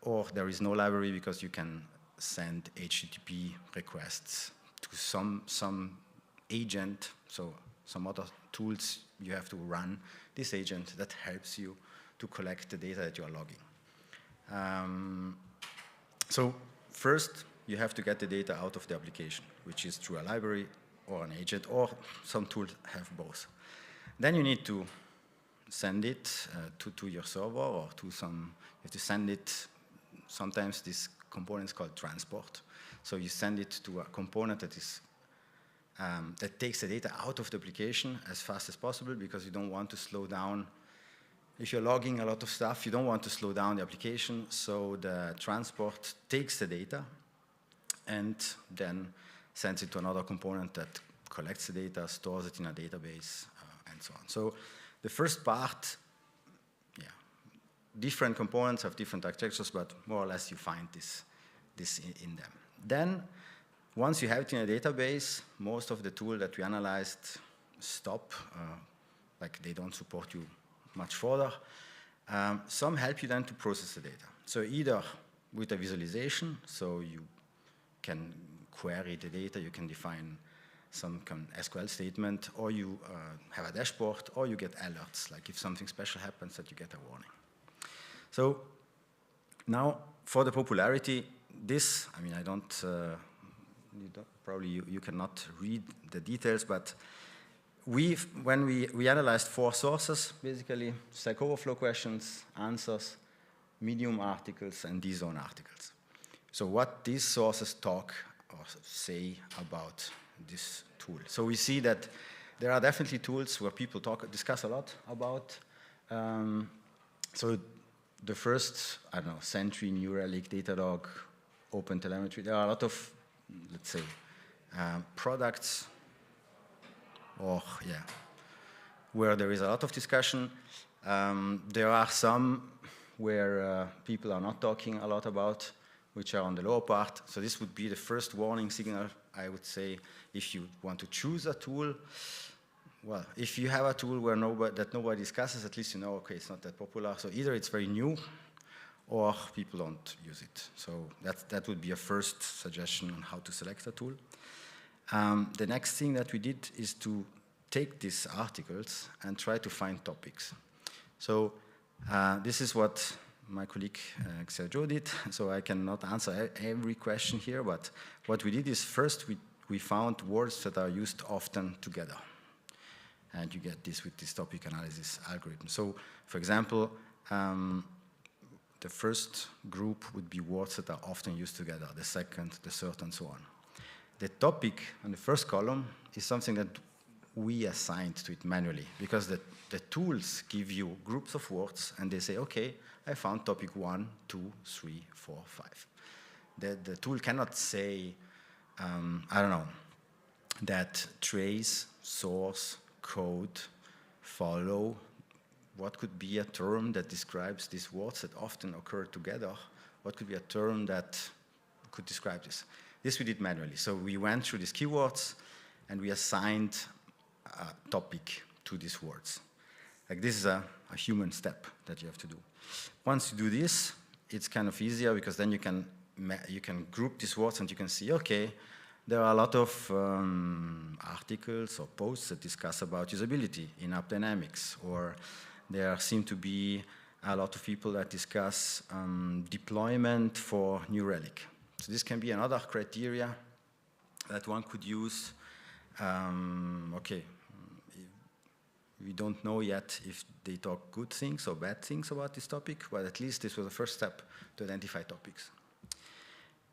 or there is no library because you can send HTTP requests to some agent, so some other tools you have to run this agent that helps you to collect the data that you are logging. So first, you have to get the data out of the application, which is through a library or an agent, or some tools have both. Then you need to send it to your server, or you have to send it, sometimes this component is called transport. So you send it to a component that is that takes the data out of the application as fast as possible, because you don't want to slow down. If you're logging a lot of stuff, you don't want to slow down the application, so the transport takes the data and then sends it to another component that collects the data, stores it in a database, and so on. So the first part, different components have different architectures, but more or less you find this in them. Then, once you have it in a database, most of the tools that we analyzed stop, like they don't support you much further. Some help you then to process the data. So either with a visualization, so you can query the data, you can define some SQL statement, or you have a dashboard, or you get alerts, like if something special happens that you get a warning. So now for the popularity, this, I mean, you cannot read the details, but when we analyzed 4 sources, basically, Stack Overflow questions, answers, Medium articles, and DZone articles. So what these sources talk or say about this tool. So we see that there are definitely tools where people discuss a lot about. So the first, I don't know, Sentry, New Relic, Datadog, OpenTelemetry, there are a lot of, let's say, products where there is a lot of discussion. There are some where people are not talking a lot about, which are on the lower part. So this would be the first warning signal, I would say, if you want to choose a tool. well, if you have a tool where that nobody discusses, at least you know, okay, it's not that popular. So either it's very new, or people don't use it. So that would be a first suggestion on how to select a tool. The next thing that we did is to take these articles and try to find topics. So this is what my colleague Sergio did, so I cannot answer every question here, but what we did is first we found words that are used often together. And you get this with this topic analysis algorithm. So, for example, the first group would be words that are often used together, the second, the third, and so on. The topic on the first column is something that we assigned to it manually, because the tools give you groups of words, and they say, okay, I found topic 1, 2, 3, 4, 5. The tool cannot say, I don't know, that trace, source, code, follow, what could be a term that describes these words that often occur together? What could be a term that could describe this? This we did manually. So we went through these keywords and we assigned a topic to these words. Like this is a human step that you have to do. Once you do this, it's kind of easier because then you can group these words and you can see, okay, there are a lot of articles or posts that discuss about usability in app dynamics, or there seem to be a lot of people that discuss deployment for New Relic. So this can be another criteria that one could use. Okay, we don't know yet if they talk good things or bad things about this topic, but at least this was the first step to identify topics.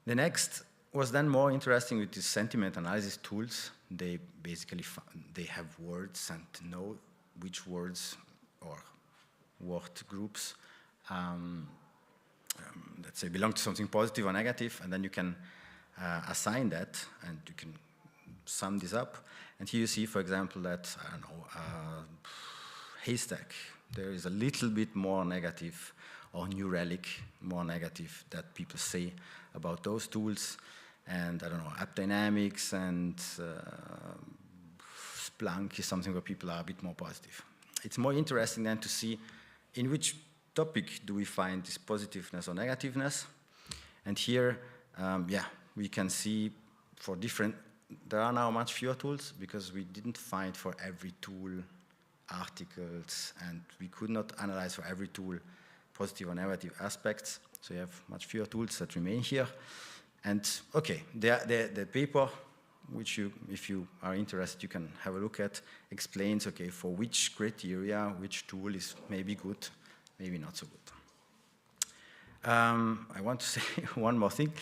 The next was then more interesting with these sentiment analysis tools. They basically they have words and know which words or word groups let's say belong to something positive or negative, and then you can assign that and you can sum this up. And here you see, for example, that, I don't know, haystack, there is a little bit more negative, or New Relic, more negative that people say about those tools. And I don't know, App Dynamics and Splunk is something where people are a bit more positive. It's more interesting then to see in which topic do we find this positiveness or negativeness. And here, yeah, we can see for different, there are now much fewer tools because we didn't find for every tool articles, and we could not analyze for every tool positive or negative aspects. So you have much fewer tools that remain here. And okay, the paper, which you, if you are interested, you can have a look at, explains, okay, for which criteria, which tool is maybe good, maybe not so good. I want to say one more thing.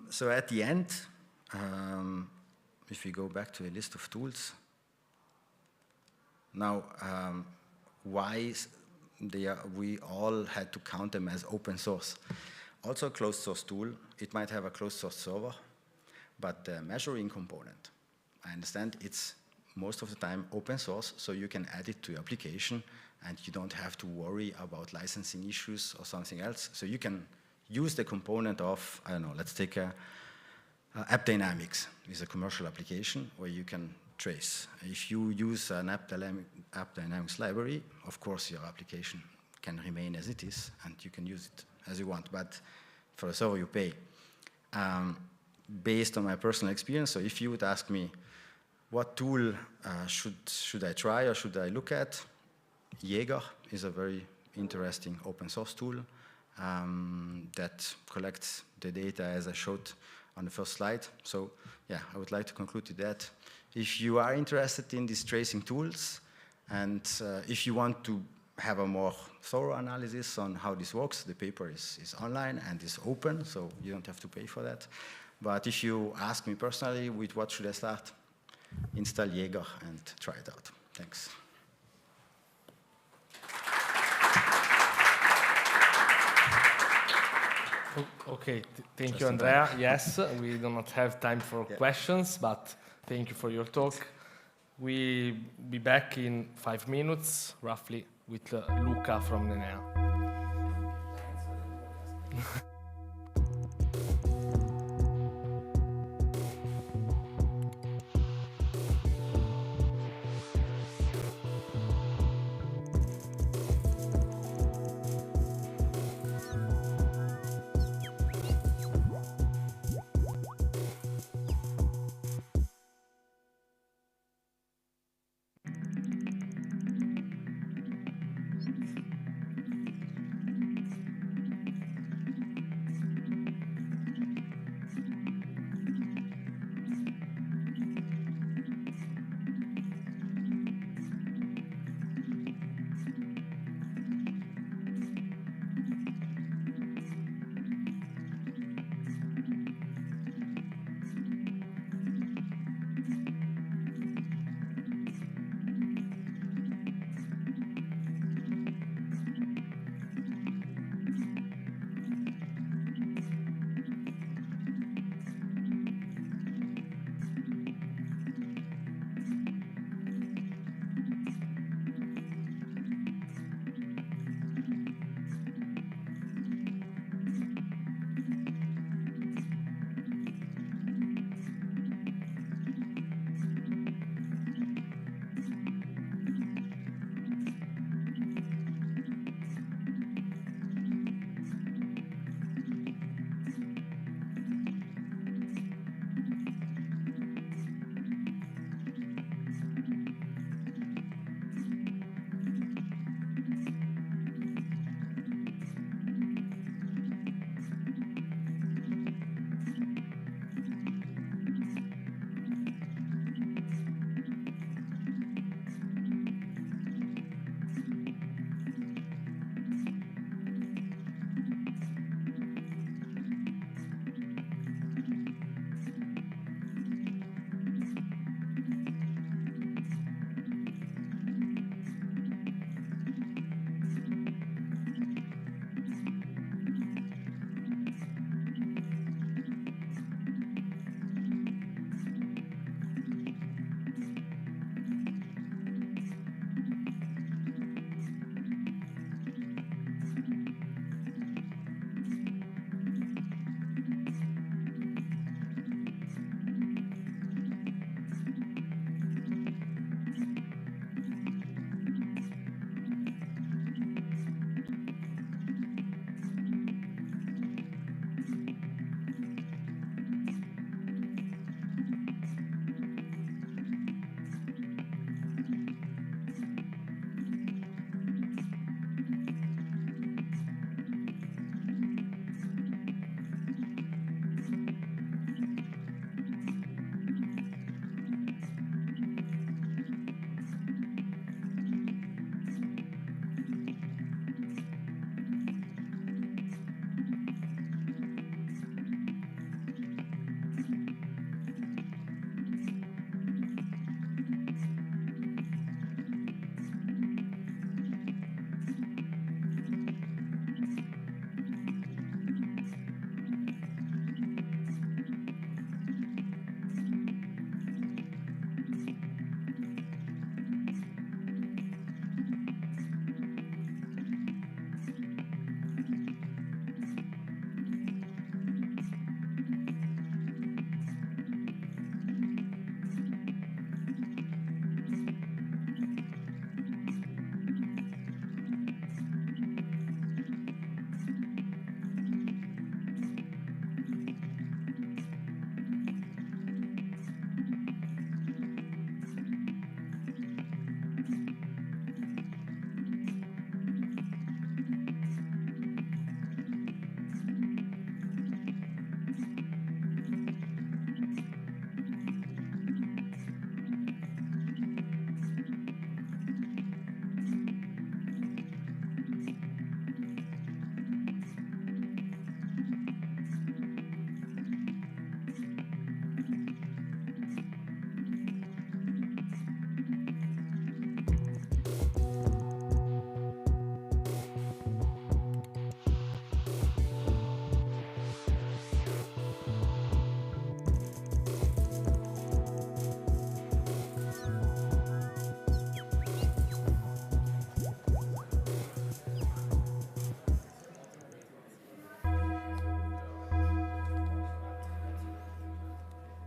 So at the end, if we go back to the list of tools, now why we all had to count them as open source. Also a closed source tool, it might have a closed source server, but the measuring component, I understand it's most of the time open source, so you can add it to your application and you don't have to worry about licensing issues or something else. So you can use the component of, I don't know, let's take App Dynamics is a commercial application where you can trace. If you use an App Dynamics library, of course your application can remain as it is and you can use it as you want, but for a server you pay. Based on my personal experience, so if you would ask me what tool should I try or should I look at, Jaeger is a very interesting open source tool that collects the data as I showed on the first slide. So yeah, I would like to conclude with that. If you are interested in these tracing tools, and if you want to have a more thorough analysis on how this works, the paper is online and is open, so you don't have to pay for that. But if you ask me personally, with what should I start? Install Jaeger and try it out. Thanks. Okay, thank you, Andrea. Yes, we do not have time for questions, but thank you for your talk. We'll be back in 5 minutes, roughly, with Luca from Nenea.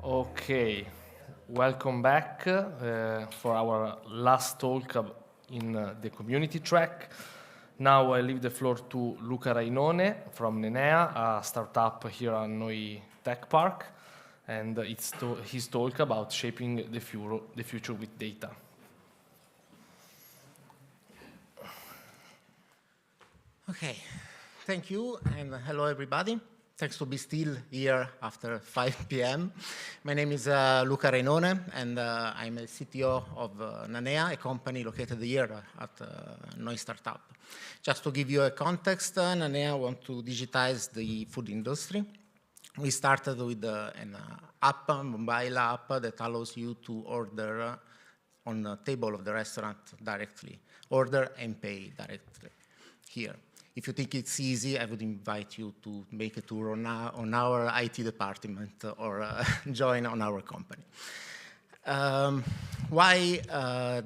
Okay, welcome back for our last talk in the community track. Now I leave the floor to Luca Rainone from Nenea, a startup here at Noi Tech Park, and it's his talk about shaping the future with data. Okay, thank you, and hello everybody. Thanks to be still here after 5 p.m. My name is Luca Rainone, and I'm a CTO of Nenea, a company located here at Noi Startup. Just to give you a context, Nenea wants to digitize the food industry. We started with an app, a mobile app that allows you to order on the table of the restaurant directly, order and pay directly here. If you think it's easy, I would invite you to make a tour on our IT department or join on our company. Why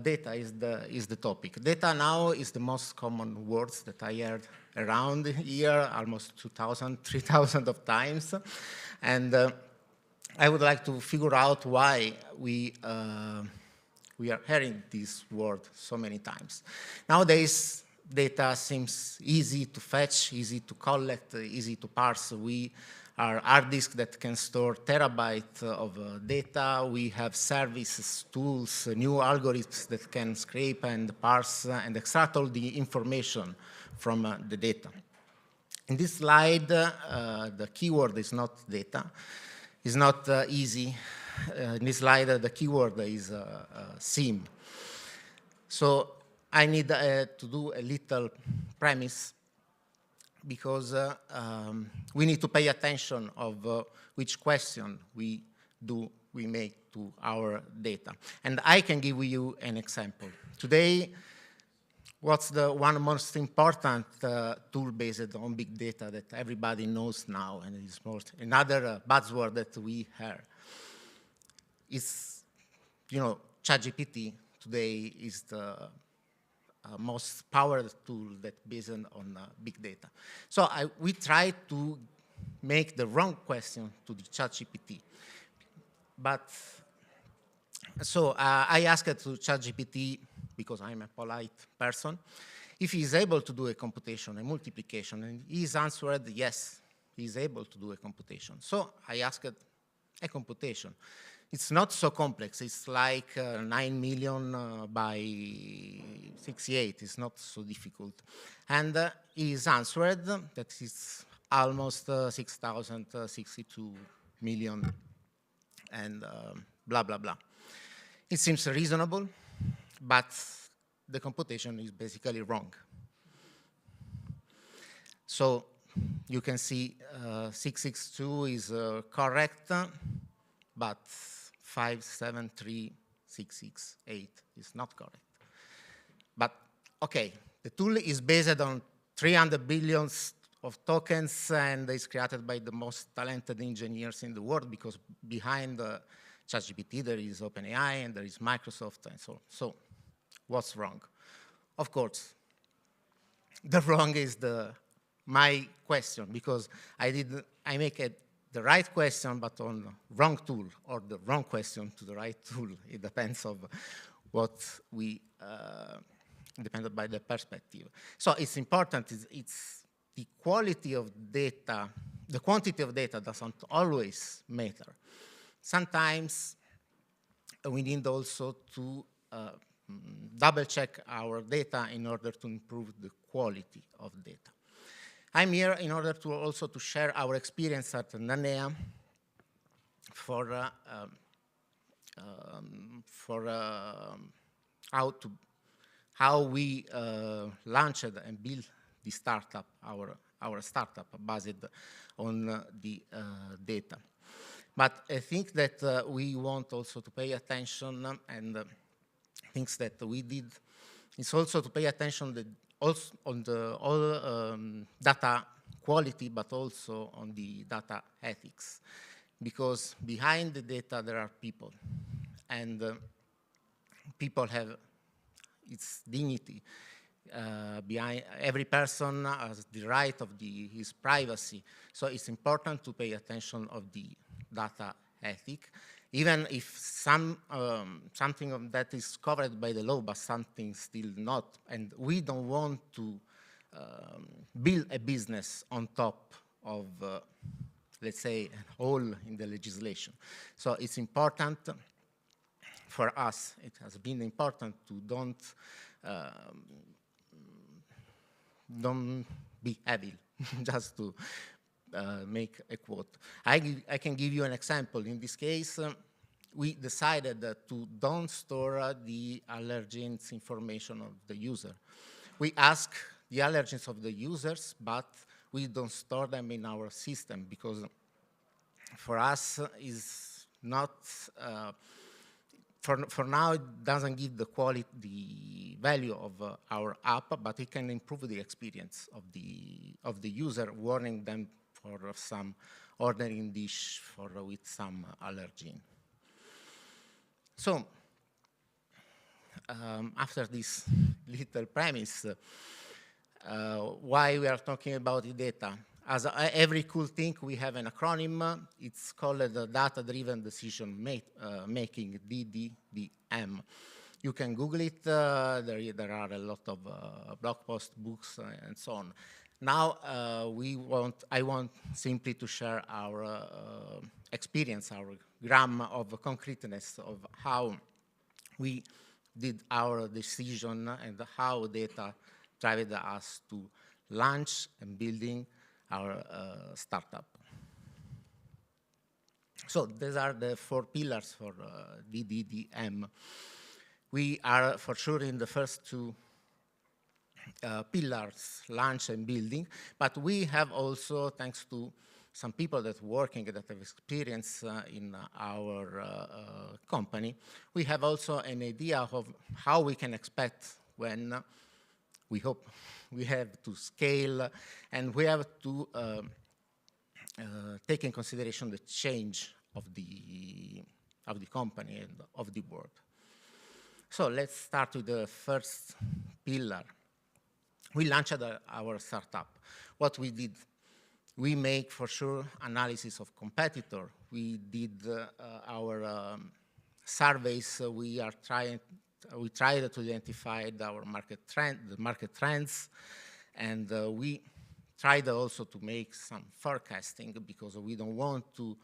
data is the topic? Data now is the most common words that I heard around here, almost 2,000, 3,000 of times. And I would like to figure out why we are hearing this word so many times. Nowadays, data seems easy to fetch, easy to collect, easy to parse. We are hard disks that can store terabytes of data. We have services, tools, new algorithms that can scrape and parse and extract all the information from the data. In this slide, the keyword is not data. It's not easy. In this slide, the keyword is SIM. So I need to do a little premise because we need to pay attention of which question we make to our data. And I can give you an example. Today, what's the one most important tool based on big data that everybody knows now, and is most another buzzword that we hear is, ChatGPT today is the most powerful tool that based on big data. So we try to make the wrong question to the ChatGPT. But so I asked to ChatGPT, because I'm a polite person, if he's able to do a computation, a multiplication, and he's answered yes, he's able to do a computation. So I asked a computation. It's not so complex. It's like 9 million by 68. It's not so difficult. And he's answered that it's almost 6,062 million and blah, blah, blah. It seems reasonable, but the computation is basically wrong. So you can see 662 is correct, but 573668 is not correct. But okay, the tool is based on 300 billion of tokens and is created by the most talented engineers in the world, because behind ChatGPT there is OpenAI and there is Microsoft and so on. So what's wrong? Of course, the wrong is my question, because I make the right question, but on the wrong tool, or the wrong question to the right tool. It depends on what we, depended by the perspective. So it's important, it's the quality of data, the quantity of data doesn't always matter. Sometimes we need also to double check our data in order to improve the quality of data. I'm here in order to also to share our experience at Nenea for how we launched and built the startup, our startup based on the data. But I think that we want also to pay attention, and things that we did is also to pay attention also on the data quality, but also on the data ethics. Because behind the data there are people, and people have its dignity. Behind every person has the right of his privacy. So it's important to pay attention of the data ethic, even if something of that is covered by the law, but something still not. And we don't want to build a business on top of, let's say, a hole in the legislation. So it's important for us, it has been important to don't be evil, just to make a quote. I can give you an example. In this case, we decided to don't store the allergens information of the user. We ask the allergens of the users, but we don't store them in our system because for us is not, for now it doesn't give the quality, the value of our app, but it can improve the experience of the user, warning them for some ordering dish with some allergen. So, after this little premise, why we are talking about the data? As every cool thing, we have an acronym. It's called the Data-Driven Decision Making, DDDM. You can Google it. There are a lot of blog posts, books, and so on. Now, I want simply to share our experience, our gram of concreteness of how we did our decision and how data driven us to launch and building our startup. So these are the 4 pillars for DDDM. We are for sure in the first 2 pillars, launch and building, but we have also, thanks to some people that working, that have experience in our company, we have also an idea of how we can expect when we hope we have to scale, and we have to take in consideration the change of the company and of the world. So let's start with the first pillar. We launched our startup. What we did, we make for sure analysis of competitor. We did our surveys. We tried to identify our market trends, and we tried also to make some forecasting because we don't want to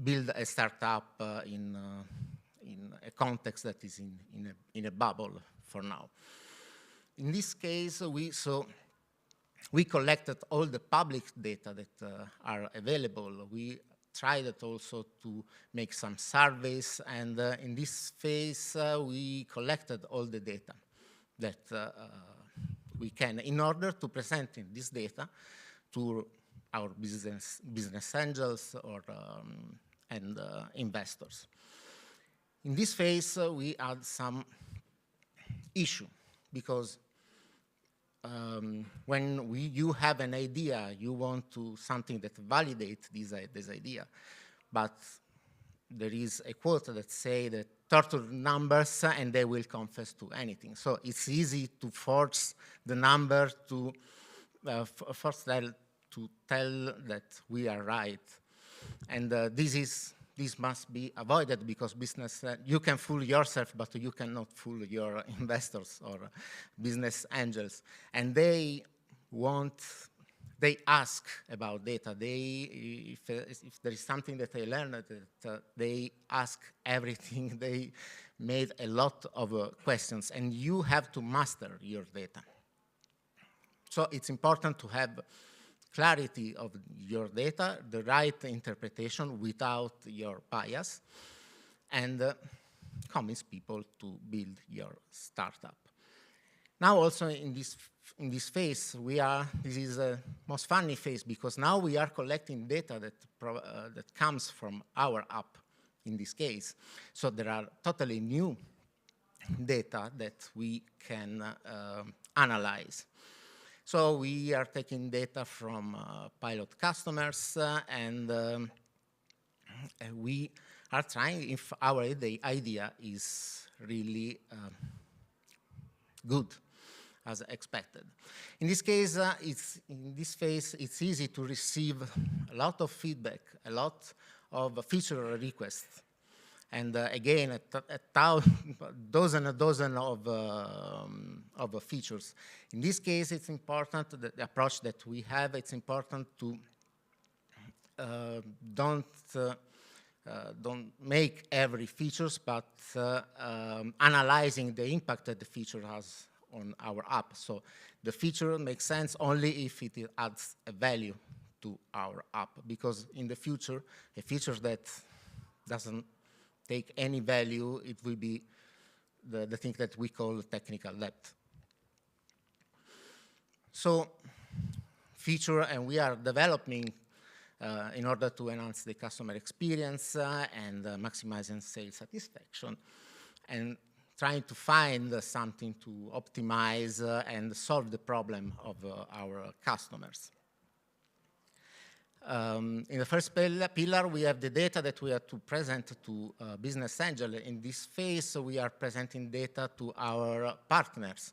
build a startup in a context that is in a bubble for now. In this case, we collected all the public data that are available. We tried also to make some surveys, and in this phase, we collected all the data that we can in order to present this data to our business angels and investors. In this phase, we had some issue because when you have an idea, you want something that validates this idea, but there is a quote that says that turtle numbers and they will confess to anything. So it's easy to force the number to tell that we are right, and this must be avoided because business, you can fool yourself, but you cannot fool your investors or business angels. And they ask about data. If there is something that they learned, they ask everything. They made a lot of questions, and you have to master your data. So it's important to have clarity of your data, the right interpretation without your bias, and convince people to build your startup. Now also in this phase, this is the most funny phase because now we are collecting data that comes from our app in this case. So there are totally new data that we can analyze. So we are taking data from pilot customers, and we are trying if our idea is really good. as expected. In this case, it's easy to receive a lot of feedback, a lot of feature requests. And again, a dozen of features. In this case, it's important that the approach that we have. It's important to don't make every features, but analyzing the impact that the feature has on our app. So the feature makes sense only if it adds a value to our app, because in the future, a feature that doesn't take any value, it will be the thing that we call technical debt. So feature, and we are developing in order to enhance the customer experience and maximizing sales satisfaction, and trying to find something to optimize and solve the problem of our customers. In the first pillar, we have the data that we have to present to business angel. In this phase, we are presenting data to our partners.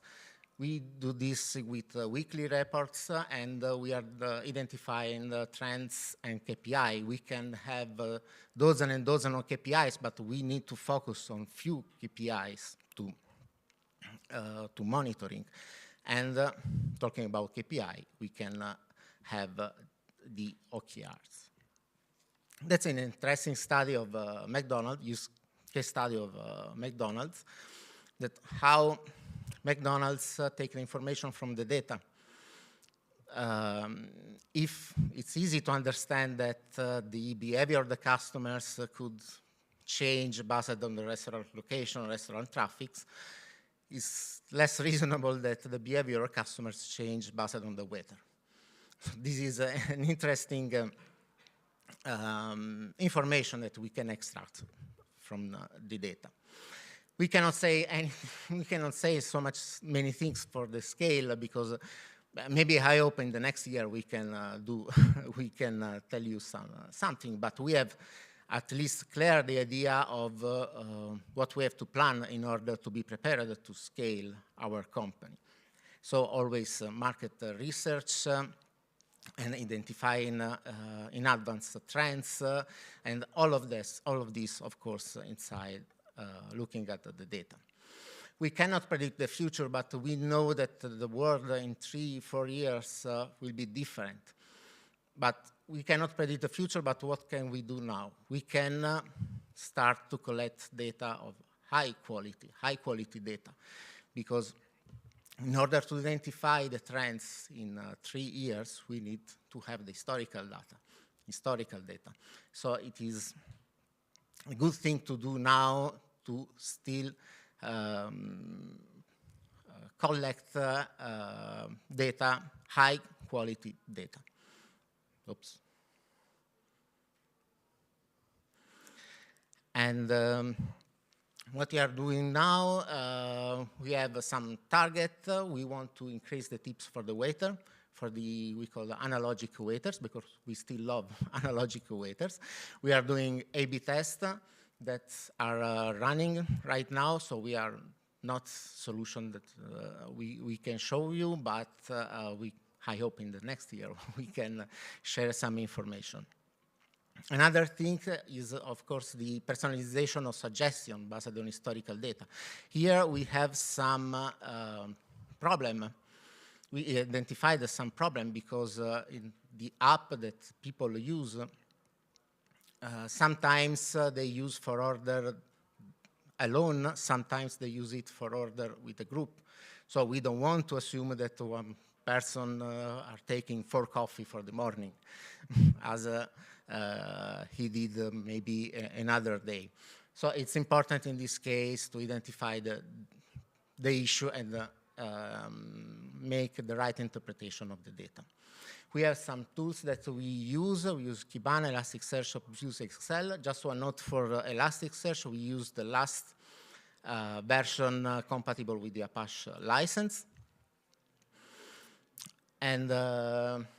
We do this with weekly reports, and we are identifying trends and KPI. We can have dozen and dozen of KPIs, but we need to focus on few KPIs to monitoring. And talking about KPI, we can have the OKRs. That's an interesting study of McDonald's, case study of McDonald's, that how McDonald's take the information from the data. If it's easy to understand that the behavior of the customers could change based on the restaurant location, restaurant traffic, it's less reasonable that the behavior of customers change based on the weather. This is an interesting information that we can extract from the data. We cannot say anything, we cannot say many things for the scale, because maybe I hope in the next year we can we can tell you something, but we have at least cleared the idea of what we have to plan in order to be prepared to scale our company. So always market research, and identifying in advance trends, and all of this, of course, inside looking at the data. We cannot predict the future, but we know that the world in 3-4 years will be different. But we cannot predict the future, but what can we do now? We can start to collect data of high quality data, because in order to identify the trends in 3 years, we need to have the historical data. So it is a good thing to do now to still collect data, high quality data. Oops. And what we are doing now, we have some target. We want to increase the tips for the waiter, for we call the analogic waiters, because we still love analogic waiters. We are doing A/B tests that are running right now, so we are not solution that we can show you, but I hope in the next year we can share some information. Another thing is, of course, the personalization of suggestion based on historical data. Here we have some problem. We identified some problem because in the app that people use, sometimes they use for order alone, sometimes they use it for order with a group. So we don't want to assume that one person are taking 4 coffee for the morning, as he did maybe another day. So it's important in this case to identify the issue and make the right interpretation of the data. We have some tools that we use. We use Kibana, Elasticsearch, we use Excel. Just one note for Elasticsearch, we use the last version compatible with the Apache license. And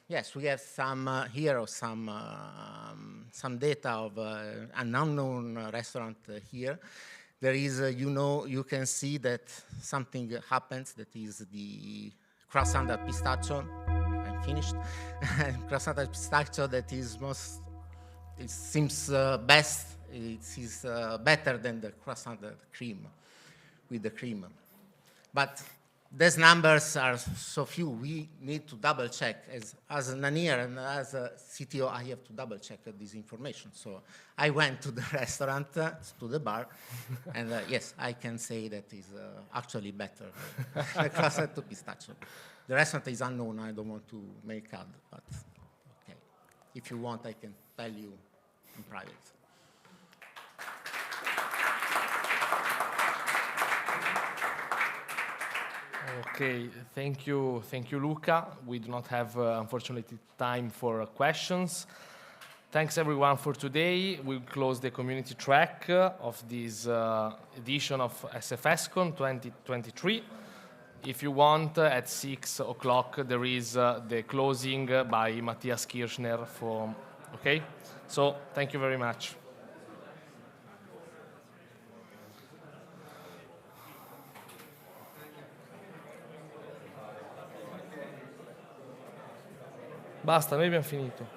yes, we have some some data of an unknown restaurant here there is, you can see that something happens, that is the croissant pistachio. I'm finished. Croissant pistachio that is it seems best, it is better than the croissant cream, with the cream. But these numbers are so few, we need to double check. As an engineer and as a CTO, I have to double check this information. So I went to the restaurant, to the bar, and yes, I can say that is actually better than croissant to pistachio. The restaurant is unknown, I don't want to make ad, but okay. If you want, I can tell you in private. Okay, thank you, Luca. We do not have, unfortunately, time for questions. Thanks everyone for today. We'll close the community track of this edition of SFSCon 2023. If you want, at 6 o'clock, there is the closing by Matthias Kirchner. Okay? So, thank you very much. Basta, noi abbiamo finito.